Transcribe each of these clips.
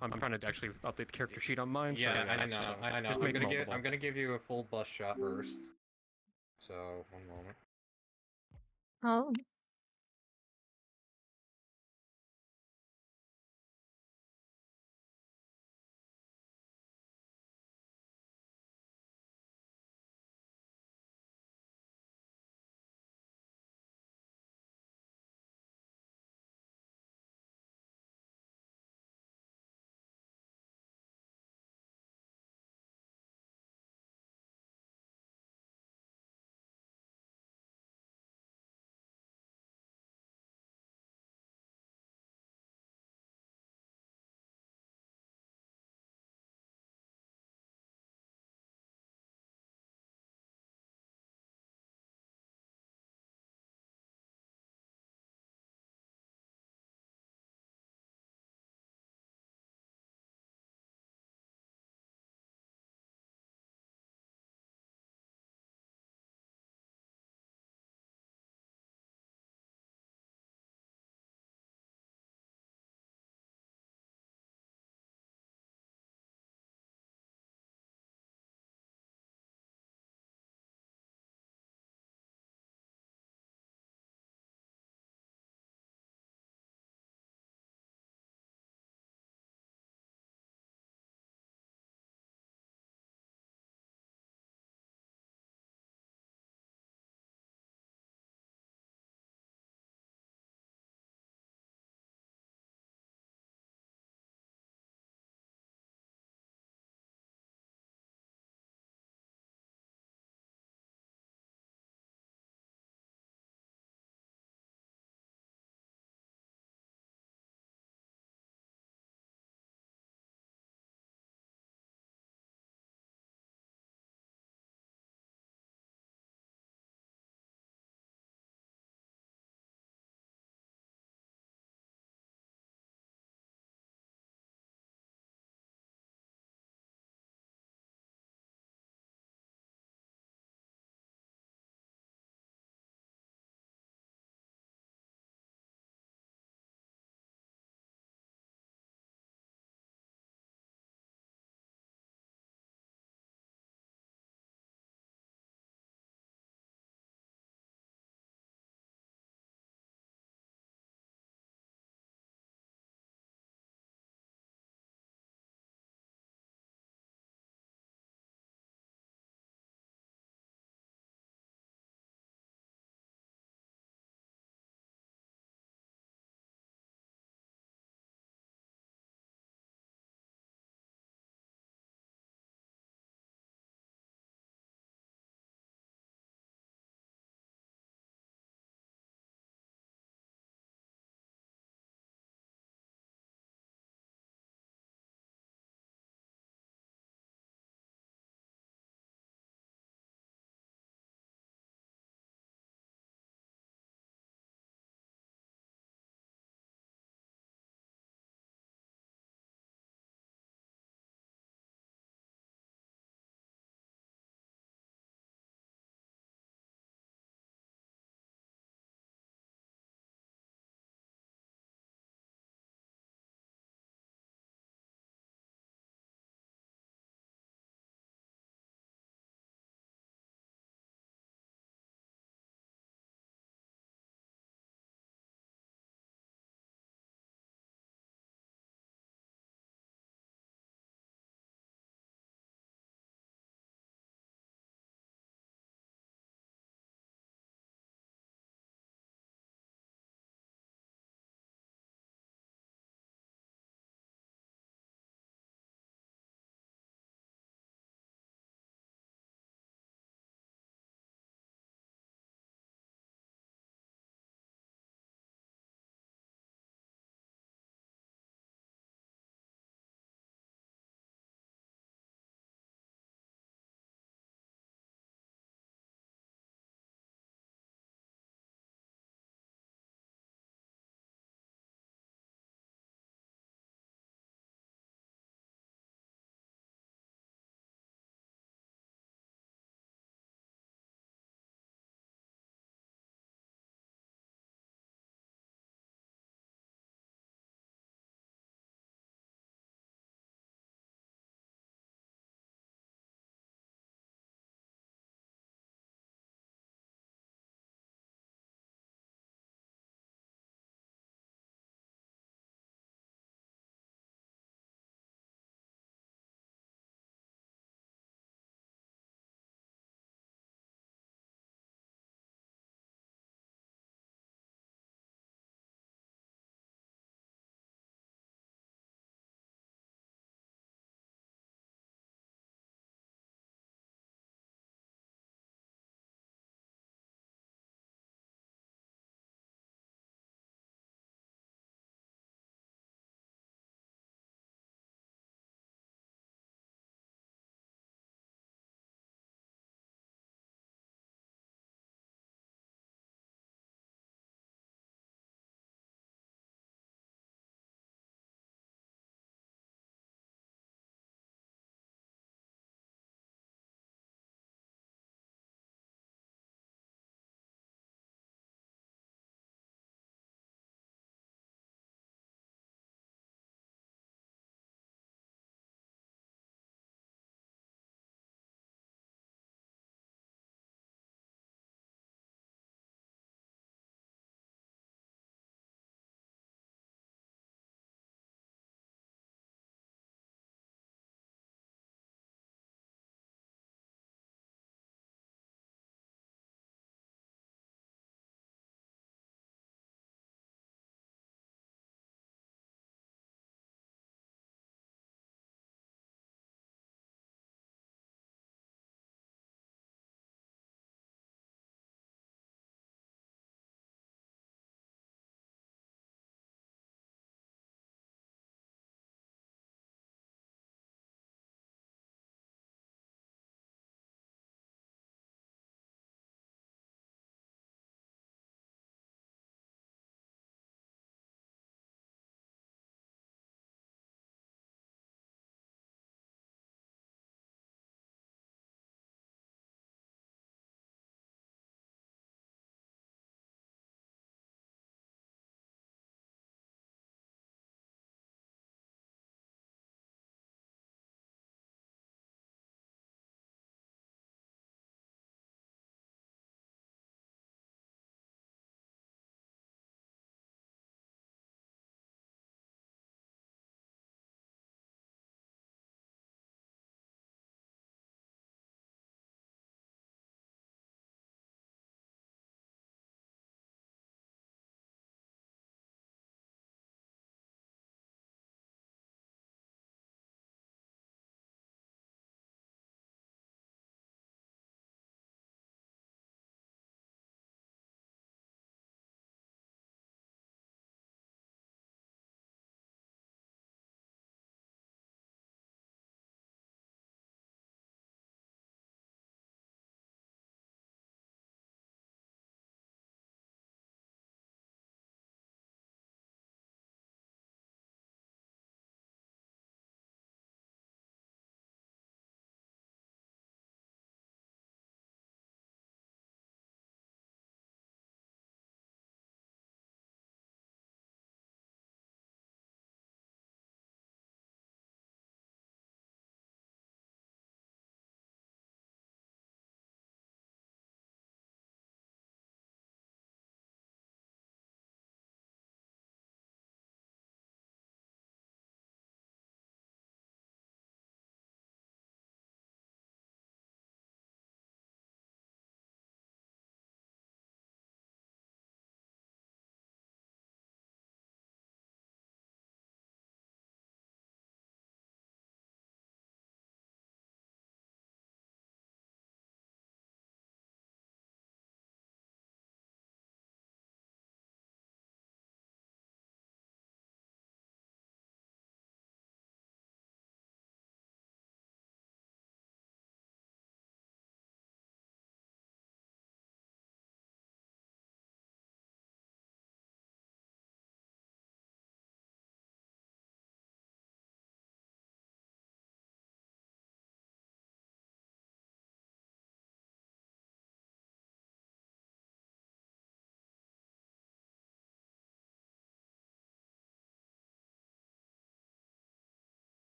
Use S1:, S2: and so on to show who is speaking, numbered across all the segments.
S1: I'm trying to actually update the character sheet on mine.
S2: Yeah,
S1: so yeah,
S2: I know.
S1: so
S2: I know.
S1: just
S2: I'm
S1: make
S2: gonna
S1: multiple.
S2: I'm gonna give you a full bus shot burst. So 1 moment.
S3: Oh.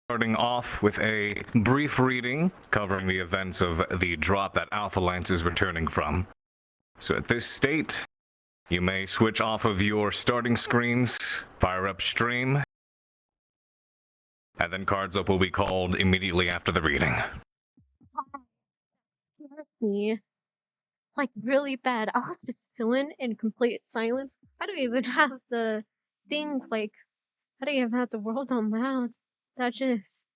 S4: Starting off with a brief reading covering the events of the drop that Alpha Lance is returning from. So at this state, you may switch off of your starting screens, fire up stream, and then cards up will be called immediately after the reading.
S3: Scared me. Like, really bad. I'll have to fill in complete silence. I don't even have the thing, like, I don't even have the world on loud. That just...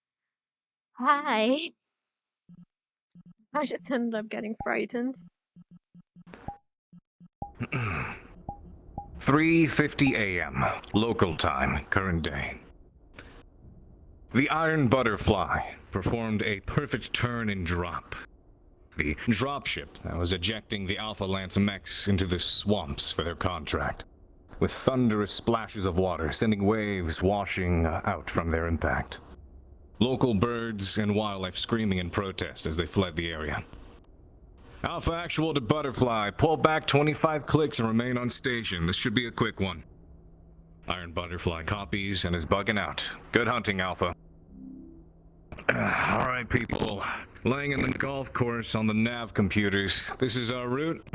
S3: Hi. I just ended up getting frightened.
S4: 3:50 a.m. local time, current day. The Iron Butterfly performed a perfect turn and drop. The dropship that was ejecting the Alpha Lance mechs into the swamps for their contract, with thunderous splashes of water sending waves washing out from their impact. Local birds and wildlife screaming in protest as they fled the area. Alpha Actual to Butterfly, pull back 25 clicks and remain on station. This should be a quick one. Iron Butterfly copies and is bugging out. Good hunting, Alpha. Alright, people. Laying in the golf course on the nav computers. This is our route.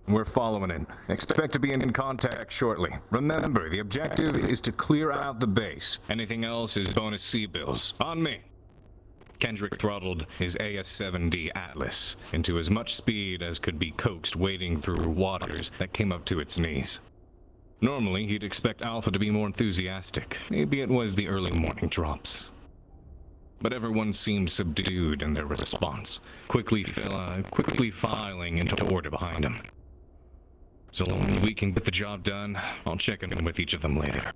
S4: We're following it. Expect to be in contact shortly. Remember, the objective is to clear out the base. Anything else is bonus C-bills. On me. Kendrick throttled his AS-7D Atlas into as much speed as could be coaxed wading through waters that came up to its knees. Normally, he'd expect Alpha to be more enthusiastic. Maybe it was the early morning drops. But everyone seemed subdued in their response, quickly filing into order behind him. So long as we can get the job done, I'll check in with each of them later.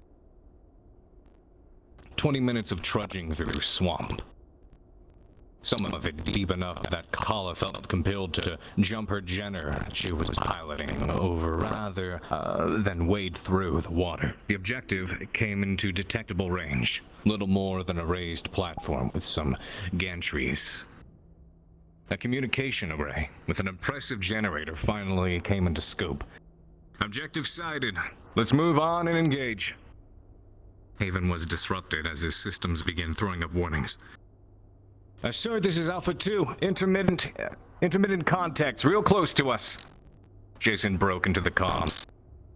S4: 20 minutes of trudging through swamp. Some of it deep enough that Kala felt compelled to jump her Jenner she was piloting over rather than wade through the water. The objective came into detectable range, little more than a raised platform with some gantries. A communication array with an impressive generator finally came into scope. Objective sighted. Let's move on and engage. Haven was disrupted as his systems began throwing up warnings. Sir, this is Alpha 2. Intermittent contacts real close to us. Jason broke into the comms,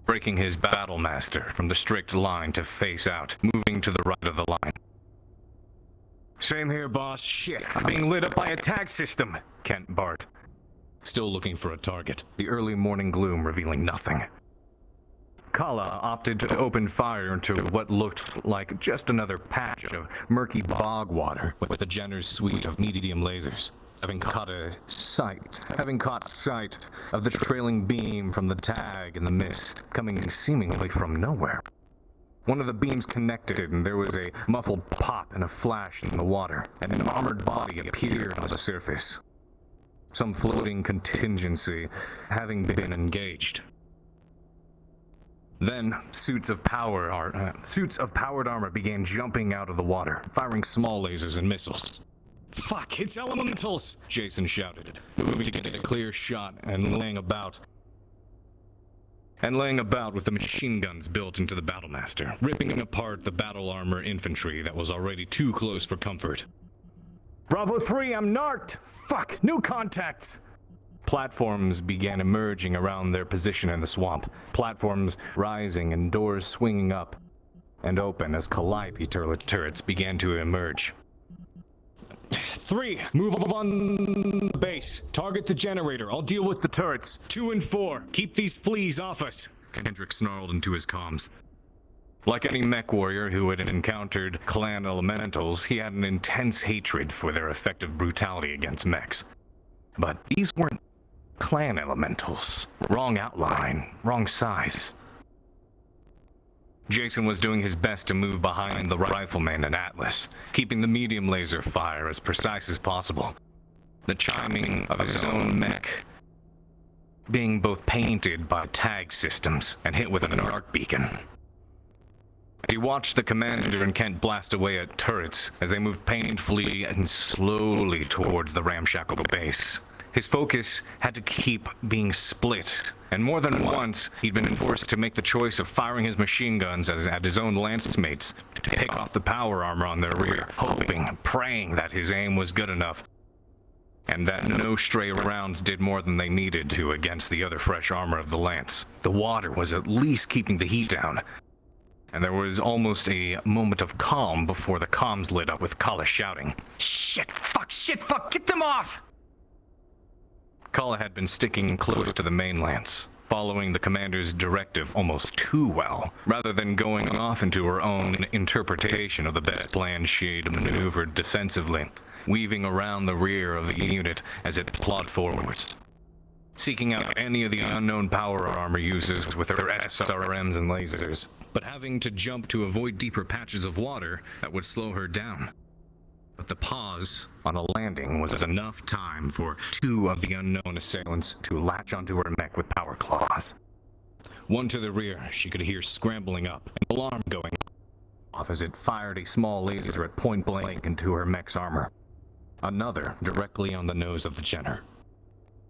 S4: breaking his battle master from the strict line to face out, moving to the right of the line. Same here, boss. Shit, I'm being lit up by a tag system. Kent Bart. Still looking for a target. The early morning gloom revealing nothing. Kala opted to open fire into what looked like just another patch of murky bog water with a Jenner's suite of medium lasers. Having caught sight of the trailing beam from the tag in the mist, coming seemingly from nowhere. One of the beams connected and there was a muffled pop and a flash in the water, and an armored body appeared on the surface. Some floating contingency having been engaged. Then, suits of powered armor began jumping out of the water, firing small lasers and missiles. Fuck, it's elementals! Jason shouted, moving to get a clear shot and laying about with the machine guns built into the Battlemaster, ripping apart the battle armor infantry that was already too close for comfort. Bravo 3, I'm narked! Fuck, new contacts! Platforms began emerging around their position in the swamp, platforms rising and doors swinging up and open as Calliope turrets began to emerge. 3, move on the base. Target the generator. I'll deal with the turrets. 2 and 4, keep these fleas off us. Kendrick snarled into his comms. Like any mech warrior who had encountered clan elementals, he had an intense hatred for their effective brutality against mechs. But these weren't clan elementals. Wrong outline, wrong size. Jason was doing his best to move behind the rifleman and Atlas, keeping the medium laser fire as precise as possible. The chiming of his own mech being both painted by tag systems and hit with an arc beacon. He watched the commander and Kent blast away at turrets as they moved painfully and slowly towards the ramshackle base. His focus had to keep being split, and more than once, he'd been forced to make the choice of firing his machine guns at his own lance mates to pick off the power armor on their rear, hoping, praying that his aim was good enough, and that no stray rounds did more than they needed to against the other fresh armor of the lance. The water was at least keeping the heat down, and there was almost a moment of calm before the comms lit up with Kala shouting, "Shit, fuck, get them off!" Kala had been sticking close to the main lance, following the commander's directive almost too well, rather than going off into her own interpretation of the best plan she'd maneuvered defensively, weaving around the rear of the unit as it plodded forwards, seeking out any of the unknown power armor users with their SRMs and lasers, but having to jump to avoid deeper patches of water that would slow her down. But the pause on a landing was enough time for two of the unknown assailants to latch onto her mech with power claws. One to the rear, she could hear scrambling up, an alarm going off as it fired a small laser at point blank into her mech's armor. Another directly on the nose of the Jenner,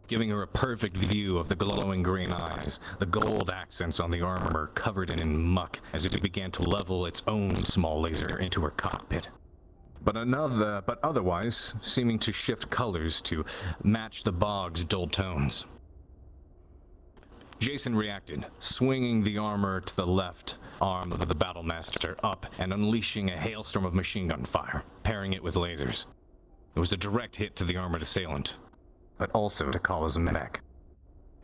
S4: giving her a perfect view of the glowing green eyes, the gold accents on the armor covered in muck as it began to level its own small laser into her cockpit. But otherwise seeming to shift colors to match the bog's dull tones. Jason reacted, swinging the armor to the left arm of the Battlemaster up and unleashing a hailstorm of machine gun fire, pairing it with lasers. It was a direct hit to the armored assailant, but also to Kala's mech.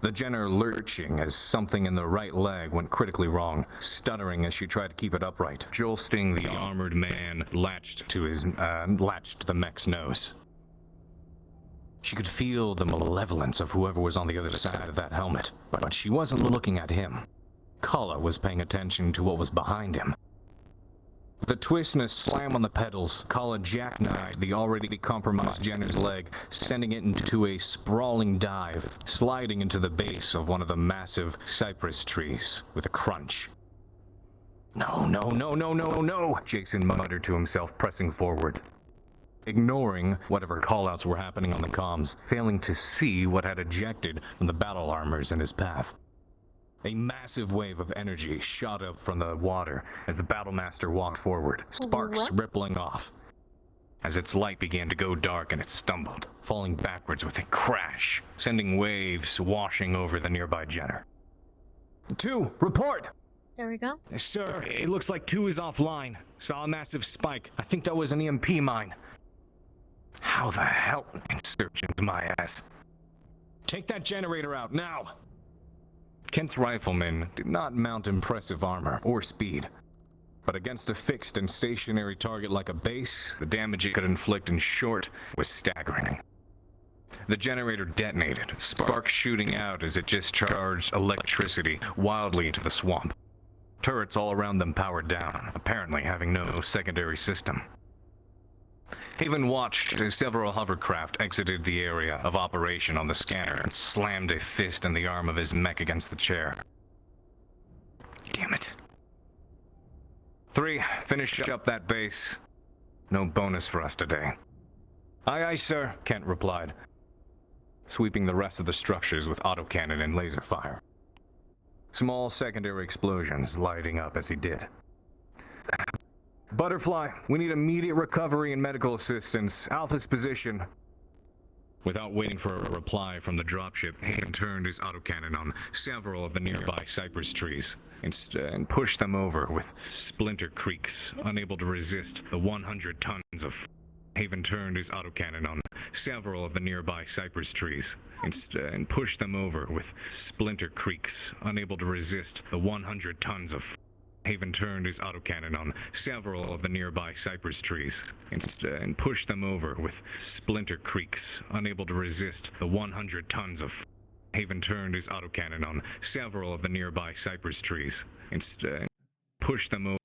S4: The Jenner lurching as something in the right leg went critically wrong, stuttering as she tried to keep it upright. Jolsting the armored man latched to the mech's nose. She could feel the malevolence of whoever was on the other side of that helmet, but she wasn't looking at him. Kala was paying attention to what was behind him. With a twist and a slam on the pedals, Kala jackknifed the already compromised Jenner's leg, sending it into a sprawling dive, sliding into the base of one of the massive cypress trees with a crunch. No, Jason muttered to himself, pressing forward, ignoring whatever callouts were happening on the comms, failing to see what had ejected from the battle armors in his path. A massive wave of energy shot up from the water as the Battlemaster walked forward, sparks rippling off. As its light began to go dark and it stumbled, falling backwards with a crash, sending waves washing over the nearby Jenner. 2, report!
S3: There we go.
S4: Sir, it looks like 2 is offline. Saw a massive spike. I think that was an EMP mine. How the hell, insurgents, my ass? Take that generator out, now! Kent's riflemen did not mount impressive armor or speed, but against a fixed and stationary target like a base, the damage it could inflict in short was staggering. The generator detonated, sparks shooting out as it discharged electricity wildly into the swamp. Turrets all around them powered down, apparently having no secondary system. Haven watched as several hovercraft exited the area of operation on the scanner and slammed a fist in the arm of his mech against the chair. Damn it. 3, finish up that base. No bonus for us today. Aye, sir, Kent replied, sweeping the rest of the structures with autocannon and laser fire. Small secondary explosions lighting up as he did. Butterfly, we need immediate recovery and medical assistance. Alpha's position. Without waiting for a reply from the dropship, Haven turned his autocannon on several of the nearby cypress trees and pushed them over with splinter creaks, unable to resist the 100 tons of... Haven turned his autocannon on several of the nearby cypress trees and pushed them over with splinter creaks, unable to resist the 100 tons of... Haven turned his autocannon on several of the nearby cypress trees and pushed them over with splinter creaks, unable to resist the 100 tons of... Haven turned his autocannon on several of the nearby cypress trees and pushed them over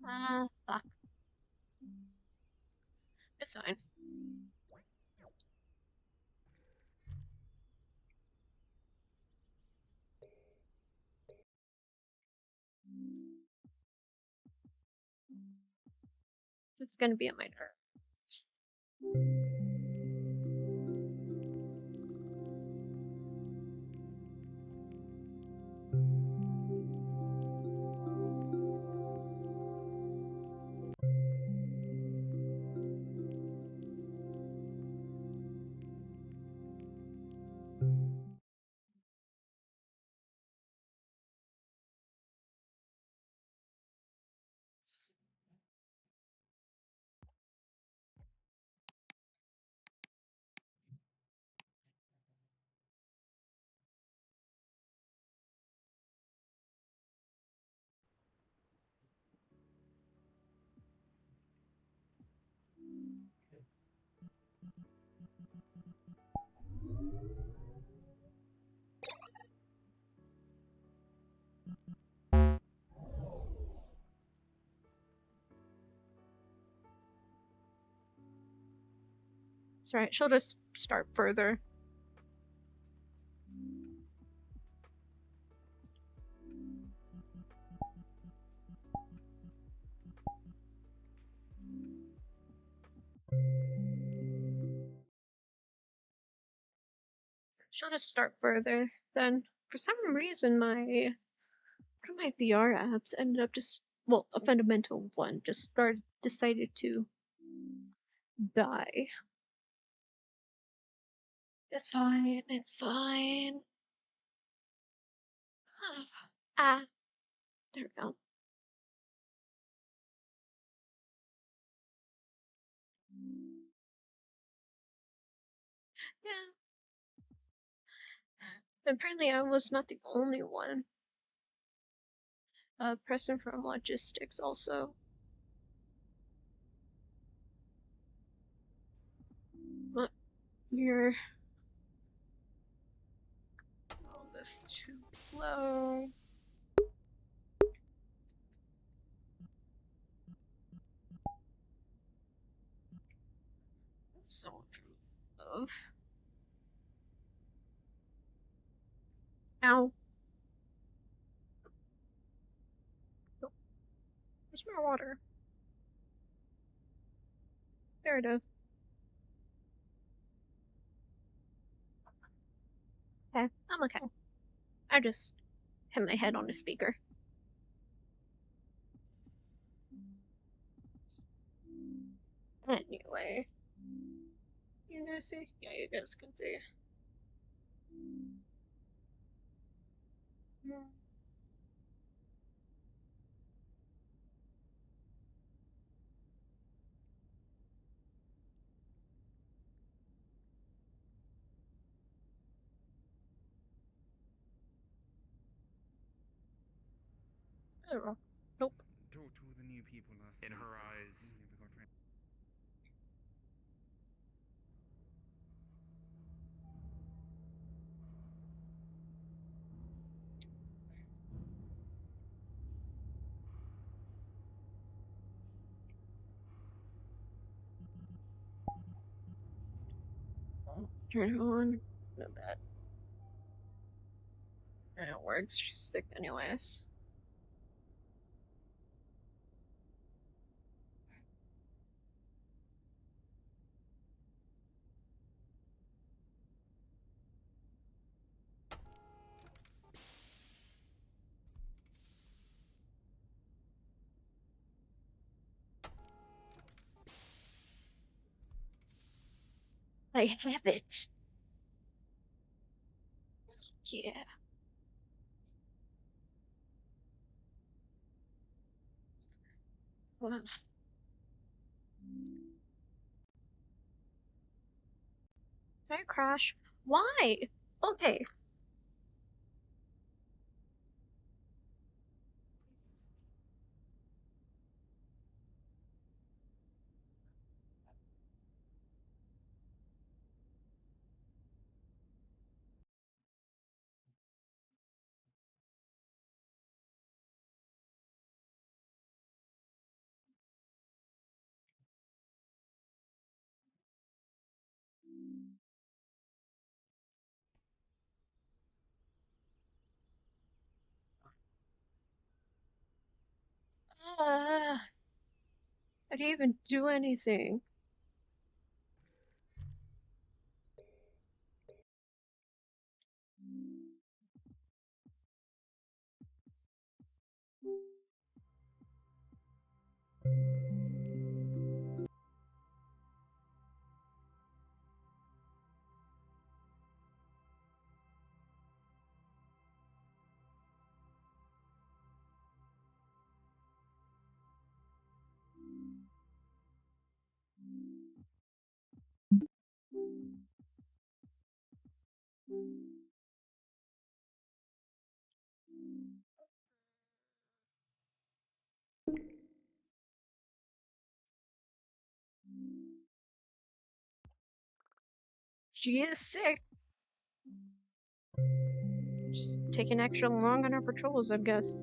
S3: Fuck. It's fine. It's gonna be at my turn. It's alright, she'll just start further. She'll just start further. Then, for some reason, one of my VR apps ended up just, well, a fundamental one just decided to die. It's fine, it's fine. Ah, there we go. Yeah. Apparently I was not the only one. Preston from logistics also. But you're all this too slow. So of. Ow. Nope. Where's my water? There it is. Okay, I'm okay. I just hit my head on the speaker. Anyway. You guys see? Yeah, you guys can see. Nope.
S5: Talk to all the new people last
S1: In
S5: week.
S1: her eyes.
S3: Turn it on. No bad. It works. She's sick anyways. I have it. Yeah. Wow. Did I crash? Why? Okay. I didn't even do anything. She is sick. Just taking extra long on her patrols, I guess.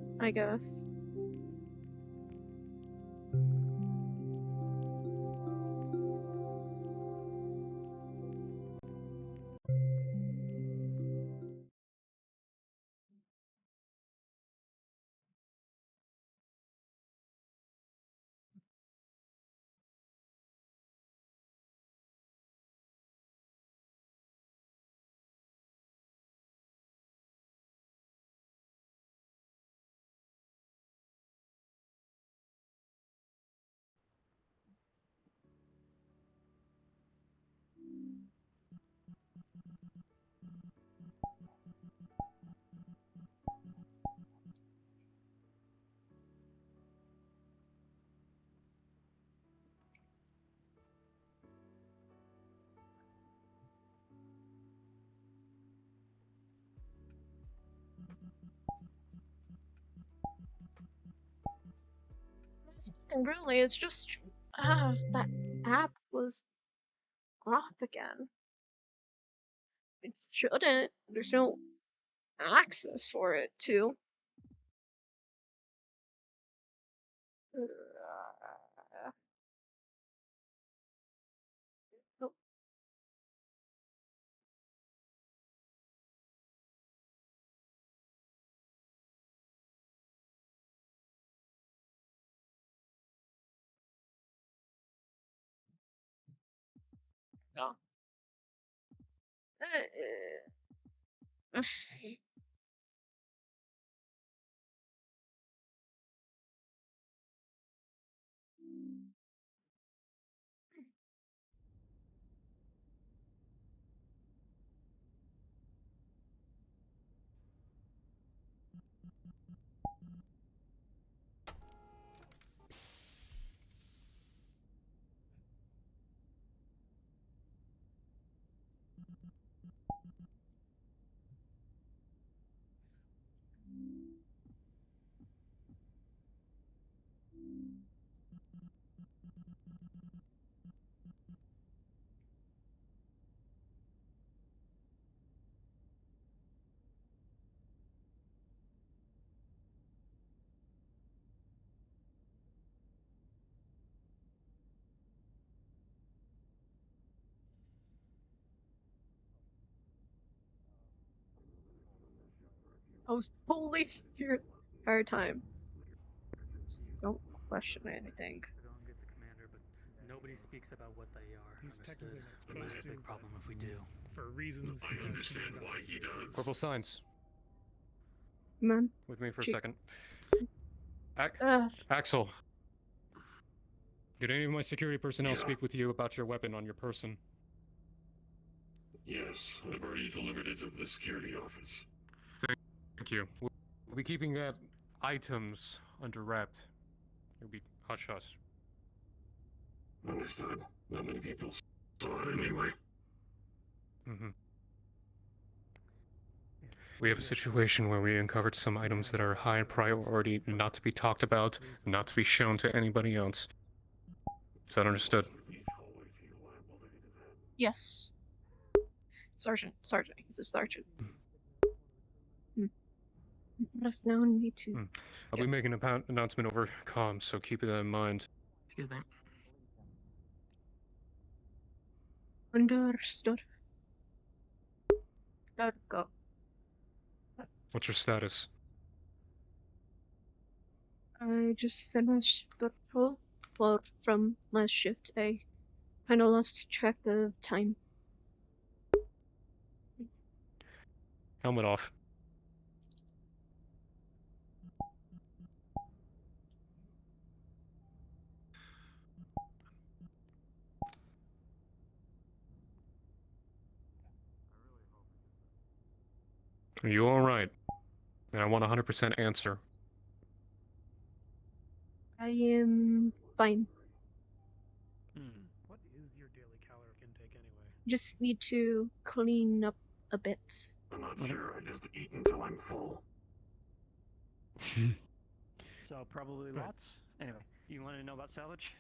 S3: It's nothing really, it's just that app was off again. It shouldn't. There's no access for it to. Oh, no. I was fully here the entire time. Just don't question anything.
S6: Go and get the commander, but nobody speaks about what they are.
S5: He's
S6: Understood?
S5: technically not
S6: It might be a
S5: supposed
S6: big
S5: to,
S6: problem if we do.
S5: For reasons
S7: I understand why he does.
S1: Corporal Signs,
S3: Man.
S1: with me for a
S3: Chief.
S1: second.
S3: Ugh.
S1: Axel, did any of my security personnel speak with you about your weapon on your person?
S7: Yes, I've already delivered it to the security office.
S1: Thank you. We'll be keeping that items under wraps. It'll be hush hush.
S7: Understood. Not many people saw it anyway.
S1: Mm-hmm. We have a situation where we uncovered some items that are high priority, not to be talked about, not to be shown to anybody else. Is that understood?
S3: Yes. Sergeant. He's a sergeant. Must now need to.
S1: I'll be making an announcement over comms, so keep that in mind.
S6: Excuse me.
S3: Understood. Gotta go.
S1: What's your status?
S3: I just finished patrol. Well, from last shift, I kind of lost track of time.
S1: Helmet off. Are you alright? And I want a 100% answer.
S3: I am fine.
S6: What is your daily calorie intake anyway?
S3: Just need to clean up a bit.
S7: I'm not sure. I just eat until I'm full.
S8: So probably lots. Anyway, you want to know about salvage?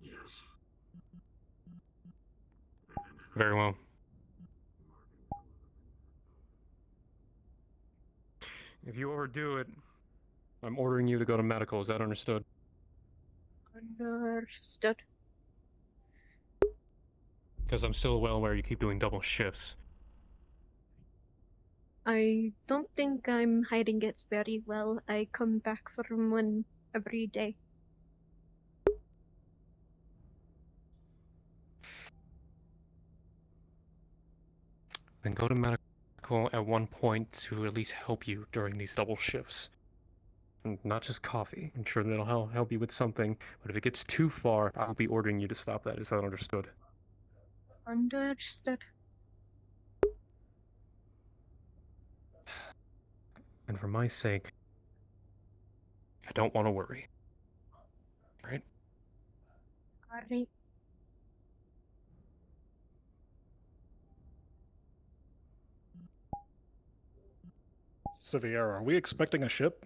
S7: Yes.
S1: Very well. If you overdo it, I'm ordering you to go to medical. Is that understood?
S3: Understood.
S1: Because I'm still well aware you keep doing double shifts.
S3: I don't think I'm hiding it very well. I come back from one every day.
S1: Then go to medical at one point to at least help you during these double shifts. And not just coffee. I'm sure that'll help you with something, but if it gets too far, I'll be ordering you to stop that. Is that understood?
S3: Understood.
S1: And for my sake, I don't want to worry. Right?
S3: Alright.
S9: Sevier, are we expecting a ship?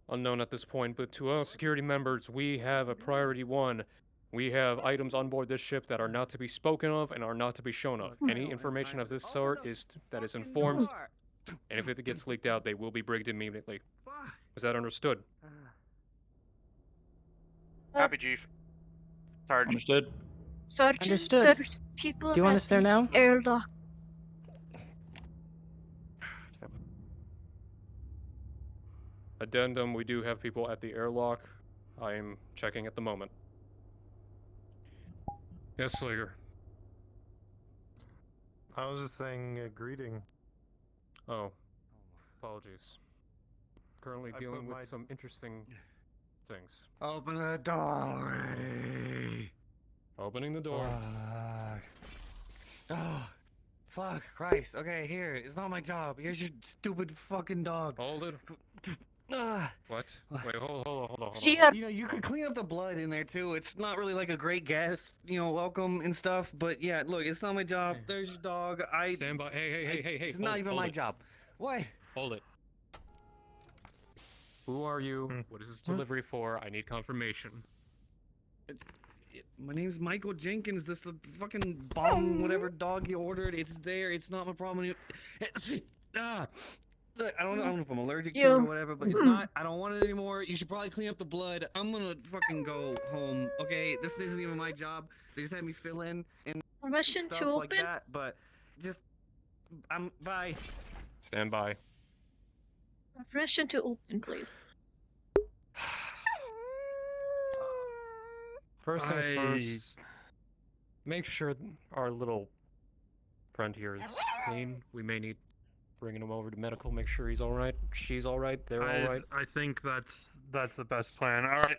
S1: Unknown at this point, but to all security members, we have a priority one. We have items on board this ship that are not to be spoken of and are not to be shown of. Any information of this sort is informed, and if it gets leaked out, they will be brigged immediately. Is that understood?
S10: Copy, Chief. Sarge.
S11: Understood.
S3: Sergeant,
S11: Understood.
S3: there's people
S11: Do you want
S3: at
S11: us there
S3: the
S11: now?
S3: airlock.
S1: Addendum, we do have people at the airlock. I am checking at the moment. Yes, Slager.
S12: I was just saying a greeting.
S1: Oh, apologies. Currently
S12: I
S1: dealing
S12: put
S1: with
S12: my-
S1: some interesting things.
S12: Open the door already.
S1: Opening the door.
S8: Oh, fuck, Christ. Okay, here. It's not my job. Here's your stupid fucking dog.
S1: Hold it.
S8: Ah.
S1: What? Wait, hold on.
S3: See ya.
S8: You know, you could clean up the blood in there too. It's not really like a great guest, you know, welcome and stuff. But yeah, look, it's not my job. There's your dog.
S1: Stand by. Hey.
S8: It's not even my job. What?
S1: Hold it. Who are you? What is this delivery for? I need confirmation.
S8: My name's Michael Jenkins. This the fucking bomb, whatever dog you ordered. It's there. It's not my problem. Look, I don't know if I'm allergic to it or whatever, but it's not. I don't want it anymore. You should probably clean up the blood. I'm gonna fucking go home. Okay, this isn't even my job. They just had me fill in and
S3: Permission
S8: stuff
S3: to
S8: like
S3: open?
S8: that. But just, bye.
S1: Stand by.
S3: Permission to open, please.
S1: First things first, make sure our little friend here is clean. We may need bringing him over to medical, make sure he's alright, she's alright, they're alright.
S12: I think that's the best plan. All right.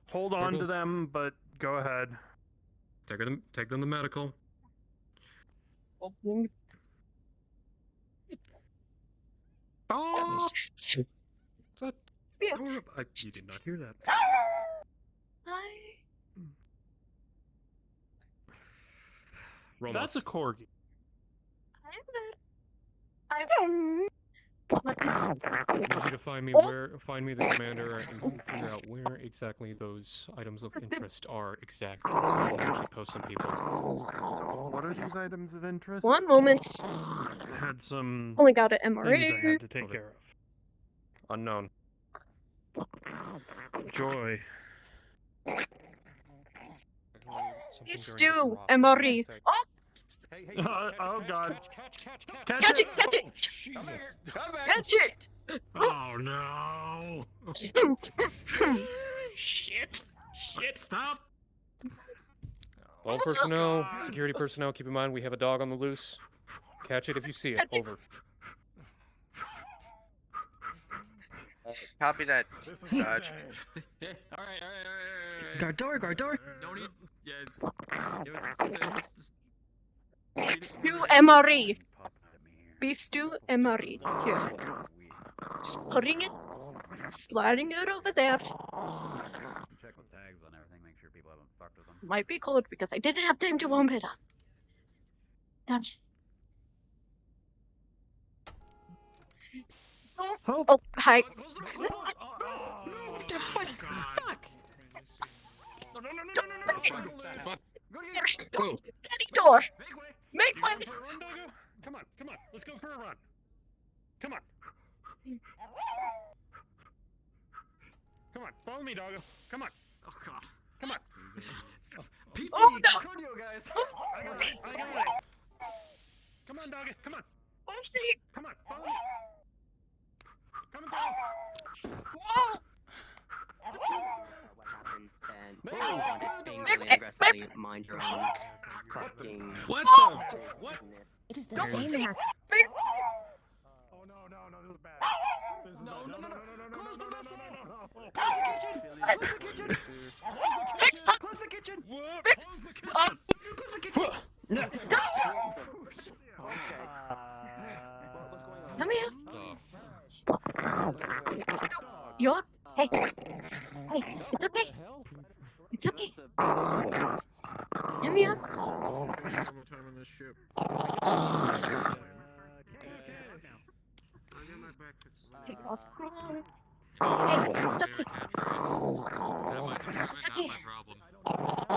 S12: Hold on to them, but go ahead.
S1: Take them to medical.
S3: Opening.
S1: Oh! That
S3: Yeah.
S1: you did not hear that. Romos.
S12: That's a corgi.
S3: What is...
S1: I need you to find me the commander and figure out where exactly those items of interest are exactly, so I can actually post some people.
S12: So what are these items of interest?
S3: One moment.
S12: I had some
S3: Only got an
S12: things I
S3: MRA.
S12: had to take care of.
S1: Unknown.
S12: Joy.
S3: It's due, MRE. Oh,
S12: Oh God!
S3: Catch it! Catch it!
S1: Jesus.
S3: Catch it!
S7: Oh no!
S4: Shit! Shit!
S7: Stop!
S1: All personnel, security personnel, keep in mind we have a dog on the loose. Catch it if you see it. Over.
S10: Copy that, Judge.
S8: Alright.
S6: Guard door, guard door.
S8: Don't need. Yeah, it's
S3: Beef stew MRE. Beef stew MRE. Here. Just putting it, sliding it over there.
S9: Check the tags on everything, make sure people haven't fucked with them.
S3: Might be cold because I didn't have time to warm it up. That's. Oh, hi.
S6: Fuck!
S3: Daddy door. Make way.
S12: Come on, let's go for a run. Come on. Come on, follow me, doggo. Come on.
S8: Oh God.
S12: Come on.
S8: PT,
S3: Oh, no.
S8: cardio, guys.
S12: I got it. Come on, doggo. Come on. Come on, follow me. Come on,
S3: Whoa.
S11: What happens then? Being really aggressively mind your own fucking.
S8: What
S3: Oh.
S8: the? What?
S6: It is the same there.
S12: Oh no, this is bad.
S8: No. Close the vessel.
S12: Close
S8: Close the kitchen.
S3: Fix up.
S8: Close the kitchen.
S3: Fix up.
S8: Close the kitchen.
S3: Come here. You're. Hey. Hey. It's okay. It's okay. Come here.
S7: Summertime on this ship.
S3: Take off clothes. Hey, it's okay. It's okay.
S7: I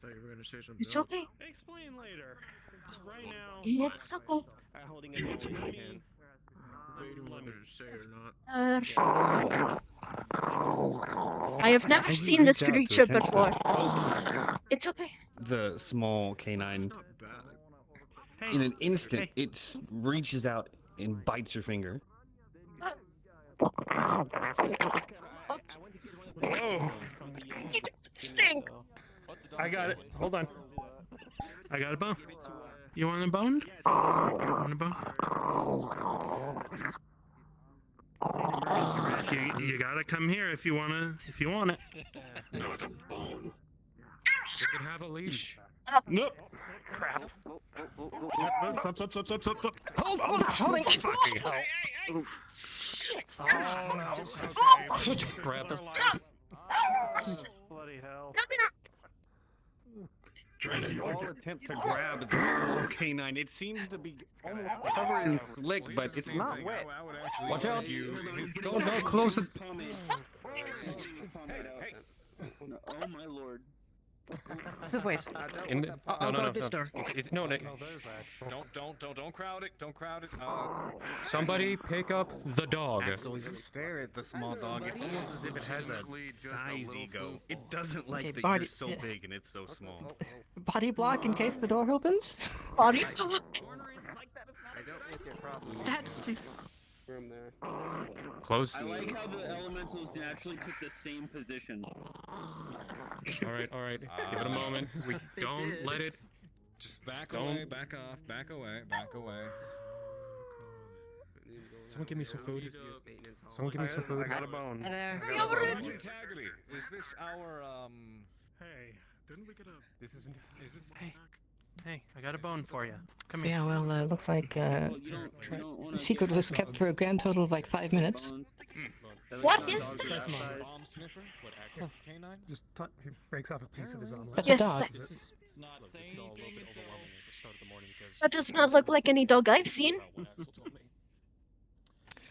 S7: thought you were gonna say something
S3: It's
S7: else.
S3: okay.
S12: Explain later. Right now.
S3: It's okay.
S12: Holding it in my hand.
S7: Debating whether to say it or not.
S3: I have never seen this creature before. It's okay.
S8: The small canine.
S7: Not bad.
S8: In an instant, it reaches out and bites your finger.
S12: Whoa!
S3: Stink.
S12: I got it. Hold on. I got a bone. You want a bone? Want a bone? You gotta come here if you want it.
S7: No, it's a bone.
S1: Does it have a leash?
S12: Nope. Crap.
S7: Stop.
S6: Hold on.
S1: Fucking hell.
S12: Oh no. Okay.
S1: Grab her.
S12: Bloody hell.
S7: Trying to
S8: All attempt to grab the small canine. It seems to be almost covered in slick, but it's not wet.
S1: Watch out.
S8: Don't close it.
S9: Oh my lord.
S6: So wait.
S1: In the,
S6: I'll go at this door.
S1: No,
S4: Don't crowd it. Don't crowd it.
S1: somebody pick up the dog.
S8: So as you stare at the small dog, it's almost as if it has a size ego. It doesn't like
S6: Okay,
S8: that
S6: body-
S8: you're so big and it's so small.
S6: Body block in case the door opens?
S3: Body.
S9: I don't think your problem.
S6: That's too.
S9: Room there.
S1: Close.
S9: I like how the elementals naturally took the same position.
S1: All right. Give it a moment. We don't let it.
S4: Just back
S1: Don't-
S4: away, back off, back away.
S1: Someone give me some food. Someone give me some food.
S12: I got a bone.
S4: Taggerty, is this our
S12: Hey, didn't we get a?
S1: This is this?
S12: Hey, I got a bone for you. Come here.
S6: Yeah, well, looks like
S9: Well, you don't want
S6: the secret was kept for a grand total of like 5 minutes.
S3: What is this?
S4: bomb sniffer? What, active canine?
S1: Just he breaks off a piece of his omelet.
S6: That's
S3: Yes,
S6: a dog.
S3: that-
S1: This is all a little bit overwhelming at the start of the morning because
S3: That does not look like any dog I've seen.
S1: about what Axel told me.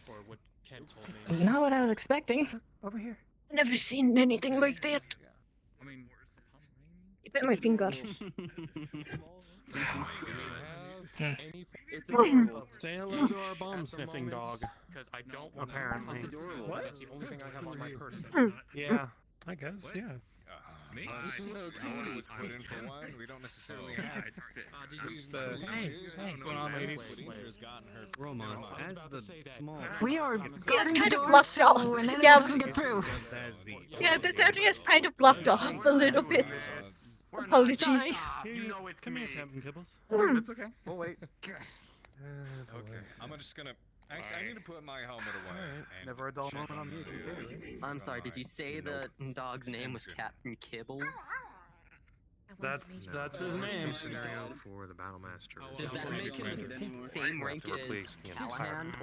S1: Or what Ken told me.
S6: Not what I was expecting.
S12: Over here.
S3: Never seen anything like that.
S4: I mean,
S3: It bit my finger.
S12: Say hello to our bomb sniffing dog.
S1: Because I don't want
S12: Apparently.
S1: to. That's the only thing I have on my person.
S12: Yeah. I guess. Yeah.
S4: Me?
S12: I
S4: was put in for one. We don't necessarily
S12: Oh,
S4: have.
S8: What's
S4: going on, ladies?
S8: Romance, as the small.
S13: We are
S3: Yeah, it's
S13: guarding the
S3: kind of
S13: door
S3: blocked
S13: so
S3: off.
S13: an enemy
S3: Yeah,
S13: doesn't get through.
S8: Just as the.
S3: yeah, the area is kind of blocked off a little bit. Apologies.
S12: You know it's
S8: Come
S12: me.
S8: here, Captain Kibbles.
S10: It's okay. We'll wait.
S4: Okay. I'm just gonna. Actually, I need to put my helmet away. and
S10: Never a dull
S4: check
S10: moment on
S4: the,
S10: music,
S11: I'm sorry, did you say the dog's name was Captain Kibbles?
S12: That's his name.
S7: Scenario for the Battle Master.
S11: Does that make him same rank as Callahan?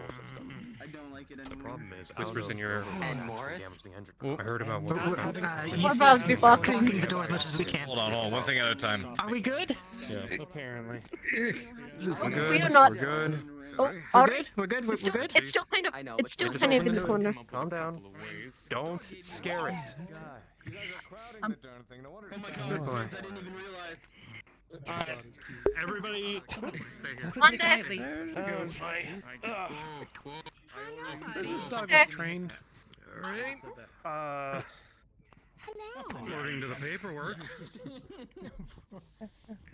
S8: I don't like it
S7: The
S8: anymore.
S7: problem is,
S1: Whispers in your ear.
S11: And Morris?
S1: I heard about
S13: But
S1: what.
S3: What about the block?
S13: Blocking the door as much as we can.
S4: Hold on, one thing at a time.
S13: Are we good?
S1: Yeah.
S12: Apparently.
S1: We're good.
S3: We are not.
S1: We're good.
S3: Oh,
S13: We're
S3: alright.
S13: good? We're good? We're
S3: It's still,
S13: good?
S3: it's still kind of,
S11: I know,
S3: it's
S11: but
S3: still
S11: just
S3: kind of in
S11: open
S3: the
S11: the
S3: corner.
S1: Calm down. Don't scare it.
S4: You guys are crowding the darn thing. No wonder.
S8: Oh my
S1: Good boy.
S8: god, I didn't even realize.
S12: Alright. Everybody.
S3: On deck.
S12: There goes my.
S1: So this dog
S3: Okay.
S1: was trained.
S12: Alright. According to the paperwork.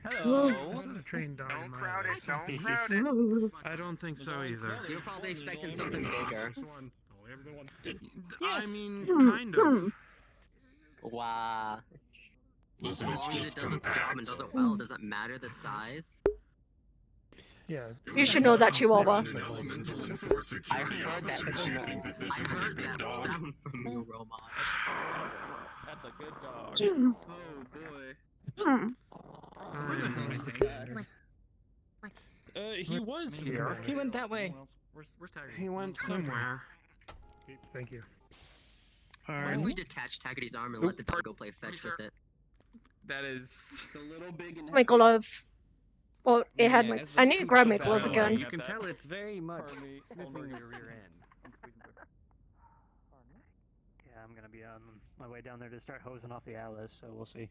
S8: Hello.
S12: It's not a trained dog.
S10: Don't
S12: in my
S10: crowd
S12: eyes.
S10: it. Don't crowd it.
S12: I don't think so either.
S11: You're probably expecting something bigger.
S12: I mean, kind of.
S11: Wow. As long as it does its job and does it well, does it matter the size?
S12: Yeah.
S3: You should know that, Chihuahua.
S11: I heard that sound from you, Roma.
S8: That's a good dog.
S3: Hmm.
S8: Oh boy.
S12: He was here.
S13: He went that way.
S8: Where's Tiger?
S12: He went somewhere. Thank you.
S11: What if we detach Taggarty's arm and let the dog go play fetch with it?
S8: That is a little big and
S3: My glove. Well, it had my.
S8: as
S3: I
S8: the
S3: need to grab my
S8: creature
S3: glove
S8: sounds,
S3: again.
S8: You can tell it's very much sniffing your rear end.
S6: Yeah, I'm gonna be on my way down there to start hosing off the Alice, so we'll see.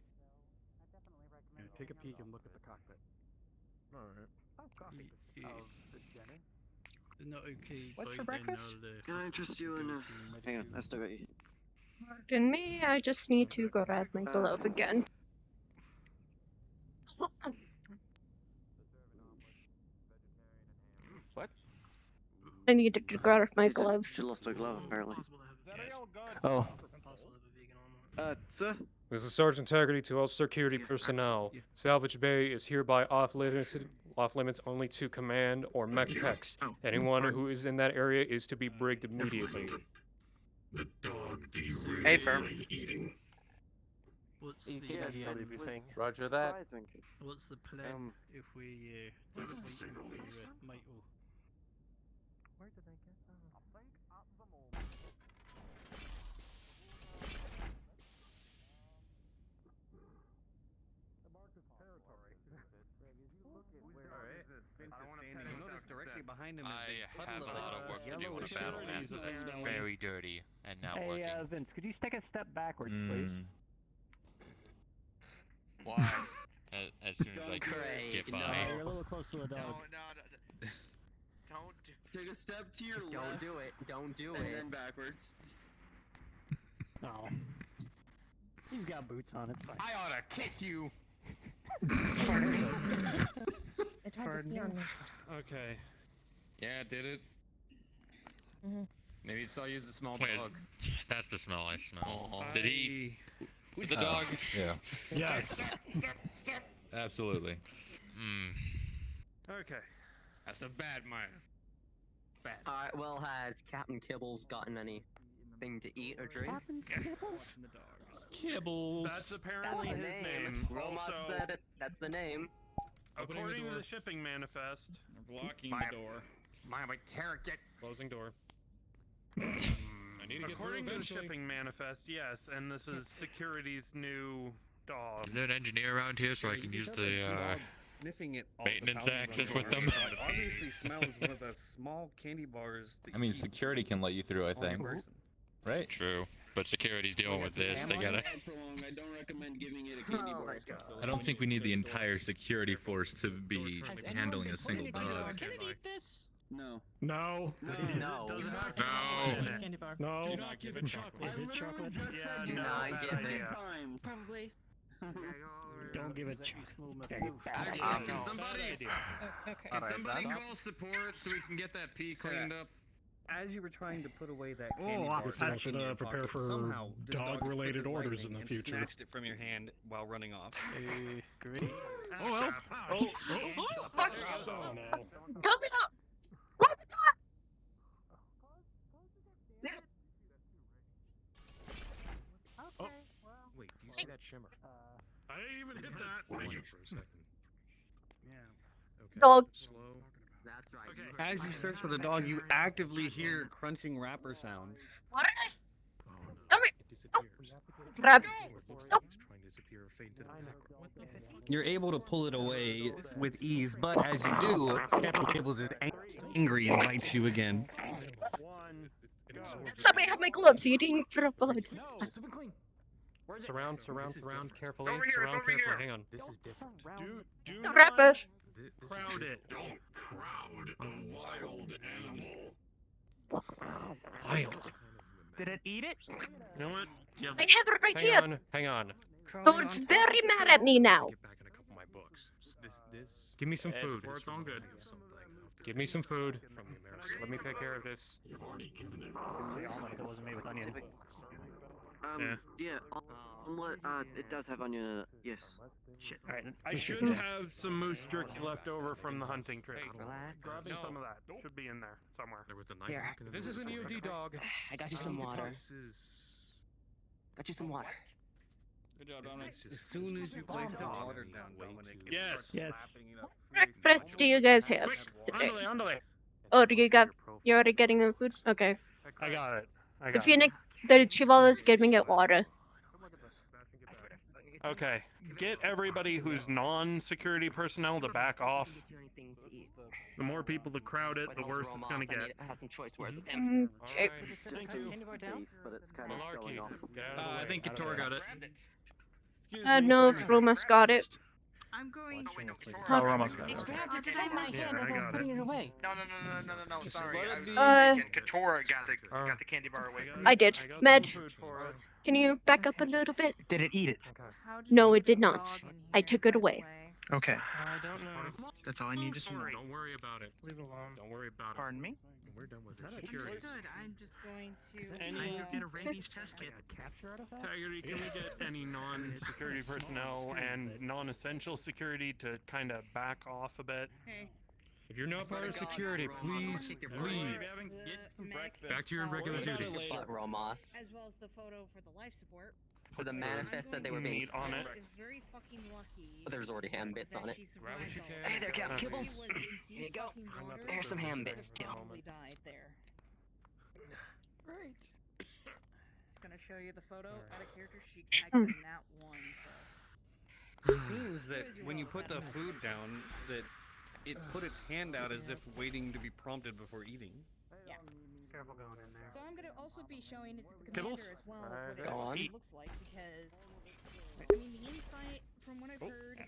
S10: Yeah, take a peek and look at the cockpit.
S7: Alright.
S10: Oh, coffee. Of the dinner.
S5: Not okay.
S6: What's for breakfast?
S5: Can I interest you in
S9: Hang on, I still got you.
S3: Pardon me, I just need to grab my glove again.
S10: What?
S3: I needed to grab my glove.
S9: She lost her glove, apparently.
S6: Oh.
S9: Sir?
S1: This is Sergeant Taggarty to all security personnel. Salvage Bay is hereby off limits only to command or mech techs. Anyone who is in that area is to be brigged immediately.
S10: Hey, firm.
S5: What's
S6: thing.
S10: Roger that.
S5: What's the plan if we just waiting for Michael?
S6: Where did I get
S8: Directly behind him
S9: I have a lot of work to do with a battle master that's very dirty and not working.
S6: Hey, Vince, could you take a step backwards, please?
S9: Why? As soon as I get by.
S6: No, you're a little close to the dog.
S10: No. Don't
S8: Take a step to your left.
S11: Don't do it. Don't do
S8: And
S11: it.
S8: then backwards.
S6: No. He's got boots on, it's fine.
S4: I ought to kick you.
S12: Okay.
S4: Yeah, did it. Maybe it's all use the small
S9: Wait,
S4: dog.
S9: that's the smell I smell. Did he?
S4: Who's the dog?
S7: Yeah.
S12: Yes.
S4: Stop.
S7: Absolutely.
S12: Okay.
S4: That's a bad man.
S11: Bad. Alright, well, has Captain Kibbles gotten anything to eat or drink?
S12: Kibbles. That's apparently
S11: That's
S12: his
S11: the
S12: name.
S11: Roma
S12: Also,
S11: said it. That's the name.
S12: according to the shipping manifest,
S4: Blocking the door.
S10: My Target.
S1: Closing door.
S4: I need to get
S12: according
S4: through
S12: to the
S4: eventually.
S12: shipping manifest, yes, and this is security's new dog.
S9: Is there an engineer around here so I can use the
S8: Sniffing it all
S9: maintenance
S8: the
S9: access with them?
S8: Obviously smells one of the small candy bars.
S7: I mean, security can let you through, I think. Right?
S9: True. But security's dealing with this. They gotta.
S8: I don't recommend giving it a candy bar.
S7: I don't think we need the entire security force to be handling a single dog.
S13: Can it eat this?
S8: No.
S12: No.
S8: No.
S5: Candy bar.
S12: No.
S7: Do not give it chocolate.
S5: Is it chocolate?
S7: Yeah,
S11: Do
S7: no,
S11: not
S7: bad
S11: give it.
S7: idea.
S5: Probably.
S6: Don't give it chocolate.
S9: Actually, can
S12: no.
S9: somebody
S13: Okay.
S9: can somebody call support so we can get that pee cleaned up?
S8: As you were trying to put away that
S6: Oh,
S8: candy bar,
S12: Guess I should
S8: in your
S12: prepare
S8: pocket,
S12: for
S8: somehow this dog just
S12: dog-related
S8: took his
S12: orders
S8: lightning
S12: in the
S8: and
S12: future.
S8: snatched it from your hand while running off.
S6: Great.
S12: Oh, well. Oh no.
S3: Come out! What the fuck?
S1: Wait, do you see that shimmer?
S12: I didn't even hit that.
S7: Wait for a second. Okay.
S3: Dog.
S7: Slow.
S11: That's right.
S8: As you search for the dog, you actively hear crunching wrapper sounds.
S3: What?
S7: Oh no.
S3: Come here.
S7: It disappears.
S3: Grab.
S7: Or it looks like it's trying to disappear or fade to the background. What the fuck?
S8: You're able to pull it away with ease, but as you do, Captain Kibbles is angry and bites you again.
S3: Stop me, I have my gloves so you didn't drop blood.
S1: Surround, carefully.
S10: Over here, it's
S1: surround
S10: over
S1: carefully.
S10: here.
S1: Hang on.
S12: This is different. Do
S3: The rapper.
S12: crowd it. Don't crowd a wild animal.
S1: Wild.
S6: Did it eat it?
S12: You know what?
S3: I have it right here.
S1: Hang on.
S3: So it's very mad at me now.
S1: Get back in a couple of my books. Give me some food.
S12: It's all good.
S1: Give me some food. From the Americans. Let me take care of this.
S6: Almond if it wasn't made with onion.
S12: Yeah.
S10: Omelet, it does have onion in it, yes.
S6: Shit. Alright.
S12: I should have some moose jerky left over from the hunting trip. Grabbing some of that. Should be in there somewhere.
S7: There was a knife
S13: Here.
S7: back in the
S1: This is an EOD dog.
S13: I got you some water.
S7: This is...
S13: Got you some water.
S9: Good job, Dominic.
S8: As soon as you place the water down, Dominic, it
S12: Yes.
S8: starts
S6: Yes.
S8: slapping it up.
S3: Breakfast do you guys have today?
S12: Andale.
S3: Oh, do you got? You're already getting the food? Okay.
S12: I got it.
S3: The Phoenix, the Chihuahuas giving it water.
S12: Okay. Get everybody who's non-security personnel to back off. The more people that crowd it, the worse it's gonna get.
S13: Have some choice words with
S3: Mm, okay.
S10: It's just some beef, but it's kind of going off.
S1: Get out of the way.
S8: I think
S1: Out of the
S8: Kitora
S1: way.
S8: got it.
S3: No, Roma's got it.
S10: I'm going to...
S3: Huh?
S12: Ramos got it.
S13: It's grabbed it in my hand
S12: I
S13: as I was
S12: got
S13: putting it away.
S10: No, sorry. I was
S3: Uh,
S10: mistaken. Katora got the candy bar away from me.
S3: I did.
S12: I got
S3: Med,
S12: some food for it.
S3: can you back up a little bit?
S6: Did it eat it?
S3: No, it did not. I took it away.
S6: Okay.
S12: I don't know.
S6: That's all I need to know.
S12: Don't worry about it.
S6: Leave it alone.
S12: Don't worry about it.
S6: Pardon me?
S12: We're done with
S6: Is that
S12: it.
S6: a
S12: Security.
S10: Understood. I'm just going to...
S12: Any
S6: get a rabies test kit? Capture artifact?
S12: Tigery, can we get any non-security personnel and non-essential security to kind of back off a bit?
S1: If you're not part of security, please leave. Back to your regular duties.
S11: But Romos.
S10: As well as the photo for the life support.
S11: So the manifest said they were being
S12: Meat on it.
S10: Is very fucking lucky.
S11: But there's already ham bits on it.
S1: Grab what you can.
S13: Hey there, Cap Kibbles.
S10: She was in
S13: Here you go.
S10: fucking water.
S13: Here's some ham bits.
S10: Could've probably died there.
S13: Right.
S10: Just gonna show you the photo out of character sheet. I got that one. So.
S8: It seems that when you put the food down, that it put its hand out as if waiting to be prompted before eating.
S10: Yeah.
S12: Careful going in there.
S10: So I'm gonna also be showing it to the
S12: Kibbles?
S10: commander as well.
S12: Alright.
S10: What it
S11: Go on.
S10: actually looks like because I mean the inside, from what I've heard,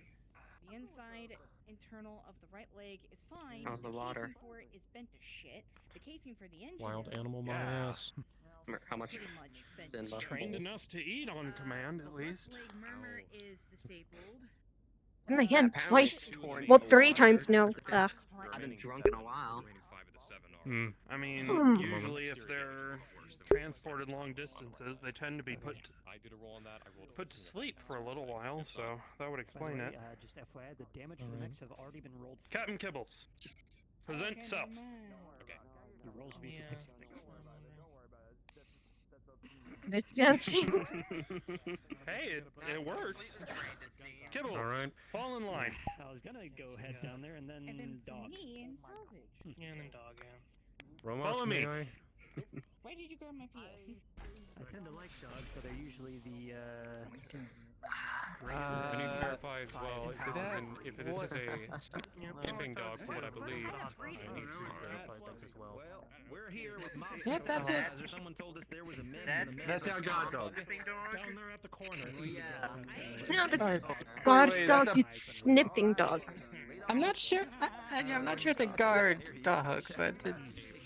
S10: the inside internal of the right leg is fine.
S11: Oh, the water.
S10: casing for it is bent to shit. The casing for the engine
S1: Wild animal, my
S12: Yeah.
S1: ass.
S11: How much?
S10: pretty much bent
S11: Simba.
S10: to shit.
S12: Trained enough to eat on command,
S10: The
S12: at
S10: left
S12: least.
S10: leg murmur is disabled.
S3: Oh my god,
S11: Apparently
S3: twice.
S11: torn
S3: Well,
S11: the
S3: 3
S11: water.
S3: times now.
S11: I've been drunk in a while.
S12: I mean,
S3: Hmm.
S12: usually if they're transported long distances, they tend to be put to sleep for a little while, so that would explain it.
S6: Just FYI, the damage for the mechs have already been rolled.
S12: Captain Kibbles, present
S10: Okay,
S12: self.
S10: never mind.
S6: The rolls will be
S10: Yeah.
S6: for fixing things.
S3: It's just
S12: Hey, it works. Kibbles,
S1: Alright.
S12: fall in line.
S6: I was gonna go head down there and then,
S10: And then
S6: dog.
S10: me and salvage.
S6: Yeah, and then dog, yeah.
S1: Ramos,
S12: Follow me.
S1: may I?
S10: Why did you grab my PA?
S6: I tend to like dogs, but they're usually the,
S1: I need to verify as well if this is a sniffing dog, from what I believe. I need to verify things as well.
S2: Well, we're here with Mom.
S13: Yep, that's it.
S2: Someone told us there was a miss
S10: That-
S2: in the miss.
S7: That's our god dog.
S12: Down there at the corner.
S3: it's not a
S13: Alright.
S3: guard
S12: wait,
S3: dog,
S12: that's a-
S3: it's sniffing dog.
S6: I'm not sure. I'm not sure it's a guard dog, but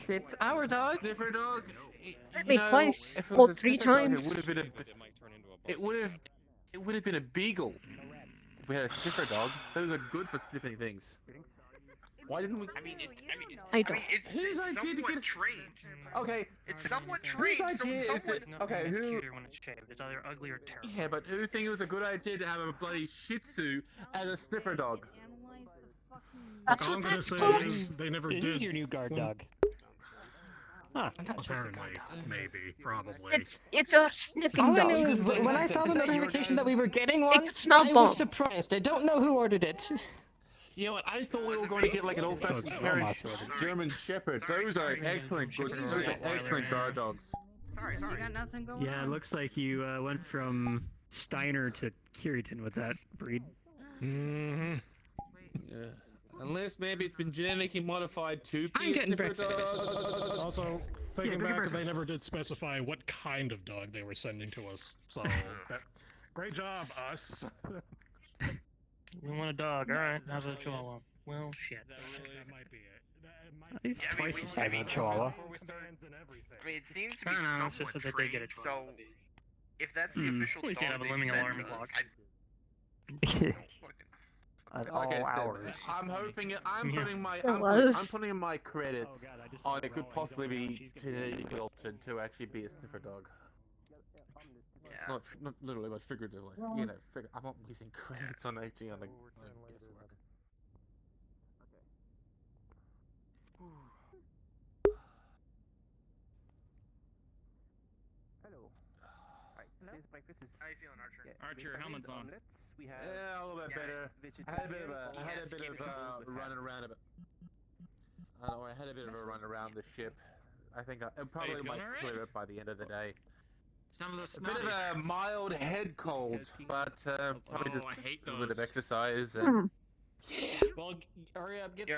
S6: it's our dog.
S14: Sniffer dog.
S3: Hit
S14: You
S3: me
S14: know,
S3: twice.
S14: if it
S3: Well,
S14: was a
S3: 3
S14: sniffer dog, it
S3: times.
S14: would have been a. It would have been a beagle. If we had a sniffer dog, those are good for sniffing things. Why didn't we?
S3: I don't.
S7: It's
S14: Whose idea to get
S7: trained.
S14: Okay.
S7: It's somewhat
S14: Whose
S7: trained.
S14: idea is it? Okay, who?
S5: Cuter when it's shaved. It's either ugly or terrible.
S14: Yeah, but who think it was a good idea to have a bloody Shih Tzu as a sniffer dog?
S3: That's
S15: All
S3: what
S15: I'm gonna
S3: that's
S15: say
S3: called.
S15: is they never
S6: It
S15: did.
S6: is your new guard
S15: well,
S6: dog. Huh.
S15: Apparently, maybe, probably.
S3: It's a sniffing
S6: All I
S3: dog.
S6: know is when I saw the notification that we were getting
S3: It
S6: one,
S3: could smell
S6: I was
S3: bombs.
S6: surprised. I don't know who ordered it.
S14: You know what? I thought we were going to get like an old-fashioned German Shepherd. Those are excellent, good. Those are excellent guard dogs.
S10: Sorry. You got nothing going on?
S6: Yeah, it looks like you went from Steiner to Kiriton with that breed.
S14: Mm-hmm. Yeah. Unless maybe it's been genetically modified to
S6: I'm
S14: be a
S6: getting
S14: sniffer
S6: breakfast.
S14: dog.
S15: Also, thinking
S6: go get
S15: back, they
S6: breakfast.
S15: never did specify what kind of dog they were sending to us. So, great job, us.
S5: We want a dog. All right. How's a chihuahua? Well, shit.
S15: That might be it.
S6: He's twice the size of a chihuahua.
S7: I mean, it seems to
S5: I
S7: be
S5: don't know,
S7: somewhat
S5: it's just that they
S7: trained,
S5: get it.
S7: so if that's the official
S5: At least they
S7: dog
S5: have a
S7: they
S5: looming
S7: sent
S5: alarm
S7: us,
S5: clock.
S6: At
S14: Like I
S6: all
S14: said,
S6: hours.
S14: I'm hoping it. I'm
S5: Yeah.
S14: putting my.
S3: It
S14: I'm
S3: was.
S14: putting in my credits on it could possibly be genetically altered to actually be a sniffer dog.
S7: Yeah.
S14: Not literally, but figuratively. You know, I'm not using credits on actually on the guesswork.
S16: Hello.
S7: How you feeling, Archer?
S16: Archer, helmet's on.
S14: Yeah, a little bit better. I had a bit of run around a bit. I don't know, I had a bit of a run around the ship. I think I probably
S16: feeling
S14: might
S16: alright?
S14: clear it by the end of the day.
S16: Sound a little
S14: A bit
S16: snotty.
S14: of a mild head cold, but probably
S16: Oh,
S14: just
S16: I hate
S14: a bit of
S16: those.
S14: exercise.
S3: Hmm.
S14: And
S6: Well, hurry up, get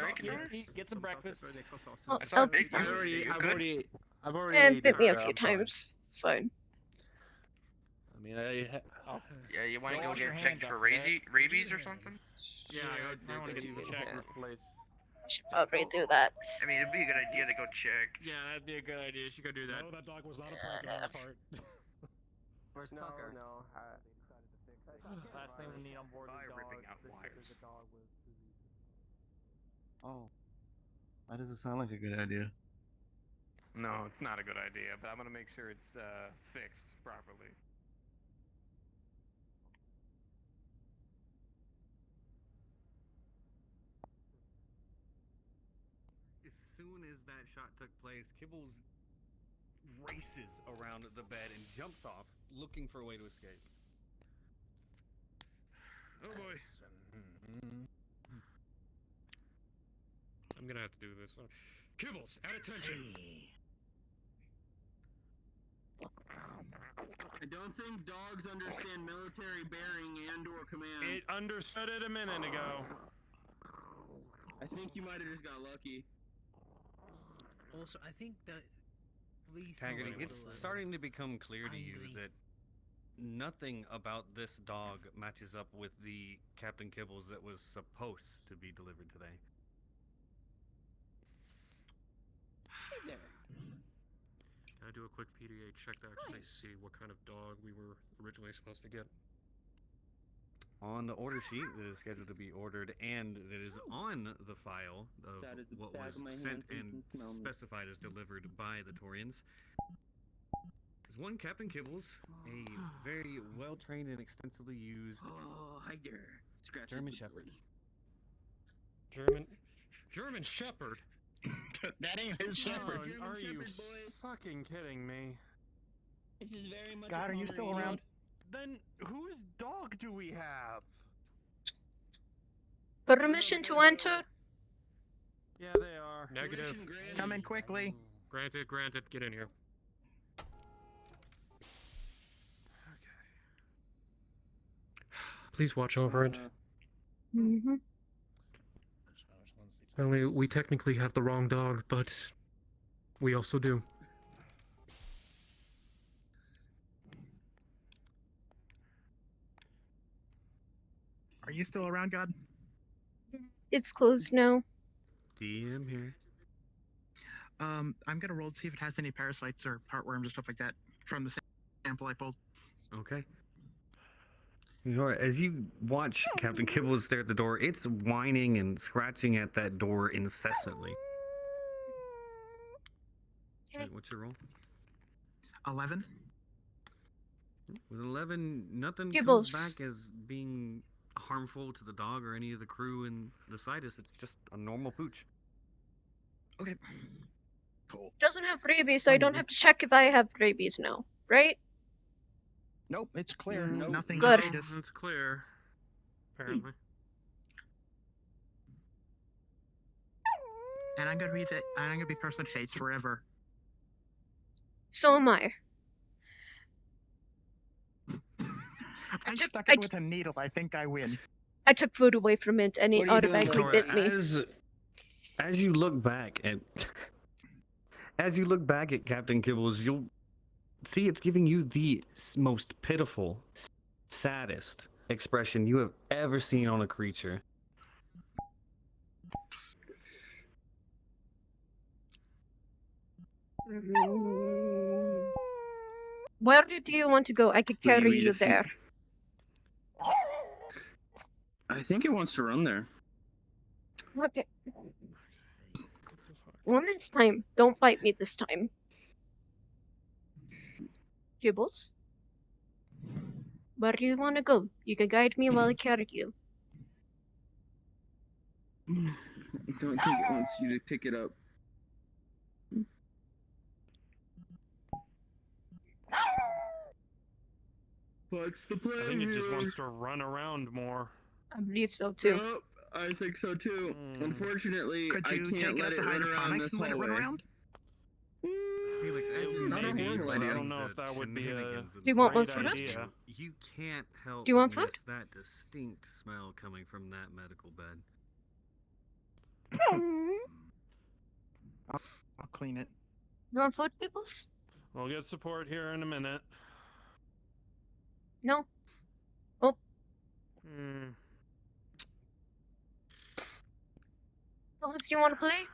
S6: some breakfast.
S3: Oh,
S7: I saw
S3: oh,
S7: Big
S14: I've
S7: Dude.
S14: already
S3: and
S14: eaten,
S3: bit me a
S14: so
S3: few
S14: I'm fine.
S3: times. It's fine.
S14: I mean,
S7: Yeah, you want to
S6: Go
S7: go
S6: wash your
S7: get
S6: hands
S7: checked for
S6: off, yeah.
S7: rabies or something?
S14: yeah,
S5: I wanna get checked.
S14: Place.
S3: I should probably do that.
S7: I mean, it'd be a good idea to go check.
S16: Yeah, that'd be a good idea. You should go do that.
S15: No, that dog was not a prank on our part.
S11: Where's Tucker?
S6: Last thing we need on board
S9: By ripping out wires.
S17: Oh, that doesn't sound like a good idea.
S9: No, it's not a good idea, but I'm gonna make sure it's fixed properly.
S8: As soon as that shot took place, Kibbles races around the bed and jumps off, looking for a way to escape.
S1: Oh boy. I'm gonna have to do this. Kibbles, at attention.
S8: I don't think dogs understand military bearing and/or command.
S12: It understood it a minute ago.
S8: I think you might have just got lucky.
S5: Also, I think that
S8: Taggart, it's starting to become clear to you that nothing about this dog matches up with the Captain Kibbles that was supposed to be delivered today.
S1: Can I do a quick PDA check to actually see what kind of dog we were originally supposed to get?
S8: On the order sheet that is scheduled to be ordered and that is on the file of what was sent and specified as delivered by the Torians is one Captain Kibbles, a very well-trained and extensively used German Shepherd.
S1: German Shepherd?
S6: That ain't his shepherd.
S12: Are you fucking kidding me?
S6: This is very much. God, are you still around?
S12: Then whose dog do we have?
S3: Permission to enter?
S12: Yeah, they are.
S1: Negative.
S6: Come in quickly.
S1: Granted, get in here. Please watch over it.
S3: Mm-hmm.
S1: Only we technically have the wrong dog, but we also do.
S6: Are you still around, God?
S3: It's closed now.
S8: DM here.
S18: I'm gonna roll to see if it has any parasites or heartworms or stuff like that from the sample I pulled.
S8: Okay. As you watch Captain Kibbles stare at the door, it's whining and scratching at that door incessantly.
S3: Okay.
S8: What's your roll?
S18: 11.
S8: With 11, nothing
S3: Kibbles.
S8: comes back as being harmful to the dog or any of the crew in the situs. It's just a normal pooch.
S18: Okay. Cool.
S3: Doesn't have rabies, so I don't have to check if I have rabies now, right?
S18: Nope, it's clear.
S12: Nope.
S18: Nothing
S3: Good.
S18: contagious.
S12: It's clear. Apparently.
S18: And I'm gonna be person that hates forever.
S3: So am I.
S18: I stuck it with a needle. I think I win.
S3: I took food away from it, and it automatically bit me.
S8: As you look back at Captain Kibbles, you'll see it's giving you the most pitiful, saddest expression you have ever seen on a creature.
S3: Where do you want to go? I could carry you there.
S19: I think it wants to run there.
S3: Okay. One this time. Don't bite me this time. Kibbles? Where do you want to go? You can guide me while I carry you.
S19: I don't think it wants you to pick it up. What's the plan?
S12: I think it just
S19: here?
S12: wants to run around more.
S3: I believe so too.
S19: Yep, I think so too. Unfortunately,
S18: Could
S19: I
S18: you
S19: can't
S18: take
S19: let
S18: out
S19: it
S18: the
S19: run around
S18: hydroponics
S19: this
S18: and let it run
S19: hallway.
S18: around?
S8: Felix, as you
S19: Not a
S8: maybe,
S19: horrible
S8: but
S19: idea.
S12: I don't know if that would be a
S8: shenanigans and
S3: Do you want one
S8: great
S3: fruit?
S8: idea, You can't help
S3: Do you want
S8: but
S3: food?
S8: miss that distinct smell coming from that medical bed.
S18: I'll clean it.
S3: You want food, Kibbles?
S12: We'll get support here in a minute.
S3: No. Oh. Kibbles, do you want to play?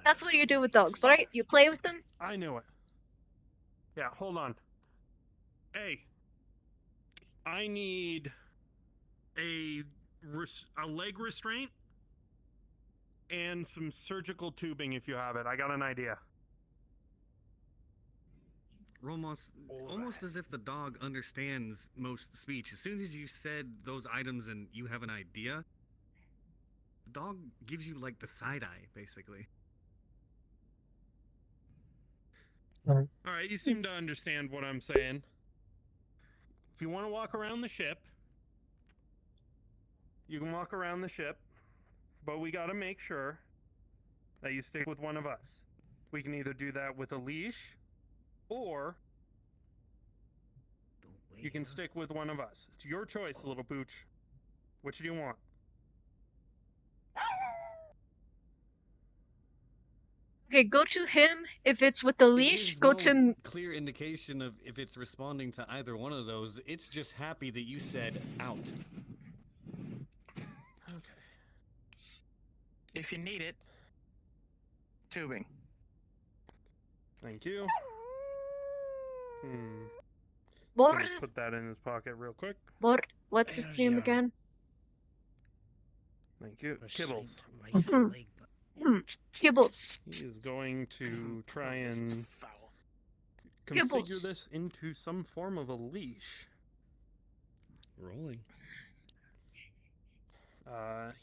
S3: That's what you do with dogs, right? You play with them?
S12: I knew it. Yeah, hold on. Hey, I need a leg restraint and some surgical tubing if you have it. I got an idea.
S8: Almost as if the dog understands most speech. As soon as you said those items and you have an idea, the dog gives you like the side eye, basically.
S12: All right, you seem to understand what I'm saying. If you want to walk around the ship, you can walk around the ship, but we got to make sure that you stick with one of us. We can either do that with a leash, or you can stick with one of us. It's your choice, little pooch. Which do you want?
S3: Okay, go to him. If it's with the leash, go to...
S8: Clear indication of if it's responding to either one of those. It's just happy that you said out.
S12: Okay.
S18: If you need it, tubing.
S12: Thank you.
S3: Boris?
S12: Put that in his pocket real quick.
S3: What's his name again?
S12: Thank you. Kibbles.
S3: Kibbles.
S12: He is going to try and configure
S3: Kibbles.
S12: this into some form of a leash.
S8: Rolling.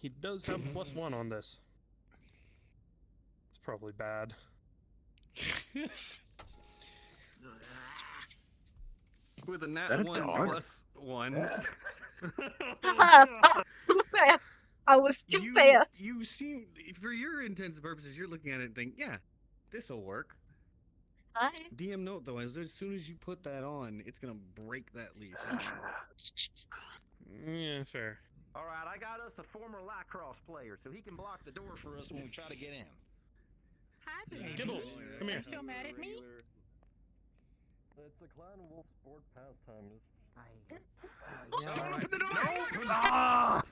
S12: He does have +1 on this. It's probably bad.
S8: With a nat
S19: Is that a
S8: 1
S19: dog?
S8: +1.
S3: Too fast. I was too fast.
S8: You seem, for your intents and purposes, you're looking at it and think, yeah, this'll work.
S3: Hi.
S8: DM note though, as soon as you put that on, it's gonna break that leash.
S12: Yeah, fair.
S20: All right, I got us a former lacrosse player, so he can block the door for us when we try to get in.
S10: Hi, baby.
S12: Kibbles, come here.
S10: You still mad at me?
S21: It's a clan wolf sport pastime.
S20: Someone open the door!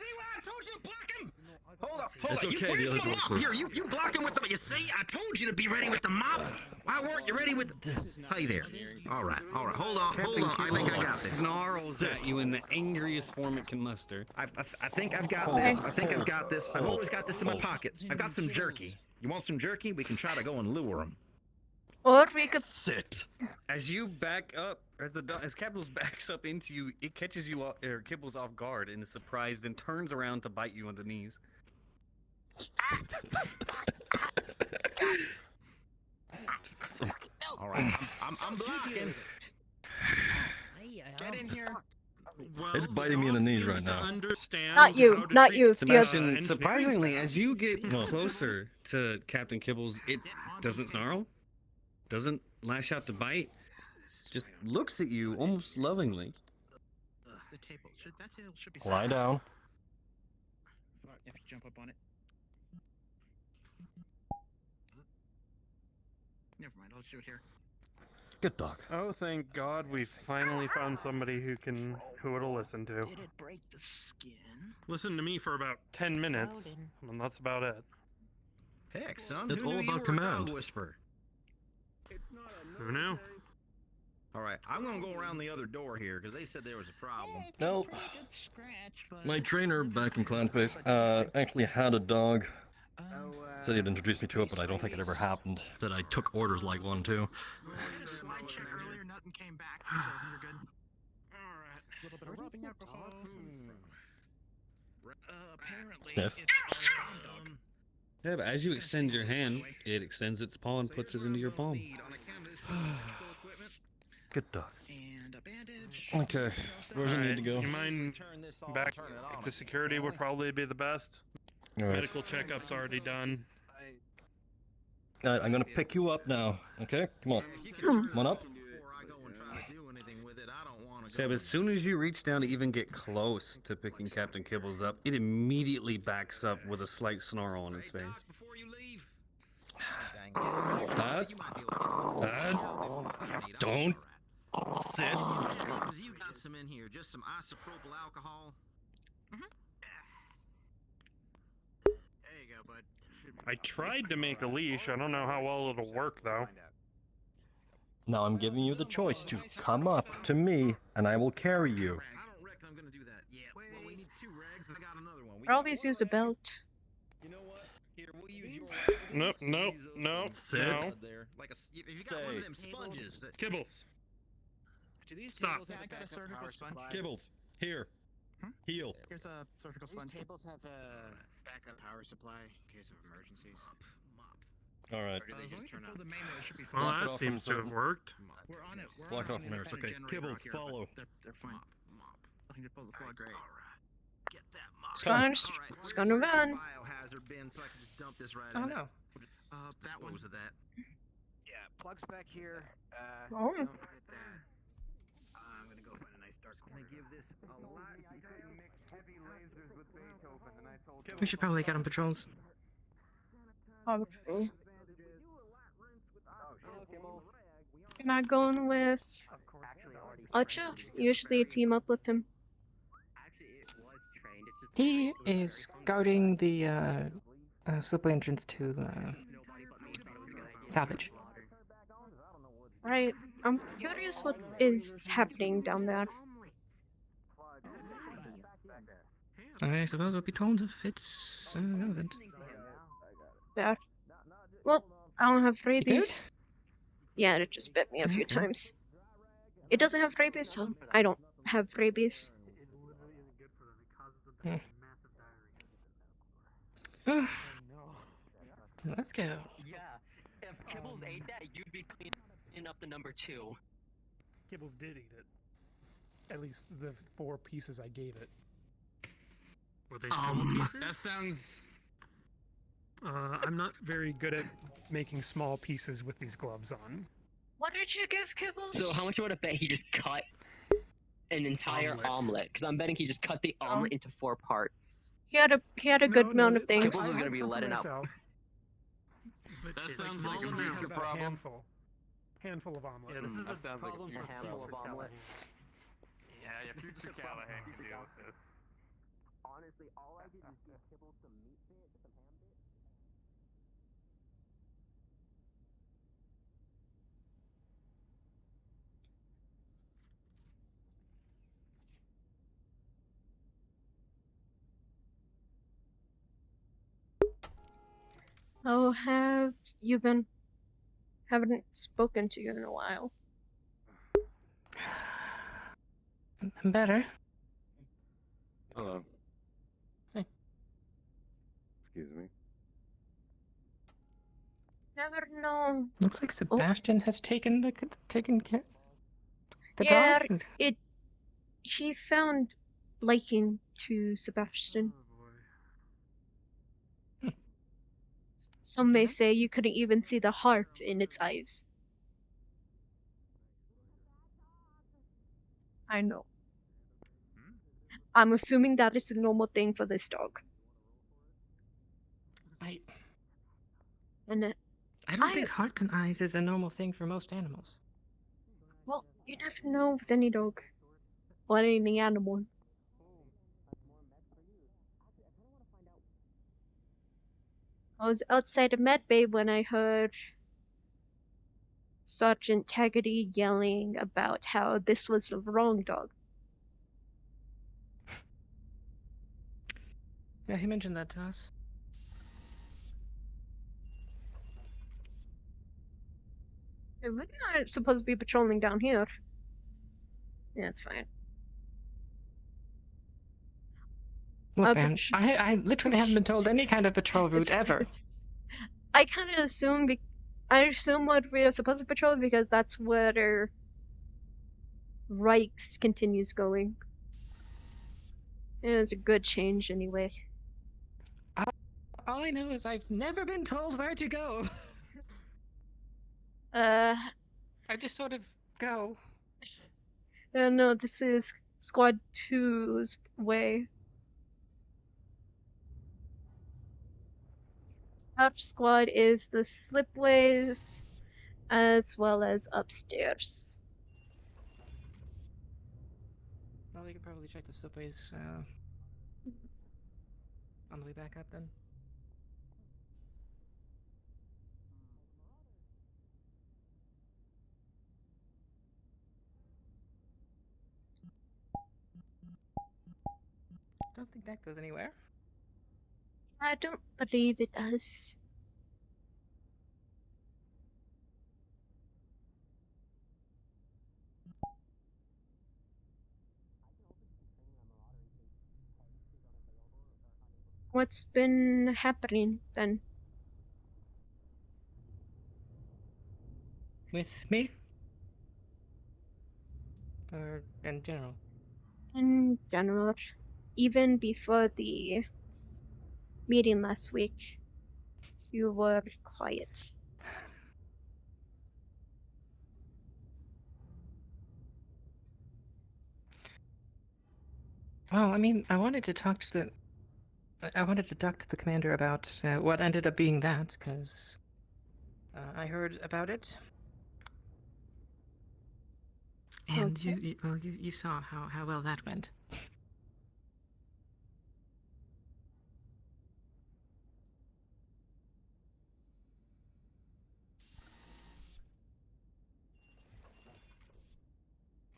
S20: see what I told you to block him? Hold up,
S17: It's
S20: hold up.
S17: okay,
S20: Where's
S17: the
S20: my
S17: other
S20: mop?
S17: door's
S20: Here, you block him with the. You see, I told you to be ready with the mop. Why weren't you ready with the? Hey there. All right. Hold on. I think I got this.
S8: Snarls at you in the angriest form it can muster.
S20: I think I've got this. I think I've got this. I've always got this in my pocket. I've got some jerky. You want some jerky? We can try to go and lure him.
S3: Or we could
S20: sit.
S8: As you back up, as Kibbles backs up into you, it catches you off, or Kibbles off guard and is surprised, and turns around to bite you on the knees.
S20: All right, I'm blocking.
S10: Get in here.
S20: Well,
S17: It's biting me in the knees right now.
S3: not you, not you. The other.
S8: Sebastian, surprisingly, as you get closer to Captain Kibbles, it doesn't snarl, doesn't lash out to bite, just looks at you almost lovingly.
S18: The table. That table should be.
S17: Lie down.
S18: If you jump up on it. Never mind. I'll just do it here.
S17: Good dog.
S12: Oh, thank God we finally found somebody who it'll listen to.
S18: Did it break the skin?
S12: Listen to me for about 10 minutes, and that's about it.
S20: Heck, son.
S17: It's
S20: who
S17: all
S20: knew
S17: about
S20: you were a
S17: command.
S20: dog whisperer?
S12: Who knew?
S20: All right, I'm gonna go around the other door here because they said there was a problem.
S17: No. My trainer back in Clan Space actually had a dog. Said he'd introduce me to it, but I don't think it ever happened. That I took orders like one too.
S18: Slide check earlier, nothing came back, so you're good. Alright. A little bit of rubbing alcohol. Apparently,
S17: Sniff.
S18: it's our dog.
S8: Yeah, but as you extend your hand, it extends its paw and puts it into your palm.
S17: Good dog.
S18: And a bandage.
S17: Okay, where does it need to go?
S12: You mind back to security would probably be the best.
S17: All right.
S12: Medical checkup's already done.
S17: All right, I'm gonna pick you up now. Okay, come on. Come on up.
S8: Seb, as soon as you reach down to even get close to picking Captain Kibbles up, it immediately backs up with a slight snarl on its face.
S17: Dad? Don't sit.
S20: You got some in here, just some isopropyl alcohol.
S18: There you go, bud.
S12: I tried to make a leash. I don't know how well it'll work, though.
S17: Now I'm giving you the choice to come up to me, and I will carry you.
S20: I don't reckon I'm gonna do that. Yeah, well, we need 2 rags, and I got another one.
S3: I always use a belt.
S20: You know what? Here, we'll use your
S12: Nope, no.
S20: there. Like if you got one of them sponges.
S12: Kibbles.
S18: Do these
S12: Stop.
S18: tables have a surgical sponge?
S17: Kibbles, here. Heal.
S18: Here's a surgical sponge.
S4: These tables have a backup power supply in case of emergencies.
S17: All right.
S4: Or do they just turn on?
S12: Well, that seems to have worked.
S18: We're on it. We're
S17: Block
S18: on
S17: off
S18: an
S17: mirrors. Okay,
S18: independent generator
S17: Kibbles,
S18: out here, but
S17: follow.
S18: They're fine. Nothing to pull the plug.
S20: Great. Get that mop.
S3: It's gonna run.
S20: Biohazard bin, so I can just dump this right
S6: Oh
S20: in
S6: no.
S18: That one.
S20: Dispose of that.
S4: Yeah, plug's back here.
S3: Oh.
S4: Don't forget that. I'm gonna go find a nice dark corner.
S9: Give this a lot. You couldn't mix heavy lasers with Beethoven, and I told
S6: We should probably get on patrols.
S3: Probably. Am I going with Acha? Usually team up with him.
S6: He is guarding the slipway entrance to salvage.
S3: Right. I'm curious what is happening down there.
S6: I suppose we'll be told if it's relevant.
S3: Yeah. Well, I don't have rabies. Yeah, it just bit me a few times. It doesn't have rabies, so I don't have rabies.
S6: Let's go.
S11: Yeah, if Kibbles ate that, you'd be cleaning up the number 2.
S22: Kibbles did eat it. At least the 4 pieces I gave it.
S12: Were they small pieces?
S9: That sounds.
S22: I'm not very good at making small pieces with these gloves on.
S3: What did you give Kibbles?
S11: So how much you want to bet he just cut an entire omelet? Because I'm betting he just cut the omelet into 4 parts.
S3: He had a good amount of things.
S11: Kibbles is gonna be letting out.
S9: That sounds like a future problem.
S22: Handful of omelet.
S9: Yeah, this is a
S22: sounds
S9: problem
S22: like a
S9: for
S22: handful
S9: future
S22: of omelet.
S9: Yeah, your future Callahan can deal with this.
S11: honestly, all I did was give Kibble some meat bits, some ham bits.
S3: Oh, have you been? Haven't spoken to you in a while.
S6: I'm better.
S2: Hello.
S6: Hey.
S2: Excuse me.
S3: Never know.
S6: Looks like Sebastian has taken care the
S3: Yeah,
S6: dog.
S3: he found liking to Sebastian. Some may say you couldn't even see the heart in its eyes. I know. I'm assuming that is the normal thing for this dog.
S6: I
S3: And
S6: don't think hearts and eyes is a normal thing for most animals.
S3: well, you never know with any dog or any animal. I was outside of medbay when I heard Sergeant Taggart yelling about how this was the wrong dog.
S6: Yeah, he mentioned that to us.
S3: We're not supposed to be patrolling down here. Yeah, it's fine.
S6: Look, man, I literally haven't been told any kind of patrol route ever.
S3: I kind of assume I assume what we are supposed to patrol because that's where Reichs continues going. Yeah, it's a good change anyway.
S6: All I know is I've never been told where to go.
S3: I
S6: just sort of go.
S3: No, this is Squad 2's way. Our squad is the slipways as well as upstairs.
S6: Well, we could probably check the slipways on the way back up then. Don't think that goes anywhere.
S3: I don't believe it does. What's been happening then?
S6: With me? Or in general?
S3: In general, even before the meeting last week, you were quiet.
S6: Well, I mean, I wanted to talk to the commander about what ended up being that, because I heard about it. And
S3: okay.
S6: you saw how well that went.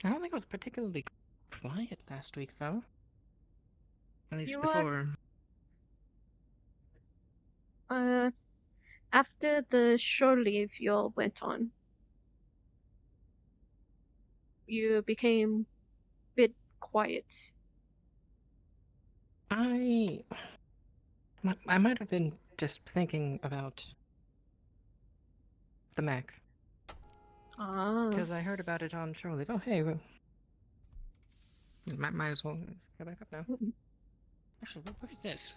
S6: I don't think it was particularly quiet last week, though. At least before.
S3: After the shore leave you all went on, you became a bit quiet.
S6: I might have been just thinking about the Mac. Because I heard about it on shore leave. Oh, hey, well, might as well go back up now. Actually, what is this?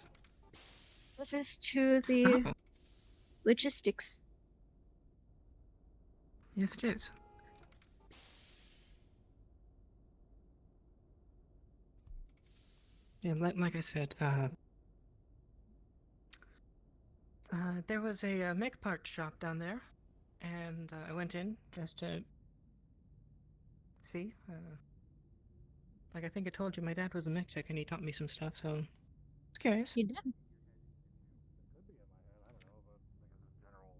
S3: This is to the logistics.
S6: Yes, it is. Yeah, like I said, there was a mech part shop down there, and I went in just to see. Like I think I told you, my dad was a mech tech, and he taught me some stuff, so It's curious.
S3: He did.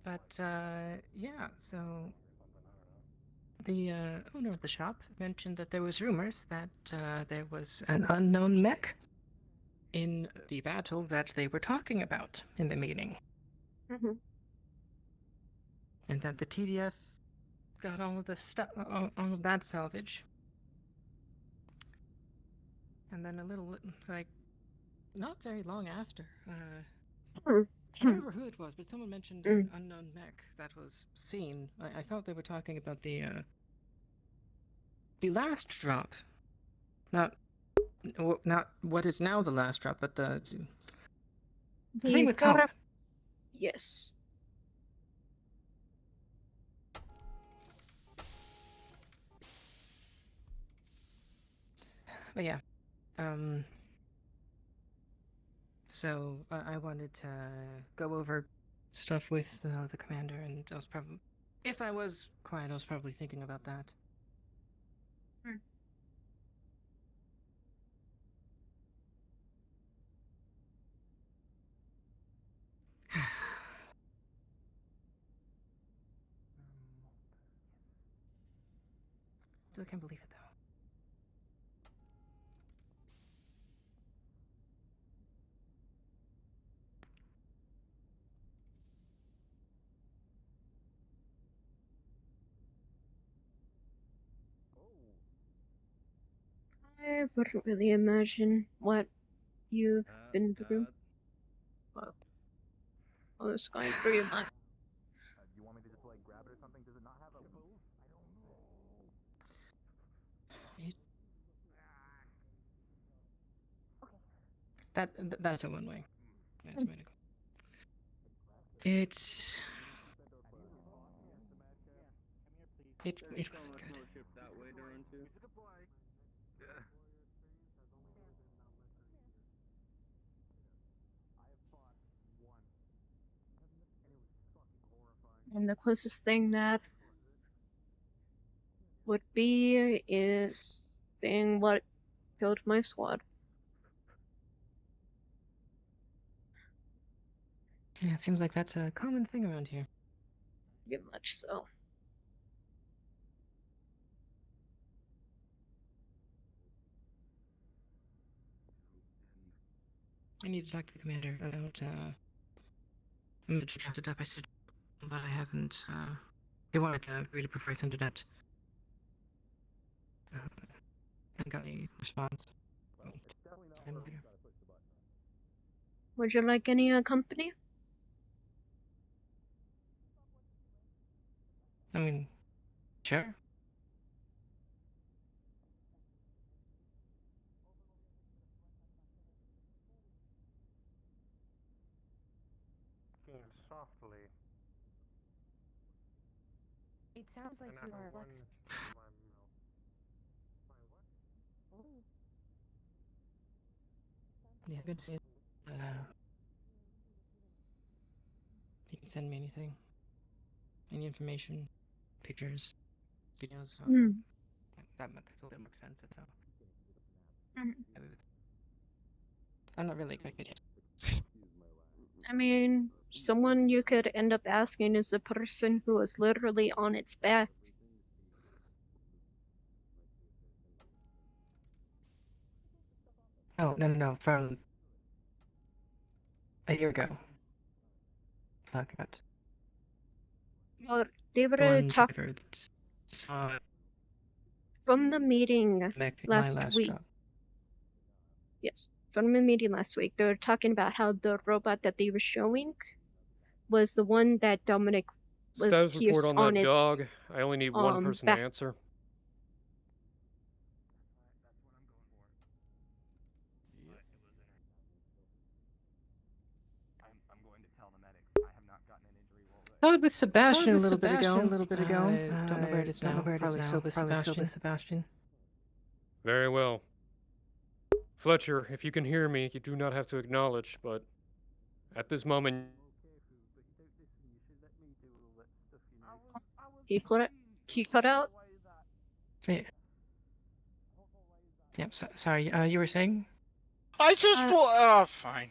S6: But, yeah, so the owner of the shop mentioned that there was rumors that there was an unknown mech in the battle that they were talking about in the meeting.
S3: Mm-hmm.
S6: And that the TDF got all of the stuff, all of that salvage. And then a little, like, not very long after, I don't remember who it was, but someone mentioned an unknown mech that was seen. I thought they were talking about the last drop. Not what is now the last drop, but the thing with Comp.
S3: Yes.
S6: But yeah, so I wanted to go over stuff with the commander, and I was probably, if I was quiet, I was probably thinking about that. Still can't believe it though.
S3: I wouldn't really imagine what you've been through. Well, it's going through your mind.
S21: You want me to just like grab it or something? Does it not have a move? I don't know.
S6: That's a one way. That's a way to go. It wasn't good.
S19: That way to run to.
S3: And the closest thing that would be is seeing what killed my squad.
S6: Yeah, it seems like that's a common thing around here.
S3: Very much so.
S6: I need to talk to the commander about I'm distracted up. I said, but I haven't. He wanted to read it before I sent it out. Haven't got any response.
S3: Would you like any company?
S6: I mean, sure.
S22: Softly.
S10: It sounds like you are like.
S6: Yeah, good to see you. You can send me anything. Any information, pictures, videos. That's a little more expensive, so. I'm not really good yet.
S3: I mean, someone you could end up asking is the person who was literally on its back.
S6: Oh, no, from a year ago. Talk about.
S3: Well, they were
S6: one
S3: talking from the meeting last week.
S6: Job.
S3: Yes, from the meeting last week, they were talking about how the robot that they were showing was the one that Dominic was
S1: Status report
S3: pierced
S1: on that
S3: its
S1: dog. I only need one person
S3: back.
S1: to answer.
S6: I was with Sebastian a little bit ago. Don't know where it is now. Probably still with Sebastian.
S1: Very well. Fletcher, if you can hear me, you do not have to acknowledge, but at this moment...
S3: He cut out?
S6: Yeah. Yep, sorry, you were saying?
S7: I just oh, fine.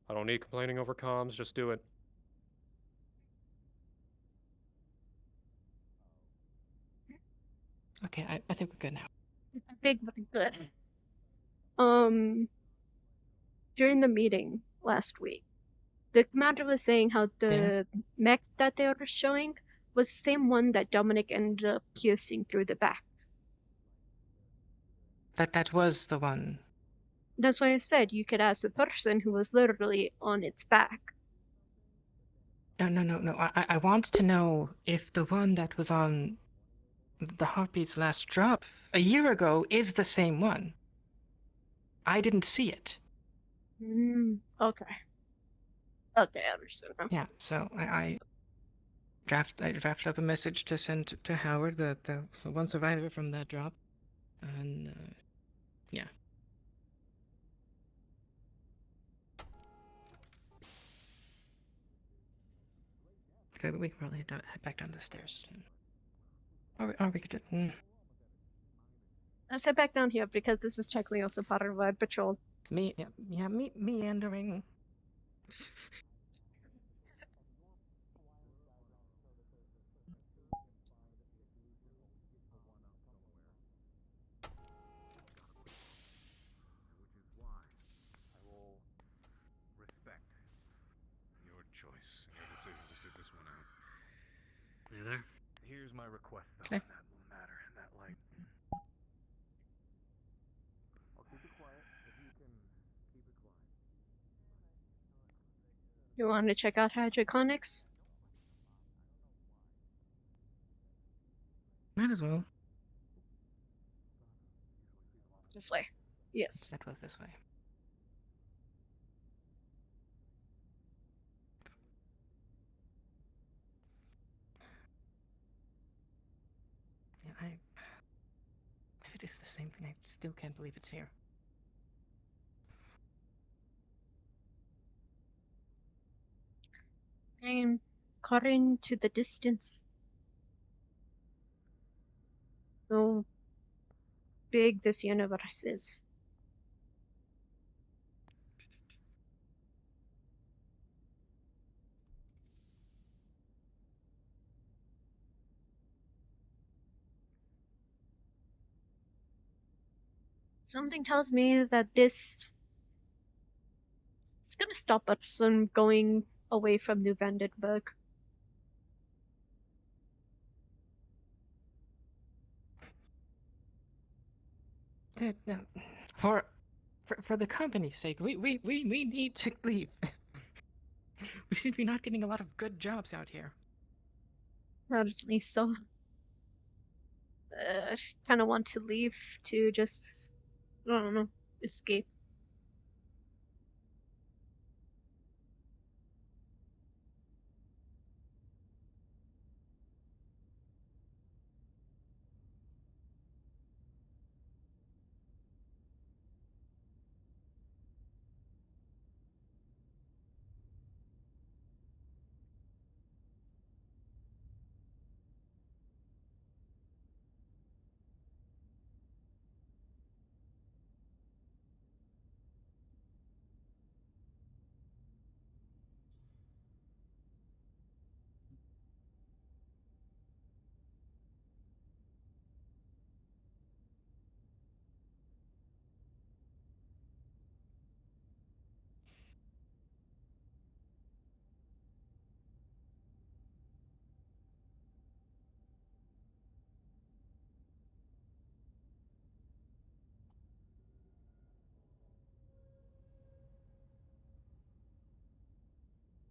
S1: I don't need complaining over comms, just do it.
S6: Okay, I think we're good now.
S3: I think we're good. During the meeting last week, the commander was saying how the mech that they were showing was the same one that Dominic ended up piercing through the back.
S6: That was the one.
S3: That's why I said you could ask the person who was literally on its back.
S6: No. I want to know if the one that was on the Heartbeat's last drop a year ago is the same one. I didn't see it.
S3: Okay. Okay, I understand now.
S6: Yeah, so I drafted up a message to send to Howard, the one survivor from that drop, and yeah. Okay, but we can probably head back down the stairs. Or we could just...
S3: Let's head back down here because this is technically also part of our patrol.
S6: Meandering.
S2: Respect your choice and your decision to sit this one out.
S8: You there?
S2: Here's my request, though, in that matter, in that light. I'll keep it quiet if you can keep it quiet.
S3: You want to check out hydroponics?
S6: Might as well.
S3: This way. Yes.
S6: That was this way. Yeah, if it is the same thing, I still can't believe it's here.
S3: I'm cutting to the distance. So big this universe is. Something tells me that this is gonna stop us from going away from New Vandenberg.
S6: No, for the company's sake, we need to leave. We seem to be not getting a lot of good jobs out here.
S3: Apparently so. Kind of want to leave to just, I don't know, escape.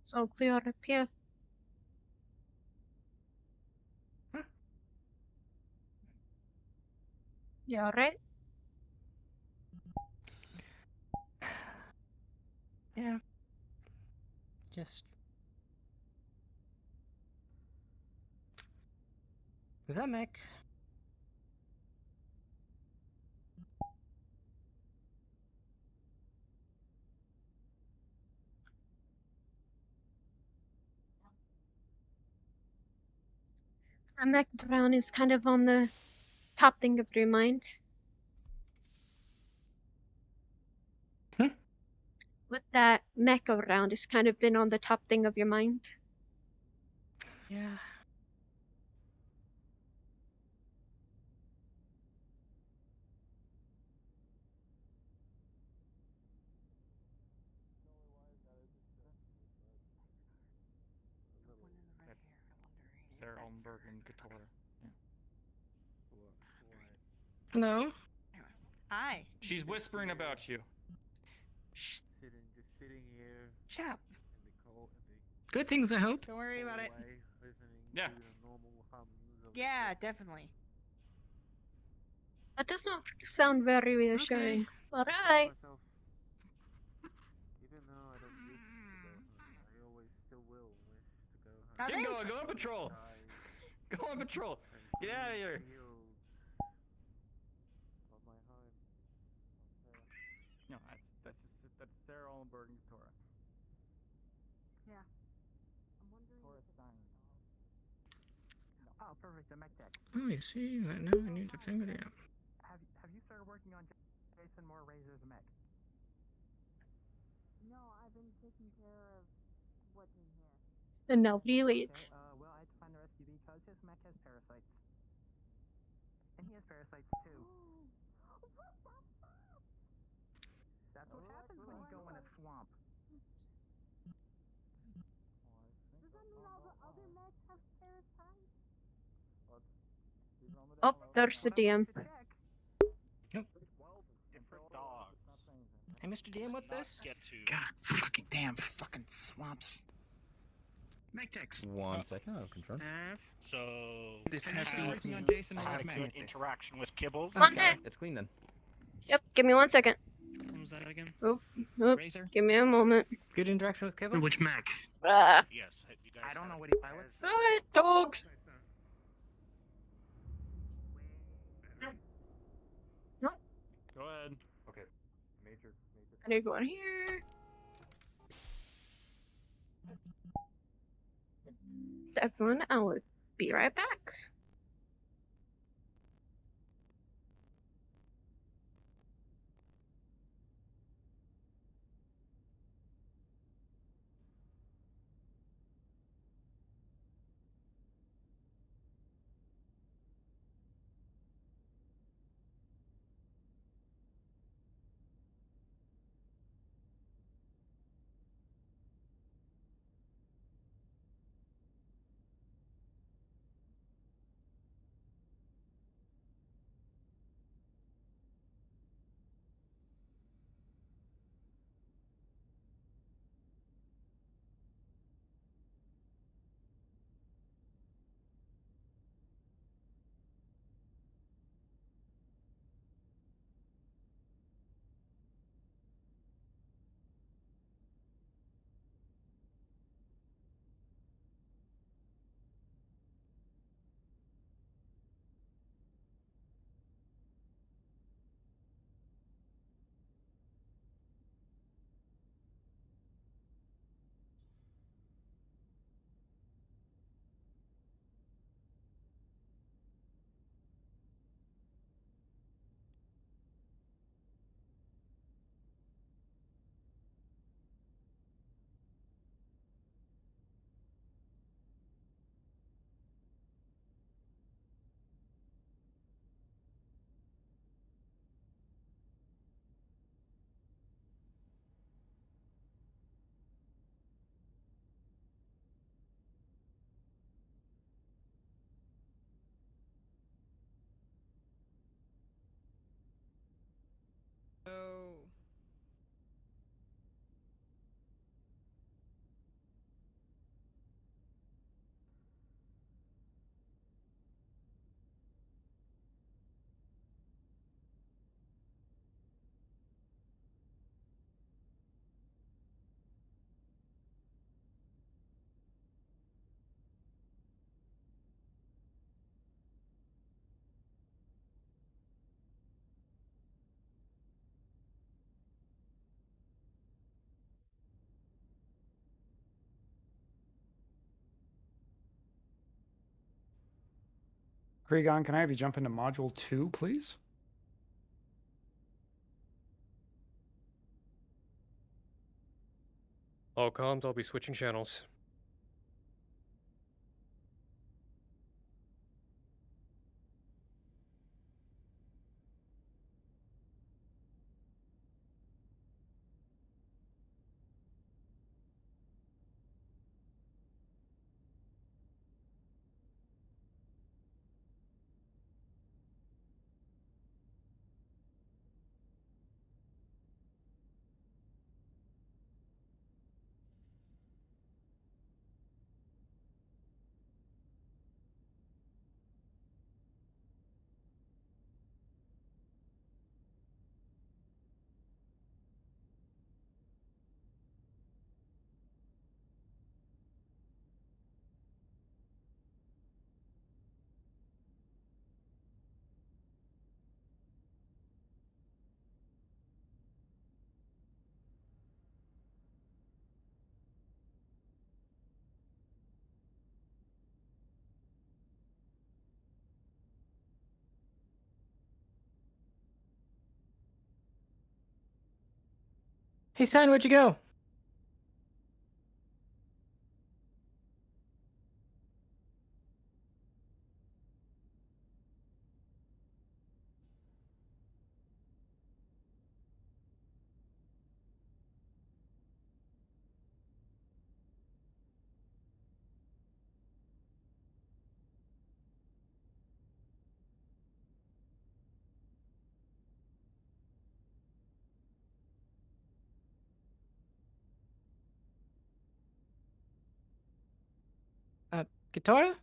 S3: So clear up here. You alright?
S6: Yeah. Just... the mech.
S3: Mac Brown is kind of on the top thing of your mind. with that mech around, it's kind of been on the top thing of your mind.
S6: Yeah.
S9: Sarah Allenberg and Kitora. Yeah.
S6: Hello?
S10: Hi.
S9: She's whispering about you.
S10: Shh.
S9: Just sitting here
S10: Shut up.
S9: in the cold,
S6: Good things, I hope.
S10: Don't worry about it.
S9: listening
S10: Yeah.
S9: to the normal hums of
S10: Yeah, definitely.
S3: That does not sound very reassuring. Alright.
S9: Even though I don't wish to go home, I always still will wish to go home.
S10: Are
S9: Get
S10: they?
S9: going, go on patrol! Go on patrol! Get out of here! Of my home. No, that's Sarah Allenberg and Kitora.
S10: Yeah.
S9: I'm wondering Tora Stein.
S18: Oh, perfect. The mech tech.
S6: Oh, you see? Now I need to figure it out.
S18: Have you started working on Jason Moore Razor's mech?
S10: No, I've been taking care of what's in here.
S3: And nobody leaves.
S18: Well, I had to find the rescue because his mech has parasites. And he has parasites too. That's what happens when you go in a swamp.
S10: Does that mean all the other mechs have parasites?
S3: Oh, there's the DM.
S6: Yep.
S9: Different dogs.
S6: Hey, Mr. DM, what's this?
S9: Get to.
S18: God, fucking damn, fucking swamps. Mech techs.
S21: 1 second, I'll confirm.
S7: So
S18: This
S7: I
S18: has
S7: had-
S18: been working on Jason
S7: I had
S18: Moore's
S7: a
S18: mech.
S7: good interaction with Kibble.
S3: Okay.
S21: It's clean then.
S3: Yep, give me 1 second.
S7: What was that again?
S3: Oop,
S18: Razor?
S3: give me a moment.
S6: Good interaction with Kevin?
S18: Which mech?
S7: Yes, you guys.
S18: I don't know what he pilots.
S3: Alright, dogs!
S9: Go ahead. Okay. Major.
S3: I need to go in here. Everyone, I will be right back.
S10: Oh.
S13: Kregon, can I have you jump into Module 2, please?
S1: All comms, I'll be switching channels.
S6: Hey, Sign, where'd you go? Kitora?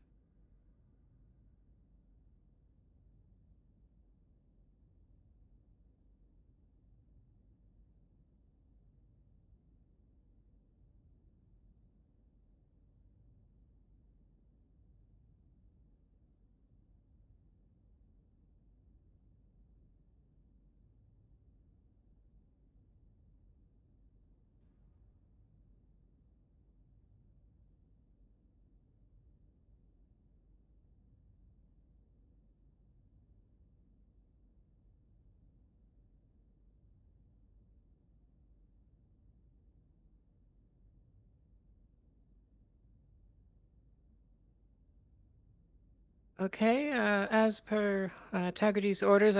S6: Okay, as per Taggarty's orders,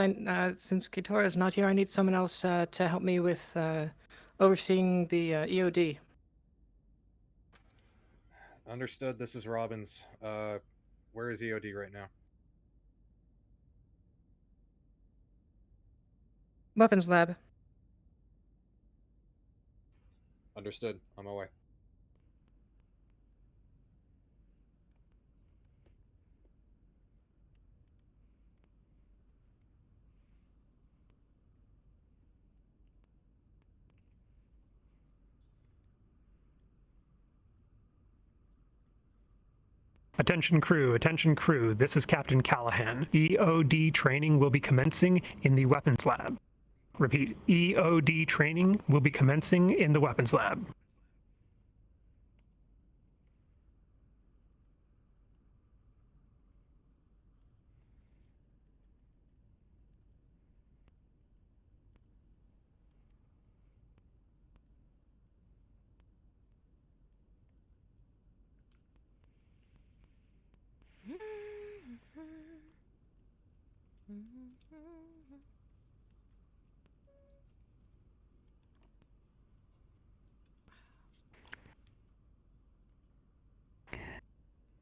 S6: since Kitora is not here, I need someone else to help me with overseeing the EOD.
S14: Understood. This is Robbins. Where is EOD right now?
S6: Weapons lab.
S14: Understood. On my way.
S22: Attention crew, this is Captain Callahan. EOD training will be commencing in the weapons lab. Repeat, EOD training will be commencing in the weapons lab.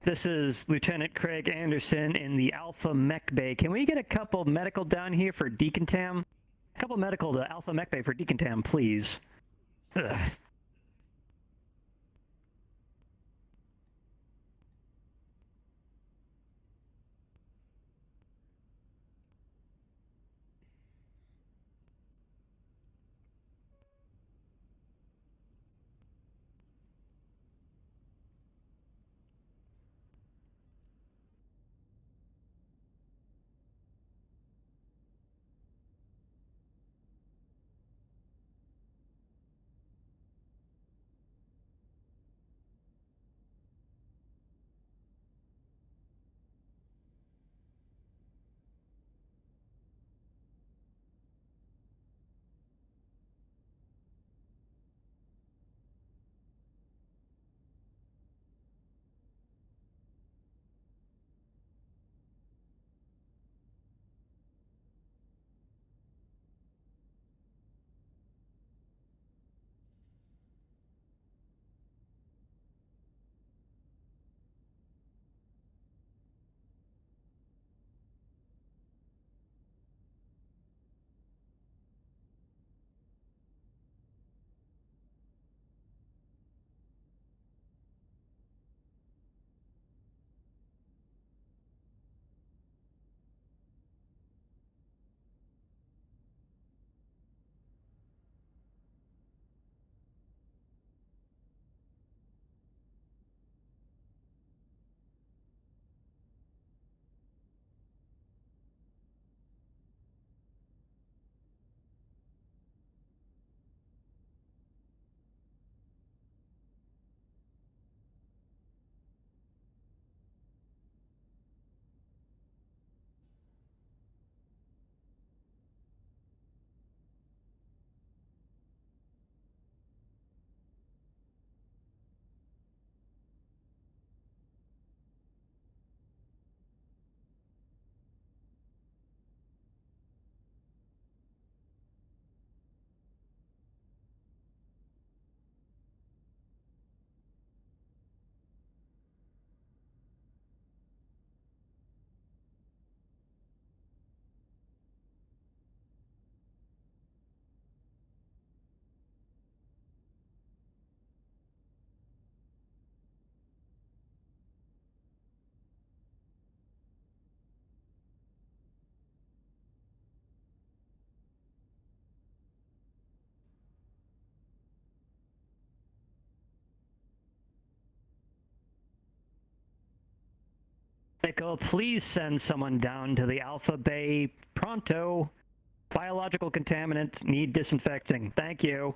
S16: This is Lieutenant Craig Anderson in the Alpha Mech Bay. Can we get a couple medical down here for Decontam? A couple medical to Alpha Mech Bay for Decontam, please. Ugh. Echo, please send someone down to the Alpha Bay pronto. Biological contaminants need disinfecting. Thank you.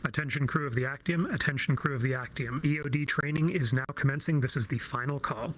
S22: Attention crew of the Actium, attention crew of the Actium. EOD training is now commencing. This is the final call.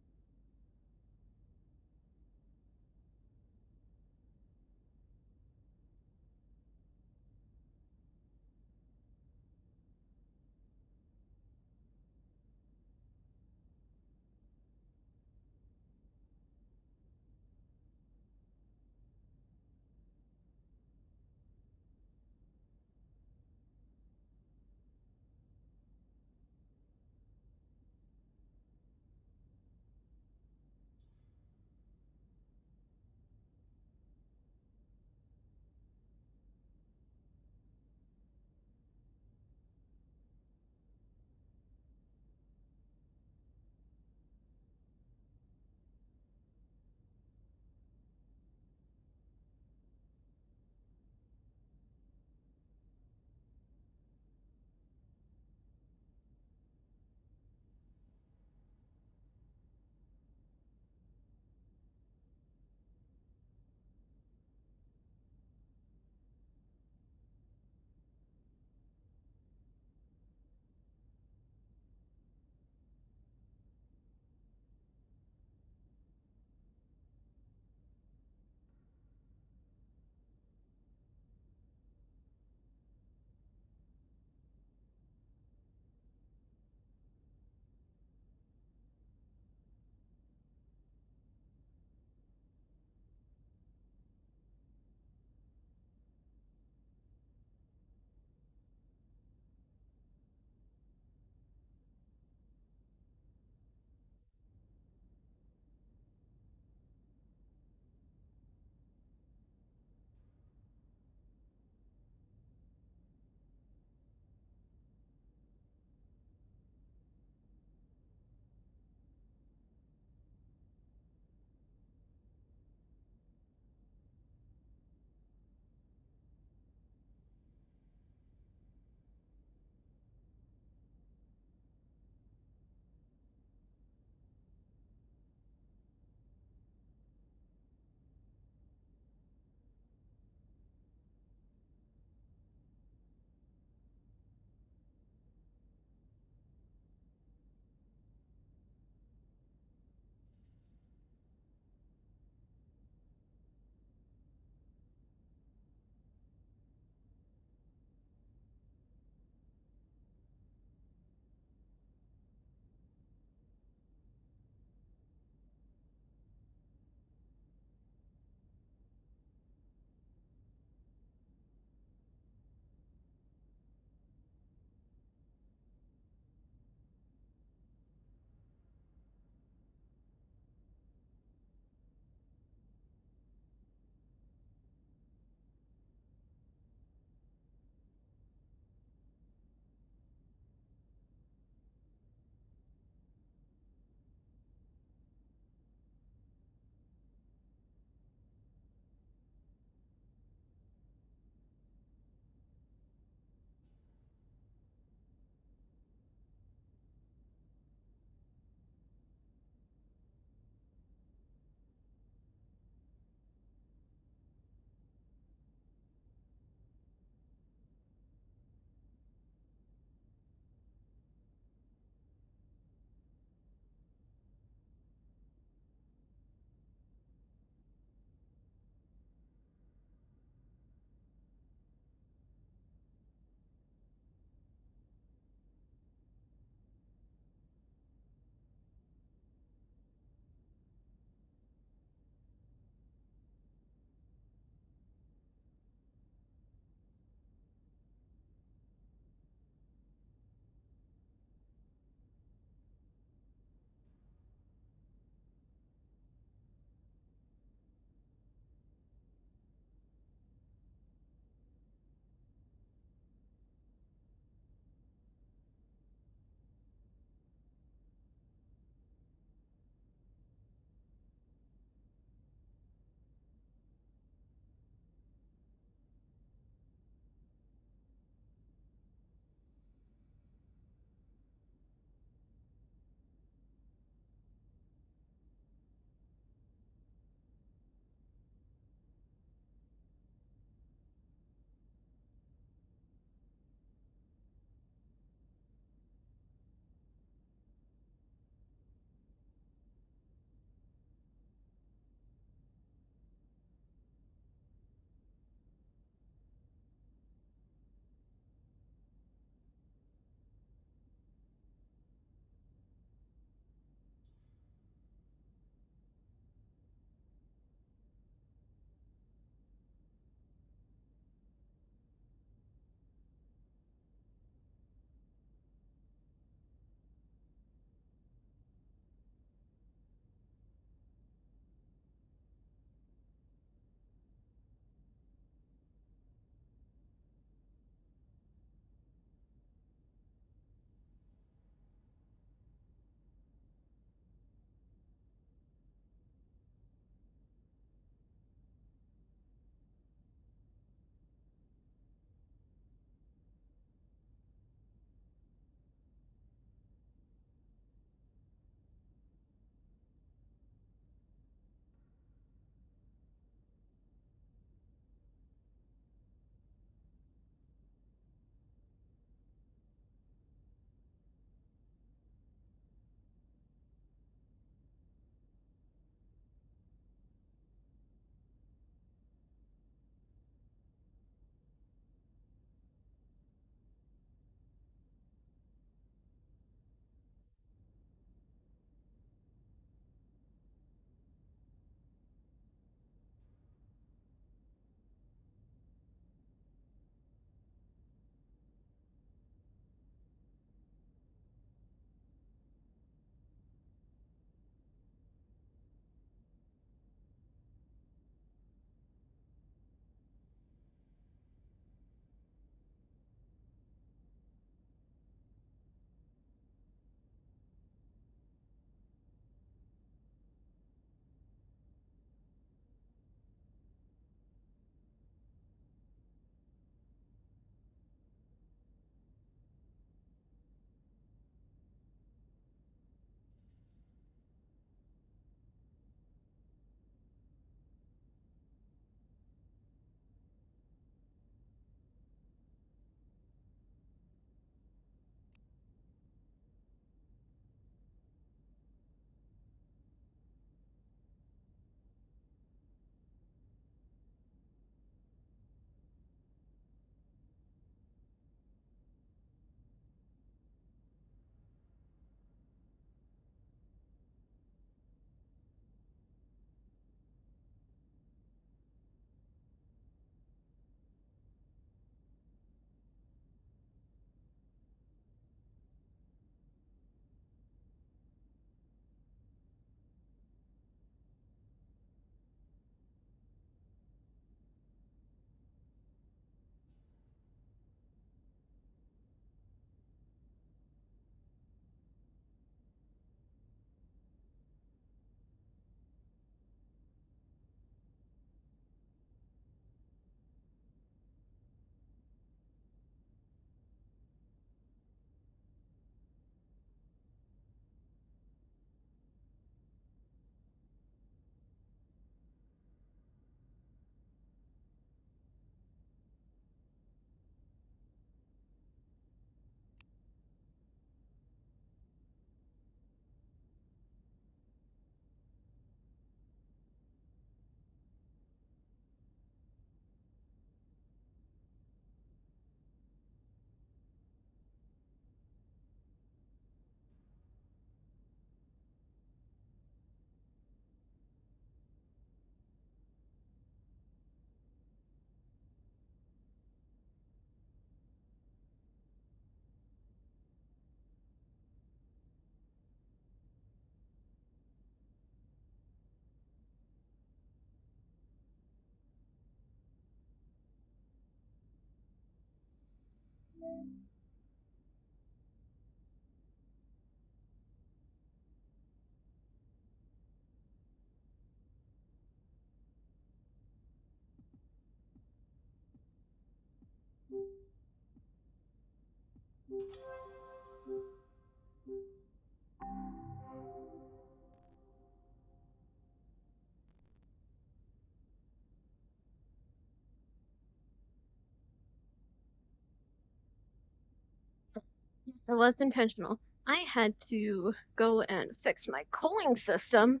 S3: It was intentional. I had to go and fix my cooling system,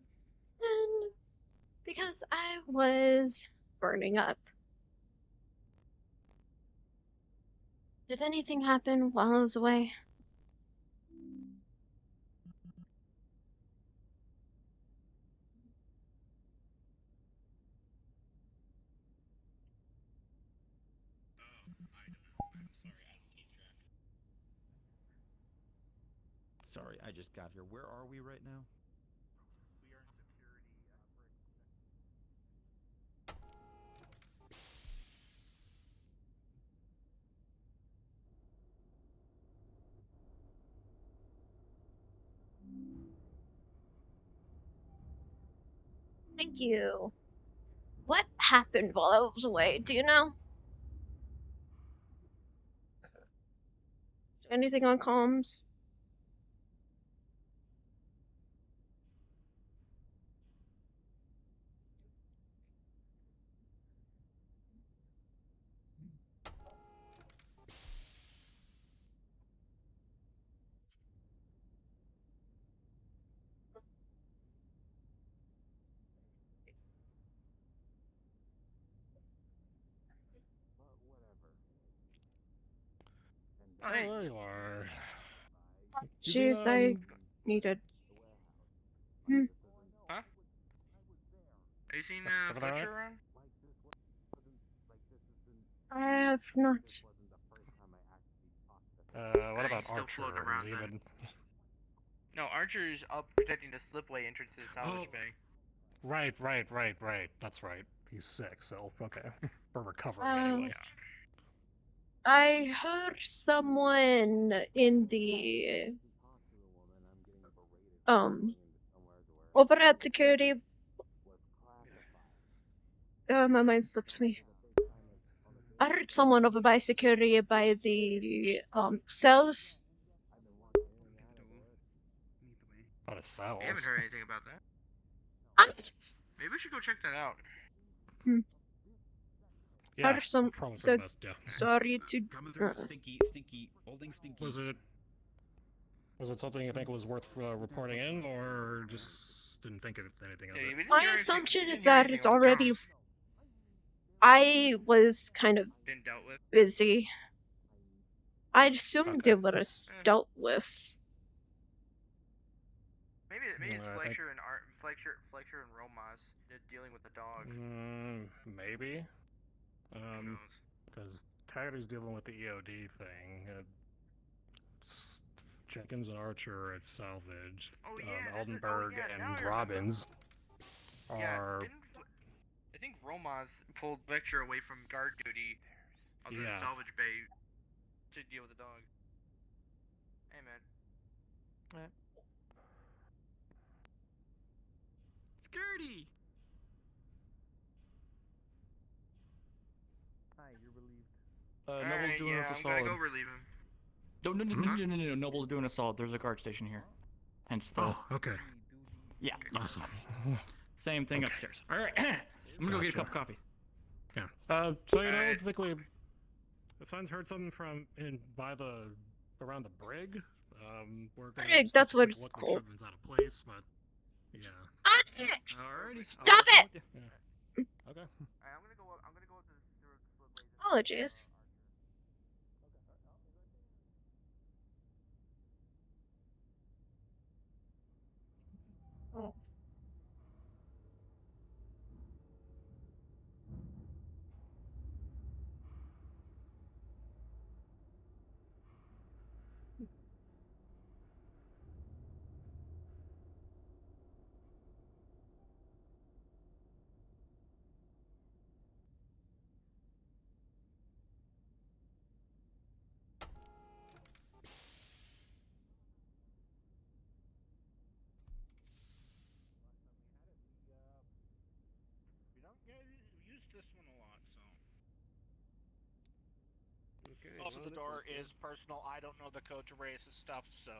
S3: and because I was burning up. Did anything happen while I was away?
S5: Sorry, I just got here. Where are we right now?
S3: Thank you. What happened while I was away? Do you know? Is there anything on comms?
S15: Oh, there you are.
S3: Jeez, I needed.
S15: Huh?
S9: Have you seen
S15: Fletcher
S9: around?
S3: I have not.
S15: What about
S9: He's still
S15: Archer?
S9: floating around
S15: Is he
S9: then.
S15: even...
S9: No, Archer's up protecting the slipway entrance to the salvage bay.
S15: Right. That's right. He's sick, so okay. We're recovering anyway.
S3: I heard someone in the over at security. My mind slips me. I heard someone over by security by the cells.
S15: By the cells.
S9: We haven't heard anything about that. Maybe we should go check that out.
S15: Yeah,
S3: Heard some.
S15: probably
S3: So
S15: best, yeah.
S3: sorry to.
S5: Coming through. Stinky, holding Stinky.
S15: Was it something you think was worth reporting in, or just didn't think of anything of it?
S3: My assumption is that it's already. I was kind of
S9: Been dealt with.
S3: busy. I'd assumed it was dealt with.
S9: Maybe it's Fletcher and Fletcher and Romas dealing with the dog.
S15: Maybe. Because Taggarty's dealing with the EOD thing. Jenkins and Archer at Salvage. Aldenberg and Robbins are.
S9: I think Romas pulled Fletcher away from guard duty of the salvage bay to deal with the dog. Hey, man.
S5: Skirty!
S21: Hi, you're relieved.
S5: Noble's doing us a solid.
S9: I'm gonna go relieve him.
S21: No. Noble's doing a solid. There's a guard station here. Hence the.
S15: Oh, okay.
S21: Yeah.
S15: Awesome.
S21: Same thing upstairs. All right. I'm gonna go get a cup of coffee.
S15: Yeah. So I think we. The Sun's heard something from around the brig. We're gonna
S3: Brig, that's what it's called.
S15: Everything's out of place, but yeah.
S3: Onyx!
S15: Alrighty.
S3: Stop it!
S15: Yeah. Okay.
S9: I'm gonna go up to the
S3: Apologies. Oh.
S9: We don't use this one a lot, so.
S4: Okay, also, the door is personal. I don't know the code to raise this stuff, so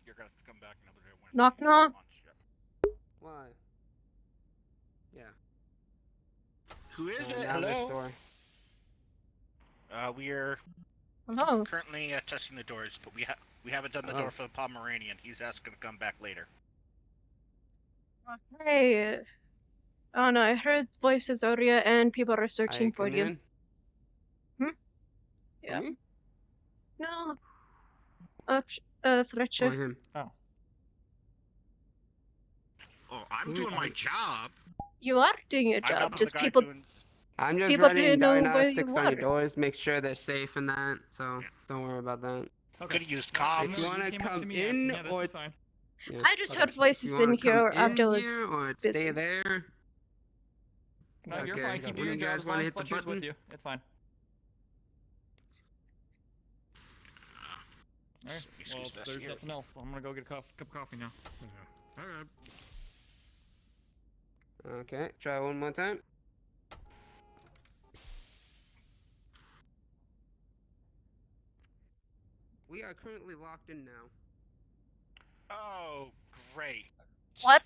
S4: you're gonna have to come back another day when.
S3: Knock knock.
S4: Why? Yeah. Who is it?
S23: Now
S4: Hello.
S23: next door.
S4: We're
S3: Hello.
S4: Currently testing the doors, but we haven't done the door for the Pomeranian. He's asking to come back later.
S3: Hey. Oh no, I heard voices earlier and people are searching for you.
S17: In?
S3: Yeah.
S17: Me?
S3: No. Fletcher.
S17: Or him?
S21: Oh.
S2: Oh, I'm doing my job.
S3: You are doing your job. Just people.
S17: I'm just
S3: people
S17: running
S3: didn't know where you
S17: diagnostics on your
S3: were.
S17: doors, make sure they're safe and that. So don't worry about that.
S4: Could have used comms.
S17: If you want to come in or yeah.
S3: I just heard voices
S17: If you
S3: in
S17: wanna
S3: here
S17: come
S3: after I
S17: in
S3: was
S17: here or
S3: busy.
S17: stay there.
S21: No, you're
S17: Okay,
S21: fine. Keep
S17: when
S21: doing
S17: you
S21: your
S17: guys
S21: job.
S17: want to
S21: as
S17: hit the
S21: long as Fletcher's
S17: button?
S21: with you. It's fine. Alright, well, there's nothing else. I'm gonna go get a cup of coffee now.
S12: Alright.
S17: Okay, try one more time. We are currently locked in now.
S4: Oh, great.
S3: What?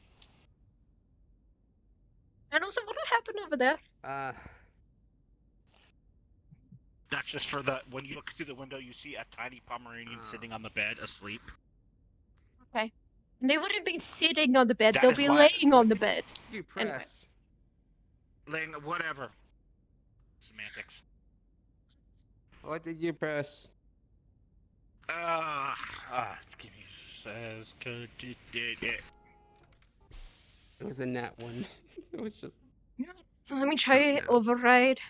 S3: And also, what happened over there?
S4: That's just for the when you look through the window, you see a tiny Pomeranian sitting on the bed asleep.
S3: Okay. And they wouldn't be sitting on the bed,
S4: That
S3: they'll
S4: is
S3: be
S4: why-
S3: laying on the bed.
S17: You
S3: Anyway.
S17: press.
S4: Laying, whatever. Semantics.
S17: What did you press?
S4: Give me says it.
S17: It was a nat one. So it's just.
S3: So let me try override.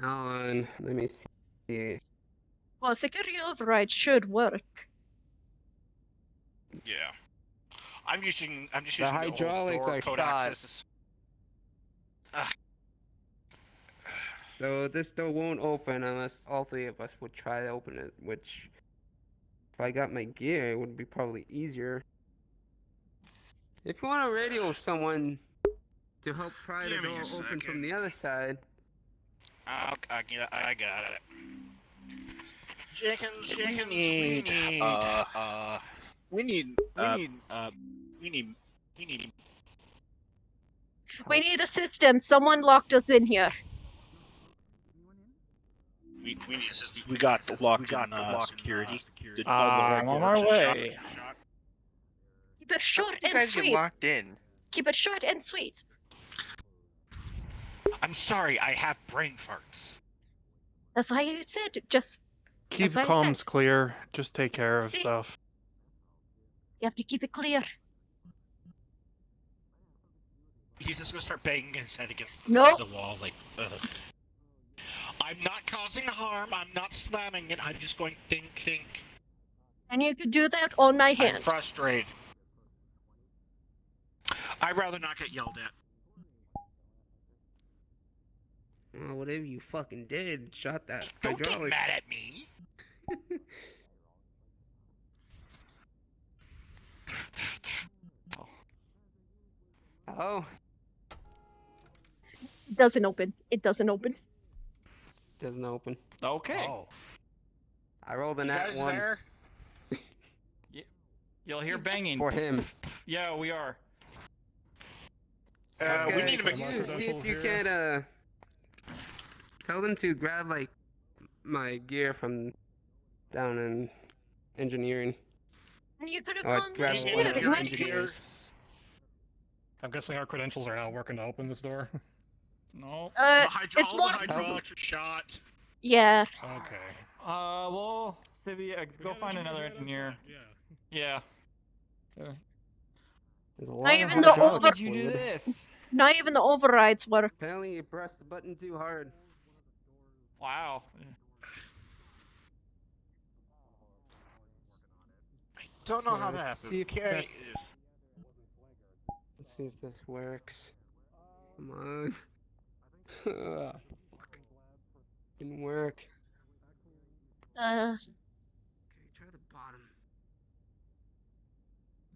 S17: Hold on, let me see.
S3: Well, security override should work.
S4: Yeah. I'm just using
S17: The
S4: the
S17: hydraulics
S4: old door
S17: are
S4: code
S17: shot.
S4: access.
S17: So this door won't open unless all three of us would try to open it, which if I got my gear, it would be probably easier. If you want to radio someone to help pry the
S4: Give me
S17: door
S4: a
S17: open from
S4: second.
S17: the other side.
S4: I got it. Jenkins, we need
S3: We need assistance. Someone locked us in here.
S4: we need assistance. We got locked in security.
S20: I'm on my way.
S3: Keep it short
S20: You
S3: and
S20: guys get
S3: sweet.
S20: locked in.
S3: Keep it short and sweet.
S4: I'm sorry, I have brain farts.
S3: That's why you said just.
S13: Keep
S3: That's what I
S13: comms
S3: said.
S13: clear. Just take care of
S3: See?
S13: stuff.
S3: You have to keep it clear.
S4: He's just gonna start banging his head against
S3: Nope.
S4: the wall, like, ugh. I'm not causing harm, I'm not slamming it, I'm just going think, think.
S3: And you could do that on my
S4: I'm
S3: hand.
S4: frustrated. I'd rather not get yelled at.
S17: Well, whatever you fucking did, shot that
S4: Don't
S17: hydraulics.
S4: get mad at me.
S17: Oh,
S3: It doesn't open. It doesn't open.
S17: doesn't open.
S21: Okay.
S17: Oh. I rolled a
S4: You
S17: nat
S4: guys
S17: one
S4: there?
S21: You'll hear banging.
S17: for him.
S21: Yeah, we are.
S4: We need to make
S17: you see if you can tell them to grab like my gear from down in engineering.
S3: And you could have
S17: Or
S3: gone
S17: grab
S3: to
S17: one of
S3: the
S17: your
S3: right?
S17: engineers.
S15: I'm guessing our credentials are now working to open this door.
S21: No.
S3: It's
S4: all
S3: more.
S4: the hydraulics are shot.
S3: Yeah.
S15: Okay.
S21: Well, Civi, go find another engineer. Yeah.
S17: There's a lot
S3: Not
S17: of
S3: even the
S17: hydraulics
S3: over.
S21: You do
S17: fluid.
S21: this.
S3: Not even the overrides work.
S17: Apparently you pressed the button too hard.
S21: Wow.
S4: Don't know how
S17: Let's
S4: that
S17: see
S4: happened.
S17: if
S4: Okay.
S17: Let's see if this works. Come on. Fuck. Didn't work. Okay, try the bottom.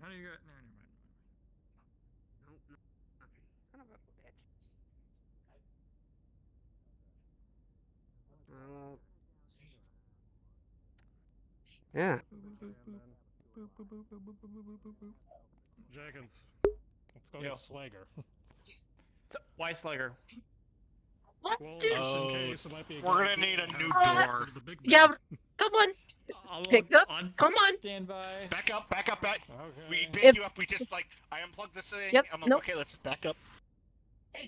S21: How do you get? No, never mind.
S17: Nope, nothing. Son of a bitch. Well, yeah.
S15: Jenkins, let's go
S21: Yo.
S15: get Slager.
S21: Why Slugger?
S3: What?
S15: Well,
S3: Dude.
S15: just in case, it might be a
S4: We're
S15: good
S4: gonna
S15: idea
S4: need a
S15: to
S4: new
S15: have
S4: door.
S15: the big
S3: Yeah,
S15: man.
S3: come on.
S21: I'm
S3: Pick up.
S21: on
S3: Come on.
S21: standby.
S4: Back up, back up, back.
S15: Okay.
S4: We pick
S3: If-
S4: you up. We just like I unplugged this thing.
S3: Yep,
S4: I'm like,
S3: nope.
S4: okay, let's back up.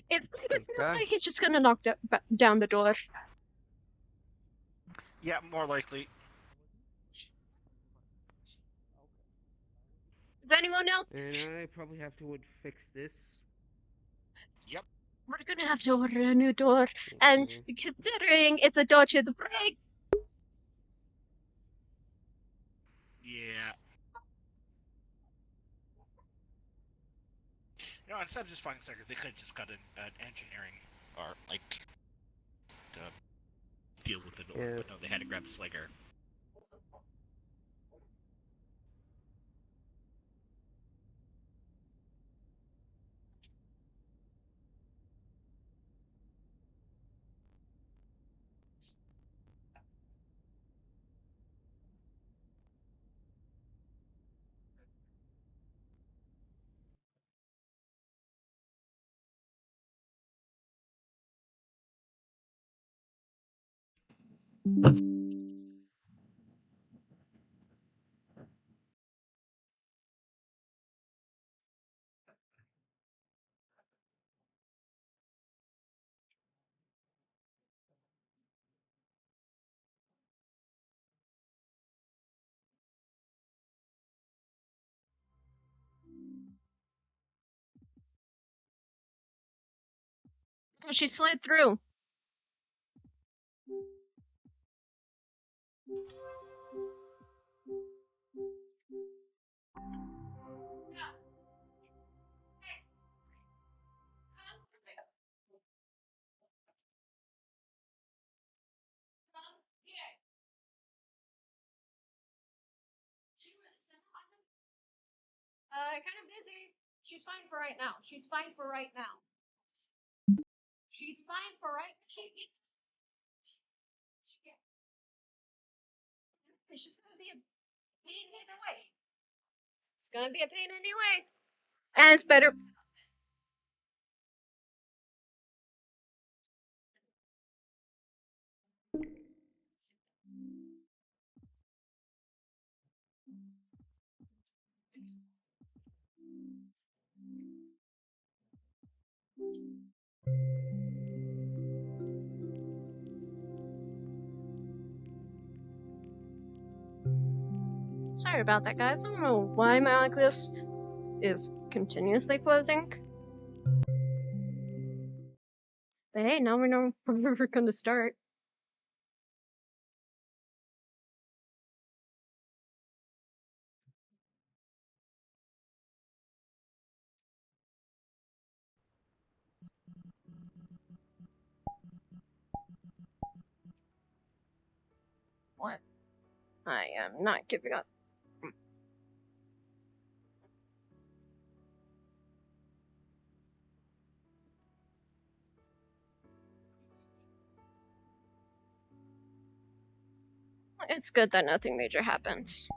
S3: If there's no way he's just gonna knock down the door.
S4: Yeah, more likely.
S3: Is anyone else?
S17: And I probably have to fix this.
S4: Yep.
S3: We're gonna have to order a new door, and considering it's a door to the break.
S4: Yeah. You know, instead of just finding stickers, they could have just got an engineering or like to deal with the door, but no, they had to grab a slinger.
S3: She slid through. Kind of busy. She's fine for right now. She's fine for right now. She's fine for right. She's gonna be a pain either way. It's gonna be a pain anyway. And it's better. Sorry about that, guys. I don't know why my Oculus is continuously closing. But hey, now we know where we're gonna start. What? I am not giving up. It's good that nothing major happens.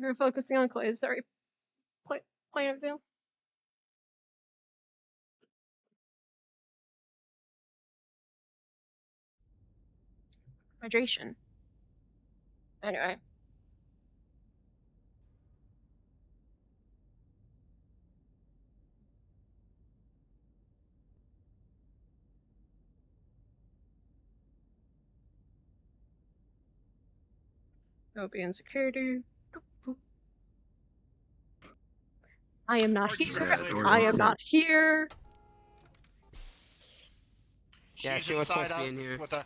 S3: You're focusing on Clay's point of view. Hydration. Anyway. Opium security. I am not here. I am not here.
S17: Yeah,
S4: She's
S17: she was supposed
S4: inside
S17: to be in here.
S4: with a...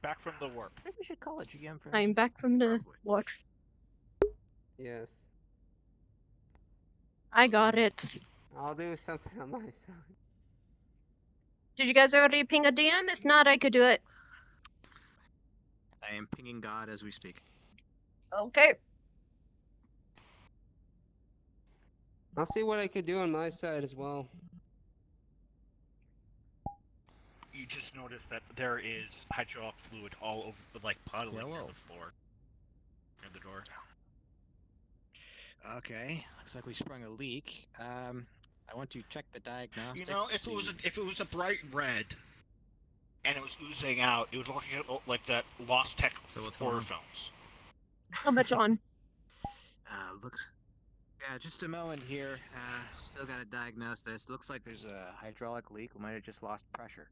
S4: Back from the work.
S11: I think we should call it GM for.
S3: I am back from the work.
S17: Yes.
S3: I got it.
S17: I'll do something on my side.
S3: Did you guys already ping a DM? If not, I could do it.
S11: I am pinging God as we speak.
S3: Okay.
S17: I'll see what I could do on my side as well.
S4: You just noticed that there is hydraulic fluid all over, like puddling near the floor, near the door.
S11: Okay, looks like we sprung a leak. I want to check the diagnostics.
S4: You know,
S11: to
S4: if it was
S11: see-
S4: if it was a bright red, and it was oozing out, it would look like that Lost Tech horror films.
S3: How much on?
S11: Looks. Yeah, just a moment here. Still got to diagnose this. Looks like there's a hydraulic leak. We might have just lost pressure.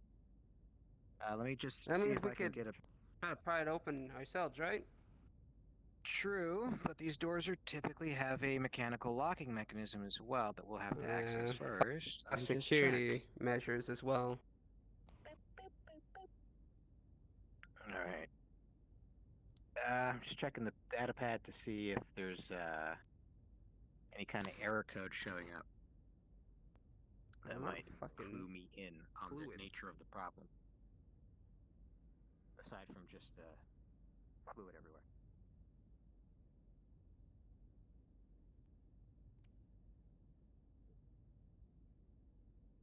S11: Let me just
S17: That
S11: see
S17: means
S11: if
S17: we
S11: I can
S17: could
S11: get a.
S17: pry it open ourselves, right?
S11: True, but these doors are typically have a mechanical locking mechanism as well that we'll have to access first. Let me just check.
S17: Security measures as well.
S11: All right. I'm just checking the data pad to see if there's any kind of error code showing up. That might clue me in on the nature of the problem. Aside from just fluid everywhere.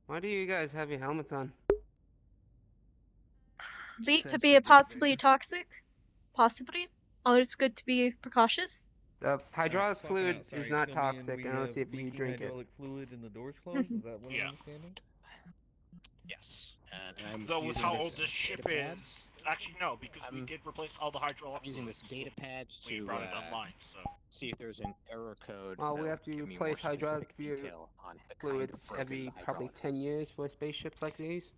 S17: Why do you guys have your helmets on?
S3: Leak could be possibly toxic. Possibly. Always good to be precautious.
S17: The hydraulic
S19: Swapping
S17: fluid
S19: out, sorry,
S17: is not
S19: fill me in,
S17: toxic
S19: we
S17: unless
S19: have
S17: if you
S19: leaking
S17: drink it.
S19: hydraulic fluid and the doors closed? Is that what I'm understanding?
S11: Yes. And I'm
S4: Though with
S11: using
S4: how old
S11: this
S4: this ship
S11: data
S4: is,
S11: pad.
S4: actually no, because we did replace all the hydraulic.
S11: I'm using this data pad
S4: We
S11: to
S4: brought it online, so.
S11: see if there's an error code.
S17: Well, we
S11: that'll
S17: have to
S11: give me
S17: replace
S11: more
S17: hydraulic
S11: specific detail on the kind of
S17: fluids
S11: broken
S17: every
S11: the
S17: probably
S11: hydraulics
S17: 10
S11: is.
S17: years for spaceships like these.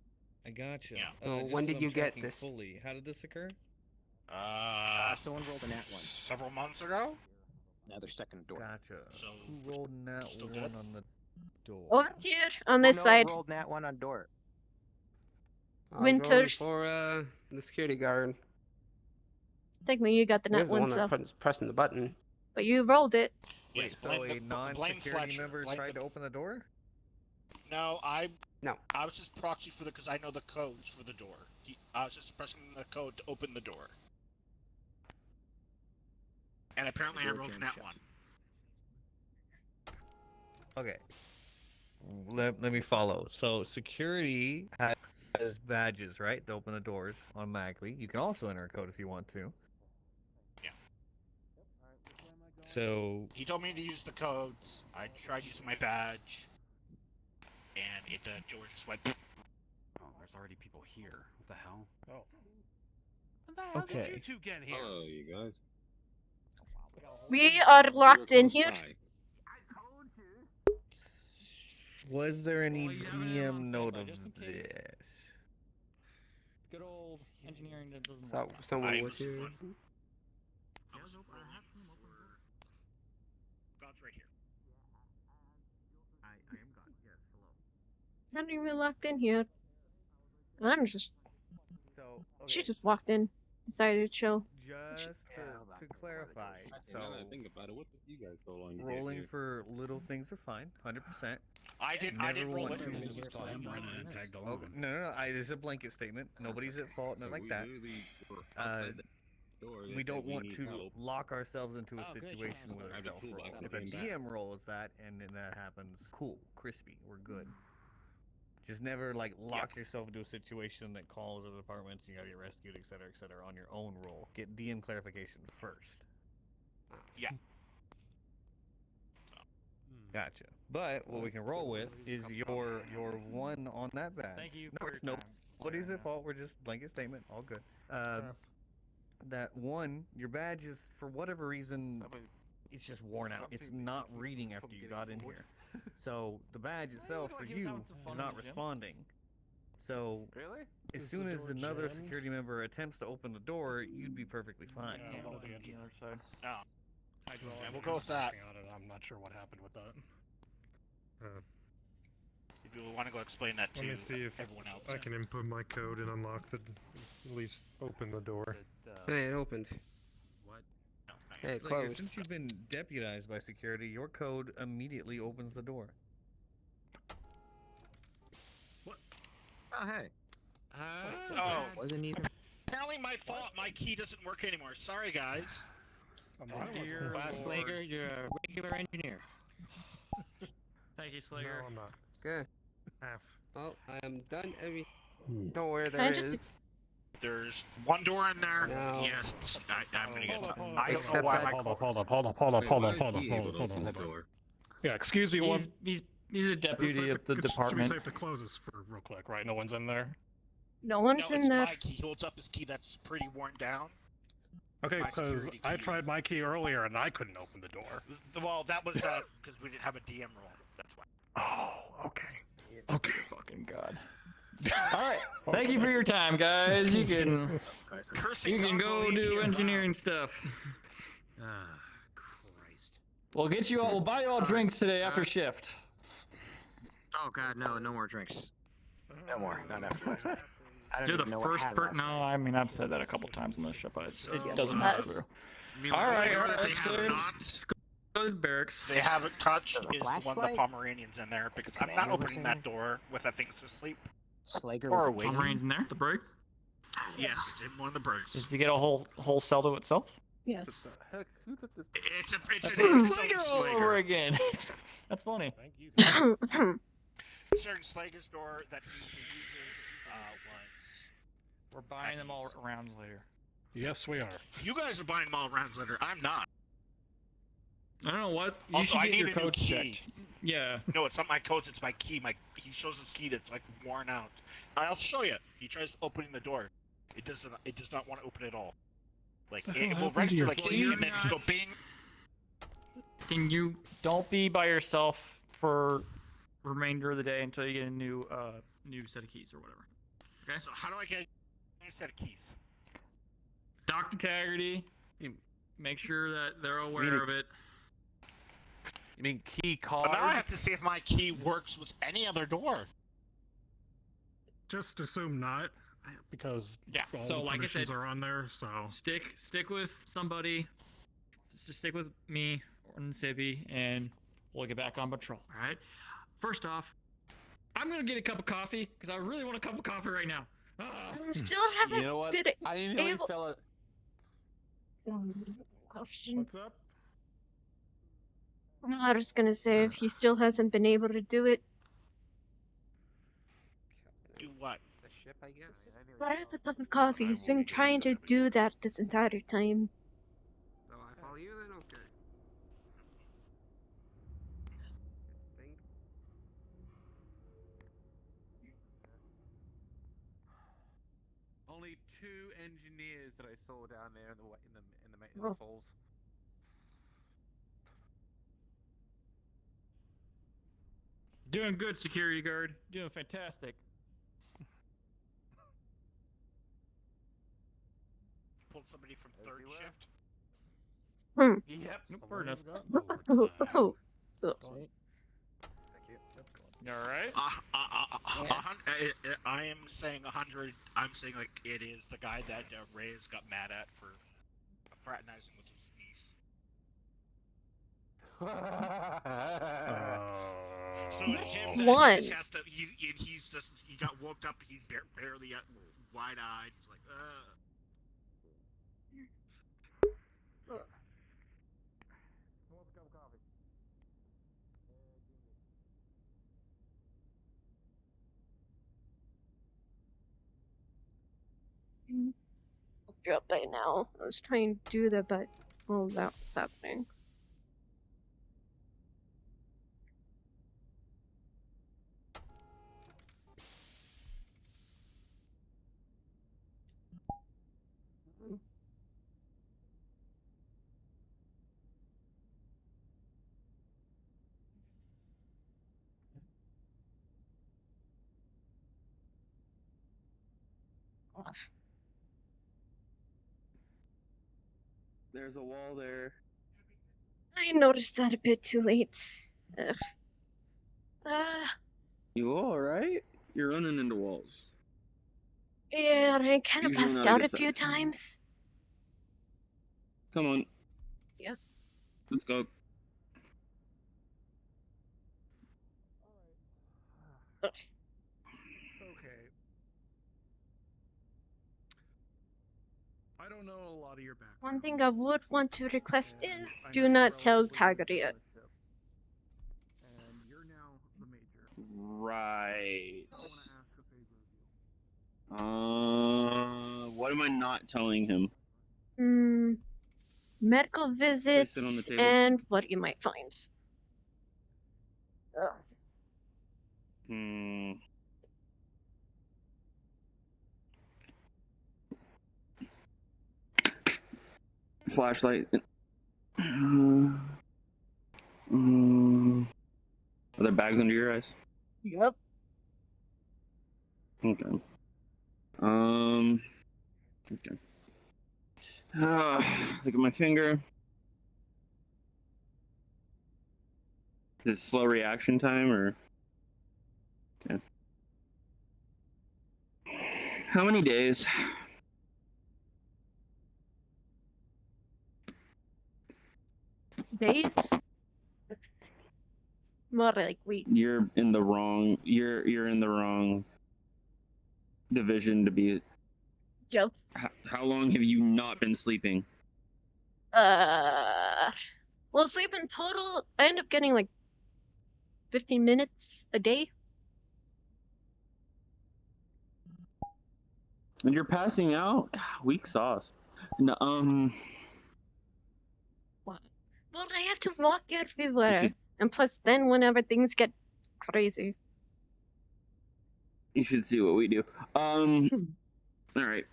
S19: I gotcha.
S4: Yeah.
S17: Well,
S19: Just
S17: when
S19: so
S17: did
S19: I'm
S17: you get
S19: tracking
S17: this?
S19: Fully. How did this occur?
S11: Someone rolled a nat one.
S4: Several months ago?
S11: Now they're second door.
S19: Gotcha.
S4: So
S19: who rolled nat
S4: still
S19: one
S4: good?
S19: on the door?
S3: Over here on this side.
S11: Rolled nat one on door.
S17: I was rolling
S3: Winters.
S17: for the security guard.
S3: Technically, you got the
S17: He
S3: net
S17: was the
S3: one,
S17: one
S3: so.
S17: that pressing the button.
S3: But you rolled it.
S19: Wait, so a non-security member tried to open the door?
S4: No, I
S17: No.
S4: I was just proxy for because I know the codes for the door. I was just pressing the code to open the door. And apparently I rolled that one.
S19: Okay. Let me follow. So security has badges, right? To open the doors automatically. You can also enter a code if you want to.
S4: Yeah.
S19: So
S4: He told me to use the codes. I tried using my badge, and the door just went.
S2: Oh, there's already people here. What the hell?
S12: Oh.
S2: What the hell
S19: Okay.
S2: did you two get here?
S23: Hello, you guys.
S3: We are locked in here.
S19: was there any DM note of this?
S21: Good old engineering that doesn't
S17: Thought
S21: work.
S17: someone was here.
S4: God's right here.
S8: I am God. Yes. Hello.
S3: Not even locked in here. I'm just.
S19: So
S3: She just walked in, decided to chill.
S19: Just to clarify, so
S23: Now that I think about it, what took you guys so long to get
S19: rolling
S23: here?
S19: for little things are fine, 100%.
S4: I didn't roll it.
S19: Okay, no. It's a blanket statement. Nobody's at fault, nothing like that. We don't want to lock ourselves into a situation with a self roll. If a GM rolls that and then that happens, cool, crispy, we're good. Just never lock yourself into a situation that calls other departments, you gotta get rescued, etc., on your own roll. Get DM clarification first.
S4: Yeah.
S19: Gotcha. But what we can roll with is your one on that badge.
S21: Thank you
S19: No,
S21: for
S19: it's
S21: your time.
S19: nobody's at fault. We're just blanket statement. All good. That one, your badge is for whatever reason, it's just worn out. It's not reading after you got in here. So the badge itself for you is not responding. So as soon as another security member attempts to open the door, you'd be perfectly fine.
S12: Yeah, I'll be on the other side.
S4: Oh.
S12: Yeah,
S4: we'll go with that.
S12: I'm not sure what happened with that.
S4: If you want to go explain that to
S24: Let me see if
S4: everyone else.
S24: I can input my code and unlock the, at least open the door.
S17: Hey, it opened.
S4: What? No, not
S17: Hey,
S19: Slater,
S17: closed.
S19: since you've been deputized by security, your code immediately opens the door.
S11: Oh, hey.
S4: Oh,
S11: Wasn't even.
S4: apparently my fault. My key doesn't work anymore. Sorry, guys.
S11: Dear Slater, you're a regular engineer.
S21: Thank you, Slater.
S15: No, I'm not.
S17: Good.
S15: Half.
S17: Well, I am done every door
S3: Can I
S17: there
S3: just
S17: is.
S4: There's one door in there.
S17: No.
S4: Yes, I'm gonna get.
S15: Hold
S4: I don't know
S17: Except
S4: why
S17: that-
S4: my
S15: Hold
S4: code.
S15: up, hold up, hold up, hold up, hold up, hold up, hold up, hold up. Yeah, excuse me one.
S21: He's a deputy of the department.
S15: Should be safe to close this for real quick, right? No one's in there.
S3: No one's
S4: No,
S3: in
S4: it's
S3: there.
S4: my key. He holds up his key that's pretty worn down.
S15: Okay,
S4: My
S15: because
S4: security
S15: I
S4: key.
S15: tried my key earlier and I couldn't open the door.
S4: Well, that was because we didn't have a DM roll. That's why.
S15: Oh, okay. Okay.
S21: Fucking god. All right. Thank you for your time, guys. You can go do engineering stuff.
S8: Christ.
S21: We'll get you all. We'll buy you all drinks today after shift.
S11: Oh God, no more drinks. No more. Not after last night. I don't
S21: You're the
S11: even know what
S21: first
S11: had
S21: person.
S11: last
S21: No,
S11: night.
S21: I mean I've said that a couple times on this show, but it
S3: Yes,
S21: doesn't
S3: it
S21: matter.
S3: has.
S21: All right,
S4: door
S21: all
S4: that
S21: right,
S4: they have
S21: good.
S4: not,
S21: Go to the barracks.
S4: they haven't touched
S11: There's a
S4: is the one the
S11: flashlight?
S4: Pomeranian's in there because I'm not
S11: Commander was
S4: opening
S11: in
S4: that
S11: there?
S4: door with that thing's asleep.
S11: Slager
S4: Or
S11: was
S4: awake.
S21: Pomeranian's in there. The break.
S4: Yes, it's in one of the breaks.
S21: Does he get a whole cell to itself?
S3: Yes.
S4: It's a
S21: Slager all over again. That's funny.
S15: Thank you.
S4: Certain Slager's door that he usually uses was.
S21: We're buying them all around later.
S15: Yes, we are.
S4: You guys are buying them all rounds later. I'm not.
S21: I don't know what. You
S4: Also,
S21: should
S4: I
S21: get
S4: need
S21: your
S4: a new
S21: codes
S4: key.
S21: checked. Yeah.
S4: No, it's not my codes. It's my key. He shows his key that's like worn out. I'll show you. He tries opening the door. It does not want to open at all. Like it will register like key and then just go bing.
S21: Can you don't be by yourself for remainder of the day until you get a new set of keys or whatever. Okay.
S4: So how do I get a new set of keys?
S21: Dr. Taggarty, you make sure that they're aware of it.
S7: You mean key card?
S4: But now I have to see if my key works with any other door.
S15: Just assume not, because
S21: Yeah.
S15: all
S21: So
S15: the
S21: like I
S15: permissions
S21: said,
S15: are on there. So
S21: stick with somebody. Just stick with me or Sippy, and we'll get back on patrol. All right. First off, I'm gonna get a cup of coffee because I really want a cup of coffee right now.
S3: I still haven't
S7: You know what?
S3: been
S7: I didn't know you
S3: able.
S7: fell.
S3: Question.
S15: what's up?
S3: No, I was gonna say if he still hasn't been able to do it.
S4: Do what?
S17: The ship, I guess.
S3: But I have a cup of coffee. He's been trying to do that this entire time.
S17: So I follow you then, okay. Thing.
S7: Only 2 engineers that I saw down there in the
S3: Oh.
S7: falls.
S21: Doing good, security guard. Doing fantastic.
S4: Pulled somebody from third shift.
S21: Yep. Nope, we're not.
S3: Oh.
S21: You all right?
S4: I am saying 100. I'm saying like it is the guy that Reyes got mad at for fraternizing with his niece. So it's him. That
S3: One.
S4: He just has to. He got woke up. He's barely wide-eyed. He's like,
S3: Drop by now. I was trying to do that, but well, that was happening.
S7: There's a wall there.
S3: I noticed that a bit too late. Ugh.
S7: You all right? You're running into walls.
S3: Yeah, I kind of
S7: Usually
S3: passed
S7: not a
S3: out
S7: good
S3: a few
S7: sign.
S3: times.
S7: Come on.
S3: Yeah.
S20: Let's go.
S12: Okay. I don't know a lot of your background.
S3: One thing I would want to request is
S12: I know
S3: do
S12: you're
S3: not tell
S12: relatively
S3: Tiger
S12: new to
S3: yet.
S12: the ship, and you're now the major.
S20: Right.
S12: I want to ask a favor of you.
S20: What am I not telling him?
S3: Medical
S20: Place it on the
S3: visits
S20: table.
S3: and what you might find. Ugh.
S20: Flashlight. Are there bags under your eyes?
S3: Yep.
S20: Okay. Okay. Look at my finger. Is it slow reaction time or? Okay. How many days?
S3: Days? More like weeks.
S20: You're in the wrong. You're in the wrong division to be.
S3: Yep.
S20: How long have you not been sleeping?
S3: Well, sleep in total, I end up getting like 15 minutes a day.
S20: And you're passing out? God, weak sauce. No,
S3: What? Well, I have to walk everywhere. And plus, then whenever things get crazy.
S20: you should see what we do. All right.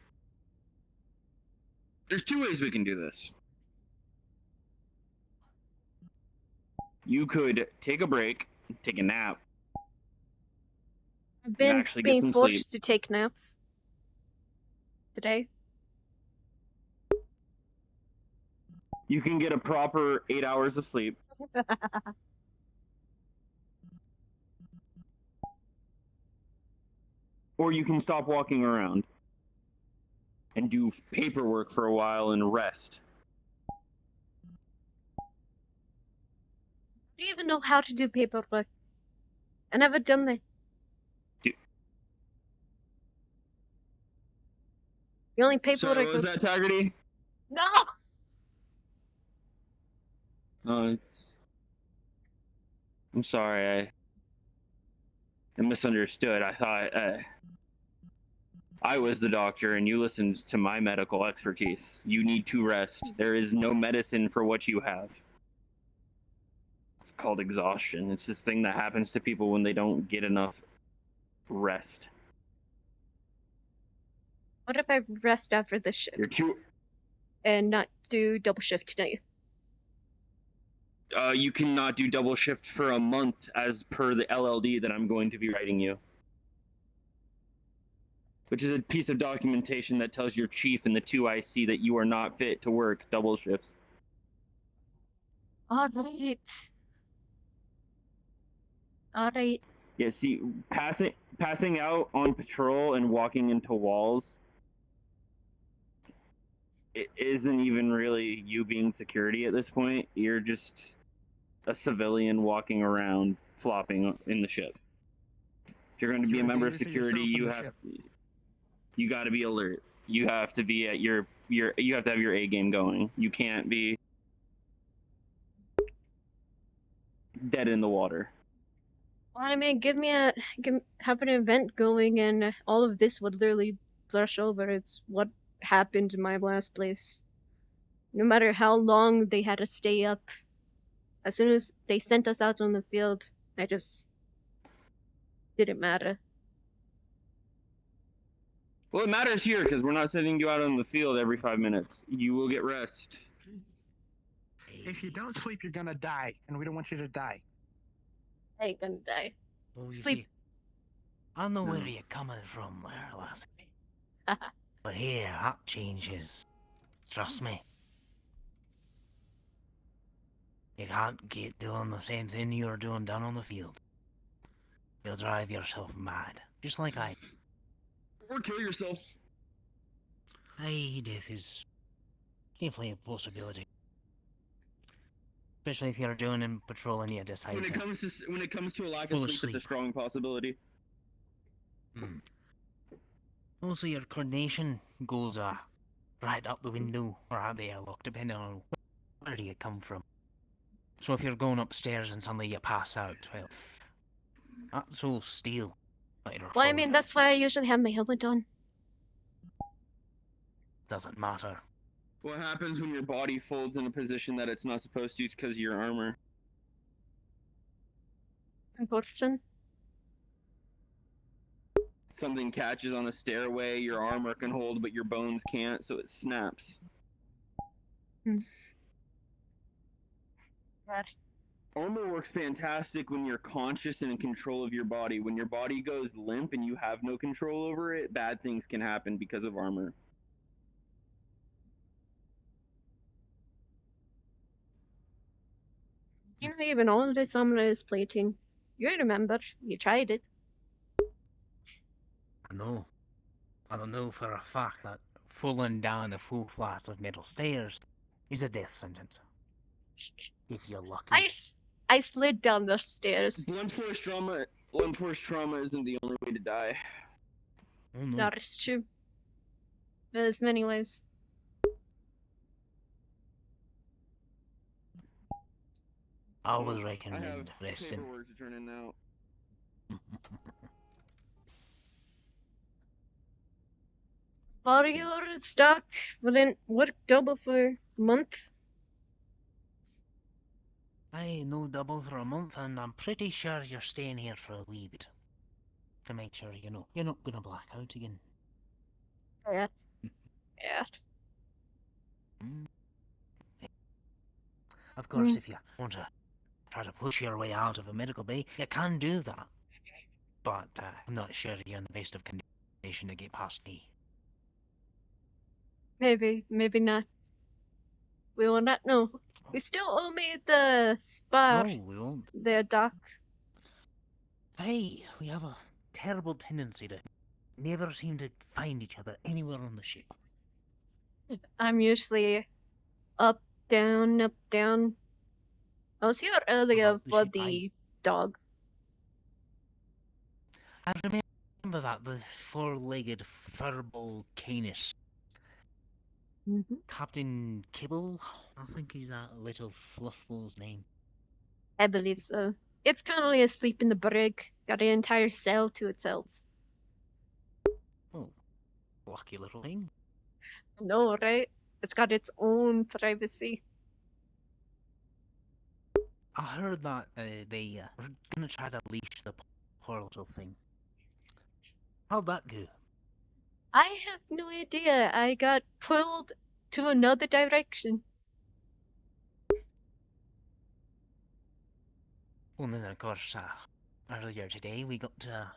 S20: There's two ways we can do this. You could take a break, take a nap,
S3: I've been
S20: actually get
S3: being
S20: some
S3: forced
S20: sleep.
S3: to take naps today.
S20: You can get a proper 8 hours of sleep. Or you can stop walking around and do paperwork for a while and rest.
S3: I don't even know how to do paperwork. I never done that. The only paperwork.
S20: So, is that Taggarty?
S3: No!
S20: I'm sorry, I misunderstood. I thought I was the doctor and you listened to my medical expertise. You need to rest. There is no medicine for what you have. It's called exhaustion. It's this thing that happens to people when they don't get enough rest.
S3: What if I rest after the shift?
S20: You're too.
S3: And not do double shift tonight?
S20: You cannot do double shift for a month as per the LLD that I'm going to be writing you. Which is a piece of documentation that tells your chief and the 2IC that you are not fit to work double shifts.
S3: Alright. Alright.
S20: Yeah, see, passing out on patrol and walking into walls, it isn't even really you being security at this point. You're just a civilian walking around, flopping in the ship. If you're going to be a member of security, you got to be alert. You have to be at you have to have your A game going. You can't be dead in the water.
S3: Well, I mean, have an event going and all of this would literally brush over. It's what happened in my last place. No matter how long they had to stay up, as soon as they sent us out on the field, I just didn't matter.
S20: Well, it matters here because we're not sending you out on the field every 5 minutes. You will get rest.
S1: If you don't sleep, you're gonna die, and we don't want you to die.
S3: I ain't gonna die.
S10: Oh, you
S3: Sleep.
S10: see, I know where you're coming from there, lassie. But here, that changes. Trust me. You can't keep doing the same thing you're doing down on the field. You'll drive yourself mad, just like I.
S20: Or kill yourself.
S10: Aye, death is definitely a possibility. Especially if you're doing in patrol and you decide
S20: When it
S10: to
S20: comes to a lack
S10: fall
S20: of sleep, it's a strong possibility.
S10: Also, your coordination goes right up the window or out the airlock, depending on where you come from. So if you're going upstairs and suddenly you pass out, well, that's all steel.
S3: Well, I mean, that's why I usually have my helmet on.
S10: Doesn't matter.
S20: What happens when your body folds in a position that it's not supposed to because of your armor?
S3: Unfortunate.
S20: Something catches on the stairway, your armor can hold, but your bones can't, so it snaps.
S3: God.
S20: Armor works fantastic when you're conscious and in control of your body. When your body goes limp and you have no control over it, bad things can happen because of armor.
S3: You know, even all this armor is plating. You remember, you tried it.
S10: No. I don't know for a fact that falling down the full flights of metal stairs is a death sentence. If you're lucky.
S3: I slid down the stairs.
S20: Blunt force trauma isn't the only way to die.
S10: Oh, no.
S3: That is true. There's many ways.
S10: I would recommend resting.
S20: Paperwork to turn in now.
S3: For your stock, wouldn't work double for a month.
S10: Aye, no double for a month, and I'm pretty sure you're staying here for a wee bit. To make sure, you know, you're not gonna black out again.
S3: Yeah. Yeah.
S10: Of course, if you want to try to push your way out of a medical bay, you can do that. But I'm not sure you're in the best of condition to get past me.
S3: Maybe, maybe not. We will not know. We still owe me the spar.
S10: No, we won't.
S3: The doc.
S10: Hey, we have a terrible tendency to never seem to find each other anywhere on the ship.
S3: I'm usually up, down, up, down. I was here earlier for the dog.
S10: I remember that, the four-legged furball canis. Captain Kibble? I think he's that little fluffball's name.
S3: I believe so. It's currently asleep in the brig. Got an entire cell to itself.
S10: Oh, lucky little thing.
S3: No, right? It's got its own privacy.
S10: I heard that they were gonna try to leash the poor little thing. How'd that go?
S3: I have no idea. I got pulled to another direction.
S10: Well, then, of course, earlier today we got to,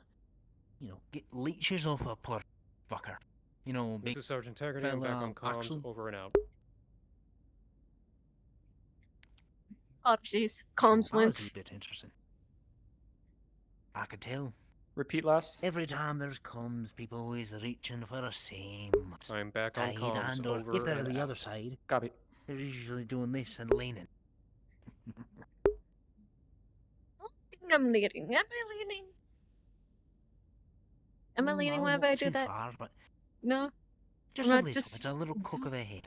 S10: you know, get leeches off a poor fucker. You know,
S15: This
S10: big
S15: is Sergeant Taggart. I'm back on comms.
S10: Axel.
S15: Over and out.
S3: Oh, jeez. Comms
S10: That was
S3: went.
S10: a bit interesting. I could tell.
S15: Repeat last.
S10: Every time there's comms, people always reaching for the same
S15: I'm back on
S10: side,
S15: comms.
S10: and or
S15: Over
S10: if they're
S15: and
S10: the
S15: out.
S10: other side,
S15: Copy.
S10: they're usually doing this and leaning.
S3: I think I'm leaning. Am I leaning? Am I leaning
S10: No,
S3: whenever
S10: not
S3: I do
S10: too
S3: that?
S10: far, but
S3: No.
S10: just
S3: I'm
S10: a
S3: not
S10: little
S3: just...
S10: bit, a little cook of the head.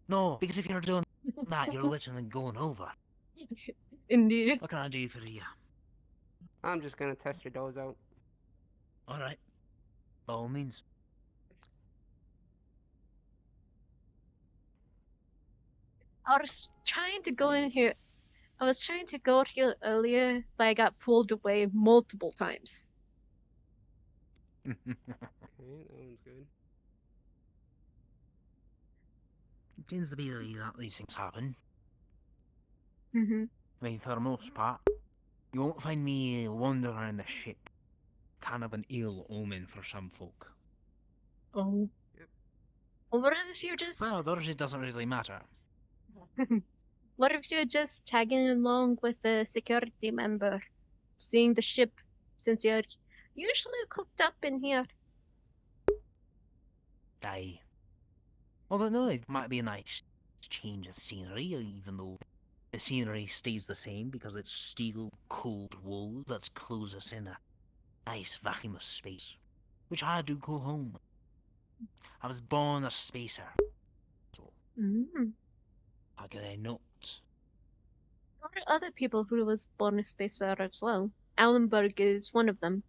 S10: No, because if you're doing that, you're literally going over.
S3: Indeed.
S10: What can I do for you?
S17: I'm just gonna test your doors out.
S10: Alright. By all means.
S3: I was trying to go in here. I was trying to go here earlier, but I got pulled away multiple times.
S17: Okay, that one's good.
S10: It tends to be that these things happen.
S3: Mm-hmm.
S10: I mean, for the most part, you won't find me wandering around the ship. Kind of an ill omen for some folk.
S3: Oh. Well, what if you're just...
S10: Well, others it doesn't really matter.
S3: What if you're just tagging along with a security member? Seeing the ship, since you're usually cooked up in here.
S10: Aye. Although, no, it might be a nice change of scenery, even though The scenery stays the same because it's steel, cold walls that close us in a nice vacuum of space, which I do call home. I was born a spacer.
S3: Mm.
S10: How can I not?
S3: There are other people who was born a spacer as well. Allenberg is one of them.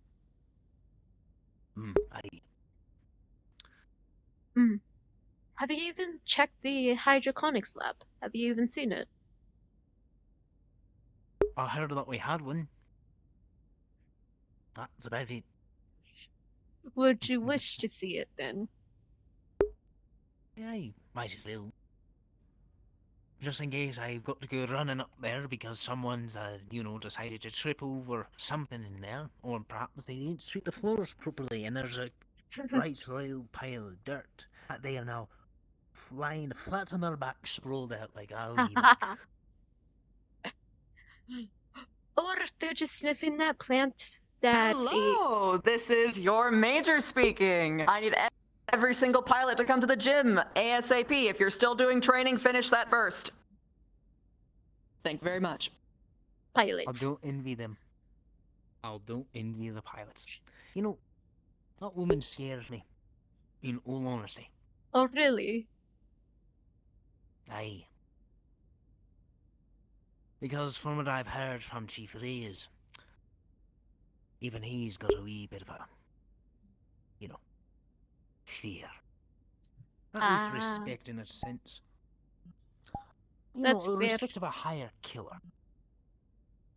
S3: Have you even checked the hydroponics lab? Have you even seen it?
S10: I heard that we had one. That's about it.
S3: Would you wish to see it then?
S10: Yeah, you might as well. Just in case I've got to go running up there because someone's, decided to trip over something in there, or perhaps they didn't sweep the floors properly and there's a right royal pile of dirt that they are now flying flat on their back, sprawled out like I'll be back.
S3: Or they're just sniffing that plant that
S6: Hello, this is your major speaking. I need every single pilot to come to the gym ASAP. If you're still doing training, finish that first. Thank you very much.
S3: Pilots.
S10: I don't envy them. I don't envy the pilots. You know, that woman scares me, in all honesty.
S3: Oh, really?
S10: Aye. Because from what I've heard from Chief Reyes, even he's got a wee bit of a, fear. At least respect in a sense.
S3: That's
S10: a
S3: fair.
S10: respect of a higher killer.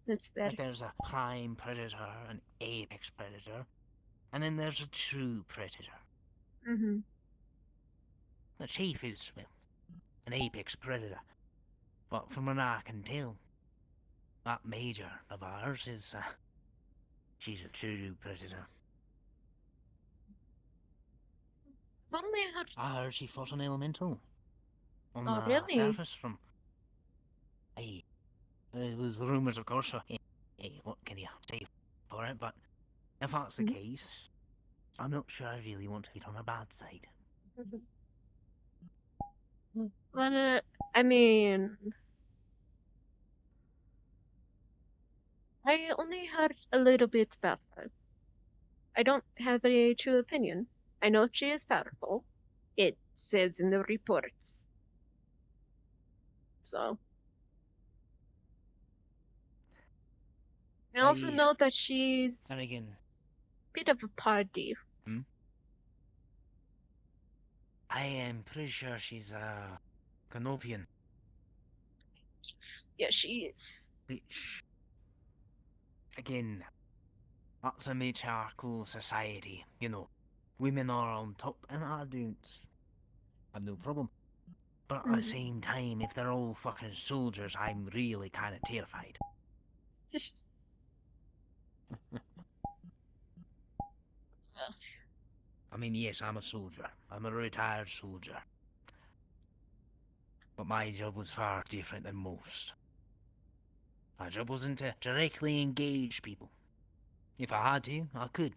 S3: That's fair.
S10: Like there's a prime predator, an apex predator, and then there's a true predator.
S3: Mm-hmm.
S10: The Chief is, well, an apex predator. But from what I can tell, that major of ours is, she's a true predator. I heard she fought an elemental. On the
S3: really?
S10: surface from... Hey, it was rumours, of course, so... Hey, what can you say for it? But if that's the case, I'm not sure I really want to get on a bad side.
S3: Well, I mean... I only heard a little bit about her. I don't have a true opinion. I know she is powerful. It says in the reports. So... I also know that she's
S10: And again...
S3: a bit of a party.
S10: I am pretty sure she's a Canopian.
S3: Yes, she is.
S10: Which, again, that's a matriarchal society, Women are on top, and I don't have no problem. But at the same time, if they're all fucking soldiers, I'm really kind of terrified. I mean, yes, I'm a soldier. I'm a retired soldier. But my job was far different than most. My job wasn't to directly engage people. If I had to, I could.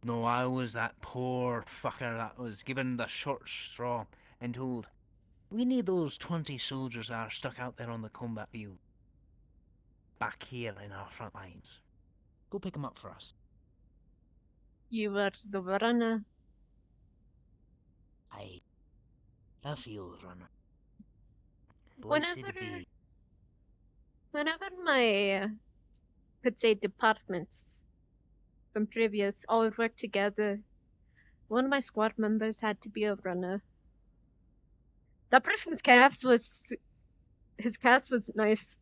S10: No, I was that poor fucker that was given the short straw and told, we need those 20 soldiers that are stuck out there on the combat field. Back here in our front lines. Go pick them up for us.
S3: You were the runner.
S10: I feel the runner.
S3: Whenever my, could say, departments from previous all worked together, one of my squad members had to be a runner. That person's cast was nice.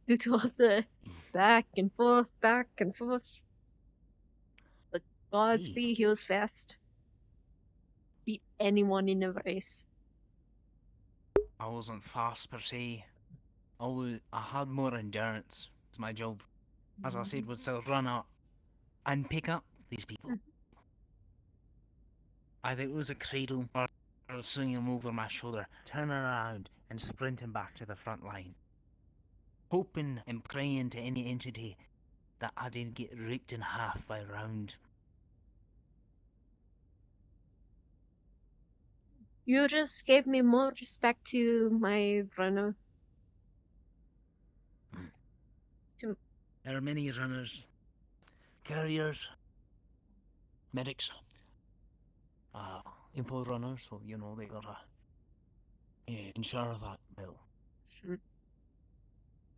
S3: Due to all the back and forth. But Godspeed, he was fast. Beat anyone in a race.
S10: I wasn't fast per se. I had more endurance. It's my job. As I said, was to run up and pick up these people. Either it was a cradle or I was swinging them over my shoulder, turning around and sprinting back to the front line. Hoping and praying to any entity that I didn't get ripped in half by a round.
S3: You just gave me more respect to my runner.
S10: There are many runners, carriers, medics, info runners, so you know they gotta ensure that, well,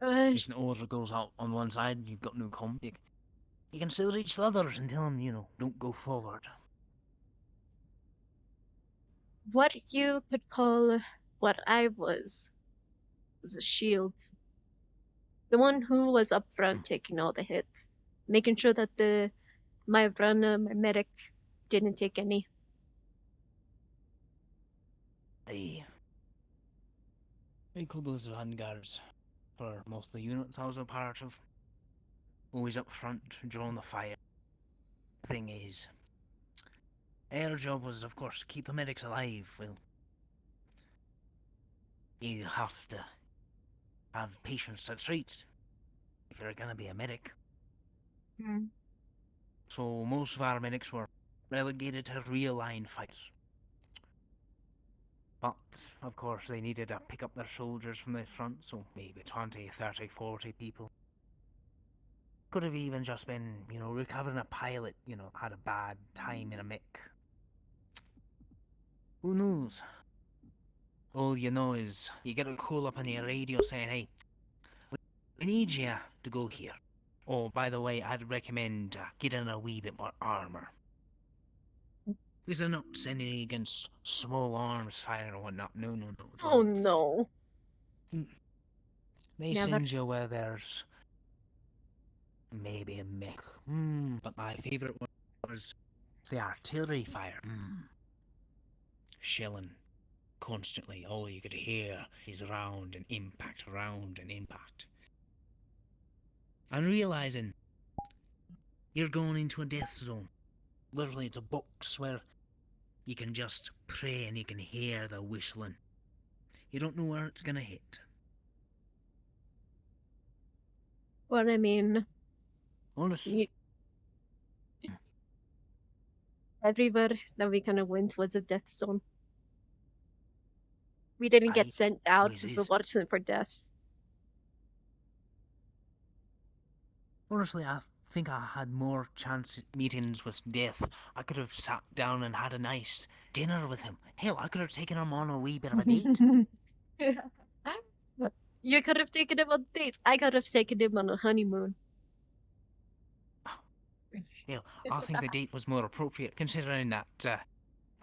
S10: if an order goes out on one side and you've got no comm, you can still reach the others and tell them, you know, don't go forward.
S3: What you could call what I was a shield. The one who was up front taking all the hits, making sure that my runner, my medic, didn't take any.
S10: I call those vanguards for most of the units I was a part of. Always up front, drawing the fire. Thing is, our job was, of course, to keep the medics alive. Well, you have to have patience to treat if you're gonna be a medic. So most of our medics were relegated to real line fights. But, of course, they needed to pick up their soldiers from the front, so maybe 20, 30, 40 people. Could have even just been, you know, recovering a pilot, you know, had a bad time in a mech. Who knows? All you know is you get a call up on your radio saying, hey, we need you to go here. Oh, by the way, I'd recommend getting a wee bit more armour. Because they're not sending you against small arms firing or whatnot. No.
S3: Oh no.
S10: They
S3: Never.
S10: send you where there's maybe a mech. But my favourite one was the artillery fire. Shelling. Constantly. All you could hear is round and impact, round and impact. And realising you're going into a death zone. Literally, it's a box where you can just pray and you can hear the whistling. You don't know where it's gonna hit.
S3: What I mean,
S10: Honestly,
S3: everywhere that we kind of went was a death zone. We didn't get sent out
S10: always
S3: if it
S10: is.
S3: wasn't for death.
S10: Honestly, I think I had more chance meetings with death. I could have sat down and had a nice dinner with him. Hell, I could have taken him on a wee bit of a date.
S3: You could have taken him on dates. I could have taken him on a honeymoon.
S10: Hell, I think the date was more appropriate considering that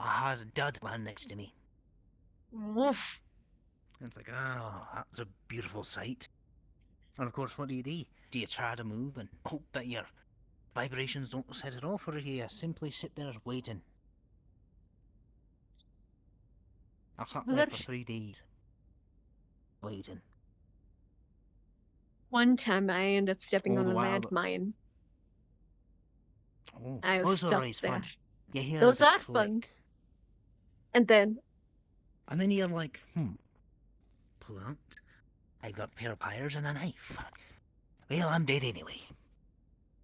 S10: I had a dud land next to me.
S3: Woof.
S10: And it's like, oh, that's a beautiful sight. And of course, what do? Do you try to move and hope that your vibrations don't set it off, or do you simply sit there waiting? I sat there for 3 days. Waiting.
S3: One time I ended up stepping
S10: All
S3: on
S10: the
S3: a
S10: while
S3: landmine.
S10: Oh,
S3: I was
S10: those
S3: stuck
S10: are always
S3: there.
S10: fun. You hear
S3: Those
S10: the
S3: are
S10: click,
S3: fun. And then
S10: and then you're like, pull out. I've got a pair of pliers and a knife. Well, I'm dead anyway.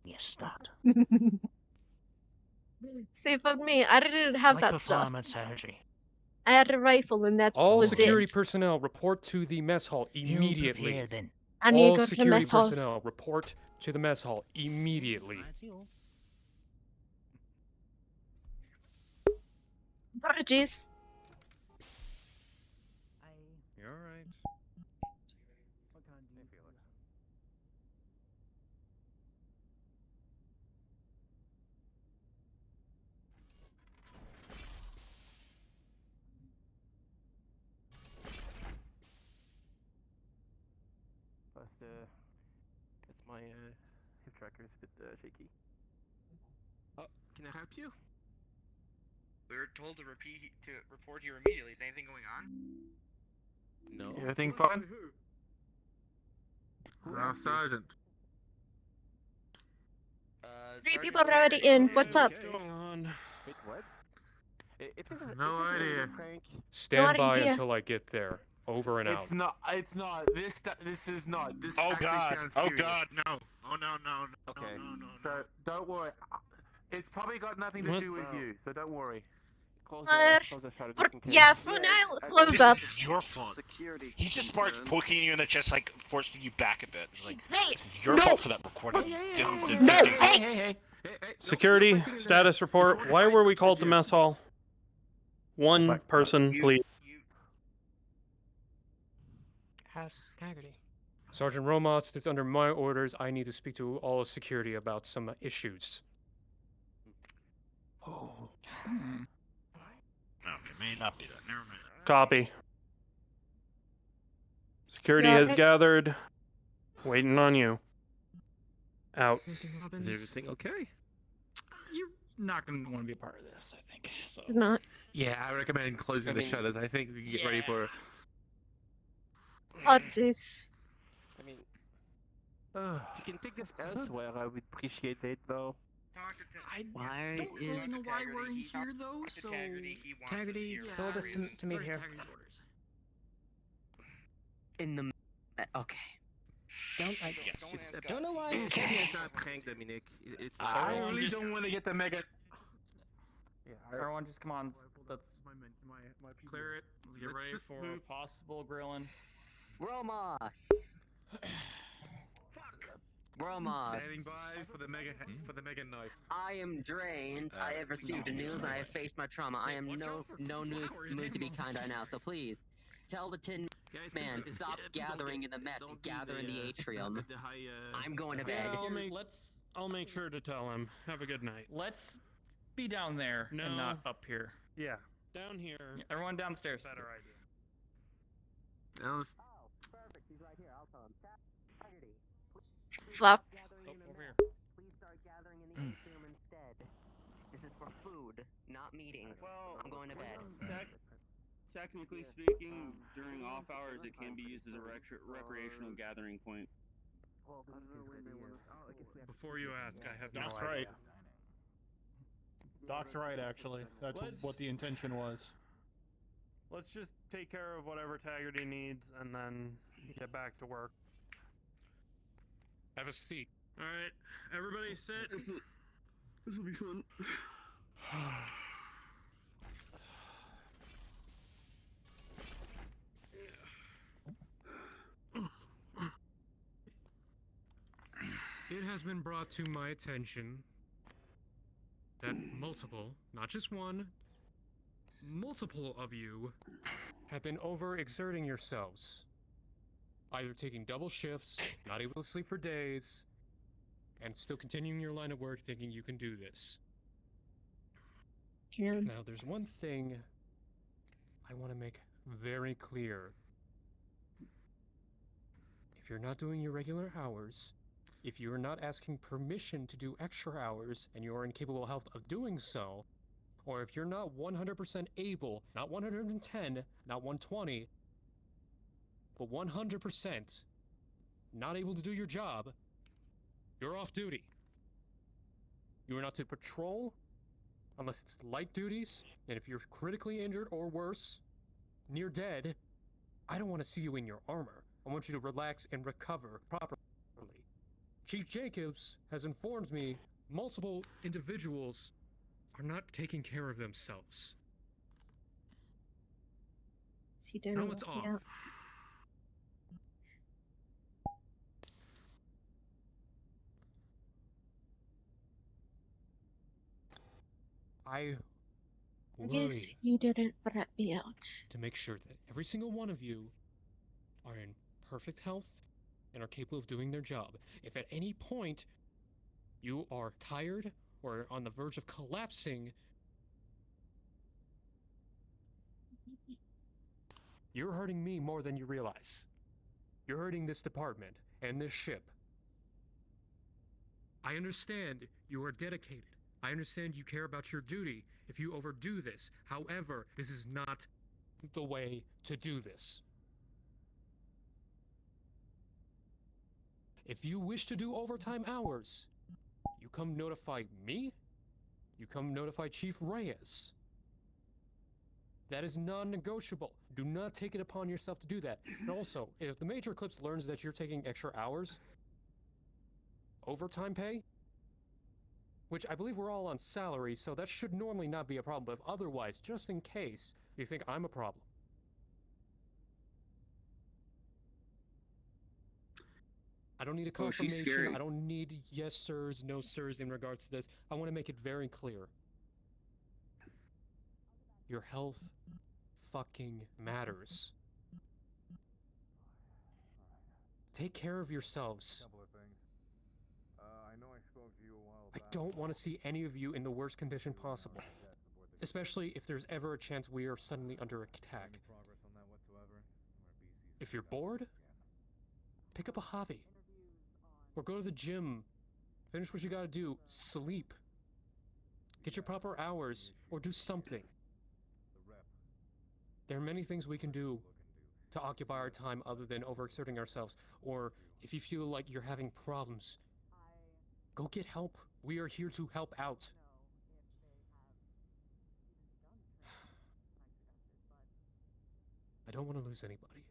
S10: You start.
S3: see, fuck me, I didn't have
S10: Like
S3: that
S10: before
S3: stuff.
S10: I'm at surgery.
S3: I had a rifle and that
S13: All
S3: was
S13: security
S3: it.
S13: personnel report to the mess hall immediately.
S10: prepared then.
S3: I need to
S13: All
S3: go to the
S13: security
S3: mess hall.
S13: personnel report to the mess hall immediately.
S3: Apologies.
S8: You're alright.
S7: But it's my hip tracker is a bit shaky.
S9: Oh, can I help you? We were told to report here immediately. Is anything going on?
S7: No. Everything fine?
S2: Sergeant.
S3: Three people are already in. What's up?
S15: What's going on?
S7: Wait, what? If this is
S2: No
S7: if this is a
S2: idea.
S7: prank,
S13: Stand
S3: No
S13: by
S3: idea.
S13: until I get there. Over and out.
S7: it's not. It's not. This is not. This.
S4: Oh
S7: actually
S4: God!
S7: sounds
S4: Oh
S7: serious.
S4: God! No! Oh no!
S7: Okay. So don't worry. It's probably got nothing to
S15: What?
S7: do with you. So don't worry. Close the shutter
S3: But
S7: just in case.
S3: yes, when I close
S4: This
S3: up.
S4: is your fault. He just starts poking you in the chest, like forcing you back a bit. It's like, this is your fault for that recording.
S21: Hey.
S15: Security status report. Why were we called to mess hall? One person, please.
S13: Ask Haggerty. Sergeant Romos, it's under my orders. I need to speak to all of security about some issues.
S4: Oh. Okay, may not be that. Never mind.
S15: Copy. Security
S21: Got
S15: has
S21: it.
S15: gathered. Waiting on you. Out.
S21: Is everything okay? You're not going to want to be a part of this, I think. So.
S3: Not.
S2: Yeah, I recommend closing the shutters. I think we can get ready for.
S3: Oh, jeez.
S7: I mean, if you can take this elsewhere, I would appreciate it, though.
S21: I don't really know why we're in here, though, so... Taggarty,
S10: told us to meet here.
S21: Taggarty's orders.
S10: In the... Okay.
S7: Don't know why. It's not a prank, Dominic. It's not.
S2: I really don't want to get the mega.
S21: Yeah, everyone just come on, let's clear it. Let's get ready for possible grilling.
S10: Romos! Romos!
S2: Standing by for the mega knife.
S10: I am drained. I have received news and I have faced my trauma. I am no mood to be kind right now, so please tell the Tin Man stop gathering in the mess and gather in the atrium. I'm going to bed.
S15: I'll make sure to tell him. Have a good night.
S21: Let's be down there and not up here.
S15: Yeah, down here.
S21: Yeah, everyone downstairs.
S15: Better idea.
S10: Perfect. He's right here. I'll tell him.
S3: Fuck.
S21: Over here.
S10: Please start gathering in the atrium instead. This is for food, not meetings. I'm going to bed.
S20: Technically speaking, during off hours, it can be used as a recreational gathering point.
S15: Before you ask, I have no
S14: Doc's
S15: idea.
S14: right. Doc's right, actually. That's what the intention was.
S15: Let's just take care of whatever Taggarty needs and then get back to work.
S13: Have a seat.
S15: All right, everybody sit.
S13: This will be fun. It has been brought to my attention that multiple, not just one, multiple of you have been overexerting yourselves. Either taking double shifts, not able to sleep for days, and still continuing your line of work thinking you can do this. Now, there's one thing I want to make very clear. If you're not doing your regular hours, if you're not asking permission to do extra hours and you're incapable of health of doing so, or if you're not 100% able, not 110, not 120, but 100% not able to do your job, you're off duty. You are not to patrol unless it's light duties, and if you're critically injured or worse, near dead, I don't want to see you in your armor. I want you to relax and recover properly. Chief Jacobs has informed me multiple individuals are not taking care of themselves.
S3: He didn't.
S13: Now it's off.
S3: Yeah.
S13: I
S3: I guess
S13: worry
S3: you didn't rat me out.
S13: to make sure that every single one of you are in perfect health and are capable of doing their job. If at any point you are tired or on the verge of collapsing, you're hurting me more than you realize. You're hurting this department and this ship. I understand you are dedicated. I understand you care about your duty if you overdo this. However, this is not the way to do this. If you wish to do overtime hours, you come notify me, you come notify Chief Reyes. That is non-negotiable. Do not take it upon yourself to do that. And also, if the Major Eclipse learns that you're taking extra hours, overtime pay, which I believe we're all on salary, so that should normally not be a problem, but otherwise, just in case, you think I'm a problem. I don't need a
S17: Oh, she's
S13: confirmation.
S17: scary.
S13: I don't need yes sirs, no sirs in regards to this. I want to make it very clear. Your health fucking matters. Take care of yourselves.
S2: Couple of things. I know I spoke to you a while
S13: I
S2: back.
S13: don't want to see any of you in the worst condition possible. Especially if there's ever a chance we are suddenly under attack.
S2: Any progress on that whatsoever?
S13: If you're bored, pick up a hobby. Or go to the gym. Finish what you gotta do. Sleep. Get your proper hours. Or do something. There are many things we can do to occupy our time other than overexerting ourselves. Or if you feel like you're having problems, go get help. We are here to help out. I don't want to lose anybody.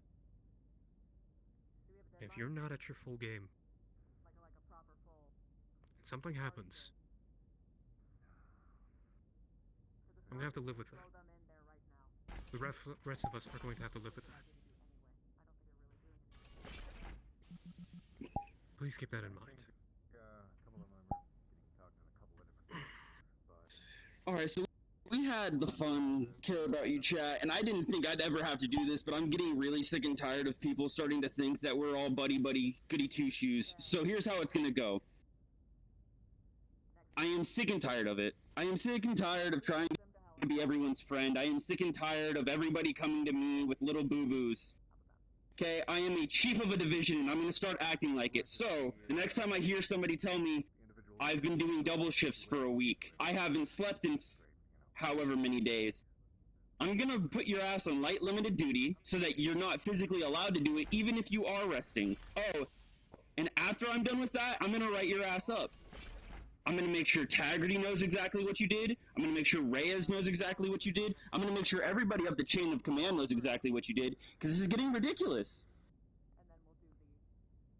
S13: If you're not at your full game, and something happens, I'm gonna have to live with that. The rest of us are going to have to live with that. Please keep that in mind.
S16: Alright, so we had the fun care about you chat, and I didn't think I'd ever have to do this, but I'm getting really sick and tired of people starting to think that we're all buddy-buddy, goody-two-shoes. So here's how it's gonna go. I am sick and tired of it. I am sick and tired of trying to be everyone's friend. I am sick and tired of everybody coming to me with little boo-boos. Okay, I am a chief of a division, and I'm gonna start acting like it. So, the next time I hear somebody tell me, I've been doing double shifts for a week, I haven't slept in however many days, I'm gonna put your ass on light limited duty so that you're not physically allowed to do it even if you are resting. Oh, and after I'm done with that, I'm gonna write your ass up. I'm gonna make sure Taggarty knows exactly what you did. I'm gonna make sure Reyes knows exactly what you did. I'm gonna make sure everybody up the chain of command knows exactly what you did, because this is getting ridiculous.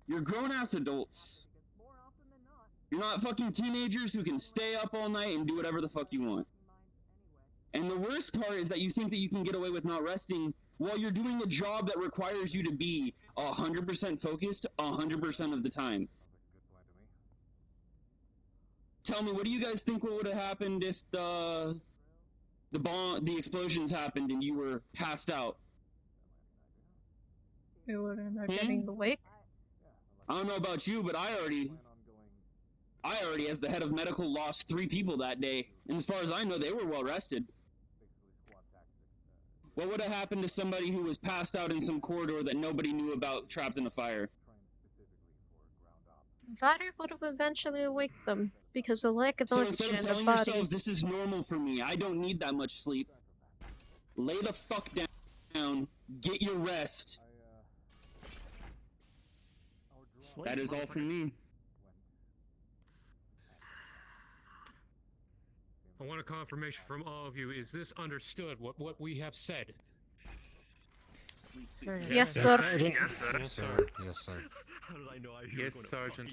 S16: You're grown-ass adults. You're not fucking teenagers who can stay up all night and do whatever the fuck you want. And the worst part is that you think that you can get away with not resting while you're doing a job that requires you to be 100% focused 100% of the time. Tell me, what do you guys think what would have happened if the explosions happened and you were passed out?
S3: You would end up getting awake.
S16: I don't know about you, but I already, as the head of medical, lost 3 people that day. And as far as I know, they were well rested. What would have happened to somebody who was passed out in some corridor that nobody knew about, trapped in a fire?
S3: Vader would have eventually awaked them, because the lack of
S16: So instead
S3: oxygen
S16: of
S3: in the
S16: telling
S3: body.
S16: yourselves this is normal for me, I don't need that much sleep, lay the fuck down, get your rest. That is all from me.
S13: I want a confirmation from all of you. Is this understood, what we have said?
S3: Sir.
S13: Yes,
S3: sir.
S13: Sergeant.
S15: Yes, sir.
S13: Yes, sir.
S15: Yes, sir.
S13: How did I know I
S15: Yes, Sergeant.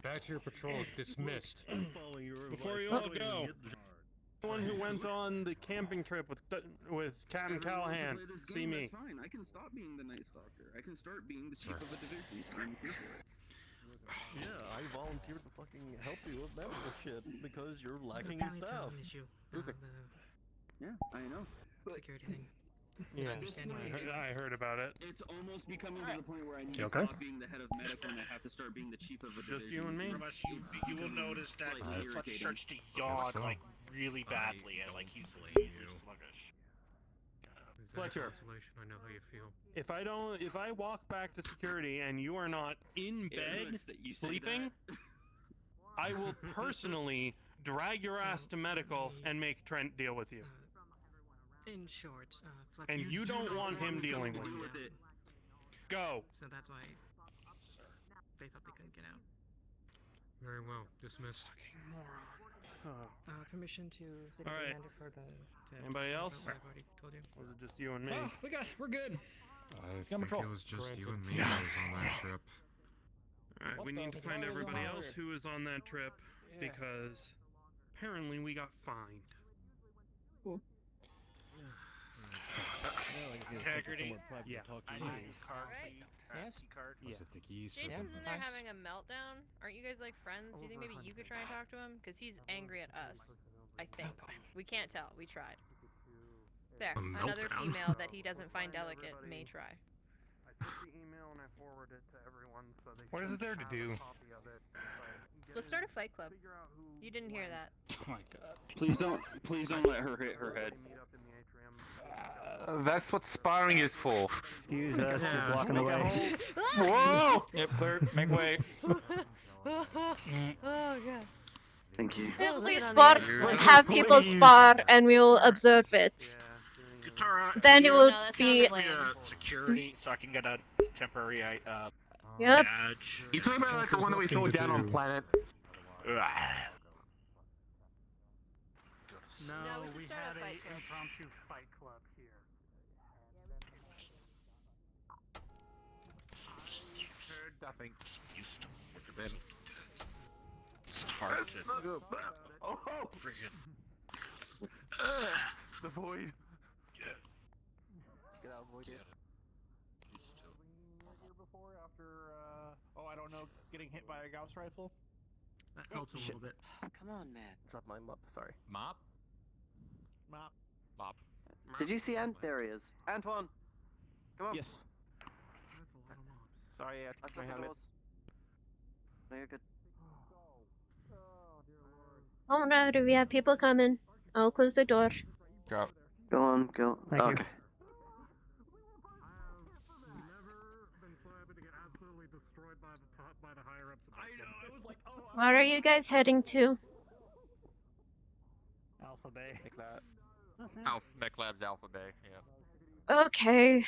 S13: Back to your patrols, dismissed.
S12: Before you all go, the one who went on the camping trip with Captain Callahan, see me.
S16: That's fine. I can stop being the Night Stalker. I can start being the chief of a division. I'm here for it.
S7: Yeah, I volunteered to fucking help you with medical shit because you're lacking in
S18: Apparently it's
S7: staff.
S18: an issue.
S16: Yeah, I know.
S18: The security thing.
S12: Yeah,
S18: Understand why
S12: I heard about it.
S16: It's almost becoming to the point where I need
S12: You
S16: to
S12: okay?
S16: stop being the head of medical and I have to start being the chief of a division.
S12: Just you and me?
S4: Ramesh, you will notice that
S16: Slightly
S4: he
S16: irritating.
S4: starts to yawn
S16: so.
S4: like really badly and like he's really sluggish.
S12: Fletcher,
S13: I know how you feel.
S12: if I walk back to security and you are not in
S16: It
S12: bed
S16: hurts that you say
S12: sleeping, I will personally drag your ass to medical and make Trent deal with you.
S18: In short, Fletcher,
S12: And you don't want him dealing with
S18: you.
S12: it. Go.
S18: So that's why they thought they couldn't get out.
S13: Very well, dismissed.
S18: Permission to city
S12: All right.
S18: commander for the.
S12: Anybody else?
S18: I've already told you.
S12: Was it just you and me?
S21: Oh, we're good.
S15: I
S21: Gun
S15: think
S21: patrol.
S15: it was just
S12: Granted.
S15: you and me that was on that trip.
S12: Alright,
S21: What
S12: we
S21: the
S12: need to find
S21: hell is
S12: everybody
S21: on
S12: else
S21: that?
S12: who was on that trip. because apparently we got fined.
S4: Integrity.
S12: Yeah.
S4: I need a card,
S5: Alright.
S4: please.
S13: Yes?
S4: Key card.
S12: Yeah.
S5: Jason's in there having a meltdown. Aren't you guys like friends? Do you think maybe you could try and talk to him? Because he's angry at us. I think. We can't tell. We tried. There.
S12: A
S5: Another
S12: meltdown?
S5: female that he doesn't find delicate may try.
S7: I took the email and I forwarded it to everyone so they
S14: What is
S7: can
S14: it there to
S7: have
S14: do?
S7: a copy of it.
S5: Let's start a fight club. You didn't hear that.
S12: Oh my god.
S20: Please don't let her hit her head.
S22: That's what sparring is for.
S23: Excuse us,
S12: Yeah.
S23: you're blocking the way.
S22: Whoa!
S21: Yep, clear. Make way.
S5: Oh god.
S22: Thank you.
S3: Please spar, have people spar, and we'll observe it.
S4: Kitora,
S3: Then it will be.
S4: give me a security so I can get a temporary
S3: Yep.
S4: badge.
S22: You talking about like the one that we sold down on Planet?
S1: No,
S5: we should
S1: we
S5: start a
S1: had
S5: fight
S1: a
S5: club.
S1: impromptu fight club here.
S11: Heard nothing.
S4: Used to work at it's hard to
S22: Oh,
S4: friggin'
S22: the void.
S4: get
S22: Get out, void.
S4: used to.
S14: Here before, after, I don't know, getting hit by a Gauss rifle?
S12: That helps a little bit.
S7: Come on, man.
S13: Drop my mop. Sorry.
S21: Mop?
S14: Mop.
S21: Mop.
S7: Did you see Ant? There he is. Antoine! Come on.
S13: Yes.
S7: Sorry, I took my helmet. No, you're good.
S3: Oh no, do we have people coming? I'll close the door.
S22: Go.
S7: Go on, go.
S23: Thank you.
S7: Okay.
S3: Where are you guys heading to?
S23: Alpha Bay.
S21: MechLab's Alpha Bay, yeah.
S3: Okay.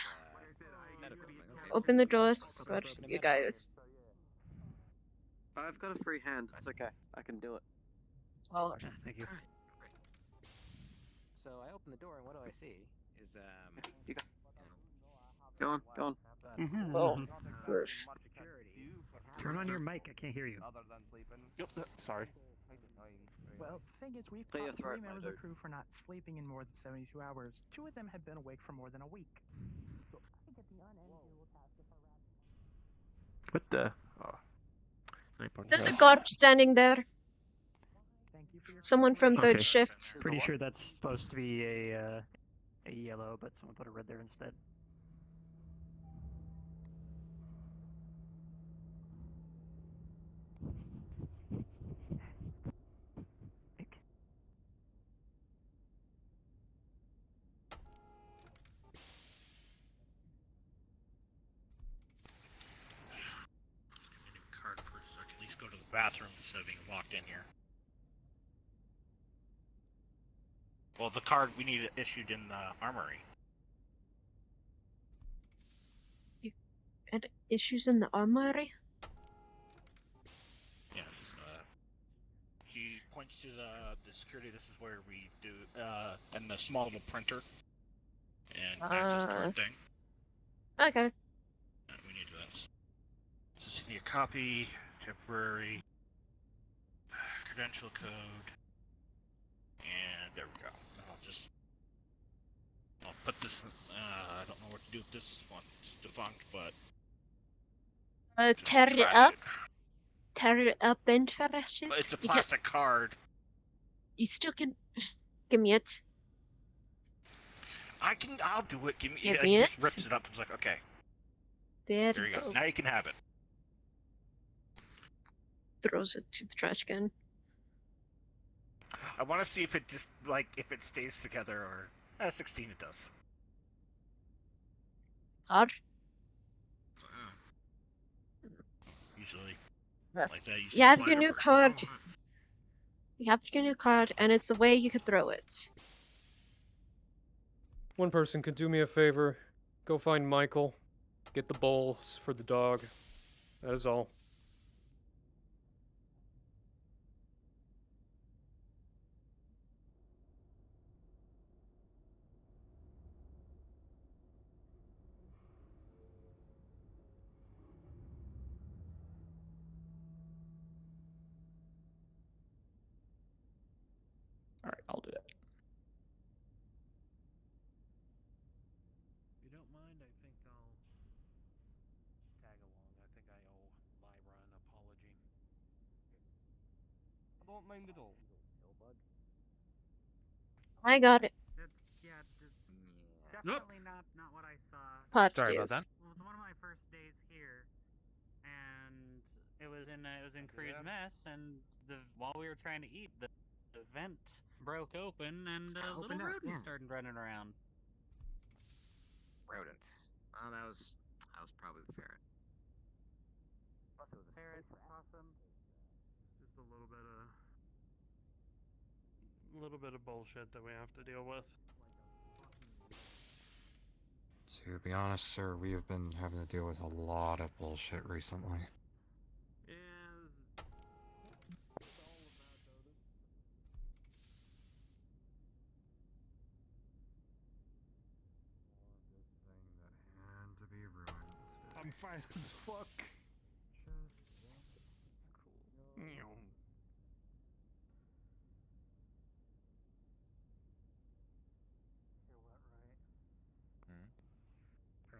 S3: Open the doors for you guys.
S7: I've got a free hand. It's okay. I can do it.
S3: Oh,
S23: Thank you.
S11: So I open the door, and what do I see? Is
S7: You go. Go on, go on.
S3: Oh.
S23: Turn on your mic. I can't hear you.
S13: Yep. Sorry.
S1: Well, the thing is, we've
S7: Clear
S1: caught
S7: your throat,
S1: 3 members
S7: my
S1: of
S7: dude.
S1: crew for not sleeping in more than 72 hours. 2 of them have been awake for more than a week. So I think at the unenviable task if our
S13: What the? Oh.
S3: There's a guard standing there.
S1: Thank you for your
S3: Someone from third
S23: Okay.
S3: shift.
S23: Pretty sure that's supposed to be a yellow, but someone put a red there instead.
S4: Card for a second. At least go to the bathroom instead of being locked in here. Well, the card we need it issued in the armory.
S3: And issues in the armory?
S4: Yes. He points to the security. This is where we do and the small little printer and access card thing.
S3: Okay.
S4: We need this. Just need a copy, temporary, credential code, and there we go. I'll put this. I don't know what to do with this one. It's defunct, but
S3: Tear it up. Tear it up and finish it.
S4: but it's a
S3: You can't-
S4: plastic card.
S3: You still can. Give me it.
S4: I'll do it. Give me.
S3: Give
S4: Yeah,
S3: me
S4: he
S3: it.
S4: just rips it up. It's like, okay,
S3: There
S4: there you go. Now you can have it.
S3: Throws it to the trash can.
S4: I want to see if it just if it stays together or 16 it does.
S3: Card?
S4: Usually
S3: Yeah.
S4: like that.
S3: You have your new card. You have your new card, and it's the way you could throw it.
S13: One person could do me a favor. Go find Michael. Get the bowls for the dog. That is all.
S22: Don't mind it all.
S3: I got it.
S1: Yeah, definitely not what I saw.
S3: Pot
S1: Sorry
S3: juice.
S1: about that. Well, it was one of my first days here, and it was in Crew's mess, and while we were trying to eat, the vent broke open, and little rodents started running around.
S11: Rodent. Oh, that was probably the ferret.
S1: Ferret, possum.
S12: Just a little bit of bullshit that we have to deal with.
S2: To be honest, sir, we have been having to deal with a lot of bullshit recently. To be ruined.
S14: I'm fast as fuck.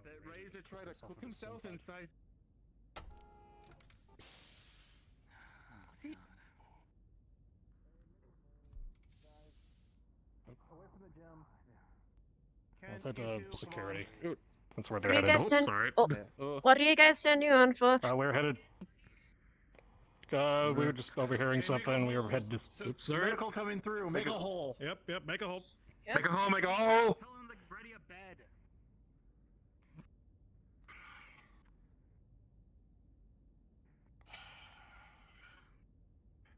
S14: That Razor tried to cook himself inside.
S1: Away from the gym.
S15: That's at security. That's where
S3: What
S15: they're
S3: are you
S15: headed.
S3: guys
S15: Oh,
S3: stand-
S15: sorry.
S3: oh, what are you guys standing on for?
S15: We're headed. We were just overhearing something. We were headed to. Oops, sorry.
S14: Medical coming through. Make a hole.
S15: Yep, make a hole.
S3: Yep.
S14: Make a hole. Make a hole.
S1: Tell him to ready a bed.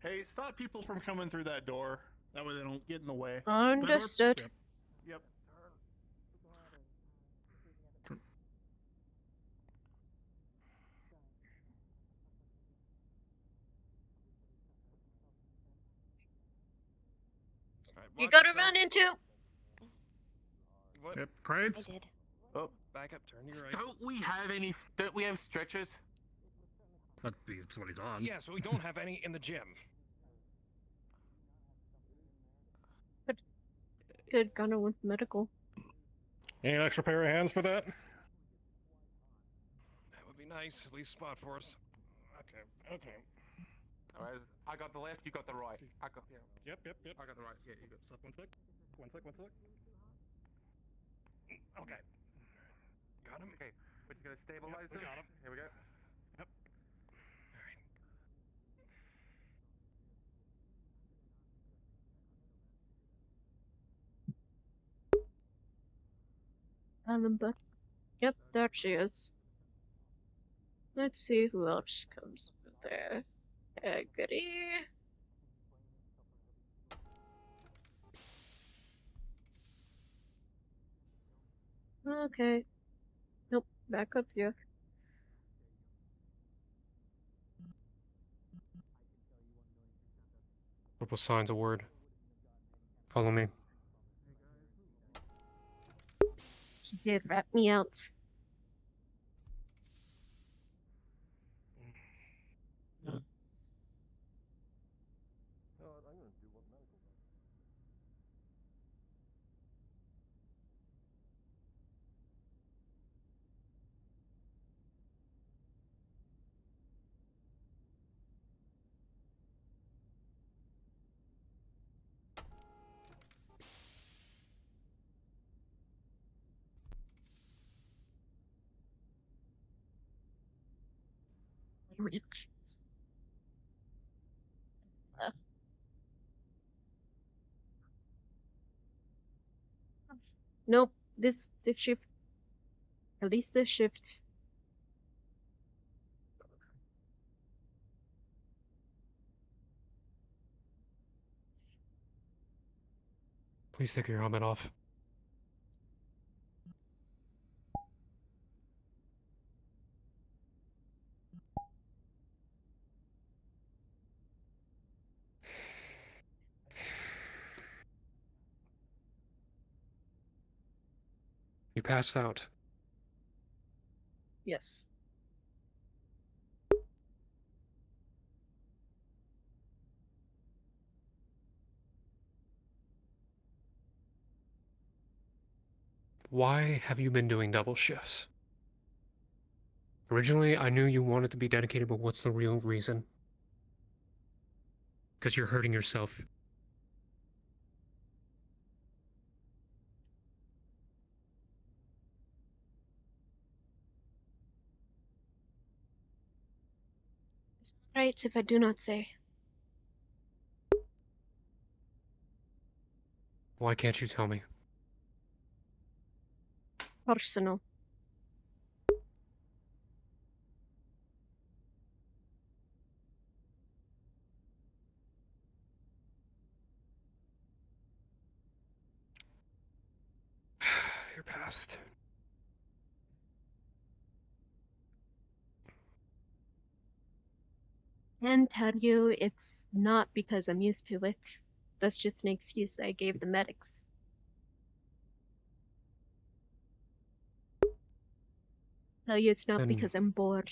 S14: Hey, stop people from coming through that door. That way they don't get in the way.
S3: Understood.
S14: Yep.
S3: You gotta run into.
S22: What?
S15: Yep, crates.
S3: I did.
S22: Oh, back up. Turn to your right.
S14: Don't we have stretchers?
S15: That's what he's on.
S22: Yeah, so we don't have any in the gym.
S3: Good, gonna with medical.
S15: Any extra pair of hands for that?
S22: That would be nice. At least spot for us.
S15: Okay.
S14: Alright, I got the left, you got the right. I got
S15: Yep.
S14: I got the right. Yeah, you got.
S15: Stop one sec. One sec.
S14: Okay. Got him. Okay, we're just gonna stabilize him.
S15: We got him.
S14: Here we go.
S15: Yep.
S3: But yep, there she is. Let's see who else comes there. Goody. Okay. Nope, back up here.
S13: Purple signs a word. Follow me.
S3: He did rat me out. Wait. Nope, this shift. At least this shift.
S13: Please take your helmet off. You passed out.
S3: Yes.
S13: Why have you been doing double shifts? Originally, I knew you wanted to be dedicated, but what's the real reason? Because you're hurting yourself.
S3: It's not right if I do not say.
S13: Why can't you tell me?
S3: Personal.
S13: You're past.
S3: And tell you it's not because I'm used to it. That's just an excuse that I gave the medics. Tell you it's not
S13: Then-
S3: because I'm bored.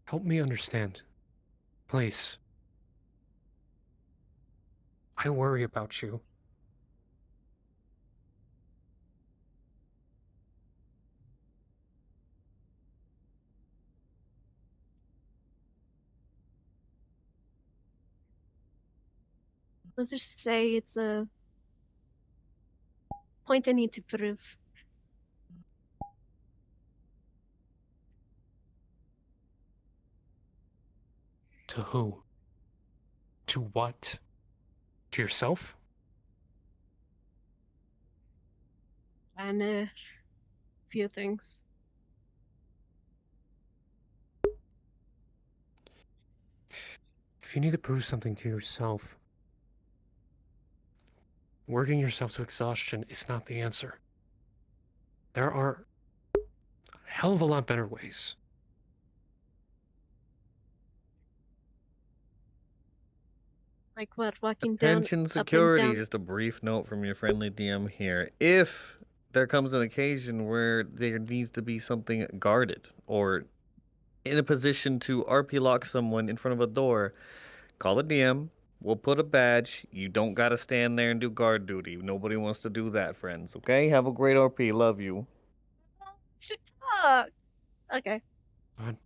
S13: Help me understand. Please. I worry about you.
S3: Let's just say it's a point I need to prove.
S13: To who? To what? To yourself?
S3: And a few things.
S13: If you need to prove something to yourself, working yourself to exhaustion is not the answer. There are a hell of a lot better ways.
S3: Like what? Walking down
S6: Attention
S3: up and
S6: security,
S3: down.
S6: just a brief note from your friendly DM here. If there comes an occasion where there needs to be something guarded or in a position to RP lock someone in front of a door, call a DM. We'll put a badge. You don't gotta stand there and do guard duty. Nobody wants to do that, friends. Okay? Have a great RP. Love you.
S3: To talk. Okay.
S13: God.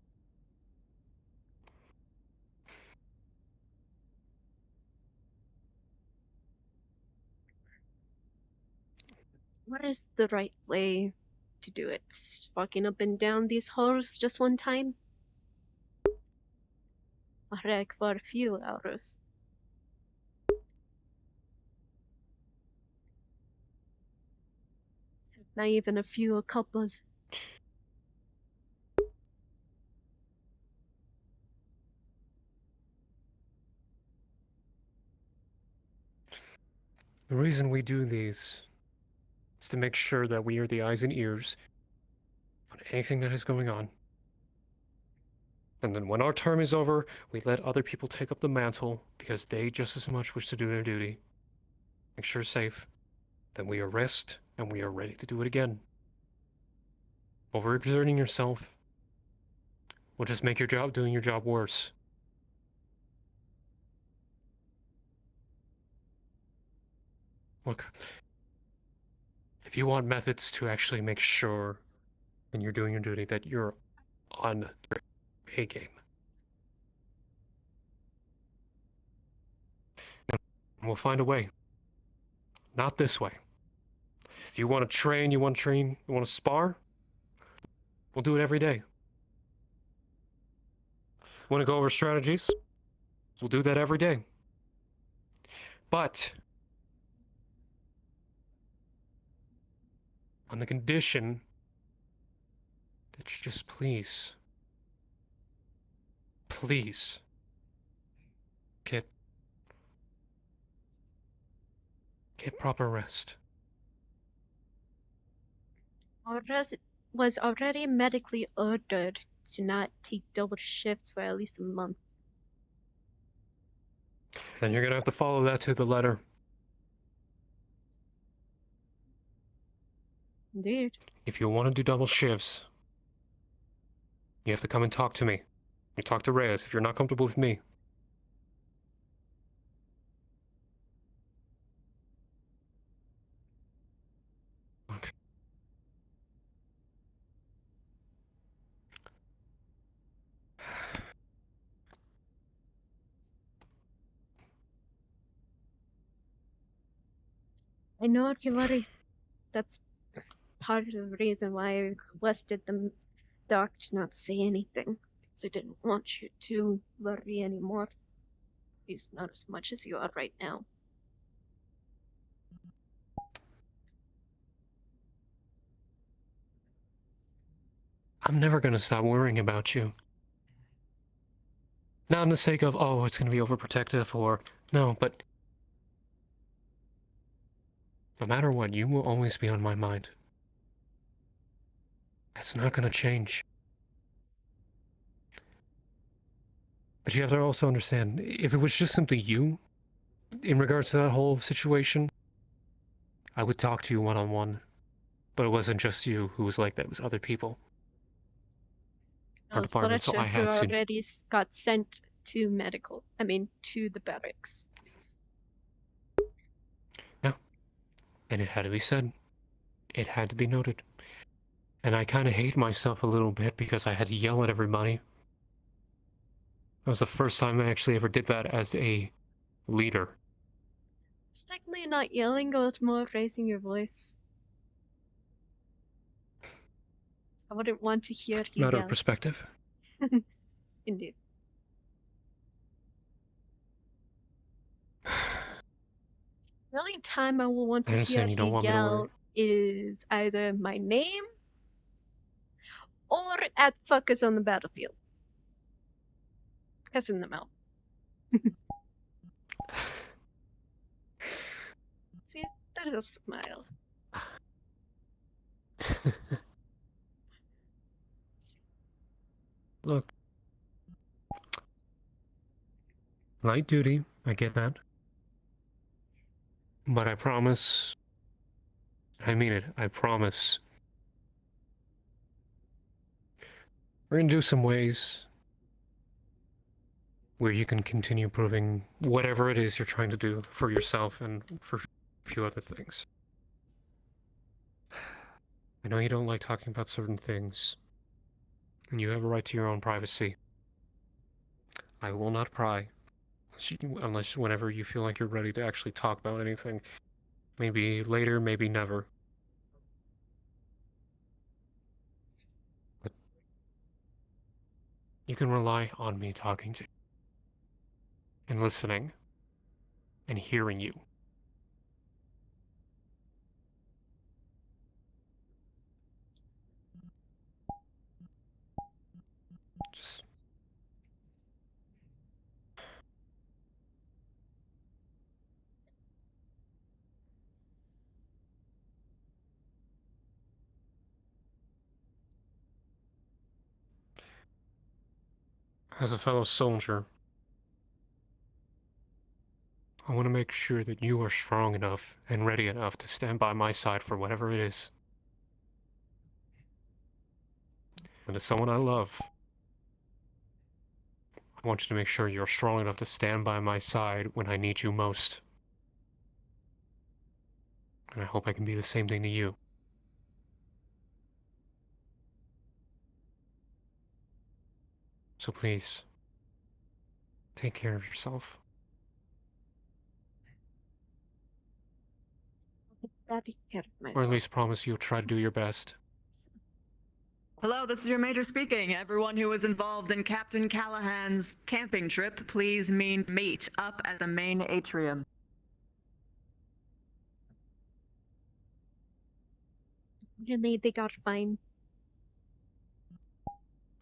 S3: What is the right way to do it? Walking up and down these halls just one time? Heck, for a few hours. Not even a few, a couple.
S13: The reason we do these is to make sure that we are the eyes and ears on anything that is going on. And then when our term is over, we let other people take up the mantle because they just as much wish to do their duty. Make sure it's safe. Then we arrest and we are ready to do it again. Overexerting yourself will just make doing your job worse. Look, if you want methods to actually make sure when you're doing your duty that you're on your A game, we'll find a way. Not this way. If you want to train, you want to spar, we'll do it every day. Want to go over strategies? We'll do that every day. But on the condition that you just please get proper rest.
S3: Ores was already medically ordered to not take double shifts for at least a month.
S13: Then you're gonna have to follow that to the letter.
S3: Indeed.
S13: If you want to do double shifts, you have to come and talk to me. You talk to Reyes if you're not comfortable with me.
S3: I know you worry. That's part of the reason why I requested the doc to not say anything. Because I didn't want you to worry anymore. At least not as much as you are right now.
S13: I'm never gonna stop worrying about you. Not in the sake of, oh, it's gonna be overprotective, or no, but no matter what, you will always be on my mind. That's not gonna change. But you have to also understand, if it was just simply you, in regards to that whole situation, I would talk to you one-on-one. But it wasn't just you who was like that, it was other people. Our department, so I
S3: who
S13: had to...
S3: already got sent to to the barracks.
S13: Yeah. And it had to be said. It had to be noted. And I kind of hate myself a little bit because I had to yell at everybody. That was the first time I actually ever did that as a leader.
S3: It's technically not yelling, or it's more raising your voice. I wouldn't want to hear you
S13: Matter
S3: yell.
S13: of perspective.
S3: Indeed. The only time I will want to hear
S13: you don't
S3: you
S13: want me to worry.
S3: yell is either my name or at fuckers on the battlefield. Cussing them out. See, that is a smile.
S13: Look. Light duty, I get that. But I promise... I mean it, I promise. We're gonna do some ways where you can continue proving whatever it is you're trying to do for yourself and for a few other things. I know you don't like talking about certain things, and you have a right to your own privacy. I will not pry, unless whenever you feel like you're ready to actually talk about anything. Maybe later, maybe never. But you can rely on me talking to you, and listening, and hearing you. Just... As a fellow soldier, I want to make sure that you are strong enough and ready enough to stand by my side for whatever it is. And as someone I love, I want you to make sure you're strong enough to stand by my side when I need you most. And I hope I can be the same thing to you. So please, take care of yourself.
S3: Take care of myself.
S13: Or at least promise you'll try to do your best.
S8: Hello, this is your major speaking. Everyone who was involved in Captain Callahan's camping trip, please meet up at the main atrium.
S3: Really, they got fine.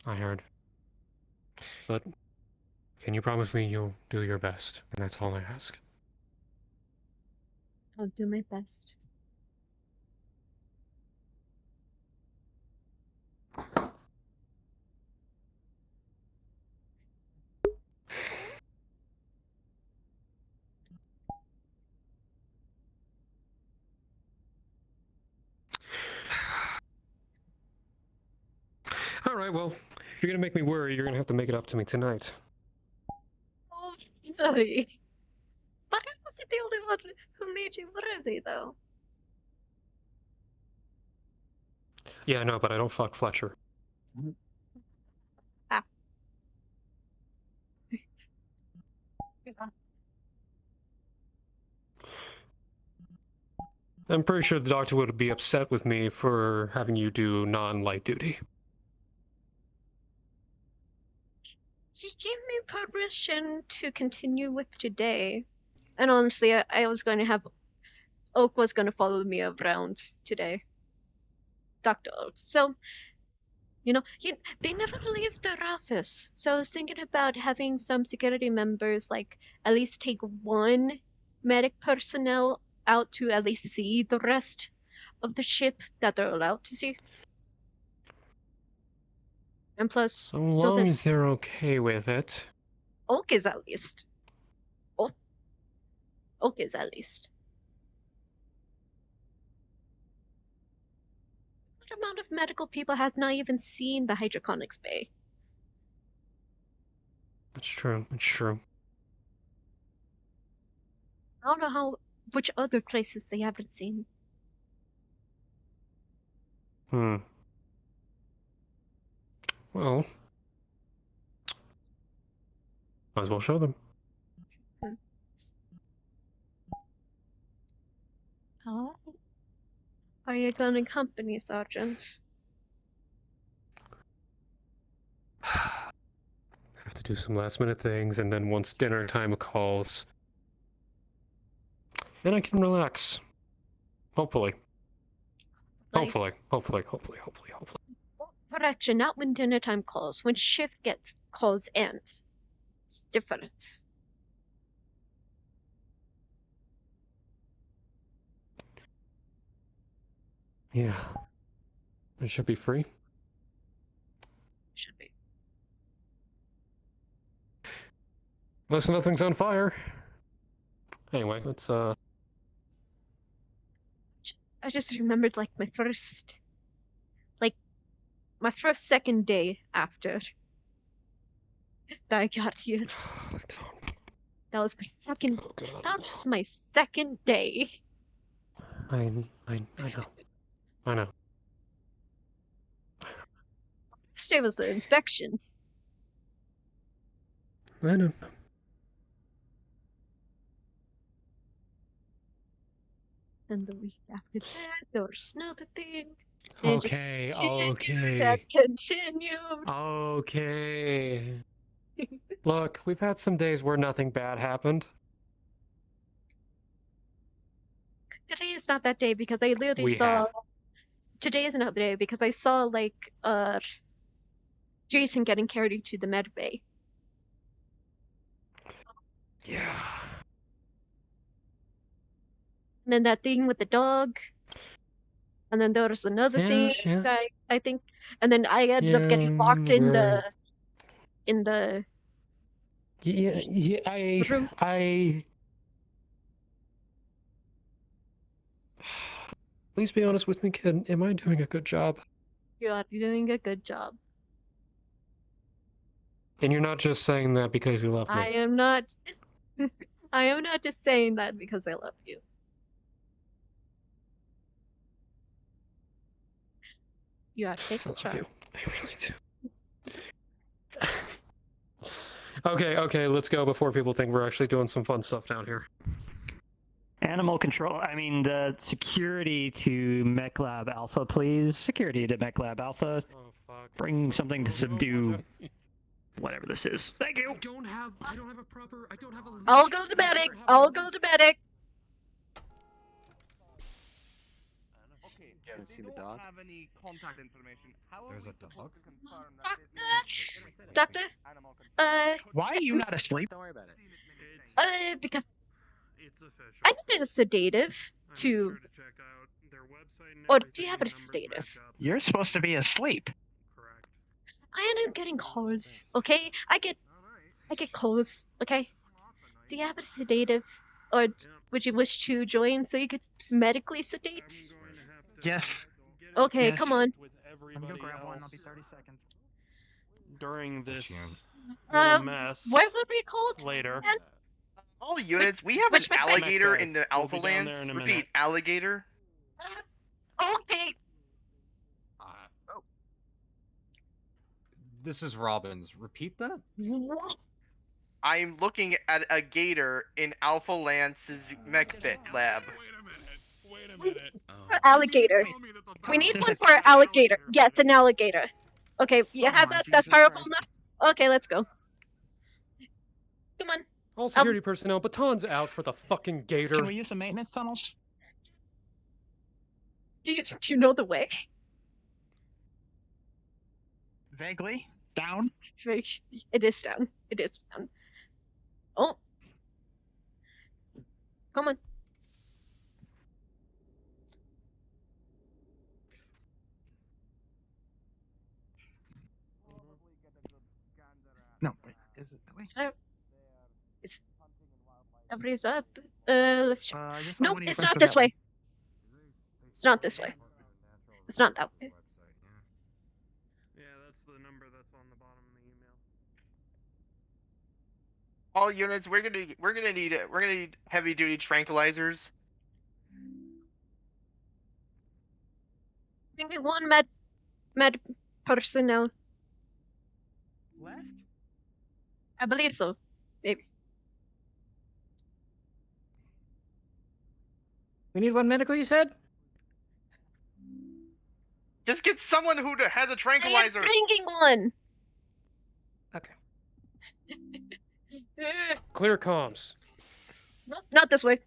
S13: I heard. But can you promise me you'll do your best? And that's all I ask.
S3: I'll do my best.
S13: Alright, well, if you're gonna make me worry, you're gonna have to make it up to me tonight.
S3: Oh, sorry. But I wasn't the only one who made you worthy, though.
S13: Yeah, I know, but I don't fuck Fletcher.
S3: Ah.
S13: I'm pretty sure the doctor would be upset with me for having you do non-light duty.
S3: He gave me permission to continue with today. And honestly, I was going to have... Oak was going to follow me around today. Dr. Oak. So, you know, they never leave their office. So I was thinking about having some security members, like, at least take one medic personnel out to at least see the rest of the ship that they're allowed to see. And plus,
S13: So long as they're okay with it.
S3: Oak is at least. Oak is at least. What amount of medical people has not even seen the hydroponics bay?
S13: That's true. It's true.
S3: I don't know which other places they haven't seen.
S13: Well, might as well show them.
S3: How are you going to accompany, Sergeant?
S13: Have to do some last minute things, and then once dinner time calls, then I can relax. Hopefully. Hopefully.
S3: Correction, not when dinner time calls. When shift calls end. It's different.
S13: Yeah. It should be free.
S3: Should be.
S13: Unless nothing's on fire. Anyway, let's
S3: I just remembered like my second day after that I got here. That was my second. That was my second day.
S13: I know.
S3: First day was the inspection.
S13: I know.
S3: And the week after that, there was another thing.
S13: Okay.
S3: That continued.
S13: Okay. Look, we've had some days where nothing bad happened.
S3: Today is not that day because I literally saw. Today is not the day because I saw like Jason getting carried into the med bay.
S13: Yeah.
S3: And then that thing with the dog. And then there was another thing I think, and then I ended up getting locked in the room.
S13: Please be honest with me, kid. Am I doing a good job?
S3: You are doing a good job.
S13: And you're not just saying that because you love me.
S3: I am not. I am not just saying that because I love you. You are taking charge.
S13: I really do. Okay, let's go before people think we're actually doing some fun stuff down here.
S23: Animal control. I mean, the security to Mech Lab Alpha, please. Security to Mech Lab Alpha.
S13: Oh, fuck.
S23: Bring something to subdue whatever this is. Thank you.
S13: I don't have a proper.
S3: I'll go to medic. I'll go to medic.
S11: You haven't seen the dog?
S14: Have any contact information.
S2: There's a dog?
S3: Doctor.
S14: Why are you not asleep?
S11: Don't worry about it.
S3: Because I needed a sedative to. Or do you have a sedative?
S14: You're supposed to be asleep.
S3: I end up getting calls. Okay, I get calls. Okay. Do you have a sedative, or would you wish to join so you could medically sedate?
S14: Yes.
S3: Okay,
S14: Yes.
S3: come on.
S23: Let me go grab one. I'll be 30 seconds.
S12: During this
S3: Mess. What would we call it?
S12: Later.
S9: All units, we have an
S3: Which
S9: alligator
S12: Mech
S9: in the
S12: We'll
S9: Alpha
S12: be down
S9: Lands.
S12: there in a
S9: Repeat,
S12: minute.
S9: alligator.
S3: Okay.
S10: This is Robbins. Repeat that?
S9: I'm looking at a gator in Alpha Lance's mech bit lab.
S12: Wait a
S3: For alligator. We need one for alligator. Yes, an alligator. Okay, you have that? That's powerful enough? Okay, let's go. Come on.
S13: All security personnel, batons out for the fucking gator.
S14: Can we use the maintenance tunnels?
S3: Do you know the way?
S14: Vaguely. Down?
S3: It is down. It is down. Oh. Come on.
S14: No, wait, is it that way?
S3: It's everybody's up. Let's check.
S14: just
S3: Nope,
S14: want you
S3: it's
S14: to
S3: not
S14: go
S3: this
S14: that
S3: way. It's not this way. It's not that way.
S12: Yeah, that's the number that's on the bottom of the email.
S9: All units, we're gonna need heavy duty tranquilizers.
S3: Bringing one med personnel.
S14: Left?
S3: I believe so. Maybe.
S16: We need one medical, you said?
S9: Just get someone who has a tranquilizer.
S3: I am bringing one.
S16: Okay.
S13: Clear comms.
S3: Nope, not this way.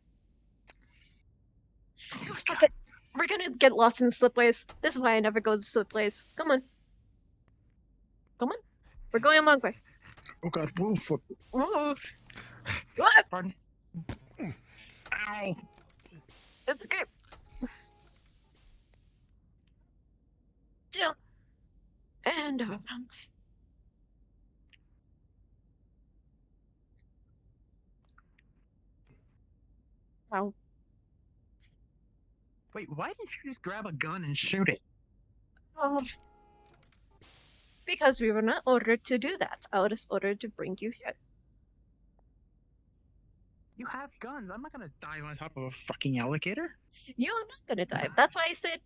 S3: Fuck it. We're gonna get lost in the slipways. This is why I never go to the slipways. Come on. Come on. We're going a long way.
S14: Oh god, woof.
S3: Ooh. What?
S14: Pardon? Ow.
S3: It's okay. Down. And around. Wow.
S14: Wait, why didn't you just grab a gun and shoot it?
S3: Because we were not ordered to do that. I was ordered to bring you here.
S14: You have guns. I'm not gonna dive on top of a fucking alligator.
S3: You're not gonna dive. That's why I said.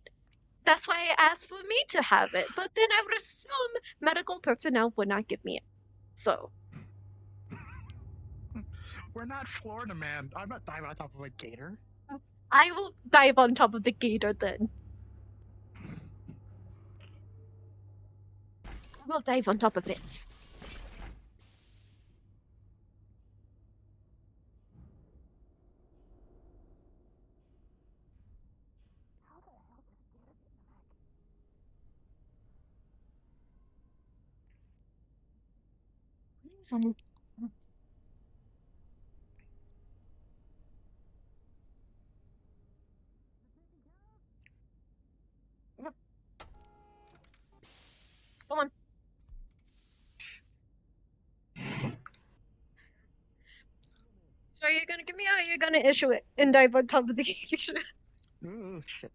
S3: That's why I asked for me to have it. But then I would assume medical personnel would not give me it. So.
S14: We're not Florida, man. I'm not diving on top of a gator.
S3: I will dive on top of the gator then. I will dive on top of it. Come on. So are you gonna give me or are you gonna issue it and dive on top of the gator?
S14: Ooh, shit.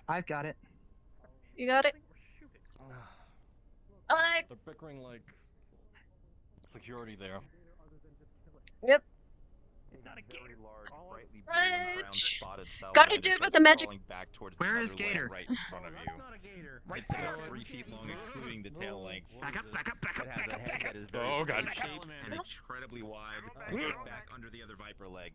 S14: I've got it.
S3: You got it?
S17: They're bickering like security there.
S3: Yep. Gotta do it with the magic.
S14: Where is Gator?
S17: Right in front of you. It's about 3 feet long, excluding the tail length.
S14: Back up, back up, back up,
S17: It has
S14: back
S17: a
S14: up,
S17: head
S14: back
S17: that
S14: up.
S17: is very
S14: God.
S17: shaped and incredibly wide, back under the other viper leg.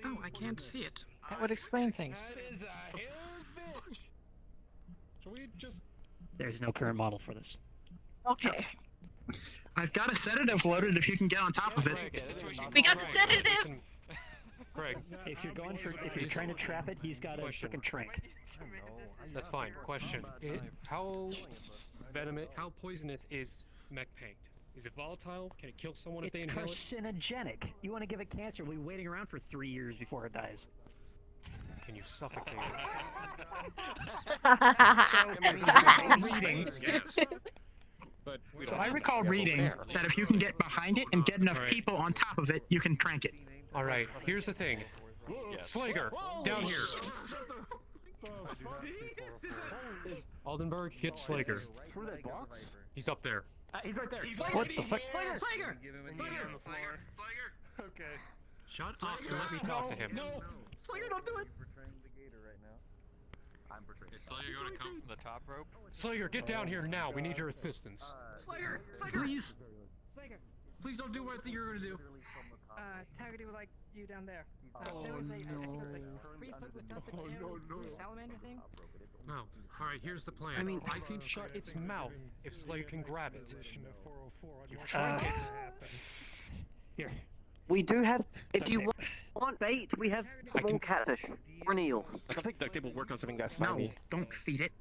S16: Oh, I can't see it. That would explain things.
S17: That is a huge bitch.
S12: Should we just...
S23: There's no current model for this.
S3: Okay.
S14: I've got a sedative loaded if you can get on top of it.
S3: We got the sedative!
S12: Craig.
S23: If you're trying to trap it, he's got a freaking trank.
S12: That's fine. Question. How poisonous is mech paint? Is it volatile? Can it kill someone if they
S23: It's
S12: inhale it?
S23: carcinogenic. You want to give it cancer, we'll be waiting around for 3 years before it dies.
S12: Can you suffocate
S14: So I recall reading that if you can get behind it and get enough people on top of it, you can trank it.
S12: Alright, here's the thing. Slager, down here. Aldenberg, get Slager.
S14: Through that box?
S12: He's up there.
S23: He's right there.
S12: What the fuck?
S23: Slager!
S12: Slager!
S14: Okay.
S12: Shut up and let me talk to him.
S23: No! Slager, don't do it!
S19: Is Slayer going to come from the top rope?
S12: Slager, get down here now. We need your assistance.
S23: Slager! Slager! Please! Slager! Please don't do what I think you're gonna do.
S24: Targeting with like
S16: You down there.
S12: Oh,
S16: there was a, I think it was
S12: no.
S16: like 3 foot with just a tail, salamander thing.
S13: No. Alright, here's the plan. I can shut its mouth if Slayer can grab it. Shrink it. Here.
S5: We do have. If you want bait, we have small catfish or an eel.
S17: I don't think duct tape will work on something that's
S5: No,
S17: slimy.
S5: don't feed it.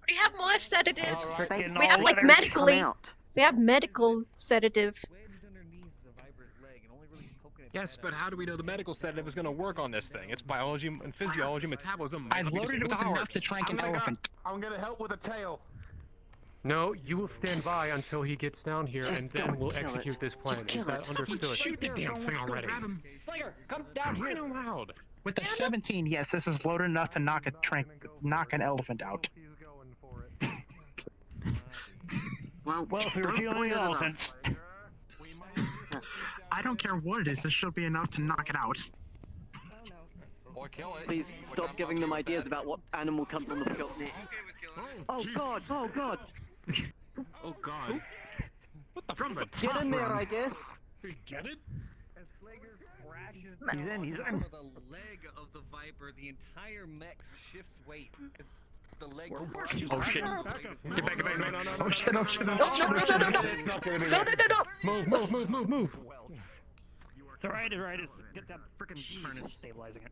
S3: We have more sedatives.
S5: Freaking
S3: We have like
S5: all
S3: medically.
S5: out.
S3: We have medical sedative.
S12: Yes, but how do we know the medical sedative is going to work on this thing? It's biology and physiology, metabolism.
S5: I loaded it with enough to trank an elephant.
S22: I'm gonna help with a tail.
S13: No, you will stand by until he gets down here, and then we'll execute this plan. Is that understood?
S12: Shoot the damn thing already.
S8: Slayer, come down here.
S12: Crying out loud.
S5: With the 17, yes, this is loaded enough to knock an elephant out.
S23: Well, if we were dealing with elephants.
S5: I don't care what it is. This should be enough to knock it out.
S19: Or kill it.
S5: Please stop giving them ideas about what animal comes on the field next. Oh god! Oh god!
S12: Oh god. What the from the top
S5: Get in there,
S12: room?
S5: I guess.
S12: You get it?
S23: He's in, he's in.
S18: The leg of the Viper, the entire mech shifts weight. The leg.
S12: Oh shit. Get back, no.
S5: Oh shit, oh shit,
S3: No, no, no, no, no, no. No.
S12: Move.
S23: It's alright, it's get that frickin' furnace stabilizing it.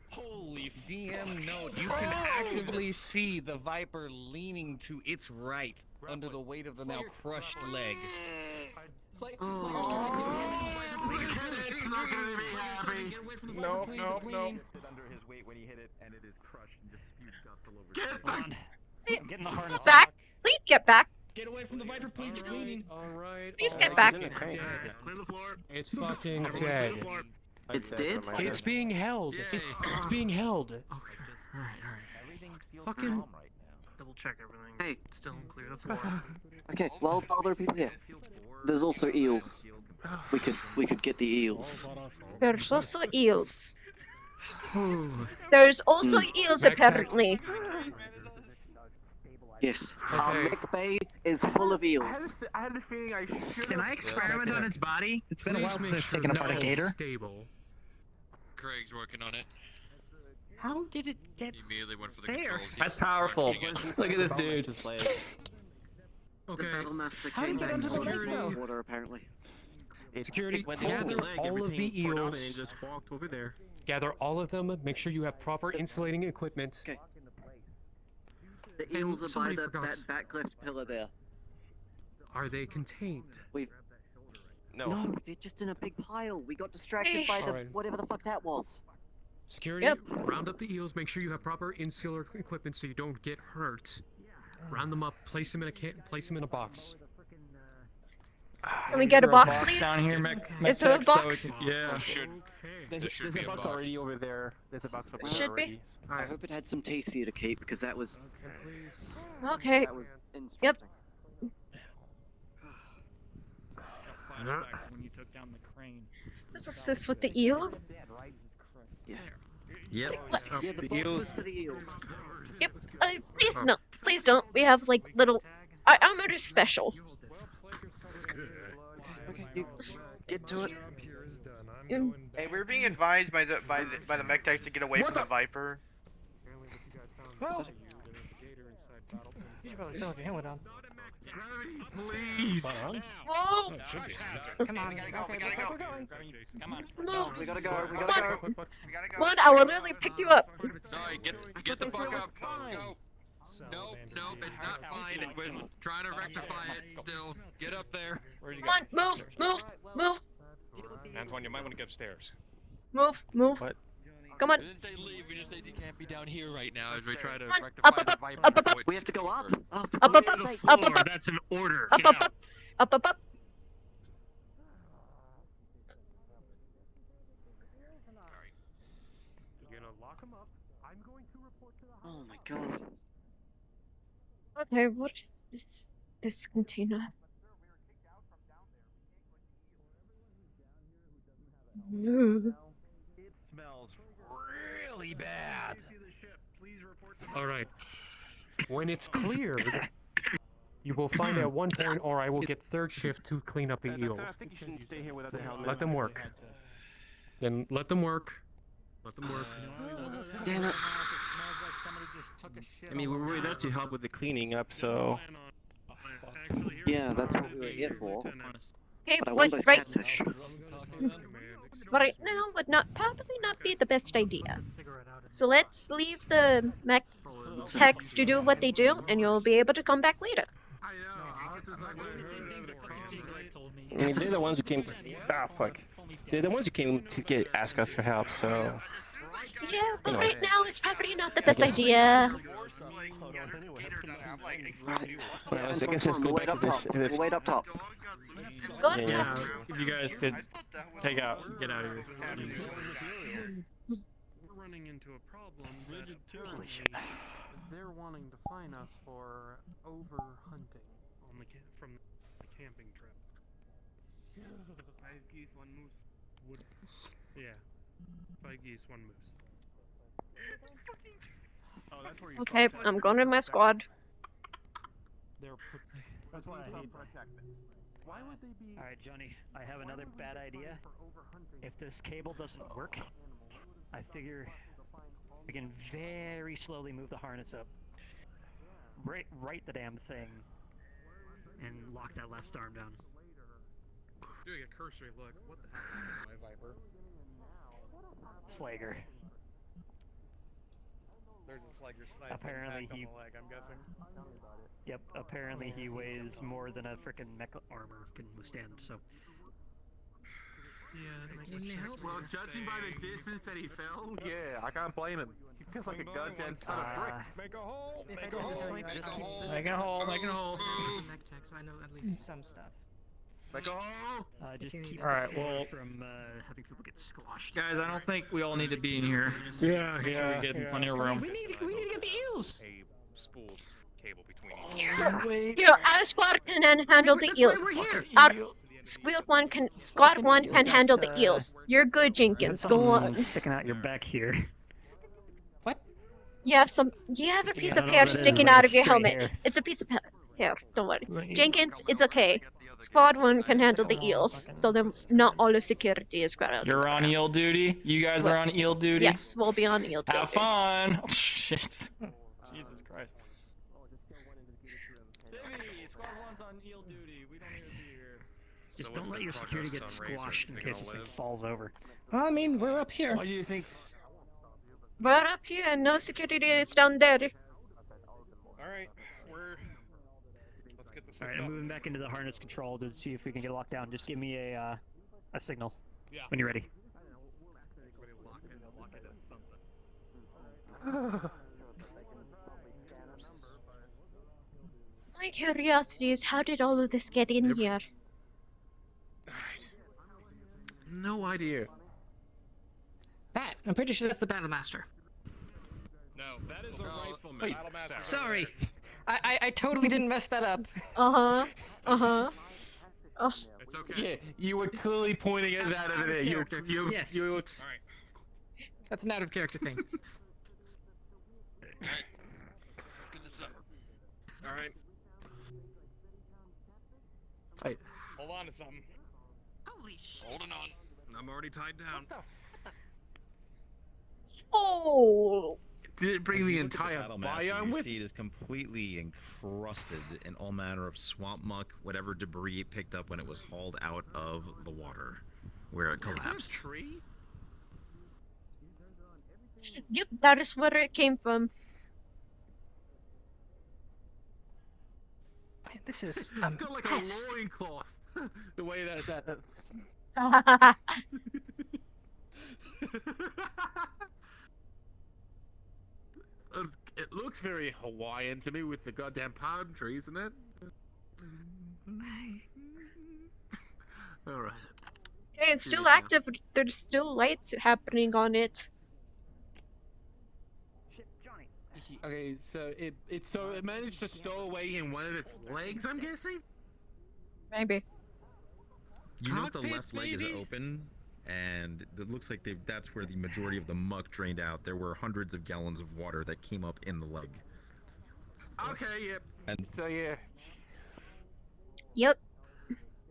S10: Holy DM note, you can actively see the Viper leaning to its right under the weight of the now crushed leg.
S22: No.
S7: Under his weight when he hit it, and it is crushed and just spewed guts all over.
S23: Get back! I'm getting the harness
S3: Get back. Please get back.
S10: Get away from the Viper, please, it's leaning.
S13: Alright.
S3: Please get back.
S13: It's dead.
S12: Clear the floor.
S13: It's fucking dead.
S5: It's dead?
S13: It's being held. It's being held.
S12: Okay. Alright.
S13: Fucking.
S14: Double check everything.
S5: Hey.
S14: Still clear the floor.
S5: Okay, well, are there people here? There's also eels. We could get the eels.
S3: There's also eels. There's also eels apparently.
S5: Yes. Our mech bay is full of eels.
S22: I had a feeling I should.
S5: Can I experiment on its body? It's been a while since I've taken apart a gator.
S13: Stable.
S19: Craig's working on it.
S23: How did it get
S19: He immediately went for the
S23: there?
S19: controls. He's
S23: That's powerful.
S19: punching it.
S23: Look at this dude.
S5: The Battlemaster
S23: How did
S5: came
S23: he get
S5: back
S23: under the
S5: from
S23: leg, though?
S5: water, apparently.
S13: Security, gather all of the eels.
S12: And just walked over there.
S13: Gather all of them. Make sure you have proper insulating equipment.
S5: Okay. The eels are by
S13: somebody
S5: that
S13: forgot-
S5: backlift pillar there.
S13: Are they contained?
S5: No, they're just in a big pile. We got distracted by the
S13: Alright.
S5: whatever the fuck that was.
S13: Security, round up the eels. Make sure you have proper insular equipment so you don't get hurt. Round them up. Place them in a box.
S3: Can we get a box,
S23: box
S3: please?
S23: down here,
S3: Is there a box?
S22: Yeah.
S19: There should
S22: There's
S19: be
S22: a box
S19: box.
S22: already over there. There's a box over there
S3: Should be.
S22: already.
S5: I hope it had some teeth for you to keep because that was
S3: Okay.
S5: that was interesting.
S3: Yep.
S21: When you took down the crane.
S3: Let's assist with the eel.
S5: Yeah.
S10: Yep.
S5: Yeah, the box was for the eels.
S3: Yep. Please no. Please don't. We have like little. Our armor is special.
S5: Okay, you get to it.
S9: Hey, we're being advised by the mech techs to get away from the Viper.
S23: Well, you should probably still have your helmet on.
S12: Please.
S3: Whoa!
S23: Come on. Okay, looks like we're going.
S21: Come on.
S3: Move.
S5: We gotta go. We gotta go.
S3: Come on, I will literally pick you up.
S19: Sorry, get the fuck up. Go. Nope, it's not fine. It was trying to rectify it still. Get up there.
S12: Where'd you
S3: Come on, move.
S12: Antoine, you might want to get upstairs.
S3: Move.
S12: What?
S3: Come on.
S19: We didn't say leave, we just said you can't be down here right now as we try to
S3: Come on,
S19: rectify
S3: up,
S19: the
S3: up,
S19: Viper.
S3: up.
S19: before it
S5: We have to go up.
S19: takes over.
S3: Up.
S12: That's an order.
S3: Up.
S12: Get out.
S3: Up.
S22: You're gonna lock him up. I'm going to report to the
S5: Oh my god.
S3: Okay, what is this container? Ooh.
S22: It smells really bad.
S13: Alright. When it's cleared, you will find at one point, or I will get third shift to clean up the
S22: Doctor, I
S13: eels.
S22: think you shouldn't stay here without the helmet.
S13: Let them work. Then let them work. Let them work.
S5: Damn it.
S7: I mean, we were really there to help with the cleaning up, so.
S5: Yeah, that's what we were here for.
S3: Okay,
S5: But I
S3: but
S5: want those
S3: right,
S5: catfish.
S3: right now would probably not be the best idea. So let's leave the mech techs to do what they do, and you'll be able to come back later.
S7: I mean, they're the ones who came to. Ah, fuck. They're the ones who came to ask us for help, so.
S3: Yeah, but
S7: Anyway.
S3: right now it's probably not the best
S7: guess-
S3: idea.
S7: Well, I guess let's go back to this.
S5: We'll wait up top.
S3: Go up
S7: Yeah.
S3: top.
S21: If you guys could get out of here. please.
S12: We're running into a problem. Rigid
S21: Holy shit.
S12: They're wanting to fine us for over-hunting on the from the camping trip. 5 geese, 1 moose. Yeah. 5 geese, 1 moose. Oh, that's where you
S3: Okay, I'm going with my squad.
S14: That's why I hate protected.
S12: Why would they be?
S23: Alright, Johnny, I have another bad idea. If this cable doesn't work, I figure we can very slowly move the harness up. Right the damn thing. And lock that left arm down.
S19: Doing a cursory look. What the hell happened to my Viper?
S23: Slager.
S19: There's a Slager slice
S23: Apparently
S19: impact
S23: he-
S19: on the leg, I'm guessing.
S23: Yep, apparently he weighs more than a frickin' mech armor can withstand, so.
S19: Well, judging by the distance that he fell,
S14: Yeah, I can't blame him. He feels like a goddamn ton of bricks.
S13: Make a hole!
S19: Make a hole! Make a hole!
S21: Make a hole, make a hole.
S16: Mech techs, I know at least some stuff.
S14: Make a hole!
S23: Just keep
S21: Alright, well,
S23: from having people get squashed.
S21: guys, I don't think we all need to be in here.
S13: Yeah,
S21: Make sure we get plenty of room.
S23: We need to get the eels!
S2: A spooled cable between each.
S3: Here, our squad can handle the eels. Squad 1 can handle the eels. You're good, Jenkins. Go on.
S23: Sticking out your back here.
S3: You have a piece of
S23: I don't know
S3: hair
S23: what it is,
S3: sticking
S23: but
S3: out
S23: it's
S3: of your
S23: straight
S3: helmet.
S23: hair.
S3: It's a piece of hair. Don't worry. Jenkins, it's okay. Squad 1 can handle the eels, so then not all of security is crowded.
S21: You're on eel duty? You guys are on eel duty?
S3: Yes, we'll be on eel duty.
S21: Have fun! Oh, shit. Jesus Christ. Squad 1's on eel duty. We don't need to be here.
S23: Just don't let your security get squashed in case this thing falls over.
S16: Well, I mean, we're up here.
S14: Why do you think?
S3: We're up here and no security is down there.
S19: Alright, let's get this
S23: Alright, I'm moving back into the harness control to see if we can get locked down. Just give me a signal
S19: Yeah.
S23: when you're ready.
S19: Lock it as something.
S3: My curiosity is how did all of this get in here?
S19: No idea.
S16: Pat, I'm pretty sure that's the Battle Master.
S12: No, that is the
S19: No,
S12: rifleman.
S19: Battlemaster.
S16: Sorry. I totally didn't mess that up.
S3: Uh-huh. Uh-huh. Oh.
S19: It's okay.
S14: Yeah, you were clearly pointing at that over there.
S16: Yes.
S19: Alright.
S16: That's an out of character thing.
S19: Get this up. Alright.
S14: Hey.
S19: Hold on to something.
S3: Holy shit.
S19: Holding on.
S12: I'm already tied down.
S3: Oh.
S14: Did it bring the entire
S17: Battlemaster,
S14: biome
S17: you
S14: with?
S17: see it is completely encrusted in all manner of swamp muck, whatever debris it picked up when it was hauled out of the water, where it collapsed.
S19: Tree?
S3: Yep, that is where it came from.
S16: Man, this is
S14: It's got like a loincloth. The way that. It looks very Hawaiian to me with the goddamn palm trees and that. Alright.
S3: Okay, it's still active. There's still lights happening on it.
S14: Okay, so it managed to stow away in one of its legs, I'm guessing?
S3: Maybe.
S17: You know the
S14: Cockpits,
S17: left leg is
S14: maybe?
S17: open, and it looks like that's where the majority of the muck drained out. There were hundreds of gallons of water that came up in the leg.
S14: Okay, yep.
S17: And
S14: So yeah.
S3: Yep.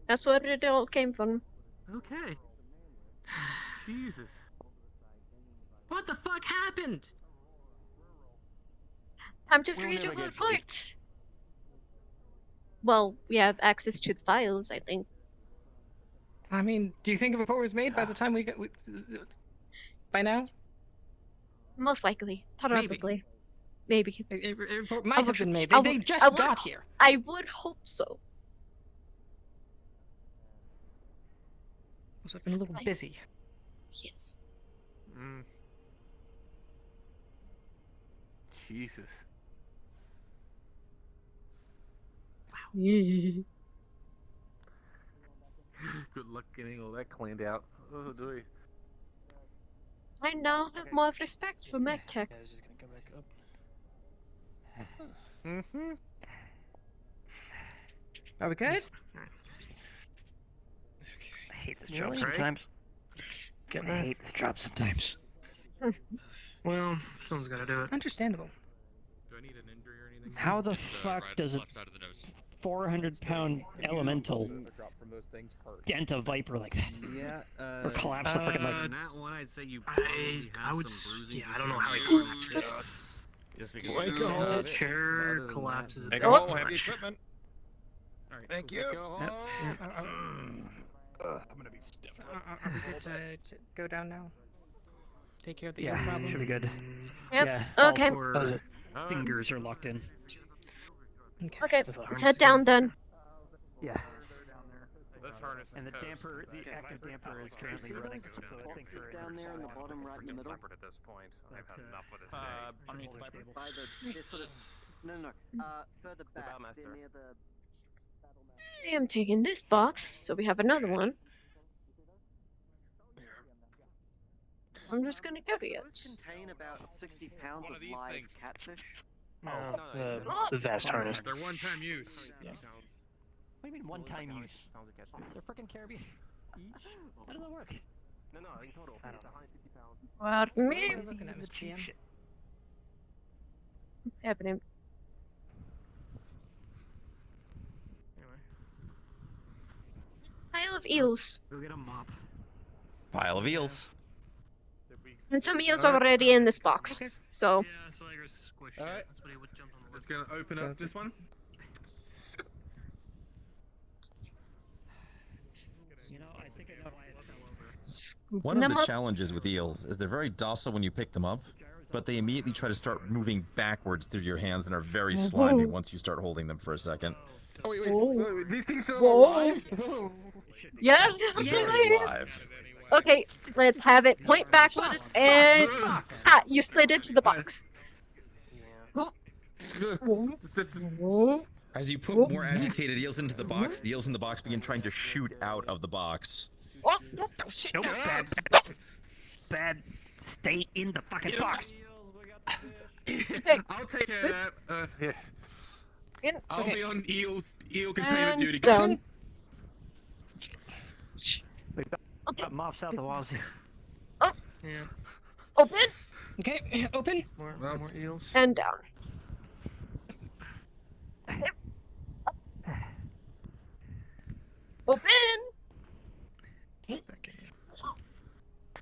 S3: That's where it all came from.
S14: Okay. Jesus.
S16: What the fuck happened?
S3: Time to
S14: We'll
S3: free to
S14: never get
S3: report. Well, we have access to the files, I think.
S16: I mean, do you think a report was made by the time we got by now?
S3: Most likely.
S16: Maybe.
S3: Probably. Maybe.
S16: A report might
S3: I
S16: have
S3: would-
S16: been made.
S3: I
S16: They
S3: would-
S16: just
S3: I would-
S16: got here.
S3: I would hope so.
S16: So I've been a little busy.
S3: Yes.
S14: Jesus.
S3: Yeah.
S14: Good luck getting all that cleaned out. Oh, do we?
S3: I now have more respect for mech techs.
S14: Mm-hmm.
S16: Are we good?
S23: I hate this job
S16: Really?
S23: sometimes. I hate this job sometimes.
S1: Well, someone's gotta do it.
S16: Understandable.
S22: Do I need an injury or anything?
S23: How the
S22: Just,
S23: fuck
S22: right
S23: does a
S22: left side of the nose.
S23: 400-pound elemental dent a viper like that?
S10: Yeah,
S23: or collapse a freaking like.
S10: that one, I'd say you probably have
S1: would
S10: some bruising.
S1: yeah, I don't know how he
S10: just
S1: collapsed.
S10: Just
S1: Like
S10: because
S1: a chair collapses.
S10: Make
S1: a
S10: a
S1: bit
S10: hole, have the
S1: much.
S10: equipment. Alright, thank you.
S23: Yep.
S10: I'm gonna be stiff.
S16: Are we good to go down now? Take care of the
S23: Yeah,
S16: ear problem?
S23: should be good.
S3: Yep,
S23: Yeah,
S3: okay.
S23: all four fingers are locked in.
S3: Okay, let's head down then.
S23: Yeah.
S14: This harness is
S23: And the
S14: toast.
S23: damper, the active damper is currently running. So I think
S5: Boxes down there in the bottom right in the middle.
S14: At this point, I've had enough with this
S23: underneath the viper.
S5: By the, they're sort of, no, further back. They're near the.
S3: I am taking this box, so we have another one. I'm just gonna carry it.
S5: Contain about 60 pounds of live catfish.
S1: The vast harness.
S22: They're one-time use.
S23: Yeah. What do you mean one-time use? They're freaking Caribbean. How does that work?
S11: No, in total.
S1: I don't know.
S3: Well, me.
S16: We're looking at Mr. GM.
S3: Happening. Pile of eels.
S1: Go get a mop.
S6: Pile of eels.
S3: And some eels are already in this box. So.
S1: Yeah, so I just squished it.
S14: Alright.
S1: That's what he would jump on the
S14: Just gonna open up this one.
S23: You know, I think I know why it fell over.
S17: One of the challenges with eels is they're very docile when you pick them up, but they immediately try to start moving backwards through your hands and are very slimy once you start holding them for a second.
S14: Oh wait, these things are
S3: Whoa.
S14: alive?
S3: Yeah,
S17: Very
S3: definitely.
S17: alive.
S3: Okay, let's have it point backwards and you slid into the box.
S17: As you put more agitated eels into the box, the eels in the box begin trying to shoot out of the box.
S23: Oh shit! Nope. Bad. Stay in the fucking box.
S14: I'll take care of that. Yeah. I'll
S23: Okay.
S14: be on eel containment duty.
S3: Down.
S23: Mops out the walls here.
S3: Oh.
S1: Yeah.
S3: Open
S16: Okay, open.
S1: More eels.
S3: and down. Open.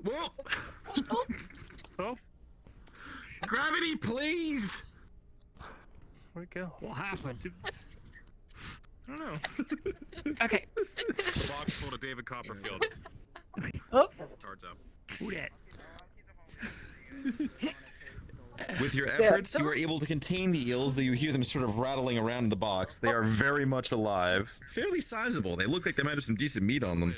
S14: Whoa!
S1: Oh.
S14: Gravity, please!
S1: Where'd it go?
S23: What happened?
S1: I don't know.
S16: Okay.
S2: Box full of David Copperfield.
S3: Oh.
S2: Cards up.
S23: Who that?
S17: With your efforts, you are able to contain the eels, though you hear them sort of rattling around in the box. They are very much alive. Fairly sizable. They look like they might have some decent meat on them.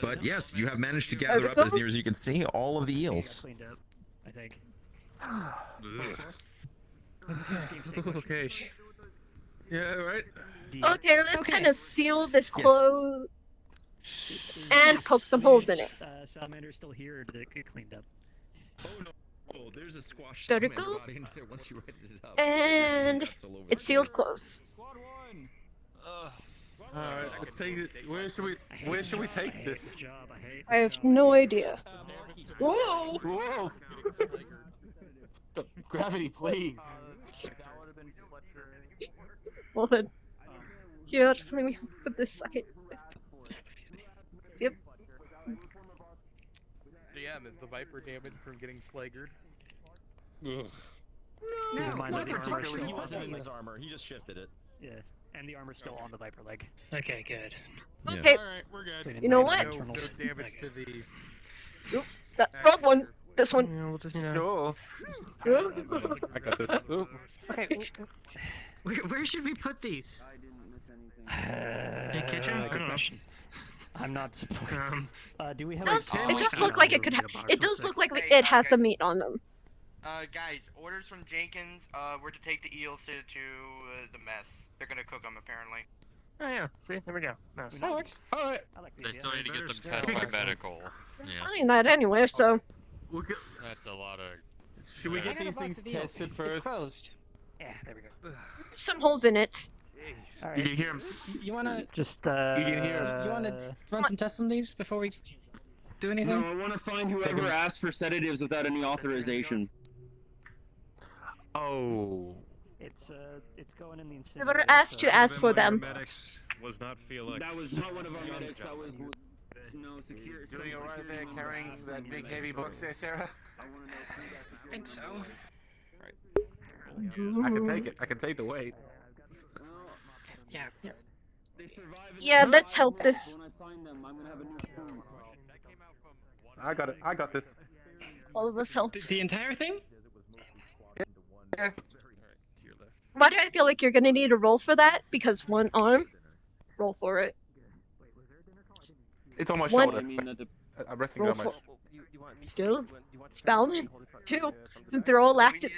S17: But yes, you have managed to gather up as near as you can see all of the eels.
S23: Cleaned up, I think.
S14: Okay. Yeah, right.
S3: Okay, let's kind of seal this close and poke some holes in it.
S23: Salamander's still here, or did it get cleaned up?
S17: Oh no. Oh, there's a squash
S3: There we
S17: salamander
S3: go.
S17: body in there once you edited it up.
S3: And it's sealed close.
S14: Alright, let's take it. Where should we take this?
S3: I have no idea. Whoa!
S14: Whoa! Gravity, please.
S3: Well then, here, let me put this second. Yep.
S22: DM? Is the Viper damaged from getting slaggered?
S7: Ugh.
S23: Keep in mind that
S7: not
S23: the armor's
S7: particularly.
S23: still
S7: He
S23: on
S7: wasn't in
S23: the
S7: his armor. He just shifted it.
S23: Yeah, and the armor's still on the Viper leg.
S16: Okay, good.
S3: Okay.
S22: Alright, we're good.
S3: You know what?
S22: No damage to the...
S3: Oop, wrong one. This one.
S1: Yeah, we'll just, you know.
S12: I got this. Ooh.
S16: Okay.
S10: Where should we put these?
S1: kitchen? I
S23: Good
S1: don't know.
S23: question. I'm not. Do we have?
S3: It does look like it could. It does look like it has some meat on them.
S9: Guys, orders from Jenkins. We're to take the eels to the mess. They're gonna cook them apparently.
S1: Oh yeah, see, there we go. Nice.
S16: That works.
S12: Alright.
S19: They still need to get them tested by medical. Yeah.
S3: I mean that anyway, so.
S19: That's a lot of.
S12: Should we
S16: I
S12: get
S16: got a
S12: these
S16: box
S12: things
S16: of eels.
S12: tested
S16: It's
S12: first?
S16: closed.
S23: Yeah, there we go.
S3: Some holes in it.
S23: All right.
S12: You can hear him.
S16: You wanna
S23: Just
S12: You can hear.
S16: you wanna run some tests on these before we do anything?
S4: No, I want to find whoever asked for sedatives without any authorization.
S12: Oh.
S23: It's going in the incinerator.
S3: Whoever asked to ask for them.
S12: Medics was not Felix.
S4: That was not one of our medics. That was no secure.
S14: Doing alright there, carrying that big heavy box there, Sarah?
S16: I think so.
S12: I can take it. I can take the weight.
S16: Yeah.
S3: Yeah, let's help this.
S4: When I find them, I'm gonna have a new spoon.
S12: I got it. I got this.
S3: All of us help.
S16: The entire thing?
S12: Yeah.
S3: Why do I feel like you're gonna need a roll for that? Because one arm. Roll for it.
S12: It's on my
S3: One-
S12: shoulder.
S4: I mean,
S12: I'm resting
S3: Roll
S12: on my.
S3: for. Still. Spellman. 2. They're all active.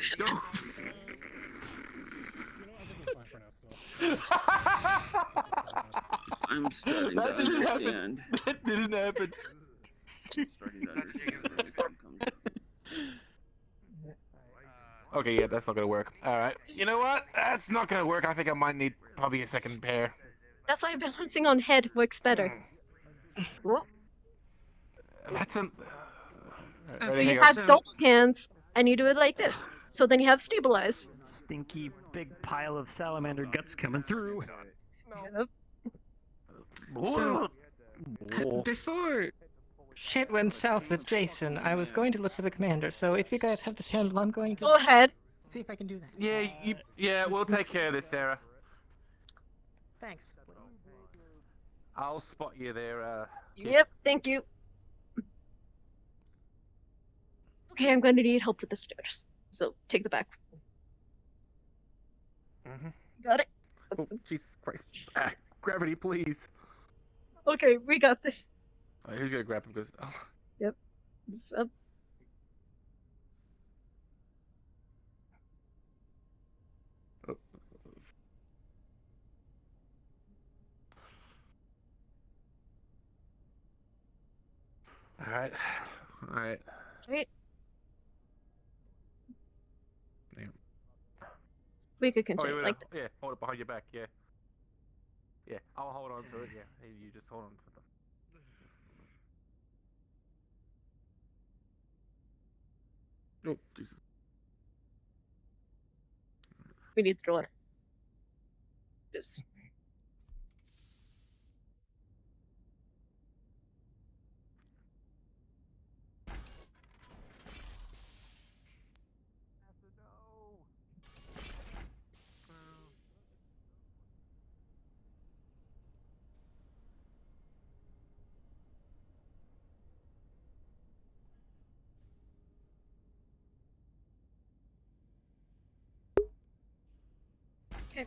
S4: I'm starting to
S12: That didn't happen.
S4: understand.
S12: That didn't happen.
S4: Starting to understand.
S12: Okay, yeah, that's not gonna work. Alright. You know what? That's not gonna work. I think I might need probably a second pair.
S3: That's why balancing on head works better. Whoop.
S12: That's an.
S3: So you have double hands, and you do it like this. So then you have stabilize.
S23: Stinky big pile of salamander guts coming through.
S3: Yep.
S16: So, before shit went south with Jason, I was going to look for the commander. So if you guys have this handle, I'm going to
S3: Go ahead.
S16: see if I can do that.
S12: Yeah, we'll take care of this, Sarah.
S16: Thanks.
S12: I'll spot you there.
S3: Yep, thank you. Okay, I'm going to need help with the stairs. So take the back. Got it?
S12: Oh, Jesus Christ. Ah, gravity, please.
S3: Okay, we got this.
S12: Alright, who's gonna grab him? Because. Oh.
S3: Yep. It's up.
S12: Oh. Alright. Alright.
S3: Wait.
S12: Damn.
S3: We could
S12: Oh,
S3: continue
S12: wait,
S3: like
S12: no. Yeah, hold it behind your back, yeah. Yeah, I'll hold on to it, yeah. Hey, you just hold on to it. Oh, Jesus.
S3: We need the door. Just. Okay.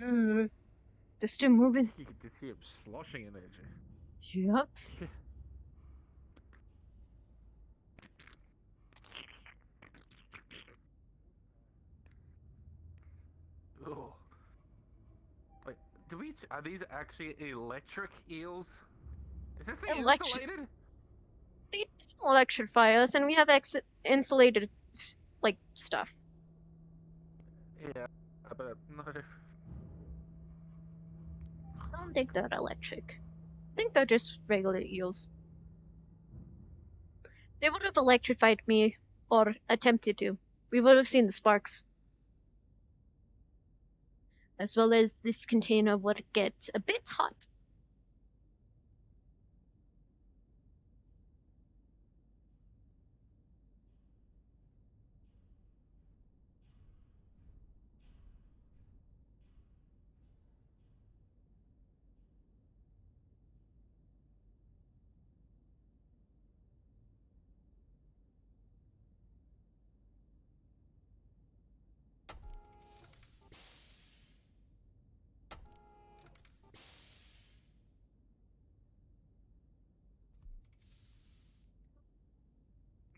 S3: They're still moving.
S12: You could just hear him sloshing in there, Jay.
S3: Yep.
S12: Oh. Wait, are these actually electric eels? Is this thing
S3: Electric-
S12: insulated?
S3: They didn't electrify us, and we have insulated like stuff.
S12: Yeah, but not if...
S3: I don't think they're electric. I think they're just regular eels. They would have electrified me, or attempted to, we would have seen the sparks. As well as this container would get a bit hot.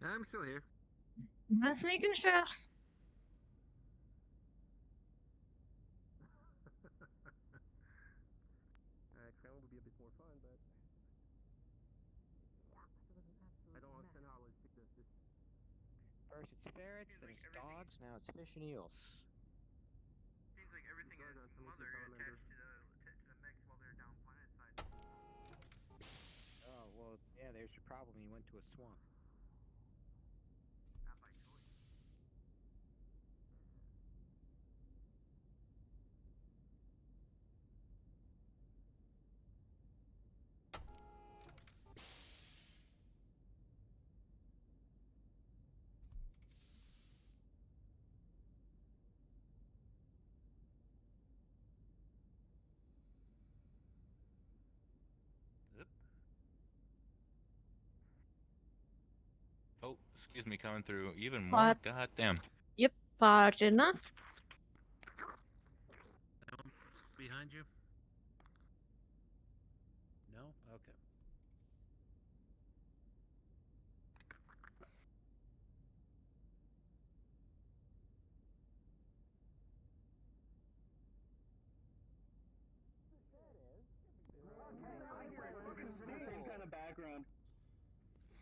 S14: I'm still here.
S3: Just making sure.
S7: Crown would be a bit more fun, but I don't understand how it's this.
S11: First it's ferrets, then it's dogs, now it's fish and eels.
S9: Seems like everything has some mother attached to the mechs while they're down planet side.
S11: Oh, well, yeah, there's your problem. You went to a swamp.
S9: Not by choice.
S2: Oh, excuse me, coming through even more.
S3: What?
S2: Goddamn.
S3: Yep, pardon us.
S12: Behind you? No? Okay.
S4: Same kind of background.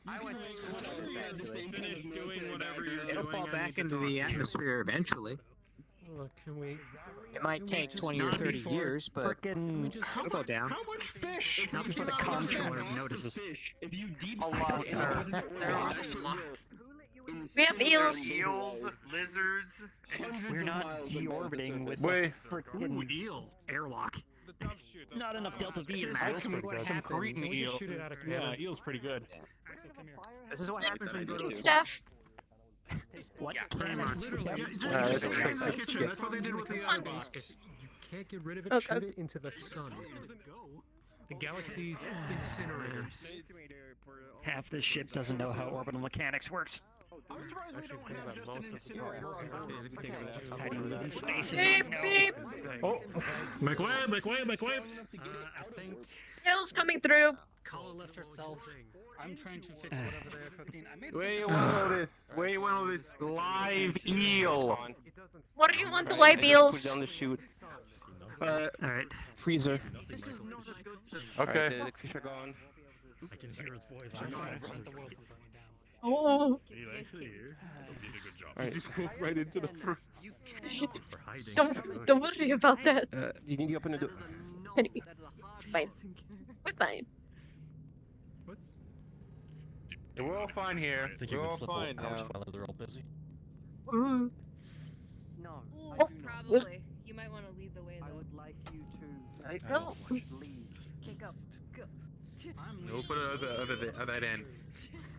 S9: I went
S12: Finish doing whatever you're doing.
S11: It'll fall
S12: I
S11: back
S12: need to
S11: into
S12: talk
S11: the
S12: to you.
S11: atmosphere eventually.
S13: Look, can we?
S11: It might take 20 or 30 years, but it'll go down.
S14: How much fish?
S23: Not before the comptroller notices.
S4: If you deep
S9: A lot. There are a lot.
S3: We have eels.
S9: Eels, lizards.
S23: We're not deorbiting with
S12: Wait.
S23: a freaking
S12: eel.
S23: airlock. Not enough delta V in
S11: Actually,
S23: that.
S11: what
S23: Some
S11: happens-
S23: Cretan
S11: Can we just
S23: eel.
S13: shoot it out of
S12: Yeah,
S13: cannon?
S12: eel's pretty good.
S11: This is what happens when you go to a
S3: Stuff.
S23: What?
S12: Pretty much.
S14: Yeah, just stick it in the kitchen. That's what they did with the other box.
S13: If you can't get rid of it,
S3: Okay.
S13: shoot it into the sun. The galaxy's incinerators.
S23: Half this ship doesn't know how orbital mechanics works.
S13: Actually, think about most of the problem.
S23: Hiding within space.
S3: Beep, beep.
S13: Oh,
S12: Make way, make way, make way.
S10: I think
S3: Eels coming through.
S10: Kala left herself. I'm trying to fix whatever they're cooking. I made
S14: Where you
S10: some-
S14: want all this? Where you want all this live eel?
S3: What do you want the
S7: Right,
S3: live
S7: I just
S3: eels?
S7: put it down the chute.
S23: Alright.
S7: Freezer.
S9: This is not a good system.
S14: Okay.
S7: Alright, the fish are gone.
S13: I can hear his voice.
S10: I'm trying to prevent the world from burning down.
S3: Oh.
S12: You actually here? Did a good job.
S7: Alright.
S14: Just walk right into the fruit.
S3: Don't worry about that.
S7: You need to open the door.
S3: Anyway, it's fine. We're fine.
S14: We're all fine here. We're all fine now.
S4: while they're all busy.
S3: Mm.
S11: No,
S3: Oh,
S8: Probably. You might want to lead the way, though.
S11: I would like you to
S3: I know.
S11: leave.
S8: Okay, go. Go.
S14: We'll put it over there, at that end.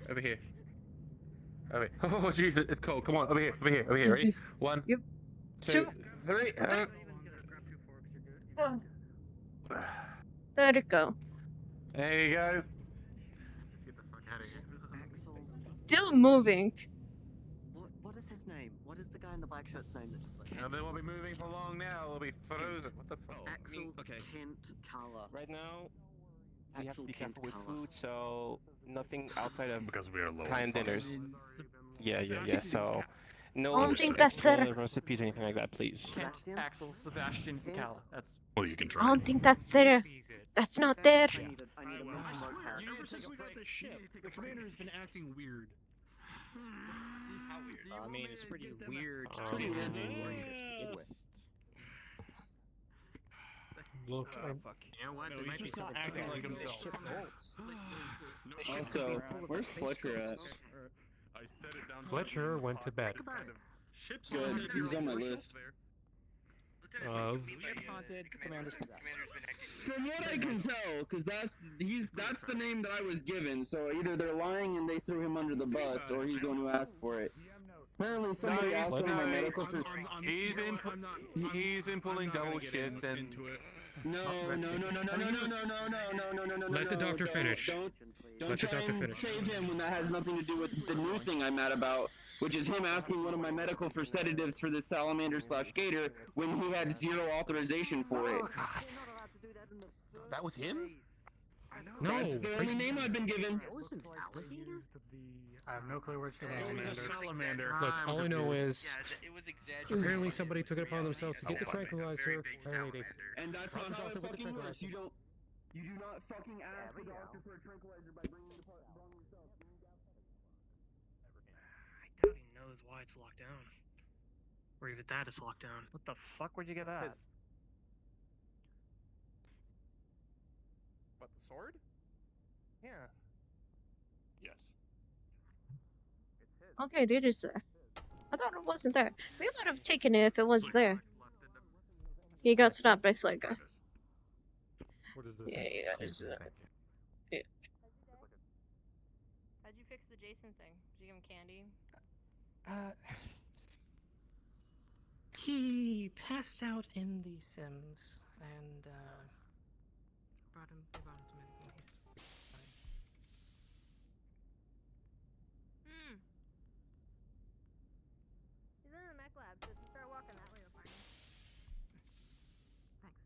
S14: Over here. Over here. Oh, Jesus, it's cold. Come on, over here, over here, over here. Ready? One,
S3: Yep.
S14: 2, 3.
S3: There it go.
S14: There you go.
S2: Let's get the fuck out of here.
S3: Still moving.
S5: What is his name? What is the guy in the black shirt's name that just like...
S14: And they won't be moving for long now. They'll be frozen. What the fuck?
S5: Axel
S7: okay.
S5: Kent Kala.
S7: Right now, we have
S5: Axel
S7: to be
S5: Kent
S7: careful with
S5: Kala.
S7: food, so nothing outside of
S12: Because we are low.
S7: planned dinners. Yeah. So, no
S3: I don't think that's
S7: extra
S3: their.
S7: recipes or anything like that, please.
S5: Sebastian?
S23: Axel, Sebastian, Kala. That's
S12: Oh, you can
S3: I
S12: try.
S3: don't think that's their. That's not there.
S5: I need a mental notepad.
S14: Ever since we got the ship, the commander has been acting weird.
S11: I mean, it's pretty weird to treat him as a warship to begin with.
S13: Look,
S14: You know what?
S12: No,
S14: There
S12: he's
S14: might be
S12: just not
S14: something to
S12: acting
S14: that.
S12: like
S11: The
S12: himself.
S11: ship holds. The ship could be
S4: Also,
S11: full of
S4: where's
S11: space
S4: Fletcher at?
S11: ghosts.
S12: I set it down.
S13: Fletcher went to bed.
S11: Think about it.
S12: Ship's
S4: Good.
S12: haunted.
S4: He's on my list.
S13: Of
S11: Ship haunted, commander's possessed.
S4: From what I can tell, because that's the name that I was given. So either they're lying and they threw him under the bus, or he's the one who asked for it. Apparently, somebody asked for my medical for.
S14: He's been pulling double shifts and.
S4: No.
S13: Let the doctor finish.
S4: Don't
S13: Let the
S4: try
S13: doctor
S4: and
S13: finish.
S4: save him when that has nothing to do with the new thing I'm mad about, which is him asking one of my medical for sedatives for this salamander/gator when he had zero authorization for it.
S14: That was him?
S13: No.
S4: That's the only name I've been given.
S11: It was an alligator?
S23: I have no clue where it's going.
S12: Salamander.
S13: Look, all I know is
S9: It was exaggerated.
S13: apparently somebody took it upon themselves to get the tranquilizer. Apparently they
S4: And that's not how it
S13: with the
S4: fucking works.
S13: tranquilizer.
S4: You do not fucking ask the doctor for a tranquilizer by bringing the part wrong yourself.
S1: I doubt he knows why it's locked down. Or even that is locked down.
S23: What the fuck would you get that?
S14: What, the sword?
S1: Yeah.
S14: Yes.
S3: Okay, it is there. I thought it wasn't there. We would have taken it if it was there. He got stopped by Slaker.
S13: What is this?
S3: Yeah, yeah.
S8: How'd you fix the Jason thing? Did you give him candy?
S16: He passed out in the Sims, and brought him to medical. He's fine.
S8: He's in the mech lab, so if you start walking that way, you'll find him. Thanks.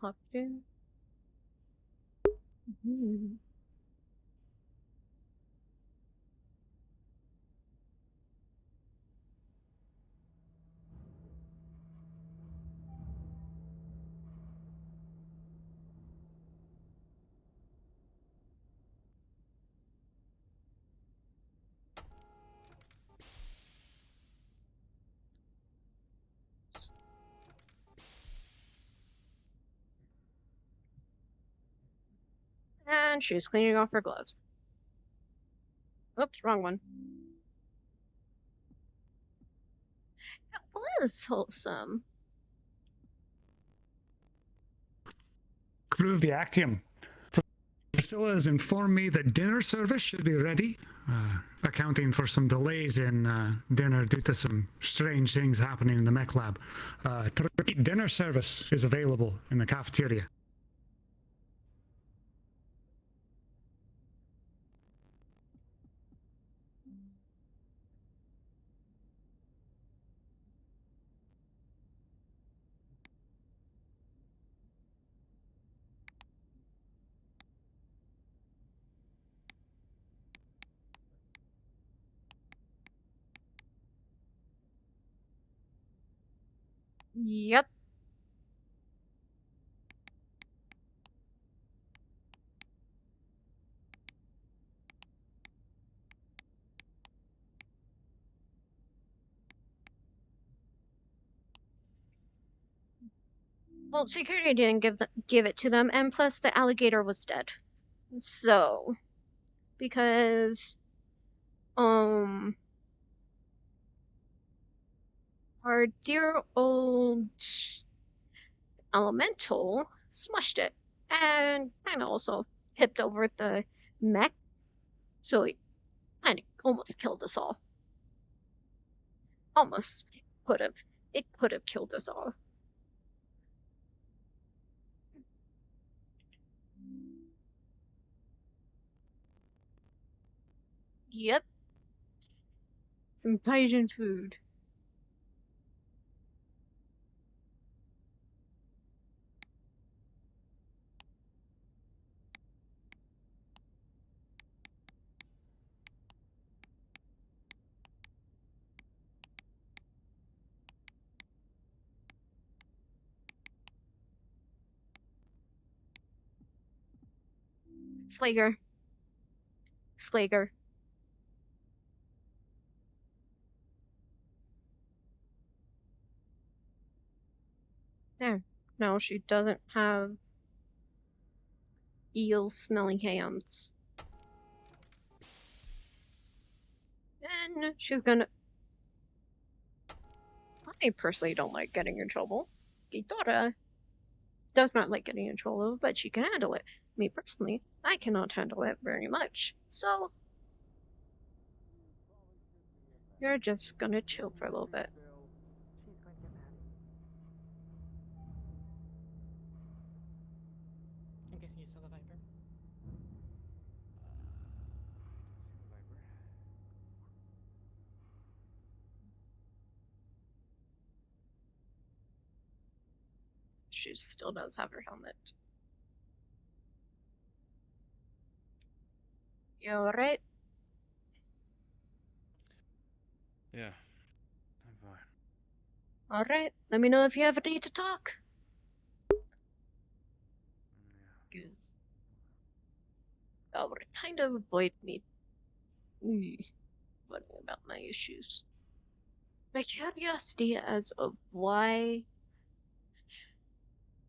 S3: Popped in. Mhm. And she's cleaning off her gloves. Oops, wrong one. Bliss wholesome.
S15: Crew of the Actium. Priscilla has informed me that dinner service should be ready, accounting for some delays in dinner due to some strange things happening in the mech lab. To repeat, dinner service is available in the cafeteria.
S3: Yep. Well, security didn't give it to them, and plus the alligator was dead. So, because our dear old elemental smushed it, and kind of also tipped over the mech, so it kind of almost killed us all. Almost it could have killed us all. Yep. Some Bajan food. Slager. Slager. There. No, she doesn't have eel-smelling hands. And she's gonna... I personally don't like getting in trouble. Kitora does not like getting in trouble, but she can handle it. Me personally, I cannot handle it very much. So, you're just gonna chill for a little bit.
S16: I'm guessing you saw the Viper.
S3: She still does have her helmet. You alright?
S2: Yeah, I'm fine.
S3: Alright, let me know if you ever need to talk. Because I would kind of avoid me worrying about my issues. My curiosity as of why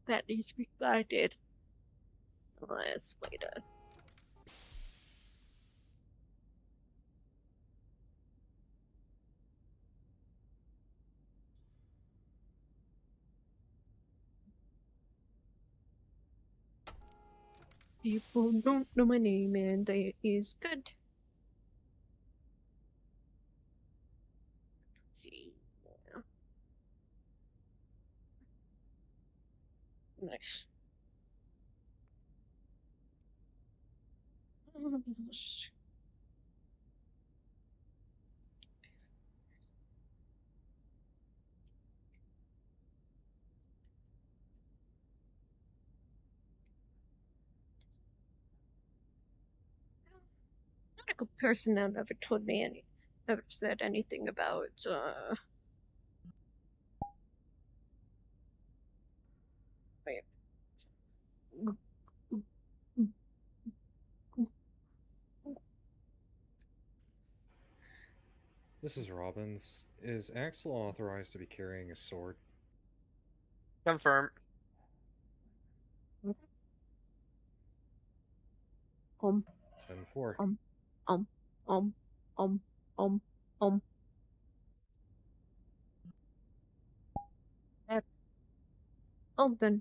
S3: that needs to be guarded. Let's wait a... People don't know my name and that is good. Let's see. Nice. Medical personnel never told me never said anything about, wait.
S18: This is Robbins. Is Axel authorized to be carrying a sword?
S9: Confirm.
S3: Um.
S18: 10-4.
S3: Um. Um. Um. Um. Oh, then.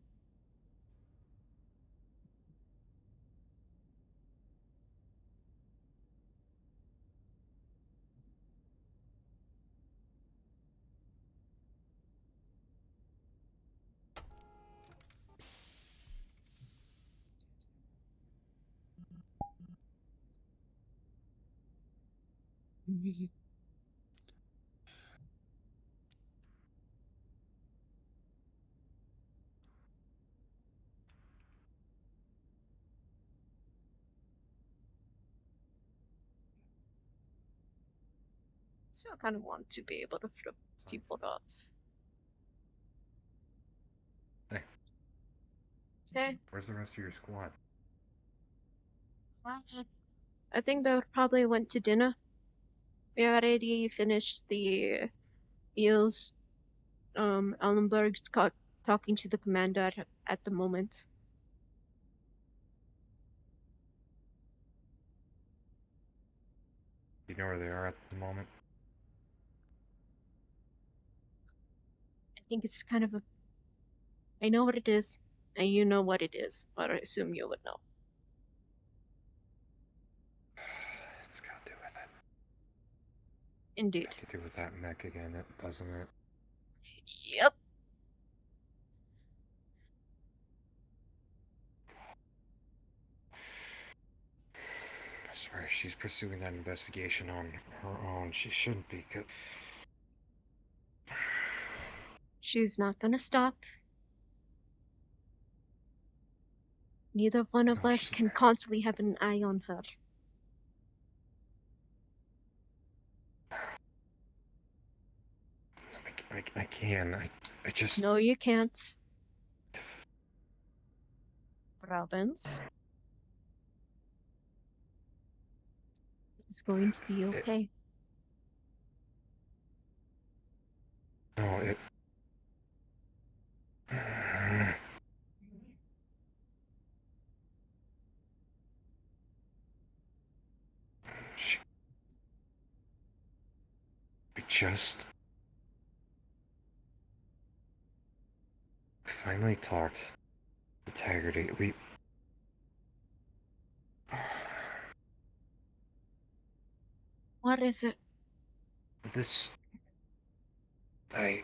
S3: Still kind of want to be able to flip people off.
S18: Hey.
S3: Okay.
S18: Where's the rest of your squad?
S3: I think they probably went to dinner. We already finished the eels. Ellenberg's talking to the commander at the moment.
S18: You know where they are at the moment?
S3: I think it's kind of a... I know what it is, and you know what it is, but I assume you would know.
S18: It's got to do with it.
S3: Indeed.
S18: Got to do with that mech again, doesn't it?
S3: Yep.
S18: I swear, she's pursuing that investigation on her own. She shouldn't be, 'cause...
S3: She's not gonna stop. Neither one of us can constantly have an eye on her.
S18: I can. I just...
S3: No, you can't. Robbins. It's going to be okay.
S18: No, it. We just finally talked integrity. We.
S3: What is it?
S18: This. I.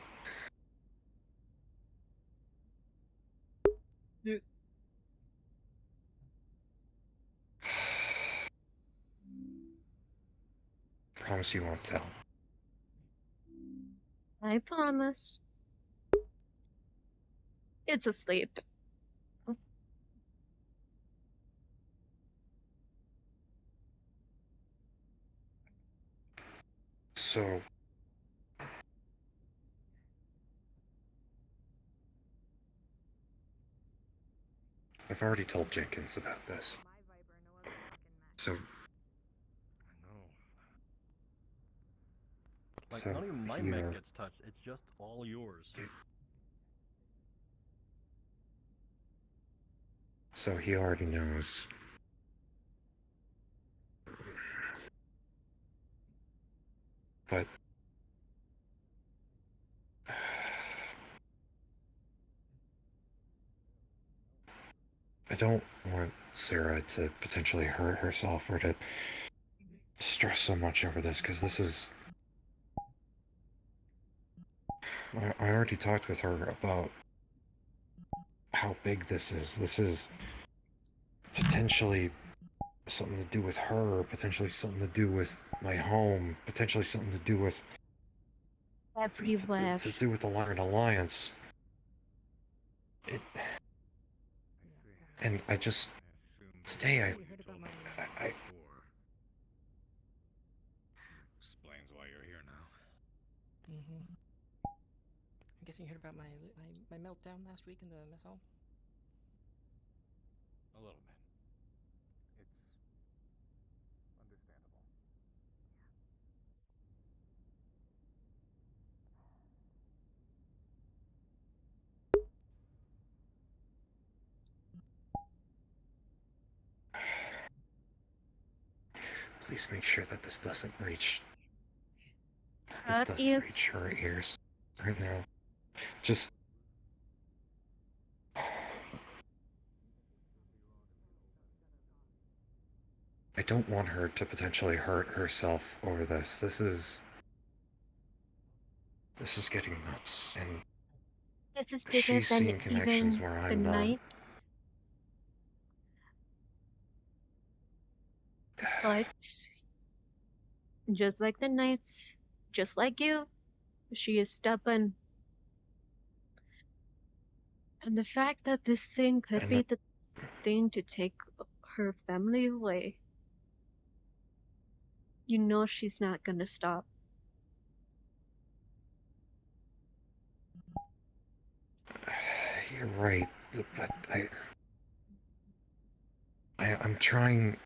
S18: Promise you won't tell.
S3: I promise. It's asleep.
S18: So. I've already told Jenkins about this. So.
S6: Like,
S18: So
S6: none of my
S18: here-
S6: mech gets touched, it's just all yours.
S18: So he already knows. But I don't want Sarah to potentially hurt herself or to stress so much over this, because this is... I already talked with her about how big this is. This is potentially something to do with her, potentially something to do with my home, potentially something to do with...
S3: Everywhere.
S18: It's to do with the Lion Alliance. And I just... Today I
S17: Explains why you're here now.
S16: I'm guessing you heard about my meltdown last week in the mess hall?
S2: A little bit. It's understandable.
S18: Please make sure that this doesn't reach...
S3: Her
S18: This doesn't
S3: ears.
S18: reach her ears right now. Just... I don't want her to potentially hurt herself over this. This is getting nuts, and
S3: This is bigger
S18: she's
S3: than
S18: seeing connections
S3: even
S18: where
S3: the
S18: I'm not.
S3: Knights. But just like the Knights, just like you, she is stubborn. And the fact that this thing could be the thing to take her family away, you know she's not gonna stop.
S18: You're right, but I'm trying.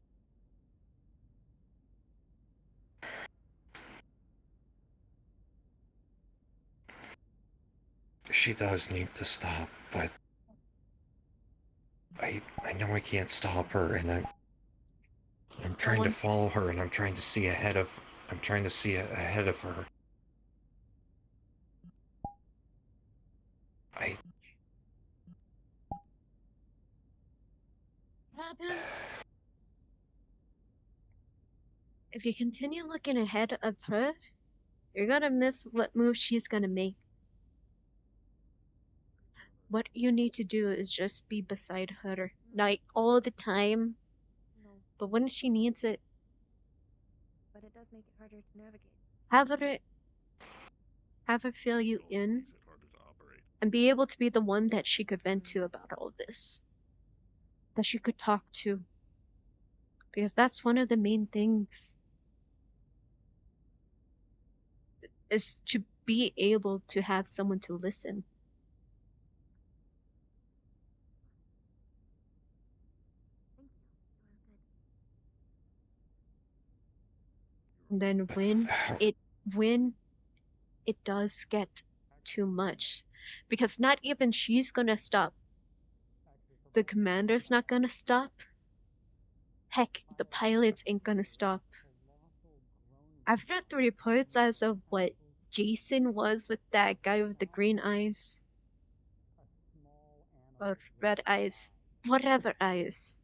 S18: She does need to stop, but I know I can't stop her, and I'm trying to follow her, and I'm trying to see ahead of her.
S3: Robin, if you continue looking ahead of her, you're gonna miss what move she's gonna make. What you need to do is just be beside her, not all the time, but when she needs it,
S8: But it does make it harder to navigate.
S3: have her fill you in, and be able to be the one that she could vent to about all this, that she could talk to, because that's one of the main things, is to be able to have someone to listen. And then when it does get too much, because not even she's gonna stop. The commander's not gonna stop. Heck, the pilots ain't gonna stop. I've read the reports as of what Jason was with that guy with the green eyes. Or red eyes. Whatever eyes.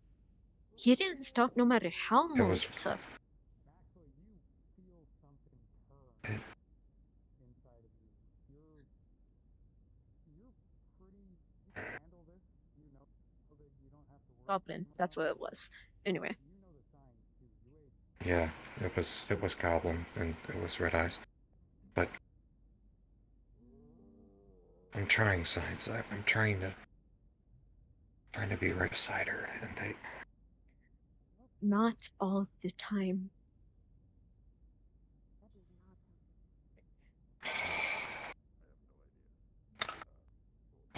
S3: He didn't stop no matter how long it took. Goblin, that's what it was. Anyway.
S18: Yeah, it was Goblin and it was Red Eyes. But I'm trying signs. I'm trying to be right beside her, and they.
S3: Not all the time.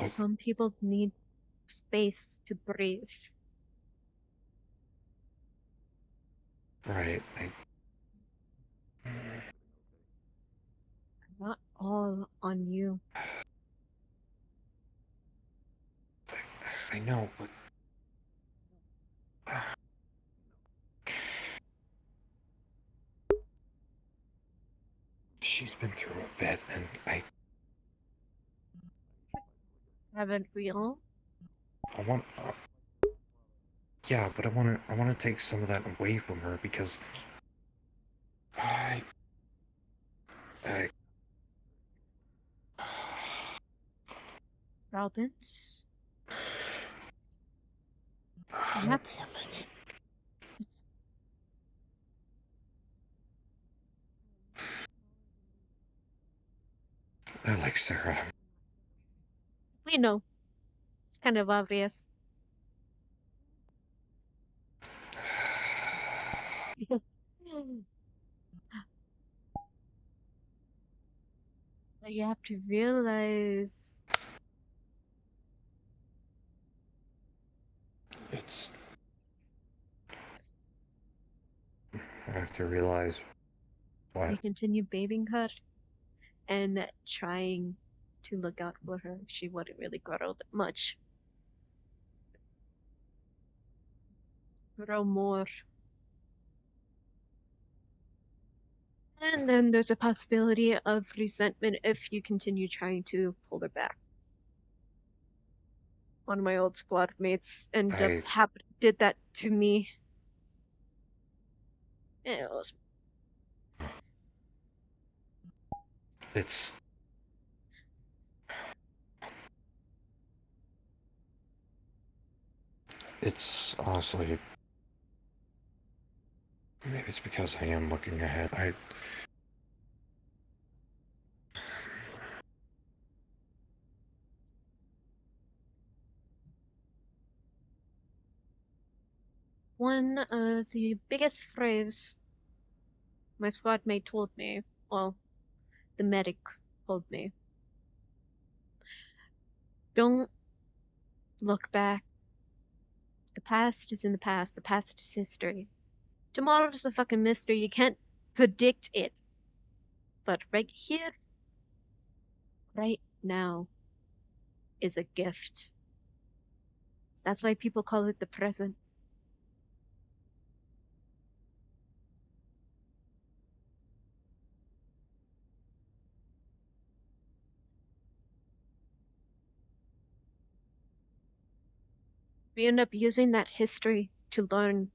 S3: Some people need space to breathe.
S18: Right.
S3: Not all on you.
S18: I know, but. She's been through a bit, and
S3: Haven't we all?
S18: I want. Yeah, but I want to take some of that away from her because.
S3: Robins?
S18: Damn it. I like Sarah.
S3: We know. It's kind of obvious. But you have to realize
S18: It's. I have to realize
S3: you
S18: what.
S3: continue babying her and trying to look out for her. She wouldn't really grow that much. Grow more. And then there's a possibility of resentment if you continue trying to pull her back. One of my old squad mates did that to me. It was.
S18: It's honestly. Maybe it's because I am looking ahead.
S3: One of the biggest phrases my squad mate told me, well, the medic told me. Don't look back. The past is in the past. The past is history. Tomorrow is a fucking mystery. You can't predict it. But right here, right now, is a gift. That's why people call it the present. We end up using that history to learn.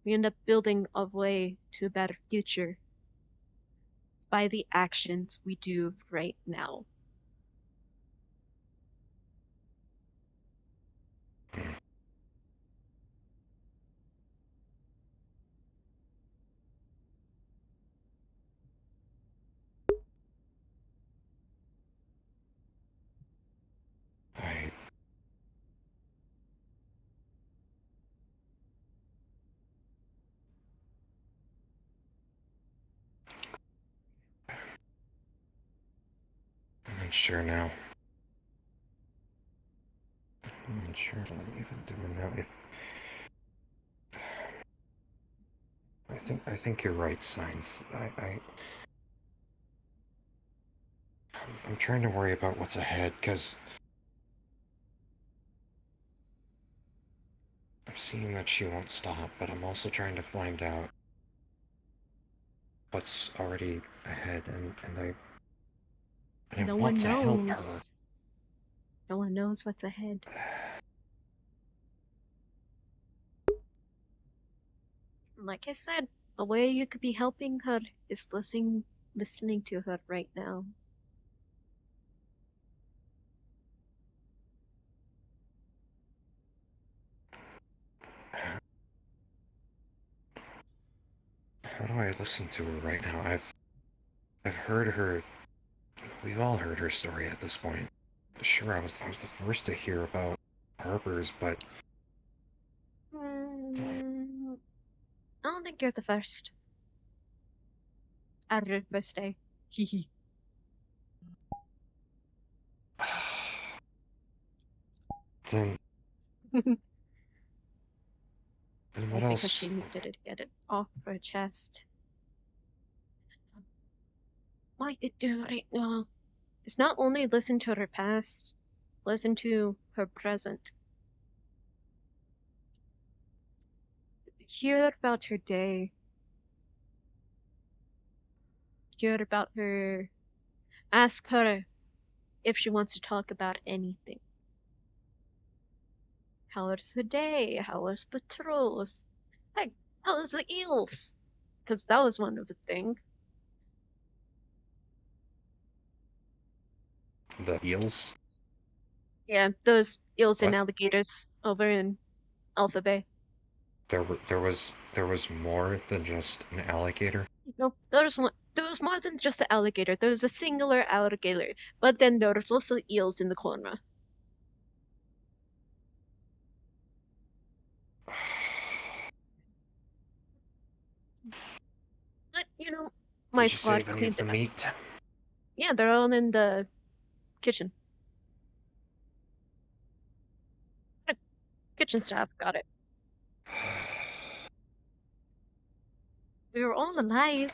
S3: We end up building a way to a better future by the actions we do right now.
S18: I'm unsure now. I'm unsure what I'm even doing now. I think you're right, Signs. I'm trying to worry about what's ahead, because I'm seeing that she won't stop, but I'm also trying to find out what's already ahead, and I
S3: No
S18: want
S3: one
S18: to help her.
S3: knows. No one knows what's ahead. Like I said, a way you could be helping her is listening to her right now.
S18: How do I listen to her right now? I've heard her. We've all heard her story at this point. Sure, I was the first to hear about Harper's, but
S3: I don't think you're the first. Out of your first day. Hehe.
S18: then what
S3: Because
S18: else?
S3: she needed to get it off her chest. What you do right now is not only listen to her past, listen to her present. Hear about her day. Hear about her. Ask her if she wants to talk about anything. How was her day? How was patrols? Heck, how was the eels? Because that was one of the things.
S18: The eels?
S3: Yeah, those eels and
S18: What?
S3: alligators over in Alpha Bay.
S18: There was more than just an alligator.
S3: No, there was more than just the alligator. There was a singular alligator, but then there was also eels in the corner. But my
S18: Did you
S3: squad
S18: save any
S3: cleaned
S18: of the
S3: it up.
S18: meat?
S3: Yeah, they're all in the kitchen. The kitchen staff got it. We were all alive.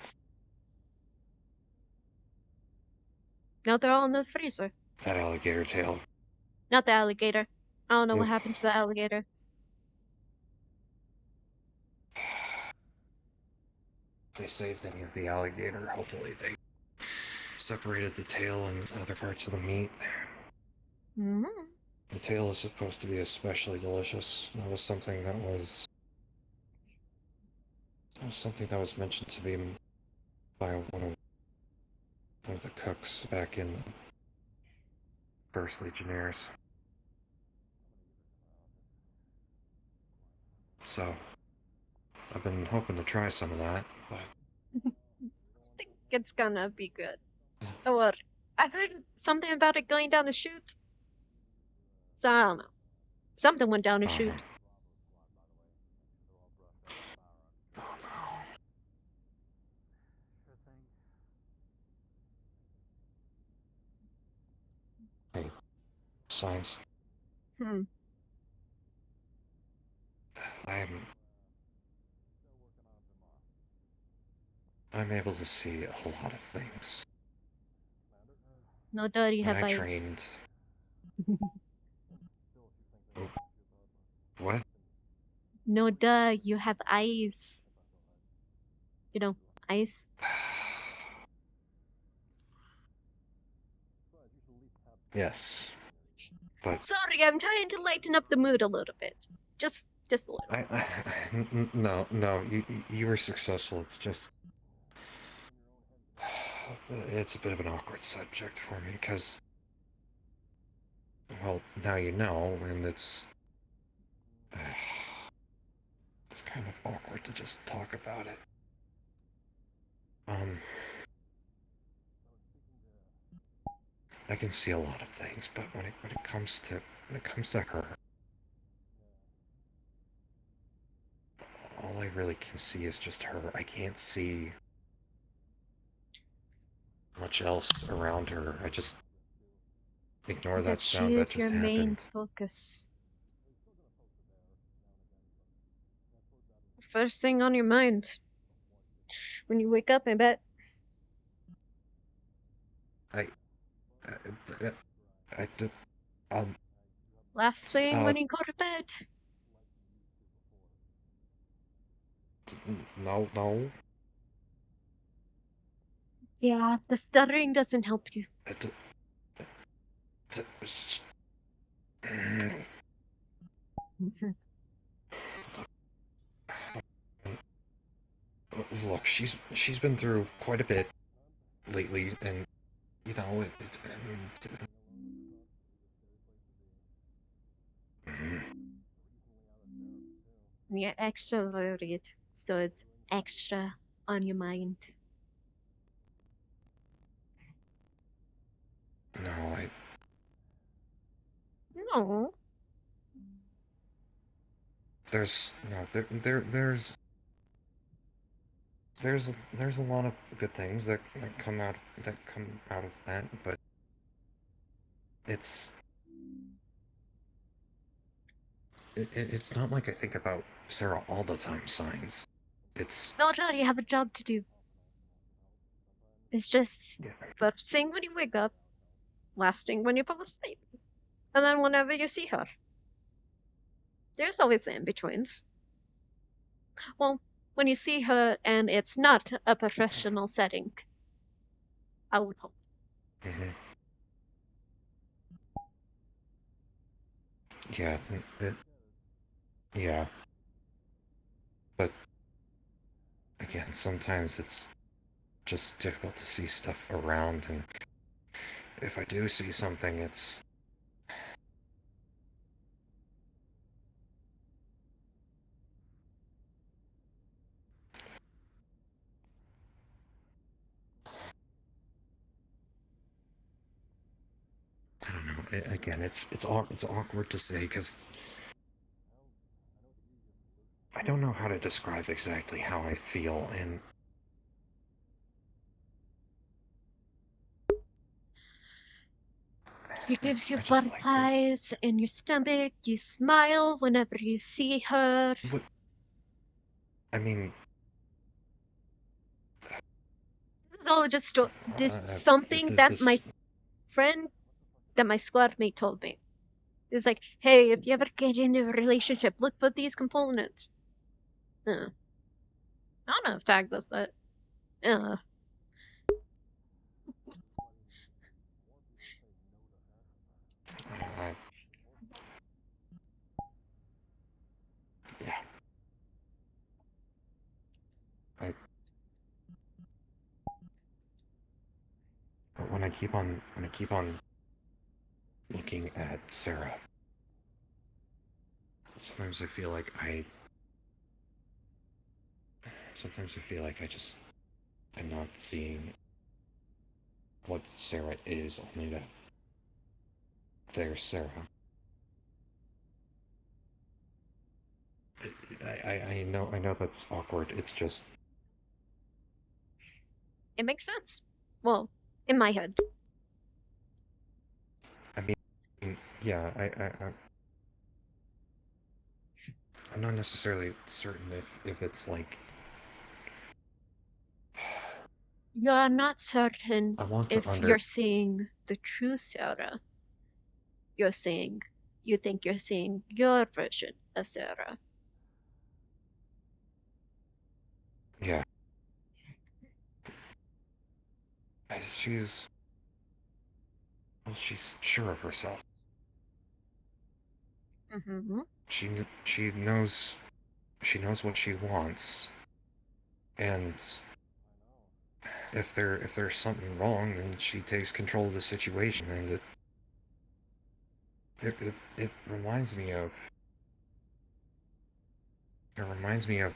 S3: Now they're all in the freezer.
S18: That alligator tail.
S3: Not the alligator. I don't know what
S18: If-
S3: happened to the alligator.
S18: They saved any of the alligator. Hopefully they separated the tail and other parts of the meat.
S3: Mm-hmm.
S18: The tail is supposed to be especially delicious. That was something that was mentioned to me by one of the cooks back in First Legionnaires. So I've been hoping to try some of that, but
S3: I think it's gonna be good. Or I heard something about it going down a chute. So I don't know. Something went down a chute.
S18: hey, Signs. I'm able to see a lot of things.
S3: No doubt you
S18: When
S3: have
S18: I
S3: eyes.
S18: trained. Oh, what?
S3: No duh, you have eyes. Eyes.
S18: Yes, but
S3: Sorry, I'm trying to lighten up the mood a little bit. Just a little.
S18: no, you were successful. It's just it's a bit of an awkward subject for me because, well, now you know, and it's kind of awkward to just talk about it. I can see a lot of things, but when it comes to her, all I really can see is just her. I can't see much else around her. I just ignore that
S3: She
S18: sound that
S3: is
S18: just
S3: your main
S18: happened.
S3: focus. First thing on your mind. When you wake up, I bet. Last thing when you go to bed.
S18: No.
S3: Yeah, the stuttering doesn't help you.
S18: Look, she's been through quite a bit lately, and you know
S3: And you're extra worried, so it's extra on your mind.
S18: No. There's a lot of good things that come out of that, but it's not like I think about Sarah all the time, Signs. It's
S3: No, you have a job to do. It's just first thing when you wake up, last thing when you fall asleep, and then whenever you see her. There's always in-betweens. Well, when you see her and it's not a professional setting, I would hope.
S18: Yeah, yeah. But again, sometimes it's just difficult to see stuff around, and if I do see something, it's I don't know. Again, it's awkward to say because I don't know how to describe exactly how I feel, and
S3: She gives you butterflies in your stomach, you smile whenever you see her.
S18: I mean,
S3: this is all just this something that my friend, that my squad mate told me. It's like, hey, if you ever get into a relationship, look for these components. I don't know if Tag does that.
S18: yeah. But when I keep on looking at Sarah, sometimes I feel like I'm not seeing what Sarah is, only that there's Sarah. I know that's awkward. It's just
S3: It makes sense. Well, in my head.
S18: I mean, yeah, I'm not necessarily certain if it's like
S3: You're not certain if
S18: under-
S3: you're seeing the true Sarah. You think you're seeing your version of Sarah.
S18: Yeah. She's sure of herself.
S3: Mm-hmm.
S18: She knows what she wants, and if there's something wrong, then she takes control of the situation, and it reminds me of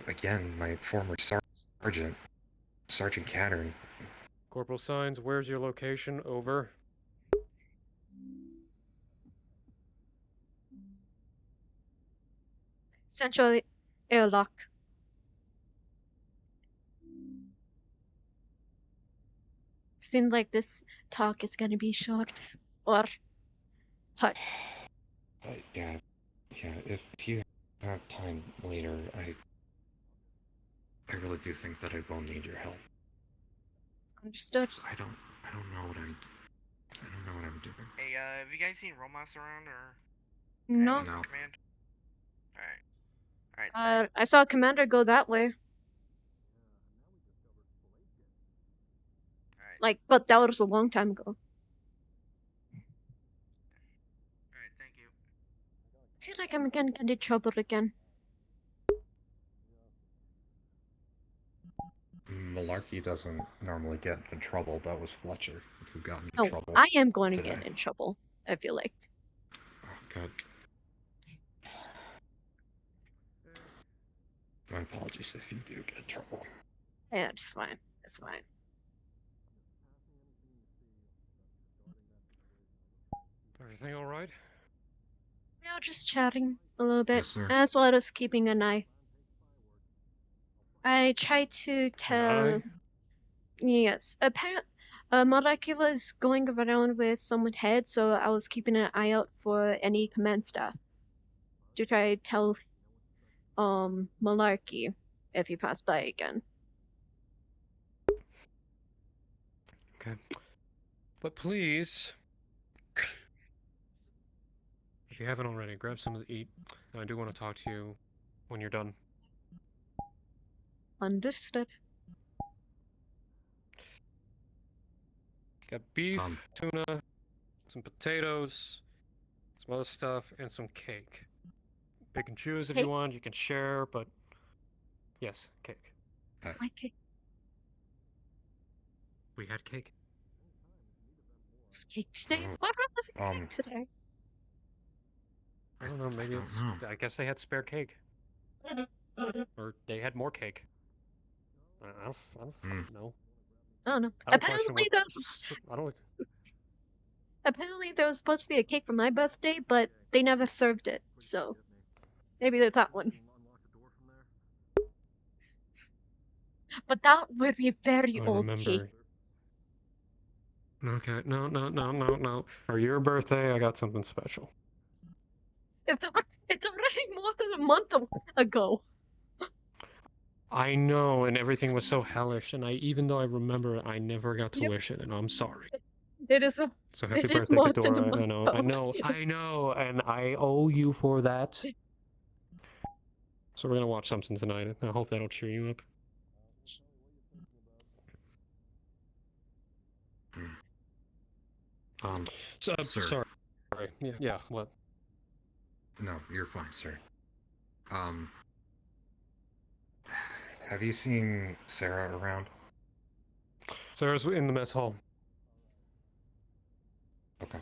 S18: again my former sergeant, Sergeant Cattern.
S13: Corporal Signs, where's your location? Over.
S3: Central airlock. Seems like this talk is gonna be short or cut.
S18: Yeah. If you have time later, I really do think that I will need your help.
S3: Understood.
S18: I don't know what I'm doing.
S9: Hey, have you guys seen Romas around or?
S3: No.
S9: anyone from Command? Alright.
S3: I saw a commander go that way. Like, but that was a long time ago.
S9: Alright, thank you.
S3: I feel like I'm gonna get in trouble again.
S18: Malarkey doesn't normally get in trouble. That was Fletcher who got in
S3: No,
S18: trouble.
S3: I am going to
S18: today.
S3: get in trouble. I feel like.
S18: Good. My apologies if you do get in trouble.
S3: Yeah, it's fine. It's fine.
S13: Everything all right?
S3: We are just chatting a little bit,
S18: Yes, sir.
S3: as well as keeping an eye. I tried to tell. Yes, apparently, Malaki was going around with someone's head, so I was keeping an eye out for any command staff to try to tell Malarkey if he passed by again.
S13: Okay. But please, if you haven't already, grab something to eat. And I do want to talk to you when you're done.
S3: Understood.
S13: Got beef, tuna, some potatoes, some other stuff, and some cake. Pick and choose if you
S3: Cake?
S13: want. You can share, but yes, cake.
S3: My cake.
S13: We had cake.
S3: Was cake today? What was the cake today?
S13: I don't know. Maybe it's. I guess they had spare cake, or they had more cake. I don't fucking know.
S3: I don't know.
S13: I don't question I don't.
S3: Apparently there was supposed to be a cake for my birthday, but they never served it, so maybe it's that one. But that would be a very
S13: I
S3: old
S13: remember.
S3: cake.
S13: Okay, no. For your birthday, I got something special.
S3: It's already more than a month ago.
S13: I know, and everything was so hellish, and even though I remember it, I never got to wish it, and I'm sorry.
S3: It is.
S13: So happy
S3: It is
S13: birthday,
S3: more than a
S13: Kitora.
S3: month
S13: I know,
S3: ago.
S13: I know, and I owe you for that. So we're gonna watch something tonight, and I hope that'll cheer you up.
S18: Sir.
S13: Sorry. Yeah, what?
S18: No, you're fine, sir. Have you seen Sarah around?
S13: Sarah's in the mess hall.
S18: Okay.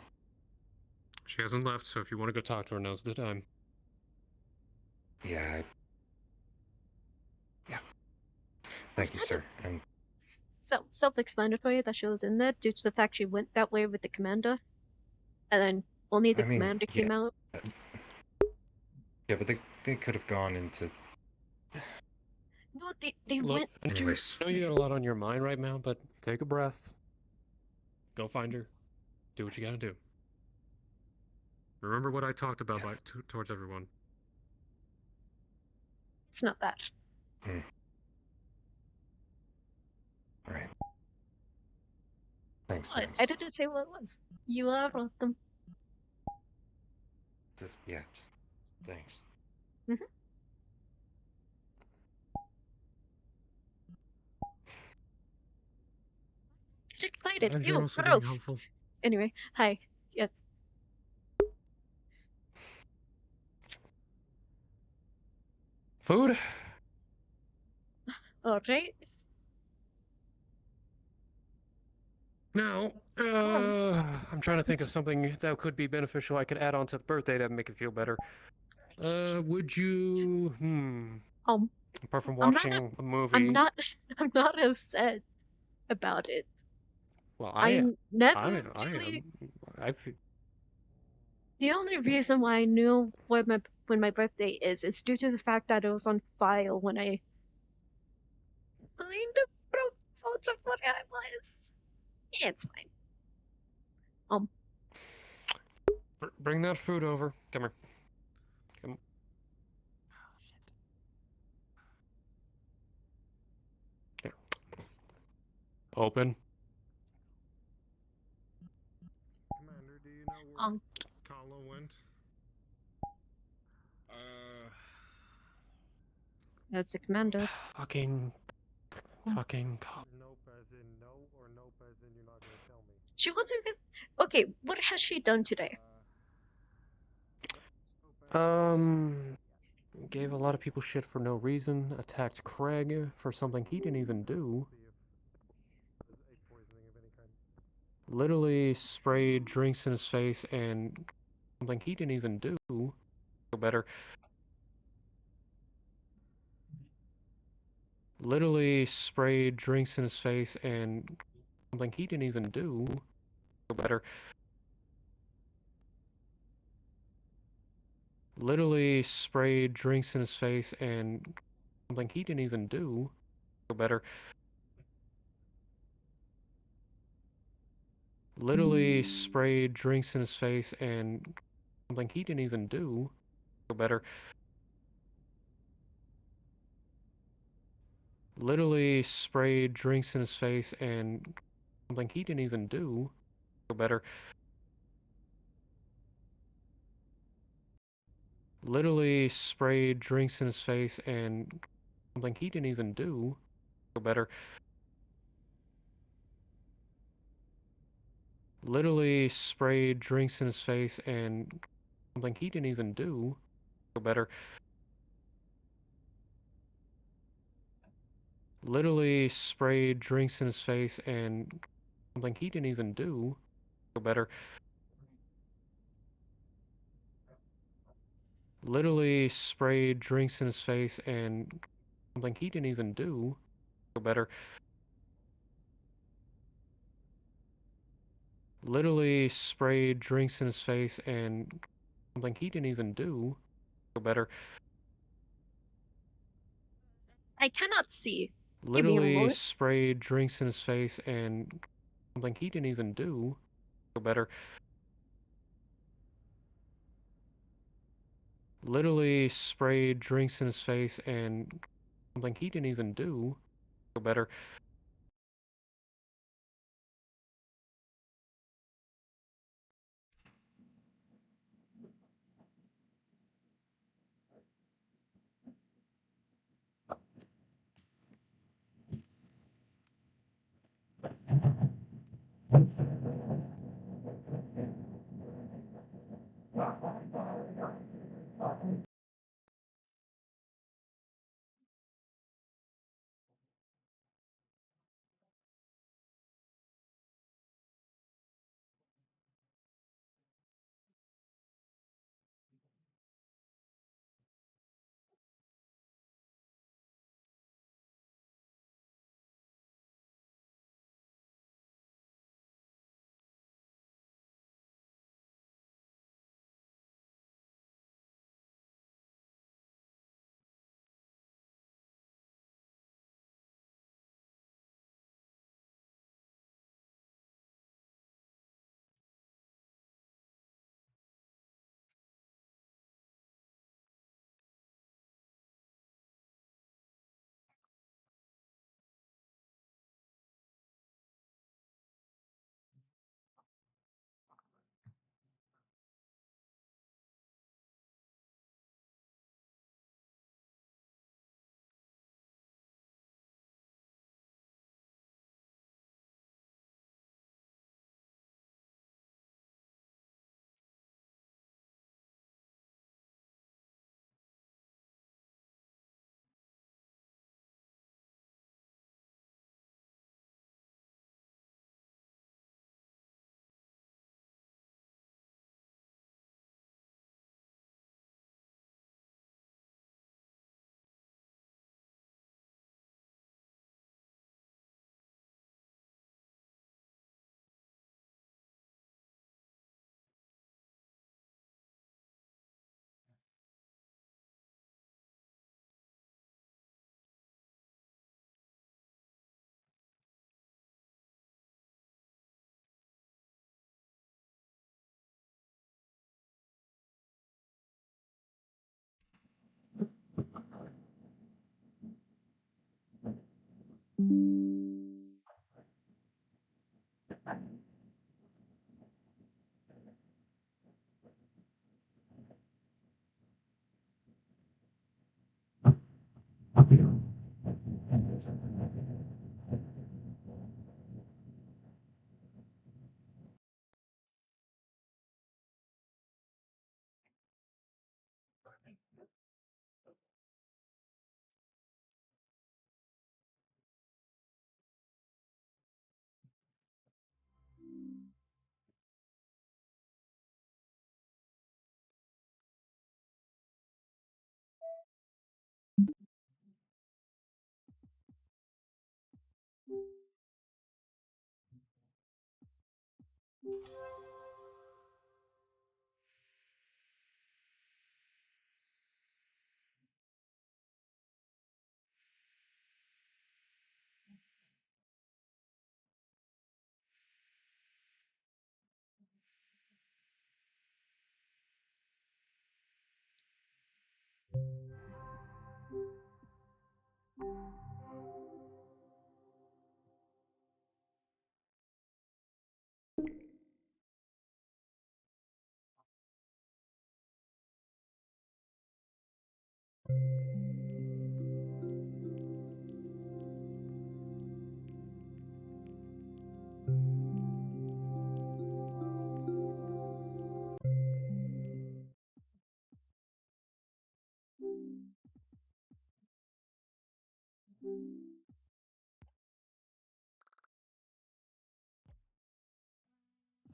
S13: She hasn't left, so if you want to go talk to her, now's the time.
S18: Yeah. Thank you, sir. And
S3: Self-explanatory that she was in there due to the fact she went that way with the commander, and then only the commander came out.
S18: Yeah, but they could have gone into.
S3: No, they
S13: Look,
S3: went.
S18: Anyways.
S13: I know you got a lot on your mind right now, but take a breath. Go find her. Do what you gotta do. Remember what I talked about towards everyone.
S3: It's not bad.
S18: Alright. Thanks,
S3: I didn't say what it was. You are welcome.
S18: Just thanks.
S3: Mm-hmm. Get excited.
S13: And
S3: Ew,
S13: you're also being
S3: gross.
S13: helpful.
S3: Anyway, hi. Yes.
S13: Food?
S3: Alright.
S13: Now, I'm trying to think of something that could be beneficial I could add on to the birthday that would make it feel better. Would you, apart from watching a movie...
S3: I'm not upset about it.
S13: Well,
S3: I never
S13: I feel...
S3: The only reason why I knew when my birthday is due to the fact that it was on file when I kind of broke sorts of what I was. It's fine.
S13: Bring that food over. Come here. Come. Open.
S12: Commander, do you know where Kala went?
S3: That's the commander.
S13: Fucking.
S12: Nope as in no, or nope as in you're not gonna tell me.
S3: She wasn't really... Okay, what has she done today?
S13: Gave a lot of people shit for no reason. Attacked Craig for something he didn't even do. Literally sprayed drinks in his face and something he didn't even do. Better. Literally sprayed drinks in his face and something he didn't even do. Better. Literally sprayed drinks in his face and something he didn't even do. Better. Literally sprayed drinks in his face and something he didn't even do. Better. Literally sprayed drinks in his face and something he didn't even do. Better. Literally sprayed drinks in his face and something he didn't even do. Better. Literally sprayed drinks in his face and something he didn't even do. Better. Literally sprayed drinks in his face and something he didn't even do. Better. Literally sprayed drinks in his face and something he didn't even do. Better. Literally sprayed drinks in his face and something he didn't even do. Better.
S3: I cannot see. Give me a
S13: Literally
S3: moment.
S13: sprayed drinks in his face and something he didn't even do. Better. Literally sprayed drinks in his face and something he didn't even do. Better.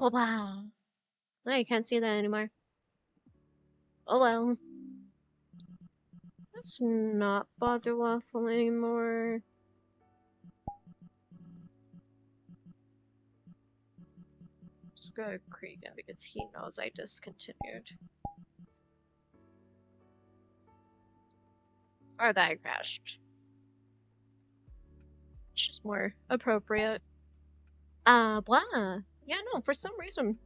S3: Oh wow. Now you can't see that anymore. Oh well. Let's not bother Waffle anymore. Let's go to Kriegan because he knows I discontinued. Or that I crashed. It's just more appropriate. Blah. Yeah, no, for some reason.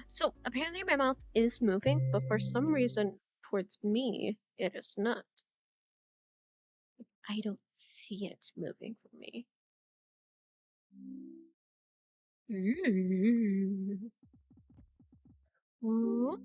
S3: So, apparently my mouth is moving, but for some reason, towards me, it is not. I don't see it moving for me. Ooh.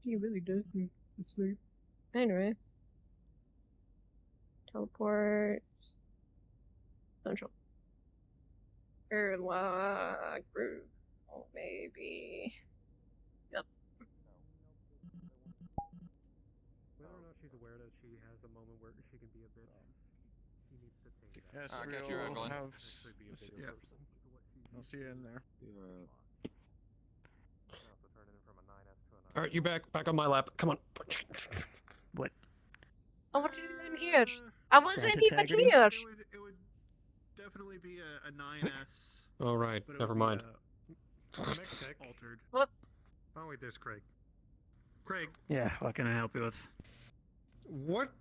S3: He really does need to sleep. Anyway. Teleport. Central. Airlock group. Oh, maybe. Yep.
S13: Whether or not she's aware that she has a moment where she can be a bitch, she needs to take that.
S19: I got you, Glenn.
S13: Actually be a bigger person to what she
S2: I'll see you in there.
S13: Alright, you back on my lap. Come on.
S23: What?
S3: Oh, what are you doing here? I wasn't even
S12: Santa-taggity?
S3: here.
S12: It would definitely be a 9S.
S13: Alright,
S12: but it
S13: never
S12: would
S13: mind.
S12: be, altered.
S3: What?
S12: Oh wait, there's Craig. Craig.
S23: Yeah, what can I help you with?
S20: What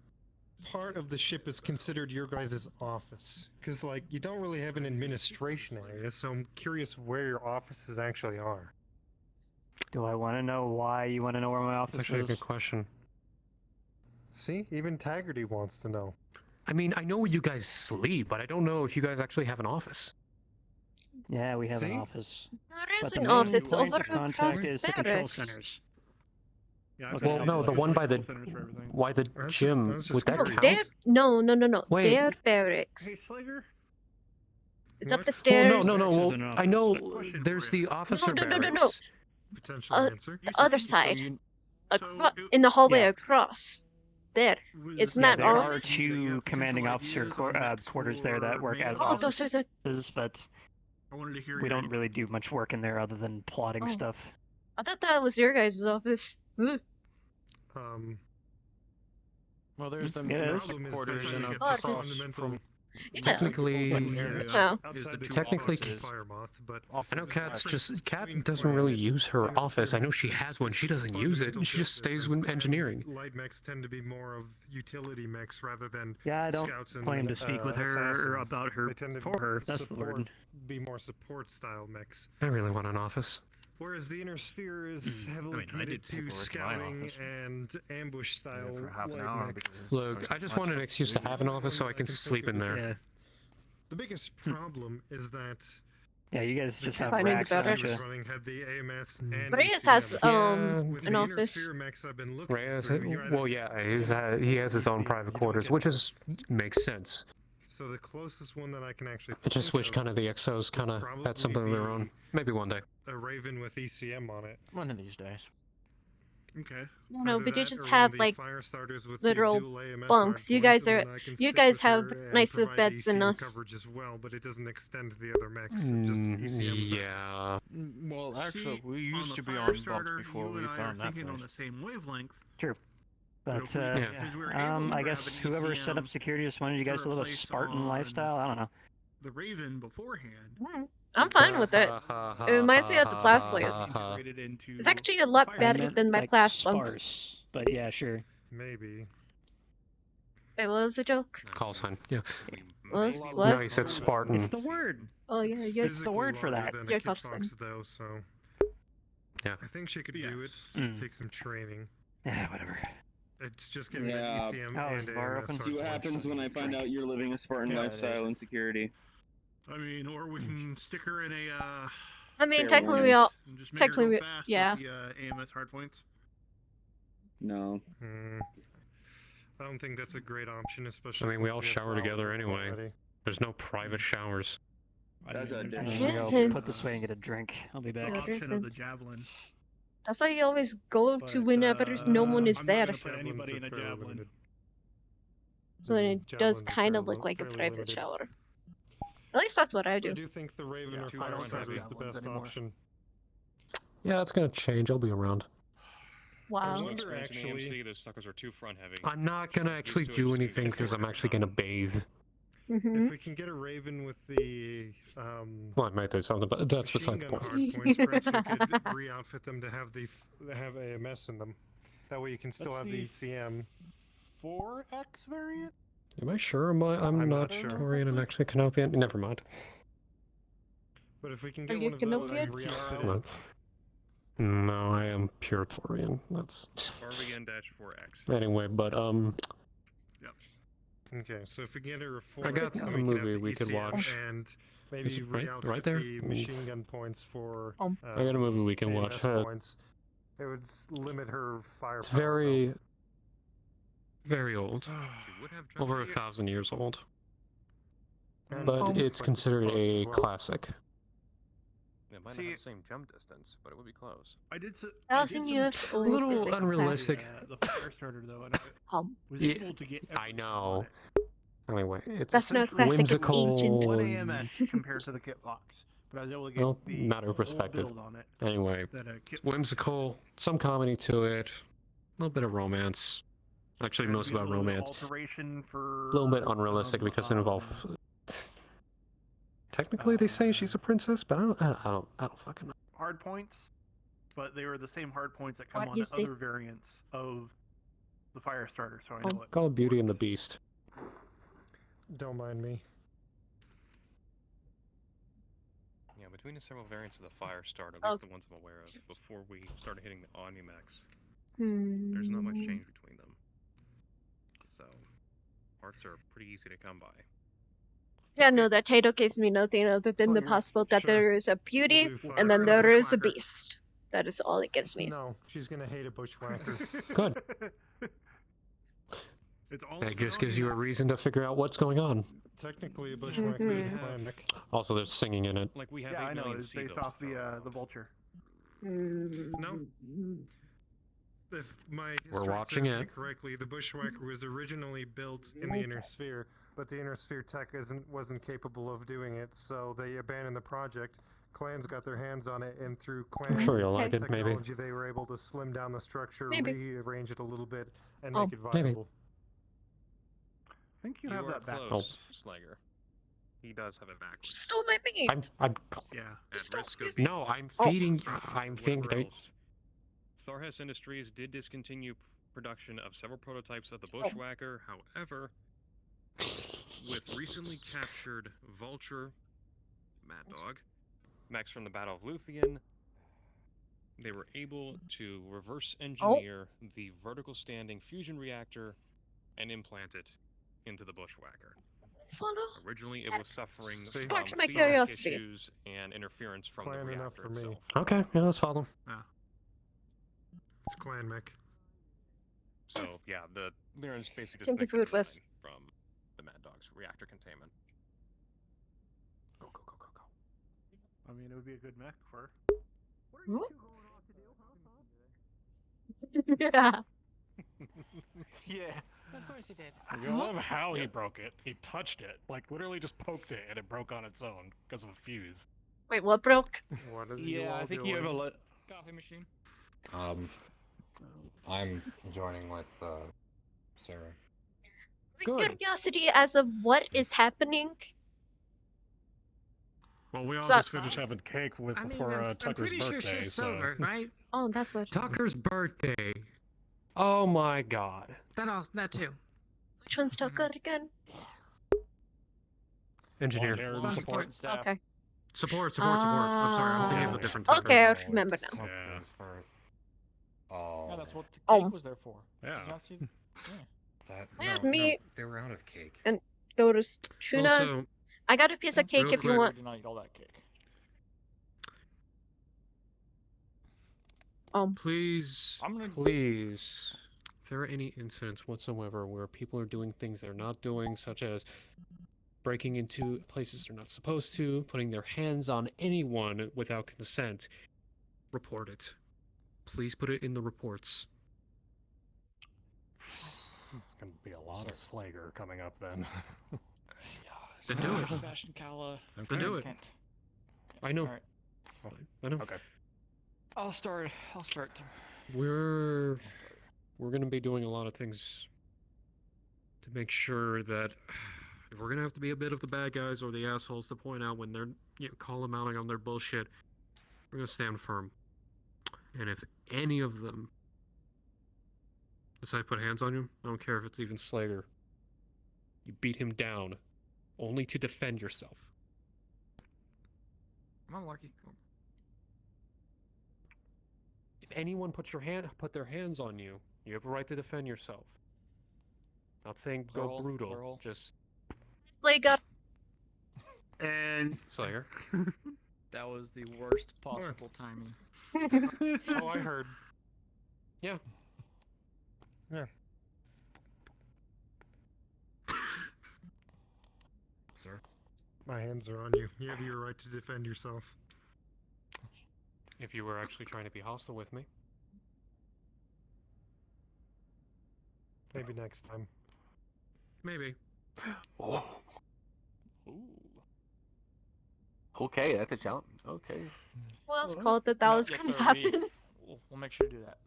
S20: part of the ship is considered your guys' office? Because, like, you don't really have an administration area, so I'm curious where your offices actually are.
S23: Do I want to know why you want to know where my office
S13: That's actually
S23: is?
S13: a good question.
S20: See? Even Taggarty wants to know.
S13: I mean, I know where you guys sleep, but I don't know if you guys actually have an office.
S23: Yeah, we have
S20: See?
S23: an office.
S3: There is
S23: But the
S3: an
S23: main
S3: office
S23: point
S3: over
S23: of contact
S3: across
S23: is the control
S3: barracks.
S23: centers.
S12: Yeah,
S23: Okay,
S13: Well, no, the one by the gym with that
S3: No,
S13: house.
S3: they're no.
S13: Wait.
S3: They're barracks.
S12: Hey, Slager.
S3: It's up the
S13: Oh,
S3: stairs.
S13: no. Well,
S23: an
S13: I know there's the officer
S3: No.
S13: barracks.
S20: Potential answer.
S3: The other side.
S12: So
S3: In the hallway
S23: yeah.
S3: across. There. Isn't
S23: Yeah,
S3: that
S23: there are
S3: office?
S23: two commanding officer quarters there that work as
S3: Oh, those
S23: offices,
S3: are the.
S23: but
S12: I wanted to hear.
S23: We don't really do much work in there other than plotting
S3: Oh.
S23: stuff.
S3: I thought that was your guys' office. Ugh.
S14: Well, there's the
S23: Yeah,
S20: problem is
S14: quarters
S20: that
S14: and
S20: you
S14: a
S20: get
S3: Oh,
S14: cross
S20: fundamental
S14: from
S13: Technically,
S3: Oh.
S13: technically,
S20: Firemoth, but
S13: I know Kat's just Kat doesn't really use her office. I know she has one. She doesn't use it. She just stays with engineering.
S20: Light mechs tend to be more of utility mechs rather than
S23: Yeah, I don't
S20: scouts and
S23: claim to speak with her or
S20: assassins.
S23: about her
S20: They tend to
S23: for her. That's the
S20: support,
S23: word.
S20: be more support style mechs.
S13: I really want an office.
S20: Whereas the inner sphere is heavily
S2: I
S20: committed
S2: did
S20: to
S2: paperwork in my
S20: scouting
S2: office.
S20: and ambush style
S14: for half an
S20: light
S14: hour
S20: mechs.
S14: because
S13: Look, I just want an excuse to have an office so I can sleep in there.
S23: Yeah.
S20: The biggest problem is that
S23: Yeah, you guys just have
S3: Finding
S23: racks,
S3: the
S23: don't
S3: better.
S23: you?
S20: running had the AMS and
S3: Reyes
S20: ECM.
S3: has
S20: With
S3: an
S20: the inner
S3: office.
S20: sphere mechs I've been looking
S13: Reyes,
S20: through, you either
S13: well, yeah, he has his own private quarters, which is makes sense.
S20: So the closest one that I can actually
S13: I just
S20: think
S13: wish
S20: of
S13: kind of the XOs kind of had something of their own. Maybe one day.
S20: a Raven with ECM on it.
S14: One of these days.
S12: Okay.
S3: No,
S20: Either
S3: but you
S20: that
S3: just
S20: or
S3: have
S20: one of the
S3: like
S20: fire starters with the
S3: literal
S20: dual AMS
S3: bunks. You
S20: hardpoints,
S3: guys
S20: and
S3: are,
S20: then I can
S3: you
S20: stick
S3: guys
S20: with
S3: have
S20: her and
S3: nicer
S20: provide
S3: beds than
S20: ECM
S3: us.
S20: coverage as well, but it doesn't extend to the other mechs. It just ECMs
S13: Yeah.
S14: Well, actually,
S12: See,
S14: we
S12: on
S14: used
S12: the
S14: to be
S12: fire
S14: on bumps
S12: starter,
S14: before
S12: you
S14: we
S12: and I are
S14: found that
S12: thinking on
S14: place.
S12: the same wavelength.
S23: True. But,
S12: if we-
S23: yeah.
S12: because we were able to
S23: I guess
S12: grab an
S23: whoever set
S12: ECM
S23: up security just wanted you
S12: to
S23: guys to live a
S12: replace
S23: Spartan
S12: on
S23: lifestyle. I don't know.
S12: the Raven beforehand.
S3: I'm fine with it. It reminds me of the Blast plant.
S12: Integrated into
S3: It's actually a lot
S12: fire
S3: better
S12: unit.
S3: than my
S23: like
S3: Blast bunks.
S23: sparse, but yeah, sure.
S20: Maybe.
S3: It was a joke.
S13: Call sign. Yeah.
S3: Was
S13: No,
S3: what?
S13: he said Spartan.
S23: It's the word.
S3: Oh yeah, you're
S23: It's the word for that.
S20: Than
S3: You're
S20: a Kit
S3: tough
S20: Fox, though, so
S13: Yeah.
S20: I think she could do it. Just
S23: Mm.
S20: take some training.
S23: Yeah, whatever.
S20: It's just getting
S4: Yeah.
S20: that ECM
S23: Oh,
S20: and
S23: is the bar
S20: AMS
S23: open?
S4: See what
S20: hardpoints.
S4: happens when I find out you're living a Spartan
S20: Yeah, it
S4: lifestyle in security.
S12: I mean, or we can stick her in a.
S3: I mean,
S4: Fair
S3: technically we
S4: warning.
S3: all,
S12: and just make her go
S3: technically,
S12: fast
S3: yeah.
S12: with the AMS hardpoints.
S4: No.
S20: I don't think that's a great option,
S13: I
S20: especially.
S13: mean, we
S20: since
S13: all
S20: have
S13: shower
S20: flowers
S13: together
S20: in
S13: anyway.
S20: already.
S13: There's no private showers.
S4: That's a
S23: I'm
S4: different.
S23: just gonna
S3: Listen.
S23: go put this way and get a drink. I'll be back.
S3: Yeah,
S12: Option of the
S3: there's
S12: javelin.
S3: That's why you always go to
S12: But,
S3: whenever no one is
S12: I'm
S3: there.
S12: not gonna put anybody in a
S20: Javelins are fairly
S12: javelin.
S20: limited.
S3: So then it does
S20: Javelins are
S3: kind of
S20: fairly-
S3: look like a
S20: fairly
S3: private
S20: limited.
S3: shower. At least that's what I
S20: I
S3: do.
S20: do think the Raven
S12: Yeah,
S20: or
S12: two
S20: Fire
S12: fire
S20: Starter is the
S12: javelins
S20: best
S12: anymore.
S20: option.
S13: Yeah, that's gonna change. I'll be around.
S20: I
S3: Wow.
S20: wonder actually.
S2: those suckers are too front heavy.
S13: I'm not gonna actually do anything because I'm actually gonna bathe.
S3: Mm-hmm.
S20: If we can get a Raven with the
S13: Well, I might do something, but that's
S20: machine
S13: beside the
S20: gun
S13: point.
S20: hardpoints, perhaps we could re-outfit them to have have AMS in them. That way you can still
S14: That's
S20: have
S14: the
S20: the ECM.
S14: 4X variant?
S13: Am I sure? I'm not
S20: sure.
S13: Torian and actually Canopian. Never mind.
S20: But if we can
S3: Are
S20: get
S3: you
S20: one of those
S3: Canopian?
S20: re-outfitted,
S13: No. No, I am pure Torian. That's
S2: RVN-4X.
S13: anyway. But
S20: okay, so if we get a reform,
S13: I got
S20: so
S13: a
S20: we can have
S13: movie
S20: the
S13: we could
S20: ECM
S13: watch.
S20: and
S13: Is
S20: maybe
S13: it right-
S20: re-outfit
S13: right there?
S20: the machine gun points for.
S13: I got a movie we can watch.
S20: AMS points. It would limit her firepower.
S13: It's very, very old.
S2: She would have
S13: Over
S2: jumped
S13: 1,000 years old.
S20: And
S13: But
S20: it's
S13: it's
S20: like
S13: considered
S20: Kit Fox
S13: a
S20: as well.
S13: classic.
S2: It might not have the same jump distance, but it would be close.
S12: I did.
S3: Thousand years old.
S13: A little
S3: is a
S13: unrealistic.
S12: The fire starter though, and I was
S13: Yeah,
S12: able to get.
S13: I know. Anyway, it's
S3: That's not classic, it's
S13: whimsical.
S3: ancient.
S12: One
S13: and-
S12: AMS compared to the Kit Fox, but I was able to get
S13: Well,
S12: the
S13: matter of
S12: whole
S13: perspective.
S12: build on it.
S13: Anyway,
S12: That Kit Fox.
S13: whimsical, some comedy to it, a little bit of romance. Actually,
S12: There'd
S13: most
S12: be a
S13: about
S12: little bit of
S13: romance.
S12: Alteration for
S13: A little bit unrealistic because it involves. Technically, they say she's a princess, but I don't fucking know.
S12: hard points, but they were the same hard points that come
S3: What
S12: on
S3: is
S12: the
S3: it?
S12: other variants of the fire starter. So I know it.
S13: Call of Beauty and the Beast.
S20: Don't mind me.
S2: Yeah, between the several variants of the fire starter, at
S3: Oh.
S2: least the ones I'm aware of, before we started hitting the Omnimax, there's not much change between them. So, parts are pretty easy to come by.
S3: Yeah, no, that title gives me nothing other than the
S20: Fine,
S3: possible that
S20: sure.
S3: there is a beauty
S20: We'll do
S3: and then
S20: fire
S3: there is a
S12: Bushwhacker.
S3: beast. That is all it gives me.
S20: No, she's gonna hate a bushwhacker.
S13: Good.
S12: It's all
S13: That just gives you a reason to figure out what's going on.
S20: Technically, a bushwhacker is a clan mech.
S13: Also, there's singing in it.
S2: Like we have
S12: Yeah,
S2: 8
S12: I know.
S2: million
S12: It's based
S2: seagulls,
S12: off the vulture.
S20: No. if my
S13: We're
S20: history
S13: watching
S20: serves me
S13: it.
S20: correctly, the Bushwhacker was originally built in the Inner Sphere, but the Inner Sphere tech wasn't capable of doing it, so they abandoned the project. Clans got their hands on it, and through clan
S13: sure you'll like it, maybe.
S20: technology, they were able to slim down the structure,
S3: Maybe.
S20: rearrange it a little bit, and
S3: Oh,
S20: make it
S13: maybe.
S20: viable.
S12: I think you
S2: You
S12: have
S2: are
S12: that back.
S2: close, Slager. He does have it backwards.
S3: Stole my meat.
S13: I'm
S12: Yeah.
S2: At risk of
S13: no, I'm
S3: Oh.
S13: feeding. I'm feeding.
S2: whatever else, Tharhess Industries did discontinue production of several prototypes of the Bushwhacker. However, with recently captured Vulture, Mad Dog, mechs from the Battle of Luthien, they were able to reverse engineer the vertical standing fusion reactor and implant it into the Bushwhacker.
S3: Follow.
S2: Originally, it was suffering
S3: Sparked
S2: from
S3: my
S2: feedback
S3: curiosity.
S2: issues and interference from
S20: Clan
S2: the
S20: enough
S2: reactor
S20: for me.
S2: itself.
S13: Okay, yeah, let's follow.
S20: It's clan mech.
S2: So yeah, the Lyran's basically just
S3: Something
S2: thinking
S3: food with.
S2: from the Mad Dog's reactor containment.
S12: Go, go, go, go, go. I mean, it would be a good mech for.
S3: Yeah.
S16: Yeah. Of course he did.
S13: I love how he broke it. He touched it, like literally just poked it, and it broke on its own because of a fuse.
S3: Wait, what broke?
S20: What is
S7: Yeah, I think you have a lot.
S16: Coffee machine.
S18: I'm joining with Sarah.
S3: Curiosity as of what is happening.
S13: Well, we all
S3: So-
S13: just finished having cake with
S16: I mean,
S13: for
S16: I'm
S13: Tucker's
S16: pretty sure
S13: birthday,
S16: she's
S13: so.
S16: silver, right?
S3: Oh, that's what.
S13: Tucker's birthday. Oh my God.
S16: That too.
S3: Which one's Tucker again?
S13: Engineer.
S16: Long support staff.
S3: Okay.
S13: Support. I'm sorry, I'm thinking of a different Tucker.
S3: Okay, I remember now.
S13: Yeah.
S18: Oh.
S16: Yeah, that's what the
S3: Oh.
S16: cake was there for.
S13: Yeah.
S16: Did you not see? Yeah.
S3: I have meat
S18: they were out of cake.
S3: and Dota's tuna.
S13: Also,
S3: I got a piece of cake
S13: real
S3: if you
S13: quick-
S3: want.
S16: Did not eat all that cake.
S13: please,
S16: I'm gonna-
S13: please, if there are any incidents whatsoever where people are doing things they're not doing, such as breaking into places they're not supposed to, putting their hands on anyone without consent, report it. Please put it in the reports. There's gonna be a lot of Slager coming up then. Then do it.
S16: Sebastian Kala.
S13: Then do it. I know.
S16: Alright.
S13: I know.
S16: Okay. I'll start.
S13: We're gonna be doing a lot of things to make sure that if we're gonna have to be a bit of the bad guys or the assholes to point out when they're call them out on their bullshit, we're gonna stand firm. And if any of them decide to put hands on you, I don't care if it's even Slager. You beat him down, only to defend yourself.
S16: I'm lucky.
S13: If anyone puts their hands on you, you have a right to defend yourself. Not saying
S16: Plural,
S13: go brutal,
S16: plural.
S13: just
S3: Slager.
S12: And
S13: Slayer.
S16: That was the worst possible timing.
S20: Oh, I heard.
S13: Yeah.
S20: Yeah.
S18: Sir?
S20: My hands are on you. You have your right to defend yourself.
S13: If you were actually trying to be hostile with me.
S20: Maybe next time.
S13: Maybe.
S14: Oh. Ooh. Okay, that's a challenge. Okay.
S3: Who else called that was gonna happen?
S16: We'll make sure to do that.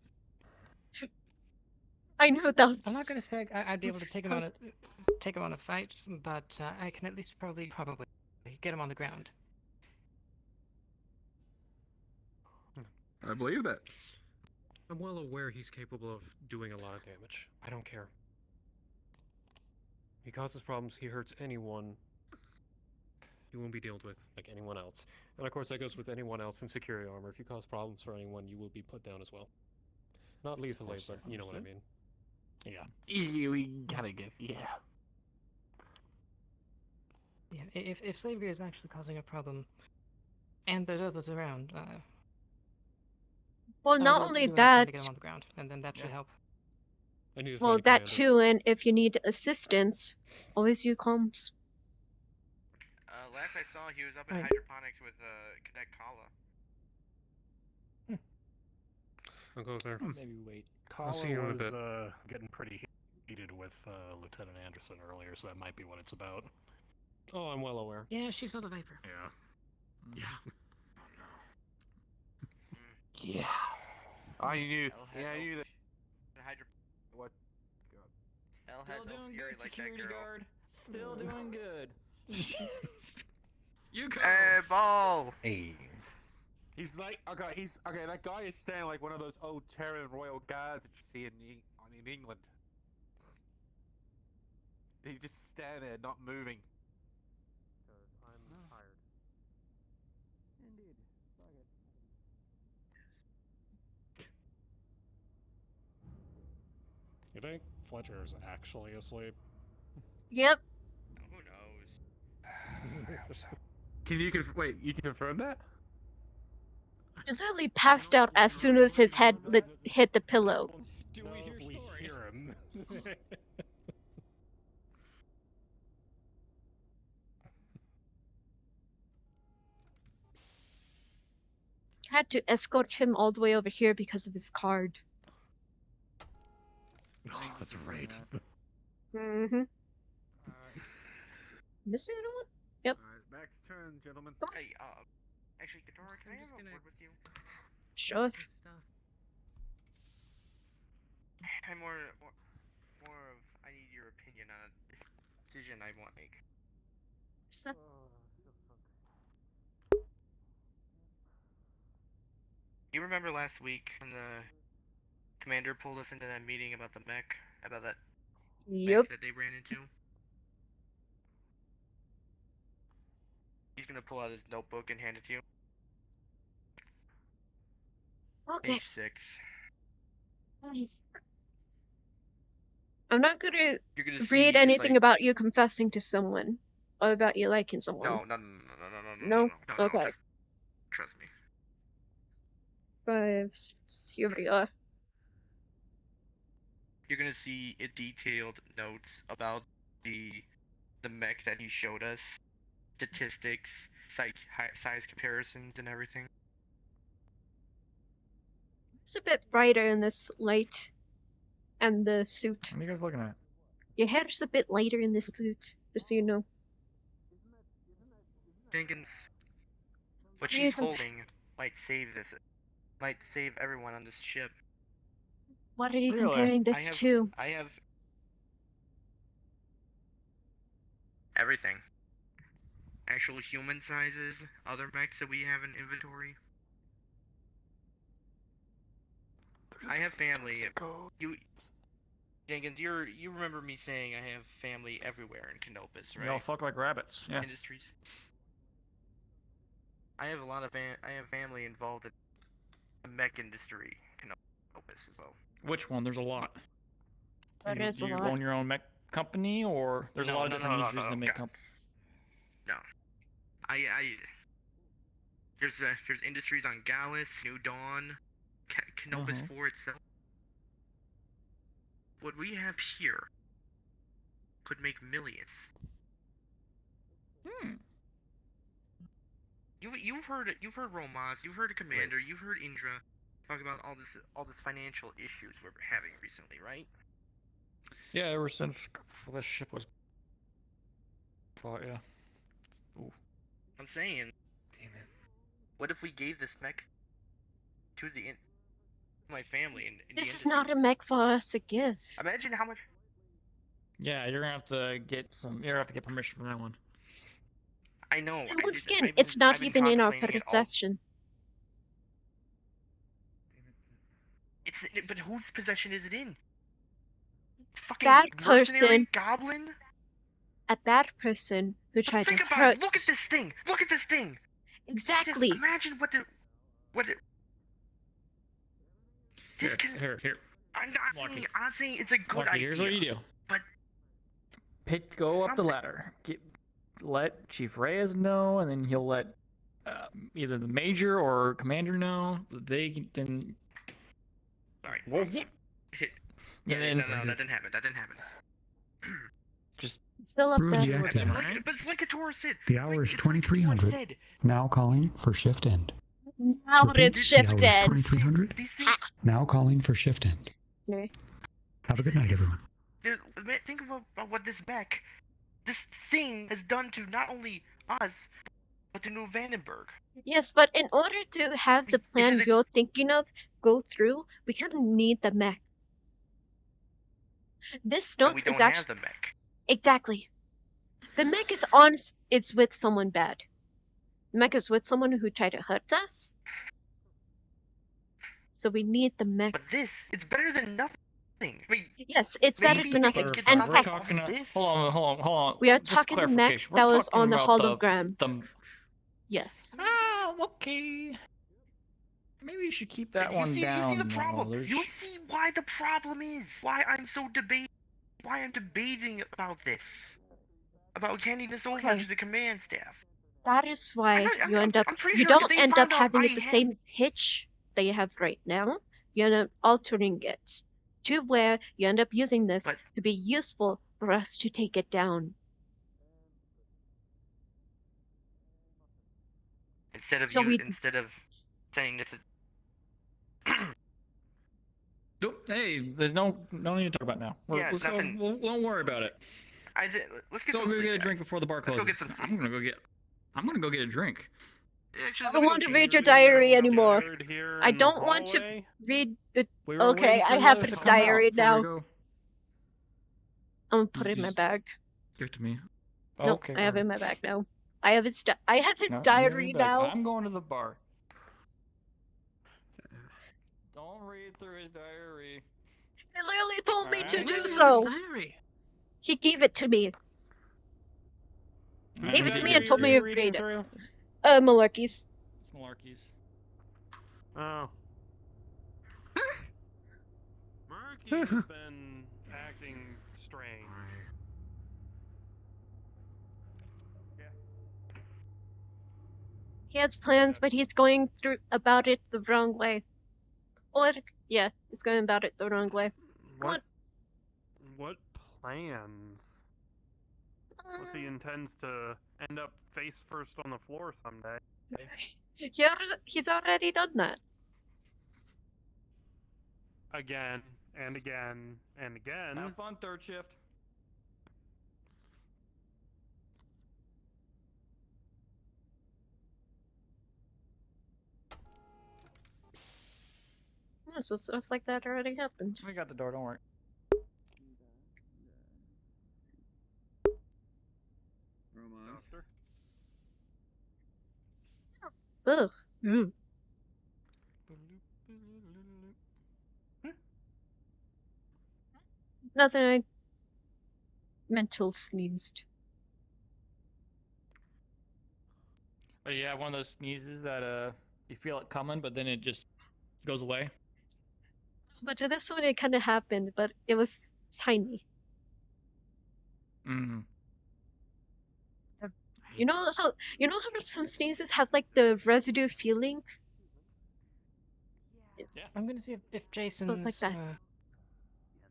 S3: I knew that was.
S8: I'm not gonna say I'd be able to take him on a fight, but I can at least probably get him on the ground.
S14: I believe that.
S13: I'm well aware he's capable of doing a lot of damage. I don't care. He causes problems, he hurts anyone. He won't be dealt with like anyone else. And of course that goes with anyone else in security armor. If you cause problems for anyone, you will be put down as well. Not lethally, but you know what I mean. Yeah.
S16: We gotta get, yeah.
S8: Yeah, if slavery is actually causing a problem, and there's others around,
S3: Well,
S8: I
S3: not
S8: will
S3: only
S8: do anything
S3: that.
S8: to get him on the ground, and then that should help.
S3: Well, that too, and if you need assistance, always use comms.
S9: Last I saw, he was up in
S8: Alright.
S9: hydroponics with Cadet Kala.
S20: I'll go there.
S13: Maybe wait.
S20: I'll see you in a bit.
S12: Getting pretty heated with Lieutenant Anderson earlier, so that might be what it's about.
S20: Oh, I'm well aware.
S8: Yeah, she saw the Viper.
S12: Yeah. Yeah.
S14: Yeah. I knew. Yeah, I knew that. What?
S9: Hell had no fury like that girl.
S8: Guard. Still doing good.
S14: You go.
S9: Hey, ball.
S18: Hey.
S14: He's like, okay, that guy is standing like one of those old Terran Royal Guards that you see in England. He just stand there, not moving.
S20: I'm tired.
S8: Indeed.
S20: You think Fletcher's actually asleep?
S3: Yep.
S9: Who knows?
S14: Can you wait? You can confirm that?
S3: He's literally passed out as soon as his head hit the pillow.
S20: Do we hear him?
S3: Had to escort him all the way over here because of his card.
S12: Oh, that's right.
S3: Mm-hmm. Missing anyone? Yep.
S14: Max turn, gentlemen.
S9: Hey, actually, Kitora, can I have a word with you?
S3: Sure.
S9: I'm more of, I need your opinion on this decision I want to make. You remember last week when the commander pulled us into that meeting about the mech? About that mech that they ran into? He's gonna pull out his notebook and hand it to you.
S3: Okay.
S9: Page 6.
S3: I'm not gonna
S9: You're gonna see
S3: read
S9: it's
S3: anything
S9: like-
S3: about you confessing to someone. Or about you liking someone.
S9: No.
S3: No? Okay.
S9: Just trust me.
S3: 5, 6, here we are.
S9: You're gonna see detailed notes about the mech that he showed us, statistics, size comparisons, and everything.
S3: It's a bit brighter in this light. And the suit.
S10: What are you guys looking at?
S3: Your hair's a bit lighter in this suit, just so you know.
S9: Jenkins, what
S3: Yeah,
S9: she's holding might save everyone on this ship.
S3: What are you comparing this to?
S9: I have everything. Actual human sizes, other mechs that we have in inventory. I have family. Jenkins, you remember me saying I have family everywhere in Canopus, right?
S10: Y'all fuck like rabbits. Yeah.
S9: Industries. I have a lot of I have family involved in the mech industry, Canopus as well.
S10: Which one? There's a lot.
S3: That is a
S10: you
S3: lot.
S10: own your own mech company, or there's a lot of different industries that make companies.
S9: No, there's industries on Gallus, New Dawn, Canopus 4 itself. What we have here could make millions. You've heard Romas, you've heard a Commander, you've heard Indra talk about all this financial issues we're having recently, right?
S10: Yeah, ever since this ship was bought, yeah. Ooh.
S9: I'm saying, damn it. What if we gave this mech to my family in
S3: This is not a mech for us to give.
S9: Imagine how much.
S10: Yeah, you're gonna have to get permission from that one.
S9: I know.
S3: And once again, it's not even in our possession.
S9: But whose possession is it in? Fucking
S3: That
S9: mercenary
S3: person.
S9: Goblin?
S3: A bad person who tried to
S9: Think about
S3: hurt.
S9: it. Look at this thing. Look at this thing.
S3: Exactly.
S9: Just imagine what it. This can.
S10: Here.
S9: I'm not saying it's a good
S10: Lucky,
S9: idea.
S10: here's what you do.
S9: But
S10: go up the ladder. Let Chief Reyes know, and then he'll let either the Major or Commander know. They can then.
S9: Sorry.
S10: And then
S9: No, that didn't happen.
S10: just
S3: still up
S15: Bruce
S3: there.
S15: deactivated.
S9: But it's like Kitora said.
S15: The hour is 2300. Now calling for shift end.
S3: Now
S15: Repeat,
S3: it's shift
S15: the hour is
S3: end.
S15: 2300. Now calling for shift end.
S3: No.
S15: Have a good night, everyone.
S9: Think about what this thing has done to not only us, but to New Vandenberg.
S3: Yes, but in order to have the plan you're thinking of go through, we kind of need the mech. This
S9: And we
S3: note
S9: don't
S3: is actually
S9: have the mech.
S3: exactly. The mech is on. It's with someone bad. The mech is with someone who tried to hurt us. So we need the mech.
S9: But it's better than nothing. I mean,
S3: yes, it's better
S9: maybe
S3: than
S9: we
S3: nothing.
S9: could get
S3: And
S9: some
S3: heck,
S9: off of this.
S10: Hold on.
S3: we are
S10: Just
S3: talking the mech
S10: clarification.
S3: that
S10: We're
S3: was on the
S10: talking about
S3: hologram. Yes.
S10: Ah, okay. Maybe you should keep that one down.
S9: You see the
S10: though.
S9: problem.
S10: There's-
S9: You see why the problem is. Why I'm debating about this. About handing this over to the command staff.
S3: That is why you end up.
S9: pretty
S3: You
S9: sure if
S3: don't
S9: they
S3: end
S9: found
S3: up
S9: out
S3: having
S9: I
S3: it the same pitch that you have right now. You end up altering it to where you end up using this to be useful for us to take it down.
S9: Instead of saying it to.
S10: Hey, there's no need to talk about it now. Let's go. We'll worry about it.
S9: Let's get
S10: So
S9: some
S10: we'll
S9: sleep,
S10: get a
S9: guys.
S10: drink before the bar
S9: Let's
S10: closes.
S9: go get some sleep.
S10: I'm gonna go get a drink.
S3: I don't want to read your diary anymore. I don't want to read the.
S10: We were
S3: Okay,
S10: waiting for
S3: I
S10: the
S3: have
S10: others
S3: its
S10: to come out
S3: diary
S10: before
S3: now.
S10: we go.
S3: I'm gonna put it in my bag.
S10: Give it to me.
S3: No,
S10: Okay.
S3: I have it in my bag now. I have its
S10: No,
S3: diary
S10: you're back.
S3: now.
S10: I'm going to the bar. Don't read through his diary.
S3: He literally told me to
S10: Alright.
S3: do
S10: Read his
S3: so.
S10: diary.
S3: He gave it to me. He gave it to me and told me to read it. Malarkeys.
S10: It's malarkeys.
S12: Oh. Murky's been acting strange.
S3: He has plans, but he's going through about it the wrong way. Or yeah, he's going about it the wrong way.
S12: What plans? Unless he intends to end up face first on the floor someday.
S3: He's already done that.
S12: Again and again and again.
S10: Have fun, third shift.
S3: Oh, so stuff like that already happened.
S10: We got the door. Don't worry.
S3: Ugh. Ew. Nothing. I mental sneezed.
S10: Oh, yeah, one of those sneezes that you feel it coming, but then it just goes away.
S3: But to this one, it kind of happened, but it was tiny.
S10: Mm.
S3: You know how some sneezes have like the residue feeling.
S8: Yeah. I'm gonna see if Jason's
S3: like that.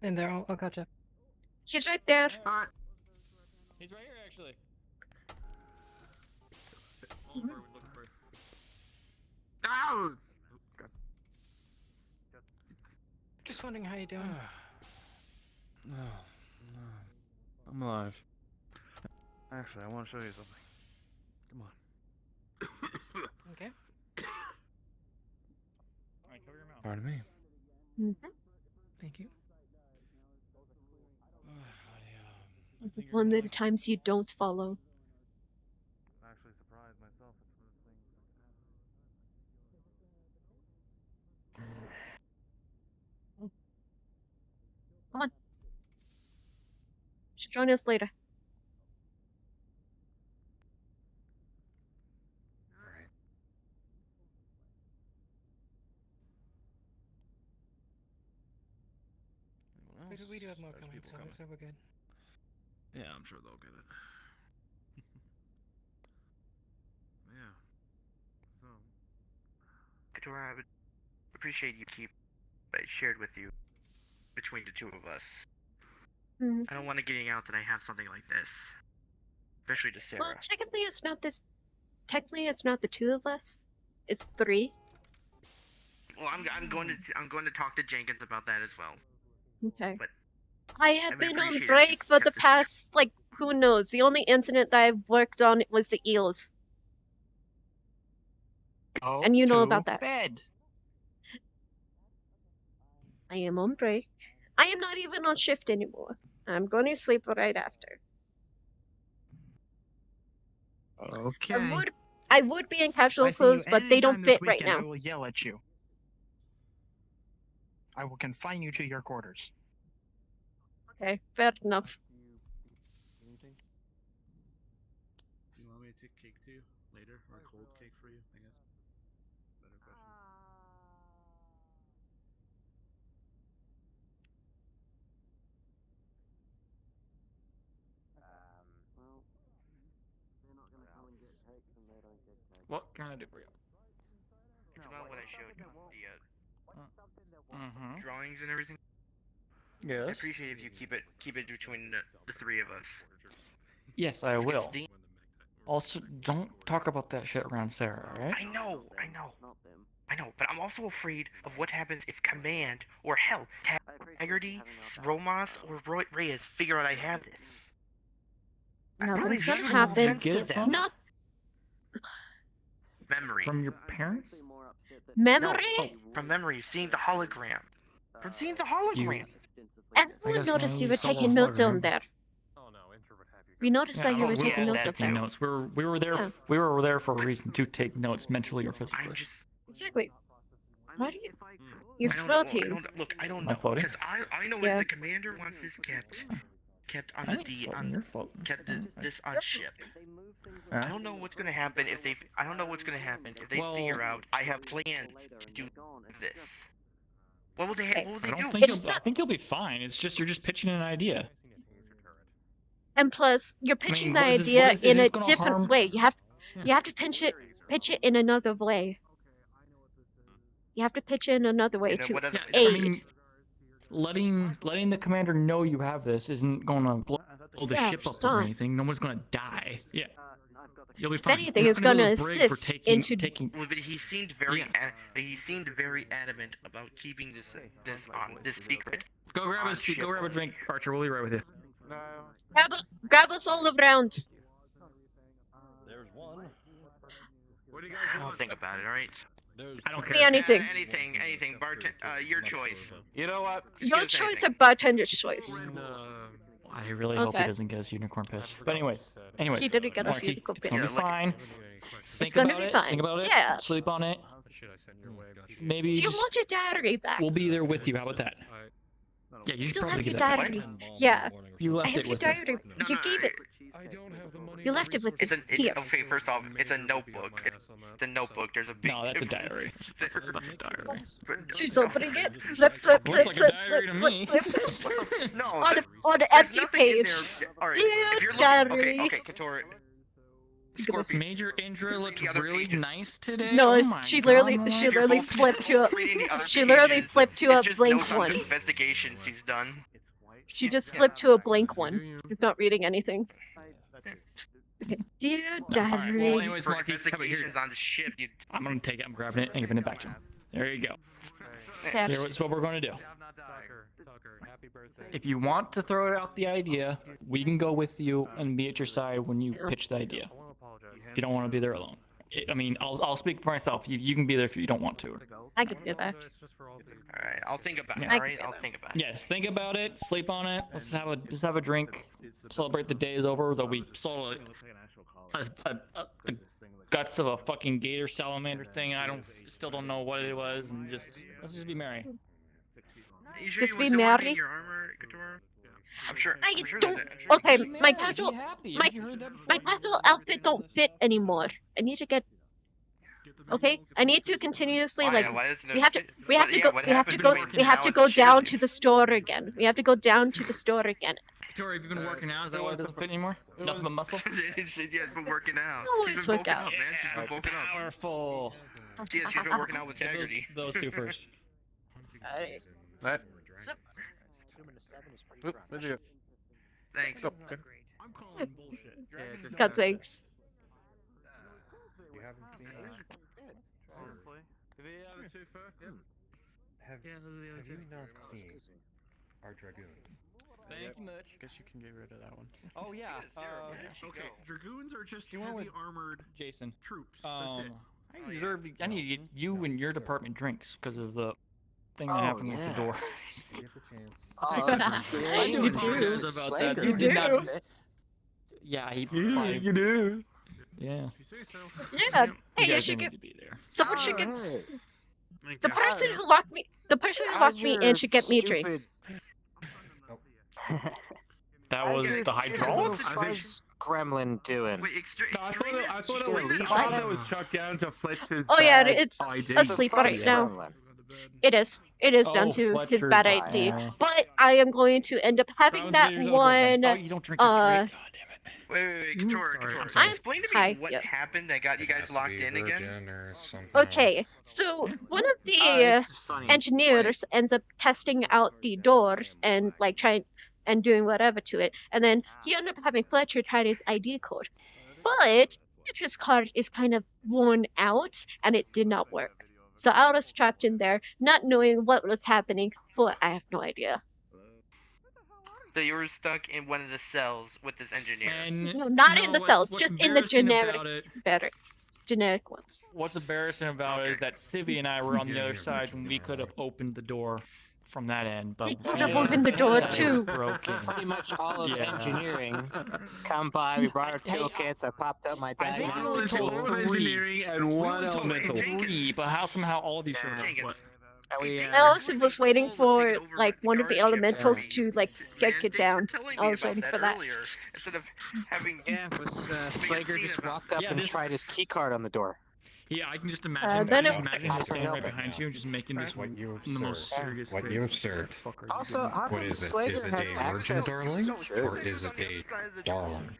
S8: in there. I'll catch up.
S3: He's right there.
S10: He's right here, actually.
S19: Ow!
S8: Just wondering how you're doing.
S14: No. I'm alive. Actually, I want to show you something. Come on.
S8: Okay.
S10: Alright, cover your mouth.
S14: Pardon me.
S3: Mm-hmm.
S8: Thank you.
S3: One of the times you don't follow.
S14: I'm actually surprised myself at some of the things.
S3: Come on. Should join us later.
S8: We do have more coming, so we're good.
S14: Yeah, I'm sure they'll get it. Yeah. So.
S9: Kitora, I would appreciate you keep what I shared with you between the two of us.
S3: Mhm.
S9: I don't want to getting out that I have something like this, especially to Sarah.
S3: Well, technically it's not this. Technically, it's not the two of us. It's three.
S9: Well, I'm going to talk to Jenkins about that as well.
S3: Okay.
S9: But
S3: I
S9: I
S3: have
S9: would
S3: been on
S9: appreciate it if
S3: break
S9: you
S3: for the
S9: kept this
S3: past, like, who knows? The only incident that I've worked on was the eels.
S23: Go
S3: And you know
S23: to
S3: about that.
S23: bed.
S3: I am on break. I am not even on shift anymore. I'm going to sleep right after.
S23: Okay.
S3: I would be in
S23: If
S3: casual
S23: I see you
S3: clothes, but they don't
S23: anytime this
S3: fit right
S23: weekend, I
S3: now.
S23: will yell at you. I will confine you to your quarters.
S3: Okay, fair enough.
S2: Do you want me to take cake to you later, or a cold cake for you? I guess. Better question.
S10: What can I do for you?
S9: It's about what I showed you,
S10: Mm-hmm.
S9: drawings and everything.
S10: Yes.
S9: I appreciate if you keep it between the three of us.
S10: Yes, I will.
S9: Dean-
S10: Also, don't talk about that shit around Sarah, alright?
S9: I know, but I'm also afraid of what happens if Command, or hell, Haggerty, Romas, or Reyes figure out I have this.
S3: Nothing's
S9: That
S3: gonna
S9: makes no
S3: happen.
S9: sense to them.
S3: Not
S9: Memory.
S10: From your parents?
S3: memory.
S9: No, from memory, seeing the hologram. From seeing the hologram.
S3: Everyone noticed you were taking notes on there. We noticed that you were taking notes up there.
S10: Notes. We were there.
S3: Yeah.
S10: We were there for a reason to take notes, mentally or physically.
S3: Exactly. Why do you? You're
S9: I don't
S3: floating.
S9: know. Look, I don't
S10: Am
S9: know.
S10: I floating?
S9: Because I know
S3: Yeah.
S9: as the commander wants this kept on
S10: I
S9: the
S10: ain't
S9: D
S10: floating, you're floating.
S9: kept this on ship.
S10: Huh?
S9: I don't know what's gonna happen if they. I don't know what's gonna happen if they
S10: Well-
S9: figure out I have plans to do this. What will they? What will
S10: I
S9: they
S10: don't
S9: do?
S10: think I think you'll be fine. It's just you're just pitching an idea.
S3: And plus, you're pitching the
S10: what is this-
S3: idea
S10: what is
S3: in
S10: this
S3: a
S10: gonna
S3: different
S10: harm-
S3: way. You have to pitch it in another way. You have to pitch it in another way
S9: then
S3: to
S9: what other-
S10: I
S3: aid.
S10: mean, letting the commander know you have this isn't gonna blow the
S3: Yeah,
S10: ship up
S3: stop.
S10: or anything. No one's gonna die. Yeah, you'll be
S3: If
S10: fine.
S3: anything,
S10: You're
S3: it's
S10: not gonna
S3: gonna
S10: lose a brig for
S3: assist
S10: taking
S3: into
S9: Well, but he seemed very adamant about keeping this secret.
S10: Go grab a seat. Go grab a drink, Archer. We'll be right with you.
S3: grab us all around.
S6: There's one.
S2: What do you
S9: I don't think about it. All right.
S10: I don't
S3: Me
S10: care.
S3: anything.
S9: Anything. Your choice.
S14: You know what?
S3: Your choice or bartender's choice.
S10: I really hope he
S3: Okay.
S10: doesn't get us unicorn piss. But anyways,
S3: He didn't get us
S10: Marky,
S3: unicorn
S10: it's gonna
S3: piss.
S10: be fine. Think
S3: gonna
S10: about
S3: be
S10: it.
S3: fine.
S10: Think about it.
S3: Yeah.
S10: Sleep on it. Maybe
S3: Do you
S10: just
S3: want your diary back?
S10: we'll be there with you. How about that? Yeah, you should
S3: Still
S10: probably
S3: have your
S10: give that back.
S3: diary. Yeah.
S10: You
S3: I
S10: left
S3: have
S10: it
S3: your
S10: with me.
S3: diary. You gave it. You left it with
S9: It's
S3: me.
S9: an.
S3: Here.
S9: Okay. First off, it's a notebook. It's a notebook. There's a big.
S10: No, that's a diary. That's a diary.
S3: She's opening it. Flip, flip,
S10: Looks
S3: flip,
S10: like a
S3: flip,
S10: diary to
S3: flip,
S10: me.
S3: flip, flip.
S9: No.
S3: On the
S9: there's
S3: empty
S9: nothing in
S3: page.
S9: there. All right.
S3: Dear
S9: If you're looking,
S3: diary.
S9: okay, Kitora. Scorpion.
S10: Major Indra looked
S9: The other
S10: really
S9: pages.
S10: nice today.
S3: No,
S10: Oh
S3: it's,
S10: my
S3: she
S10: God,
S3: literally,
S10: my
S3: she
S10: life.
S3: literally flipped to a,
S9: Reading the other
S3: she literally
S9: pages,
S3: flipped to a
S9: it's just
S3: blank
S9: notes on
S3: one.
S9: the investigations he's done.
S3: She just flipped to a blank one. She's not reading anything. Okay. Dear diary.
S10: Well, anyways,
S9: For
S10: Marky, how about here?
S9: investigations on the ship, you.
S10: I'm gonna take it. I'm grabbing it and giving it back to him. There you go.
S3: Okay.
S10: Here's what we're gonna do. If you want to throw out the idea, we can go with you and be at your side when you pitch the idea. If you don't want to be there alone. I mean, I'll speak for myself. You can be there if you don't want to.
S3: I can do that.
S9: Alright, I'll think about it.
S10: Yeah.
S9: Alright, I'll think about it.
S10: Yes, think about it. Sleep on it. Let's have a drink. Celebrate the day is over. That we saw the guts of a fucking gator salamander thing. I still don't know what it was, and let's just be merry.
S9: You sure
S3: Just
S9: you
S3: be
S9: still want me
S3: merry.
S9: in your armor, Kitora? I'm sure.
S3: I
S9: I'm sure
S3: don't.
S9: that- I'm sure
S3: Okay,
S9: that-
S3: my casual, my casual outfit don't fit anymore. I need to get. Okay, I need to continuously
S9: Why?
S3: like.
S9: Why doesn't it
S3: We have to.
S9: fit?
S3: We have
S9: What-
S3: to
S9: yeah,
S3: go.
S9: what
S3: We have to
S9: happened
S3: go.
S9: between
S3: We have
S9: now
S3: to
S9: and
S3: go
S9: the
S3: down
S9: ship?
S3: to the store again. We have to go down to the store again.
S10: Victoria, have you been working out? Is that why it doesn't fit anymore? Nothing but muscle?
S9: It's been working out.
S3: Always
S9: She's been
S3: work
S9: bulking
S3: out.
S9: up, man. She's been bulking up.
S10: Powerful.
S9: She's been working out with Haggerty.
S10: Those two first.
S14: Right.
S3: So,
S14: Oop, where'd you go?
S9: Thanks.
S14: Oh, okay.
S2: I'm calling bullshit.
S3: God sakes.
S20: You haven't seen honestly,
S14: the other two first? Yep.
S18: Have,
S1: Yeah, those are the other
S18: have
S1: two.
S18: you not
S11: Oh,
S18: seen
S11: excuse me.
S18: our dragoons?
S10: Thank you much.
S6: Guess you can get rid of that one.
S10: Oh yeah.
S12: Okay, dragoons are just
S10: She went
S12: heavy
S10: with
S12: armored
S10: Jason.
S12: troops. That's it.
S10: I need you in your department drinks because of the thing that
S11: Oh,
S10: happened with the
S11: yeah.
S10: door.
S18: Give a chance.
S11: Oh,
S10: I do
S11: you
S10: apologize about that. You
S11: You
S10: did not.
S11: do.
S10: Yeah, he.
S14: You do.
S10: Yeah.
S12: If you say so.
S3: Yeah.
S10: You
S3: Hey, you
S10: guys
S3: should
S10: don't need
S3: get.
S10: to be there.
S3: Someone should get.
S11: Hey.
S3: The person who locked me. The person who locked me in should get me drinks.
S10: That was
S11: How's your
S10: the
S11: stupid
S10: hydraulic.
S11: little surprise gremlin doing?
S9: Wait,
S14: I thought it was chucked down to Fletcher's
S3: Oh yeah,
S14: bad
S3: it's
S14: ID.
S3: asleep right now. It is. It is down to his bad ID.
S10: yeah.
S3: But I am going to end up having that one.
S10: Oh, you don't drink this, right?
S9: Wait, Kitora,
S3: I'm-
S9: explain to me
S3: hi,
S9: what
S3: yes.
S9: happened that got you guys locked in again.
S18: Or something
S3: Okay,
S18: else.
S3: so one of the
S11: this is funny.
S3: engineers ends up testing out the doors and like trying and doing whatever to it, and then he ended up having Fletcher try his ID code, but Fletcher's card is kind of worn out and it did not work. So I was trapped in there, not knowing what was happening, but I have no idea.
S9: So you were stuck in one of the cells with this engineer.
S10: And
S3: No, not in the
S10: what's-
S3: cells,
S10: what's
S3: just in the
S10: embarrassing about
S3: generic,
S10: it-
S3: better, generic ones.
S10: What's embarrassing about it is that Civi and I were on the other side when we could have opened the door from that end. But
S3: They could have opened the door
S10: that
S3: too.
S10: was broken.
S11: Pretty much all of
S10: Yeah.
S11: engineering. Come by, we brought our toolkits, I popped up my
S10: I think we
S11: diagnostic
S10: only told
S11: tool.
S14: All of engineering and one
S10: We only told
S14: elemental.
S10: three, but how somehow all of you showed up.
S9: Jenkins.
S11: And we,
S3: I also was waiting for like one of the elementals to like get down.
S9: Telling
S3: I
S9: me
S3: was
S9: about
S3: waiting for that.
S9: earlier, instead of having
S11: yeah, was Slager just walked up
S10: Yeah,
S11: and
S10: this-
S11: tried his key card on the door.
S10: Yeah, I can just imagine.
S3: then
S10: just
S3: it-
S10: imagine him standing right behind you and just making this
S18: What you
S10: the most
S18: assert.
S10: serious
S18: What
S10: face.
S18: you assert.
S10: Fuck are you
S11: Also,
S10: doing?
S11: how
S18: What
S11: come
S18: is it?
S11: Slager
S18: Is it
S11: had
S18: a virgin
S11: access to
S18: darling?
S11: Sure.
S18: Or is it a darling?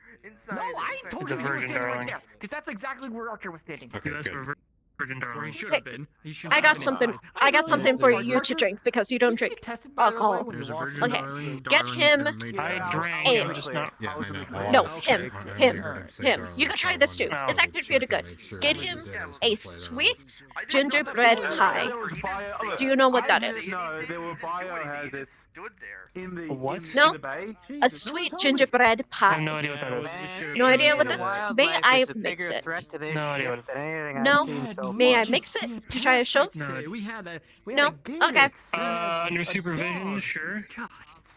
S10: No, I told
S1: It's
S10: you
S1: a
S10: he was
S1: virgin,
S10: standing right
S1: darling.
S10: there, because that's exactly where Archer was standing.
S18: Okay,
S1: You asked
S18: good.
S1: for virgin
S10: That's where he
S1: darling.
S10: should have been. He should
S3: I
S10: have
S3: got
S10: been
S3: something.
S10: inside.
S3: I got something for
S10: really
S3: you to drink because you don't drink
S10: Tested by the way
S3: alcohol.
S10: when
S12: There's
S10: you
S12: a
S10: walk
S12: virgin
S3: Okay,
S12: darling.
S3: get
S12: darling's
S3: him
S12: been made
S1: I
S12: for-
S1: drank.
S3: Hey.
S1: I'm just not.
S18: Yeah, I know.
S3: No,
S18: Oh,
S3: him,
S18: okay. I
S3: him,
S18: heard say
S3: him.
S18: darling,
S3: You can
S18: so
S3: try
S18: I
S3: this too.
S18: wanted
S3: It's
S18: to
S3: actually really
S18: check
S3: good.
S18: and make sure
S3: Get
S18: when you
S3: him
S18: did it, I was
S3: a
S18: gonna play that
S3: sweet
S9: I didn't
S3: gingerbread
S9: know that
S3: pie.
S14: There was bio.
S3: Do you know what that
S14: I
S3: is?
S14: didn't know there were biohazards
S9: Stood there.
S14: in the
S1: What?
S14: in
S3: No,
S14: the bay.
S3: a
S14: Jesus, no one
S3: sweet
S14: told me.
S3: gingerbread
S1: I have no
S3: pie.
S1: idea what that is.
S11: Man,
S3: No idea what
S11: the
S3: this-
S11: wildlife
S3: may I
S11: is a
S3: mix
S11: bigger
S3: it?
S11: threat to this
S1: No idea what
S11: ship
S1: it
S11: than anything
S3: No,
S11: I've seen so
S3: may I
S11: far.
S3: mix it to try a show?
S1: No.
S10: We had a
S3: No? Okay.
S1: Under supervision, sure.
S3: Yeah,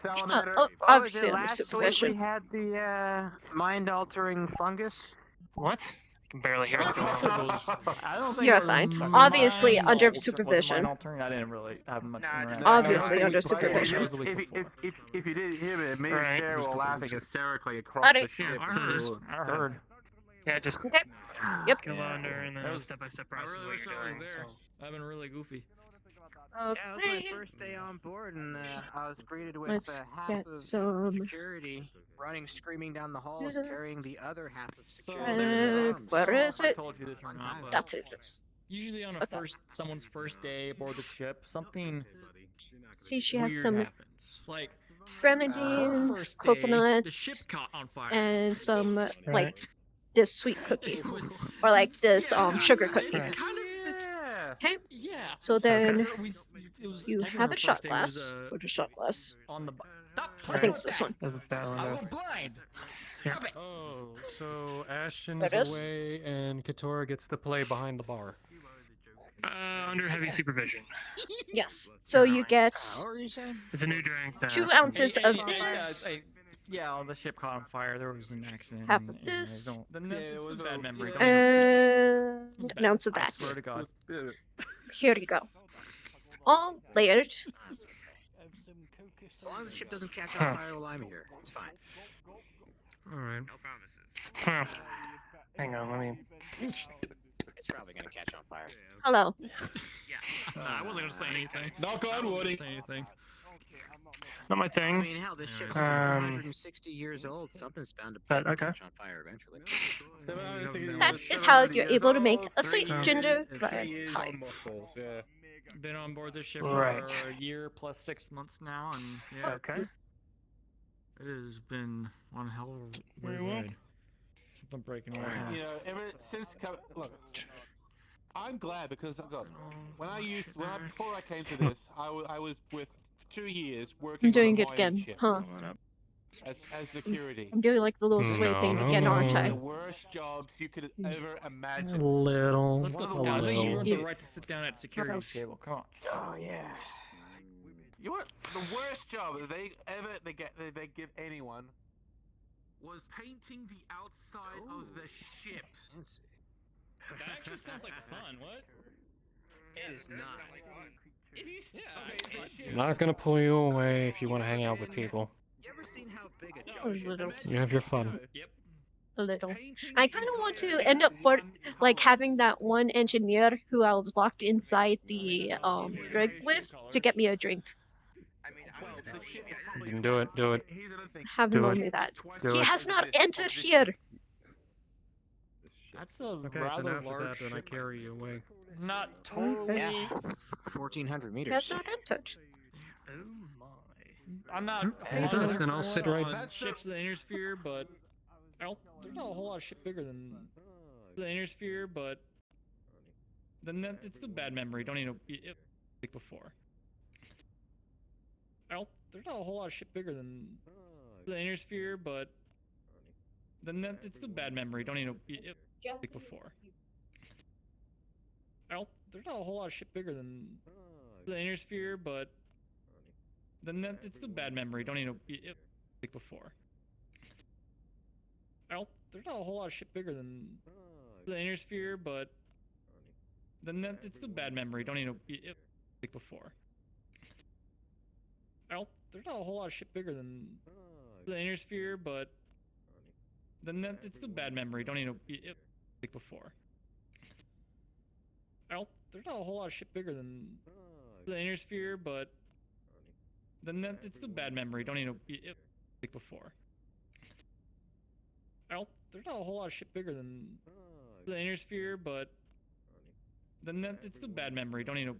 S14: Salamander.
S3: oh,
S11: Oh, is
S3: obviously
S11: it
S3: under
S11: last week
S3: supervision.
S11: we had the mind-altering fungus?
S1: What? I can barely hear it.
S10: I don't think
S3: You're
S10: it was
S3: fine.
S10: mind
S3: Obviously under
S10: altering. Was it
S3: supervision.
S10: mind altering? I didn't really have much. interaction.
S3: Obviously under
S10: That
S3: supervision.
S10: was the week before.
S14: If you didn't hear it, me
S1: Right.
S14: and Sarah were laughing hysterically across
S3: Buddy.
S14: the ship.
S1: Yeah, I heard.
S10: I heard.
S1: Yeah, just
S3: Okay. Yep.
S1: go under and
S10: That
S1: then
S10: was-
S1: step-by-step
S10: I
S1: process
S10: really
S1: what
S10: wish
S1: you're
S10: I was
S1: doing.
S10: there.
S1: So.
S10: I've been really goofy.
S11: Yeah, it was my
S3: Okay.
S11: first day on board, and I was greeted with
S3: Let's
S11: half
S3: get
S11: of
S3: some-
S11: security running, screaming down the halls,
S3: Yeah.
S11: carrying the other half of security. in their arms.
S3: Where is
S10: I
S3: it?
S10: told you this or not, but
S3: That's it.
S10: usually on someone's first day aboard the ship, something
S3: See, she has
S10: weird
S3: some
S10: happens. Like
S3: grenadine,
S10: first day, the
S3: coconuts,
S10: ship caught on fire.
S3: and some like
S1: Right.
S3: this sweet cookie, or like this sugar cookie.
S10: It's kind of it's
S3: Okay.
S10: yeah.
S3: So then
S10: It was
S3: you
S10: technically
S3: have
S10: her
S3: a shot
S10: first day was,
S3: glass. Put a shot glass.
S10: on the stop.
S3: I
S10: playing
S3: think
S10: with
S3: it's this
S10: that.
S3: one.
S1: That's that one.
S10: I
S1: there.
S10: go blind.
S1: Yeah.
S10: Stop it.
S13: Oh, so Ashton
S3: There it
S13: is
S3: is.
S13: away and Kitora gets to play behind the bar.
S1: Under heavy supervision.
S3: Yes. So you get
S11: What were you saying?
S1: It's a new drink.
S3: 2 ounces of
S10: Yeah,
S3: this.
S10: yeah, the ship caught on fire. There was an accident.
S3: Half
S10: and-
S3: of
S10: and I
S3: this.
S10: don't- then
S14: Yeah,
S10: it's
S14: it was
S10: a bad
S14: a-
S10: memory.
S14: yeah.
S10: Don't even-
S3: And
S10: it's
S3: an ounce of
S10: bad. I
S3: that.
S10: swear to God.
S3: Here you go. All layered.
S11: That's okay. As long as the ship doesn't catch
S1: Huh.
S11: on fire while I'm here, it's fine.
S12: All right.
S9: No promises.
S1: Huh. Hang on, let me.
S11: It's probably gonna catch on fire.
S3: Hello.
S10: I wasn't gonna say anything.
S14: Knock
S10: I
S14: on
S10: wasn't
S14: wood.
S10: gonna say anything.
S1: Not my
S11: I
S1: thing.
S11: mean, hell, this ship's
S1: Um,
S11: 160 years old. Something's bound to
S1: But okay.
S11: catch on fire eventually.
S3: That is how you're able to make a sweet gingerbread pie.
S14: Yeah.
S10: Been on board this ship
S1: Right.
S10: for a year plus 6 months now, and yeah,
S1: Okay.
S10: it has been one hell of a
S1: Very
S10: weird
S1: well.
S10: ride. Something breaking away.
S14: You know, ever since look, I'm glad because look, before I came to this, I was with 2 years working
S3: I'm doing
S14: on a
S3: it
S14: Hawaiian
S3: again,
S14: ship
S3: huh?
S14: as security.
S3: I'm doing like the little sway thing again, aren't
S14: One
S3: I?
S14: of the worst jobs you could ever imagine.
S13: Little.
S10: Let's go
S13: a
S10: sit down. I think you
S13: little.
S10: earned the right to sit down at security's table. Come on.
S11: Oh yeah.
S14: You want the worst job that they give anyone was painting the outside of the ship.
S10: That actually sounds like fun. What?
S1: It is not.
S13: Not gonna pull you away if you want to hang out with people.
S11: You ever seen how big a
S3: A little.
S13: You have your fun.
S10: Yep.
S3: A little. I kind of want to end up for like having that one engineer who I was locked inside the rig with to get me a drink.
S13: You can do it. Do it.
S3: Have him
S13: Do
S3: on
S13: it.
S3: me that.
S13: Do
S3: He
S13: it.
S3: has not entered here.
S10: That's a
S12: Okay,
S10: rather
S12: then after
S10: large
S12: that, then I
S10: ship.
S12: carry you away.
S10: Not totally.
S11: Yeah. 1,400
S3: He has
S11: meters.
S3: not entered.
S1: Oh my.
S10: I'm not.
S13: He does, then I'll sit right.
S10: on ships of the inner sphere, but there's not a whole lot of ship bigger than the inner sphere, but then it's a bad memory. Don't need to like before. There's not a whole lot of ship bigger than the inner sphere, but then it's a bad memory. Don't need to like before. There's not a whole lot of ship bigger than the inner sphere, but then it's a bad memory. Don't need to like before. There's not a whole lot of ship bigger than the inner sphere, but then it's a bad memory. Don't need to like before. There's not a whole lot of ship bigger than the inner sphere, but then it's a bad memory. Don't need to like before. There's not a whole lot of ship bigger than the inner sphere, but then it's a bad memory. Don't need to like before. There's not a whole lot of ship bigger than the inner sphere, but then it's a bad memory. Don't need to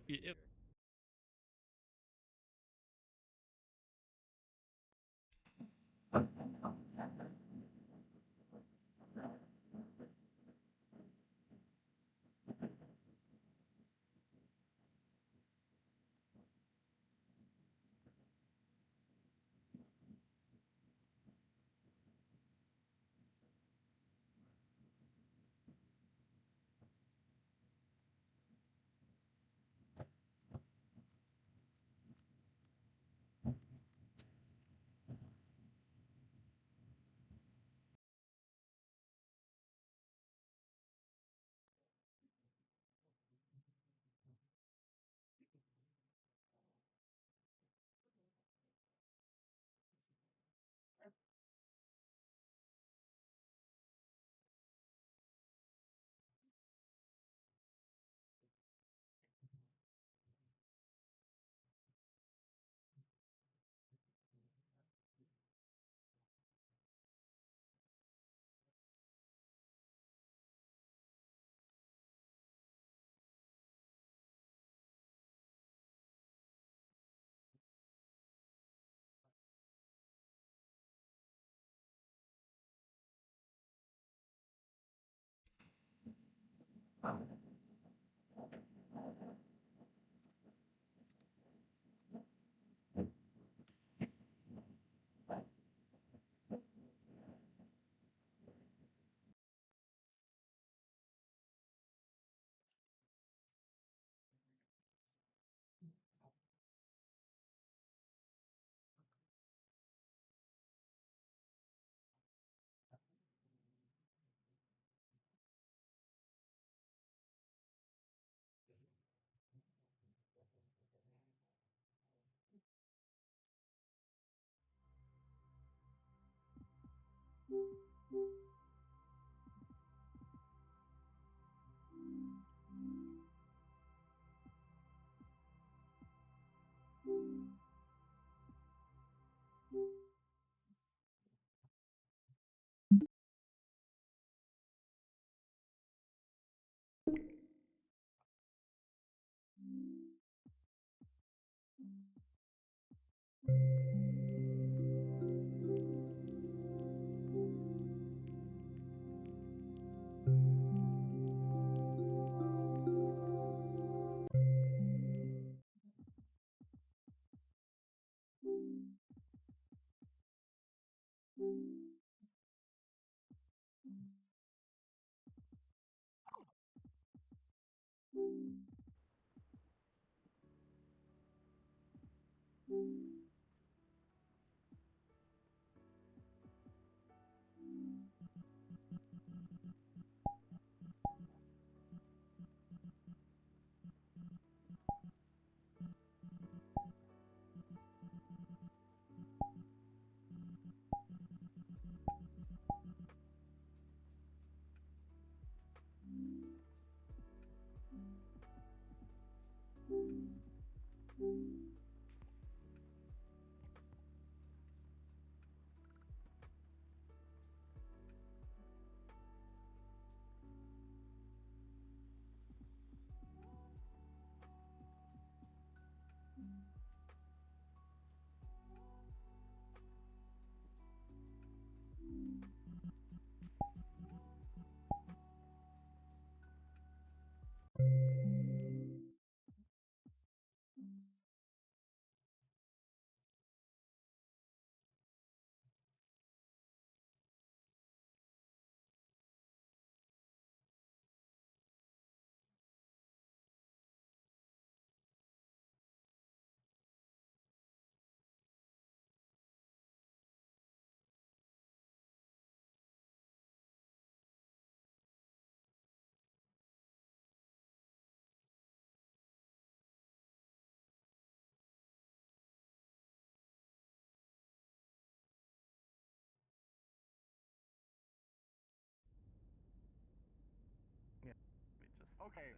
S14: Okay.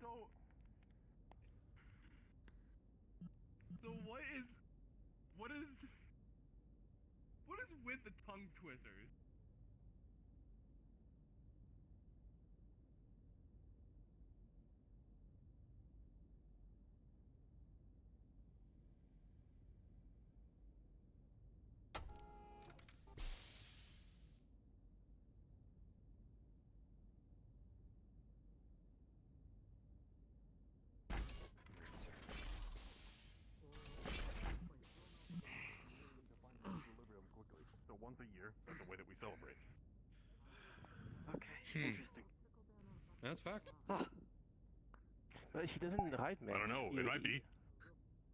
S14: So. So what is with the tongue twisters?
S2: So once a year, that's the way that we celebrate.
S7: Okay, interesting.
S12: That's fact.
S7: But he doesn't hide, man.
S2: I don't know. It might be.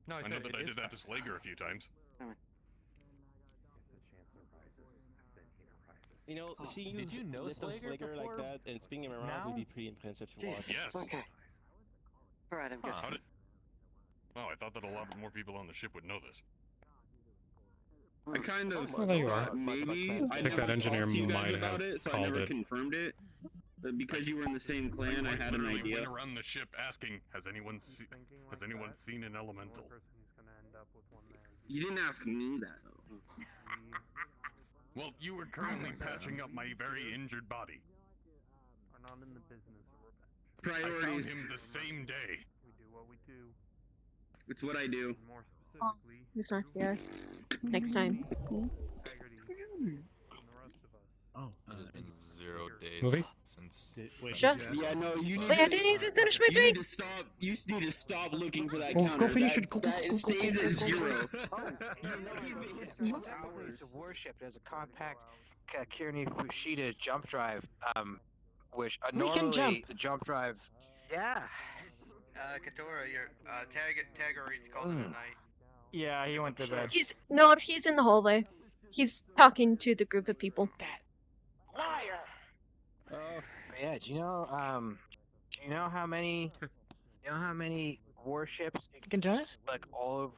S12: No,
S2: I know that I did that to Slager a few times.
S7: You know, seeing
S10: Did you know
S7: little
S10: Slager
S7: Slager like
S10: before
S7: that and spinning him around
S10: now?
S7: would be pretty impressive to watch.
S2: Yes.
S11: Okay. Alright, I'm good.
S2: How did... Oh, I thought that a lot more people on the ship would know this.
S4: I kind of
S13: Well, there you
S4: thought
S13: are.
S4: maybe.
S13: I think that engineer
S4: talked to you guys
S13: might
S4: about
S13: have
S4: it, so I
S13: called
S4: never
S13: it.
S4: confirmed it. But because you were in the same clan, I had an
S2: literally
S4: idea.
S2: went around the ship asking, has anyone seen an elemental?
S4: You didn't ask me that though.
S2: Well, you were currently patching up my very injured body.
S14: Are not in the business of revenge.
S2: I found
S4: Priorities.
S2: him the same day.
S14: We do what we do.
S4: It's what I do.
S14: And more specifically,
S3: He's not here. Next time.
S14: integrity, and the rest of us.
S6: Oh,
S5: it has been 0 days
S13: Movie?
S5: since.
S6: Wait,
S3: Shut.
S4: Yeah, no, you need
S3: Wait, I didn't even finish my
S4: you
S3: drink.
S4: need to stop. You need to stop looking for that
S13: Go
S4: counter.
S13: finish
S4: that,
S13: it. Go,
S4: that
S13: go, go,
S4: stays
S13: go,
S4: at
S13: go, go,
S4: zero.
S11: It's a warship. There's a compact Kearney Fushida jump drive, which
S8: We can
S11: normally
S8: jump.
S11: the jump drive. Yeah.
S9: Kitora, your tag already called it a night.
S10: Yeah, he went to bed.
S3: He's in the hallway. He's talking to the group of people.
S11: Liar. Yeah. Do you know how many? You know how many warships?
S8: You can join us?
S11: Like all of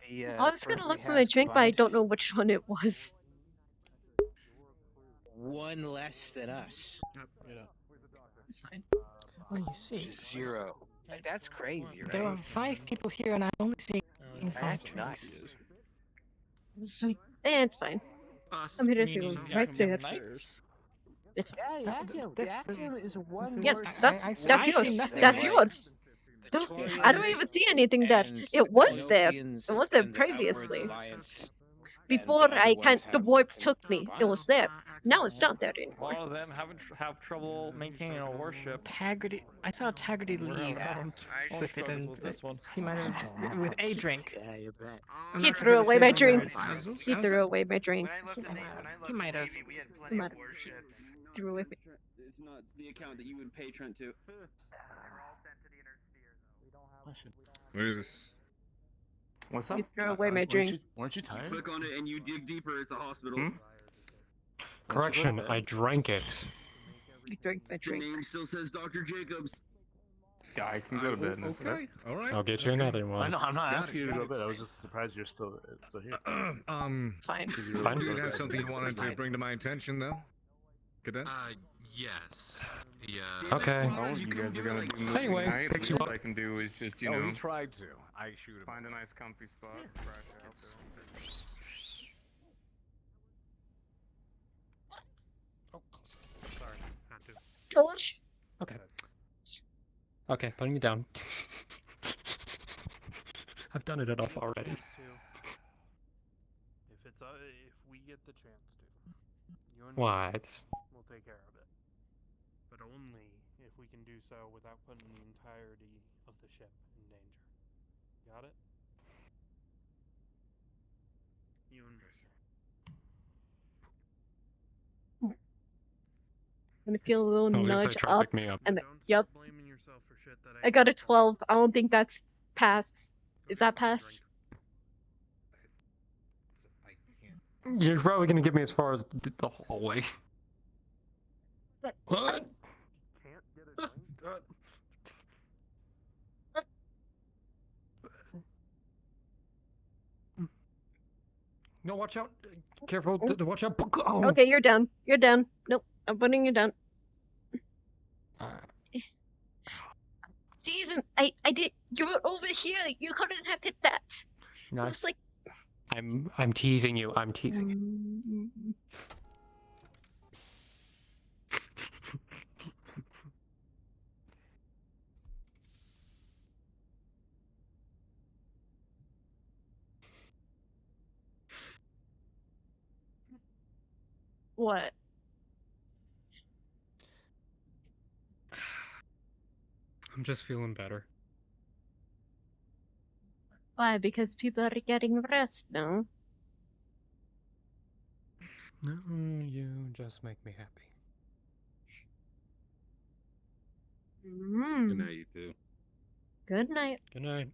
S11: the.
S3: I was gonna
S11: Earthly
S3: look for my
S11: has
S3: drink, but I
S11: combined?
S3: don't know which one it was.
S11: One less than us.
S3: It's fine.
S8: Well, you see,
S11: Zero. Like, that's crazy, right?
S8: there are 5 people here, and I'm only seeing 5
S11: That's
S8: drinks.
S11: nuts.
S3: Sweet. It's fine. I'm here to see who's right there. It's fine.
S11: Yeah, the Axiom. The Axiom is one
S3: Yeah,
S11: worse.
S3: that's yours.
S11: Nothing
S3: That's
S11: right.
S3: yours.
S11: The
S3: I don't even see anything there. It was there. It
S11: Kenobians
S3: was there
S11: and the Outwards
S3: previously.
S11: Alliance
S3: Before
S11: and the other ones
S3: the
S11: have
S3: warp took me, it was there. Now it's not there
S10: A
S3: anymore.
S10: lot of them have trouble maintaining a warship.
S8: Taggart, I saw Taggart leave with it, and
S10: this one.
S8: he might have with a drink.
S11: Yeah, you bet.
S8: I'm
S3: He
S8: not
S3: threw
S8: sure
S3: away
S8: if
S3: my
S8: it's
S3: drink.
S8: on
S3: He threw away my drink.
S8: He might have.
S9: We had
S3: He
S9: plenty
S3: might
S9: of warships.
S3: threw away.
S4: It's not the account that you would pay Trent to.
S2: Where is this?
S6: What's
S3: You throw away my drink.
S6: Weren't you tired?
S4: Click on it and you dig deeper. It's a hospital.
S13: Hmm? Correction, I drank it.
S3: You drink my
S4: The
S3: drink.
S4: name still says Dr. Jacobs.
S6: Yeah, I can go to bed. That's
S2: Okay, all right.
S13: I'll get you another one.
S6: I know. I'm not
S2: Got
S6: asking
S2: it,
S6: you to
S2: got
S6: go
S2: it.
S6: to bed. I was just surprised you're still here.
S3: Fine.
S6: Because you were
S13: Fine.
S2: Do you
S6: going to
S2: have
S6: bed.
S2: something you wanted to
S3: fine.
S2: bring to my attention, though? Cadet?
S19: Yes. Yeah.
S13: Okay.
S6: Oh, you guys are gonna do movie
S13: Anyway,
S6: night.
S13: fix you
S6: Least
S13: up.
S6: I can do is just, you
S2: Oh,
S6: know,
S2: he tried to. I shoot him.
S6: find a nice comfy spot, crash out.
S13: Oh, sorry. Had to.
S3: George?
S13: Okay. Okay, putting you down. I've done it enough already.
S14: If we get the chance to, you and
S13: What?
S14: we'll take care of it. But only if we can do so without putting the entirety of the ship in danger. Got it? You and Mercer.
S3: I'm gonna feel a little
S13: I was gonna say,
S3: nudge
S13: try to
S3: up.
S13: pick me up.
S3: And
S14: Don't
S3: yep.
S14: stop blaming yourself for shit that
S3: I got a 12. I don't think that's pass. Is that pass?
S13: You're probably gonna get me as far as the hallway. What?
S14: Can't get a drink?
S13: No, watch out! Careful! Watch out! Oh.
S3: Okay, you're down. You're down. Nope, I'm putting you down. Steven, I did. You were over here. You couldn't have hit that.
S13: No,
S3: It was like.
S13: I'm teasing you. I'm teasing you.
S3: What?
S13: I'm just feeling better.
S3: Why? Because people are getting rest now.
S13: No, you just make me happy.
S3: Mm.
S2: Good night, you two.
S3: Good night.
S13: Good night.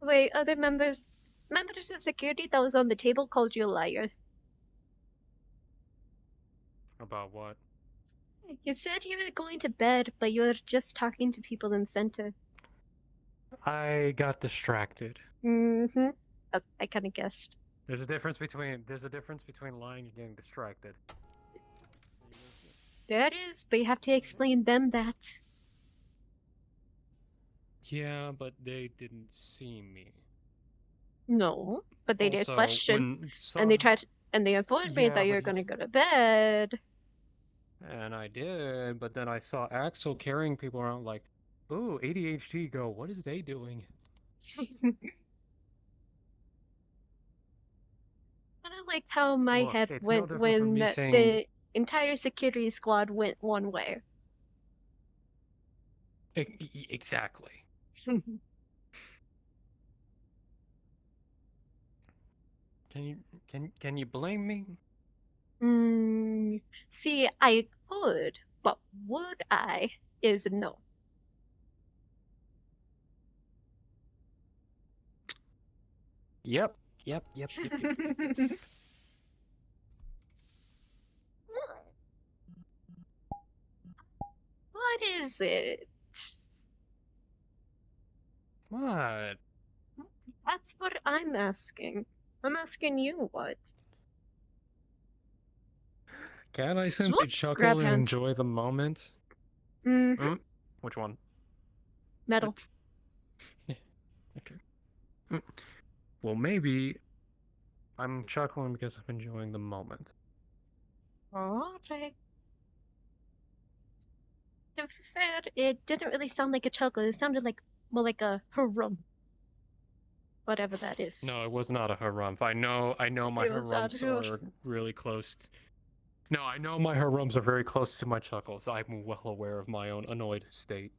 S3: Wait, other members of security that was on the table called you a liar.
S13: About what?
S3: You said you were going to bed, but you were just talking to people in center.
S13: I got distracted.
S3: Mm-hmm. I kind of guessed.
S13: There's a difference between lying and getting distracted.
S3: There it is, but you have to explain them that.
S13: Yeah, but they didn't see me.
S3: No, but they did
S13: Also,
S3: question,
S13: when
S3: and they tried, and they informed me
S13: Yeah,
S3: that you
S13: but
S3: were going to go to bed.
S13: And I did, but then I saw Axel carrying people around like, ooh, ADHD go, what is they doing?
S3: Kind of like how my
S13: Look,
S3: head
S13: it's no
S3: went
S13: different
S3: when
S13: from me
S3: the
S13: saying-
S3: entire security squad went one way.
S13: Exactly. Can you blame me?
S3: See, I could, but would I is no.
S13: Yep. Yep.
S3: What is it?
S13: What?
S3: That's what I'm asking. I'm asking you what.
S13: Can I simply
S3: Swoop,
S13: chuckle
S3: grab
S13: and
S3: hands.
S13: enjoy the moment?
S3: Mm-hmm.
S13: Which one?
S3: Metal.
S13: Okay. Well, maybe I'm chuckling because I'm enjoying the moment.
S3: Alright. To be fair, it didn't really sound like a chuckle. It sounded like more like a harum. Whatever that is.
S13: No, it was not a harumph. I know my
S3: It was not
S13: harumphs are really close. No, I know my harumphs are very close to my chuckles. I'm well aware of my own annoyed state.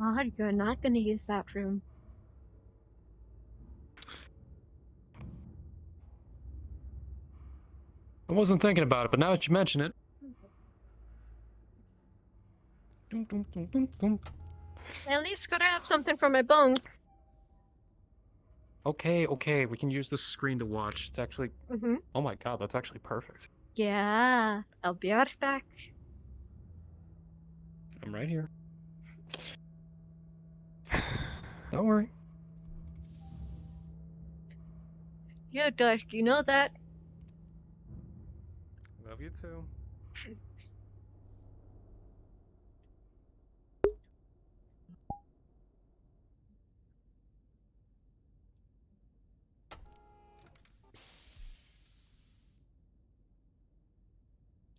S3: God, you're not gonna use that room.
S13: I wasn't thinking about it, but now that you mention it. Dum, dum, dum, dum, dum.
S3: At least gotta have something for my bunk.
S13: Okay, we can use this screen to watch. It's actually. Oh my god, that's actually perfect.
S3: Yeah, I'll be right back.
S13: I'm right here. Don't worry.
S3: You're dark, you know that?
S2: Love you too.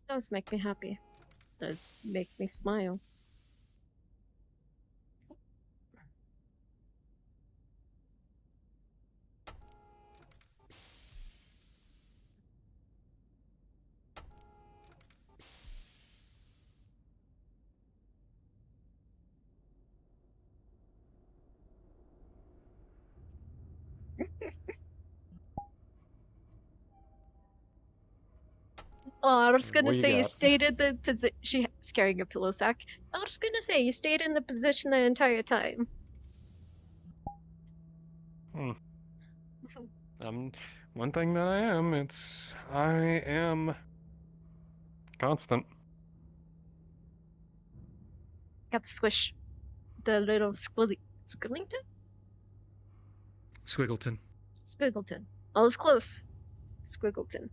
S3: Does make me happy. Does make me smile. Oh, I was gonna
S13: What you
S3: say you
S13: got?
S3: stayed in the position. She's carrying a pillow sack. I was gonna say you stayed in the position the entire time.
S13: One thing that I am constant.
S3: Got the squish, the little squillington,
S13: Squiggleton.
S3: squiggleton. I was close. Squiggleton.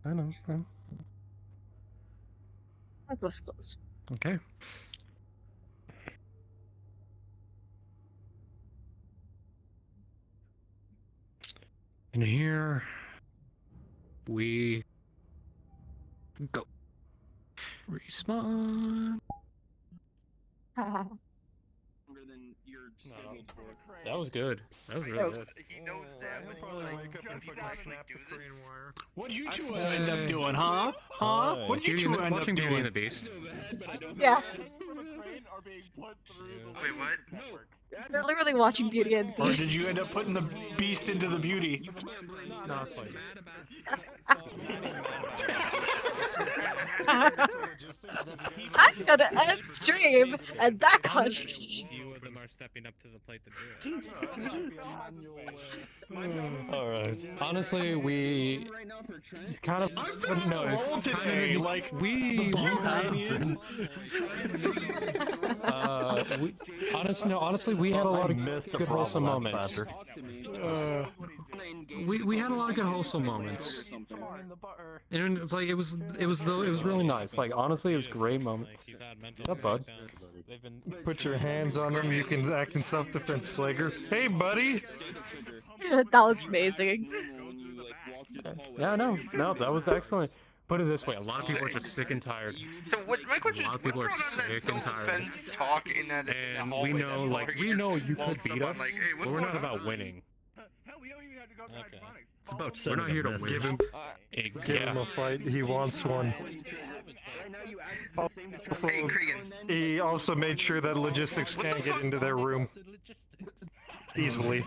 S13: I know.
S3: I was close.
S13: Okay. And here we go. Respawn. That was good. That was really good.
S9: He knows that, but he'll wake up and actually do this.
S16: What you two end up doing, huh? Huh? What you two end up
S13: Watching Beauty and the
S16: doing?
S13: Beast.
S3: Yeah.
S9: Wait, what?
S3: They're literally watching Beauty and the
S16: Or
S3: Beast.
S16: did you end up putting the beast into the beauty?
S13: No, it's fine.
S3: I'm gonna end stream, and that got
S2: Few of them are stepping up to the plate to do it.
S13: Alright. Honestly, it's kind of no, it's kind
S16: today,
S13: of
S16: like
S13: we honestly we had a lot of good wholesome moments. We had a lot of good wholesome moments. And it's like it was really nice. Like honestly, it was great moments. What's up, bud?
S20: Put your hands on him, you can act in self-defense, Slager. Hey, buddy!
S3: that was amazing.
S13: Yeah, no, that was excellent. Put it this way, a lot of people are just sick and tired.
S9: So what? My question
S13: A lot
S9: is,
S13: of people
S9: what
S13: are
S9: brought on that
S13: sick and tired.
S9: self-defense talk in that?
S13: And
S9: hallway,
S13: we know,
S9: that
S13: like,
S9: bar?
S13: we
S9: You
S13: know
S9: just
S13: you
S9: called
S13: could beat
S9: someone
S13: us,
S9: like, hey, what's
S13: but we're not
S9: going on?
S13: about winning.
S2: It's about
S13: We're not here to win.
S20: Give him a fight, he wants one. Also,
S9: Hey, Cregan.
S20: he also made sure that logistics can't get into their room easily.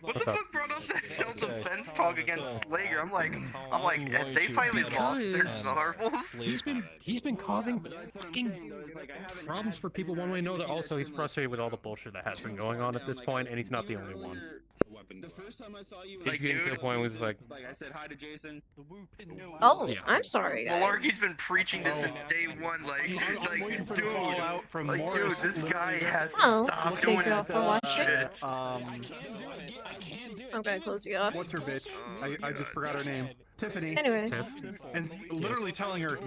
S9: What the fuck brought up that self-defense talk against Slager? I'm like, have they finally lost their marbles?
S13: He's been causing fucking problems for people one way or another. Also, he's frustrated with all the bullshit that has been going on at this point, and he's not the only one.
S4: The first time I saw you,
S13: He's getting to the point where he's like,
S4: I said hi to Jason.
S3: Oh,
S13: Yeah.
S3: I'm sorry, guys.
S9: Malarkey's been preaching this since day one. Like, dude, this guy has to
S3: Oh,
S9: stop
S3: thank
S9: doing
S3: you all
S9: this
S3: for watching.
S9: shit.
S3: I'm gonna close you off.
S14: What's her bitch? I just forgot her name. Tiffany.
S3: Anyway.
S14: And literally telling her,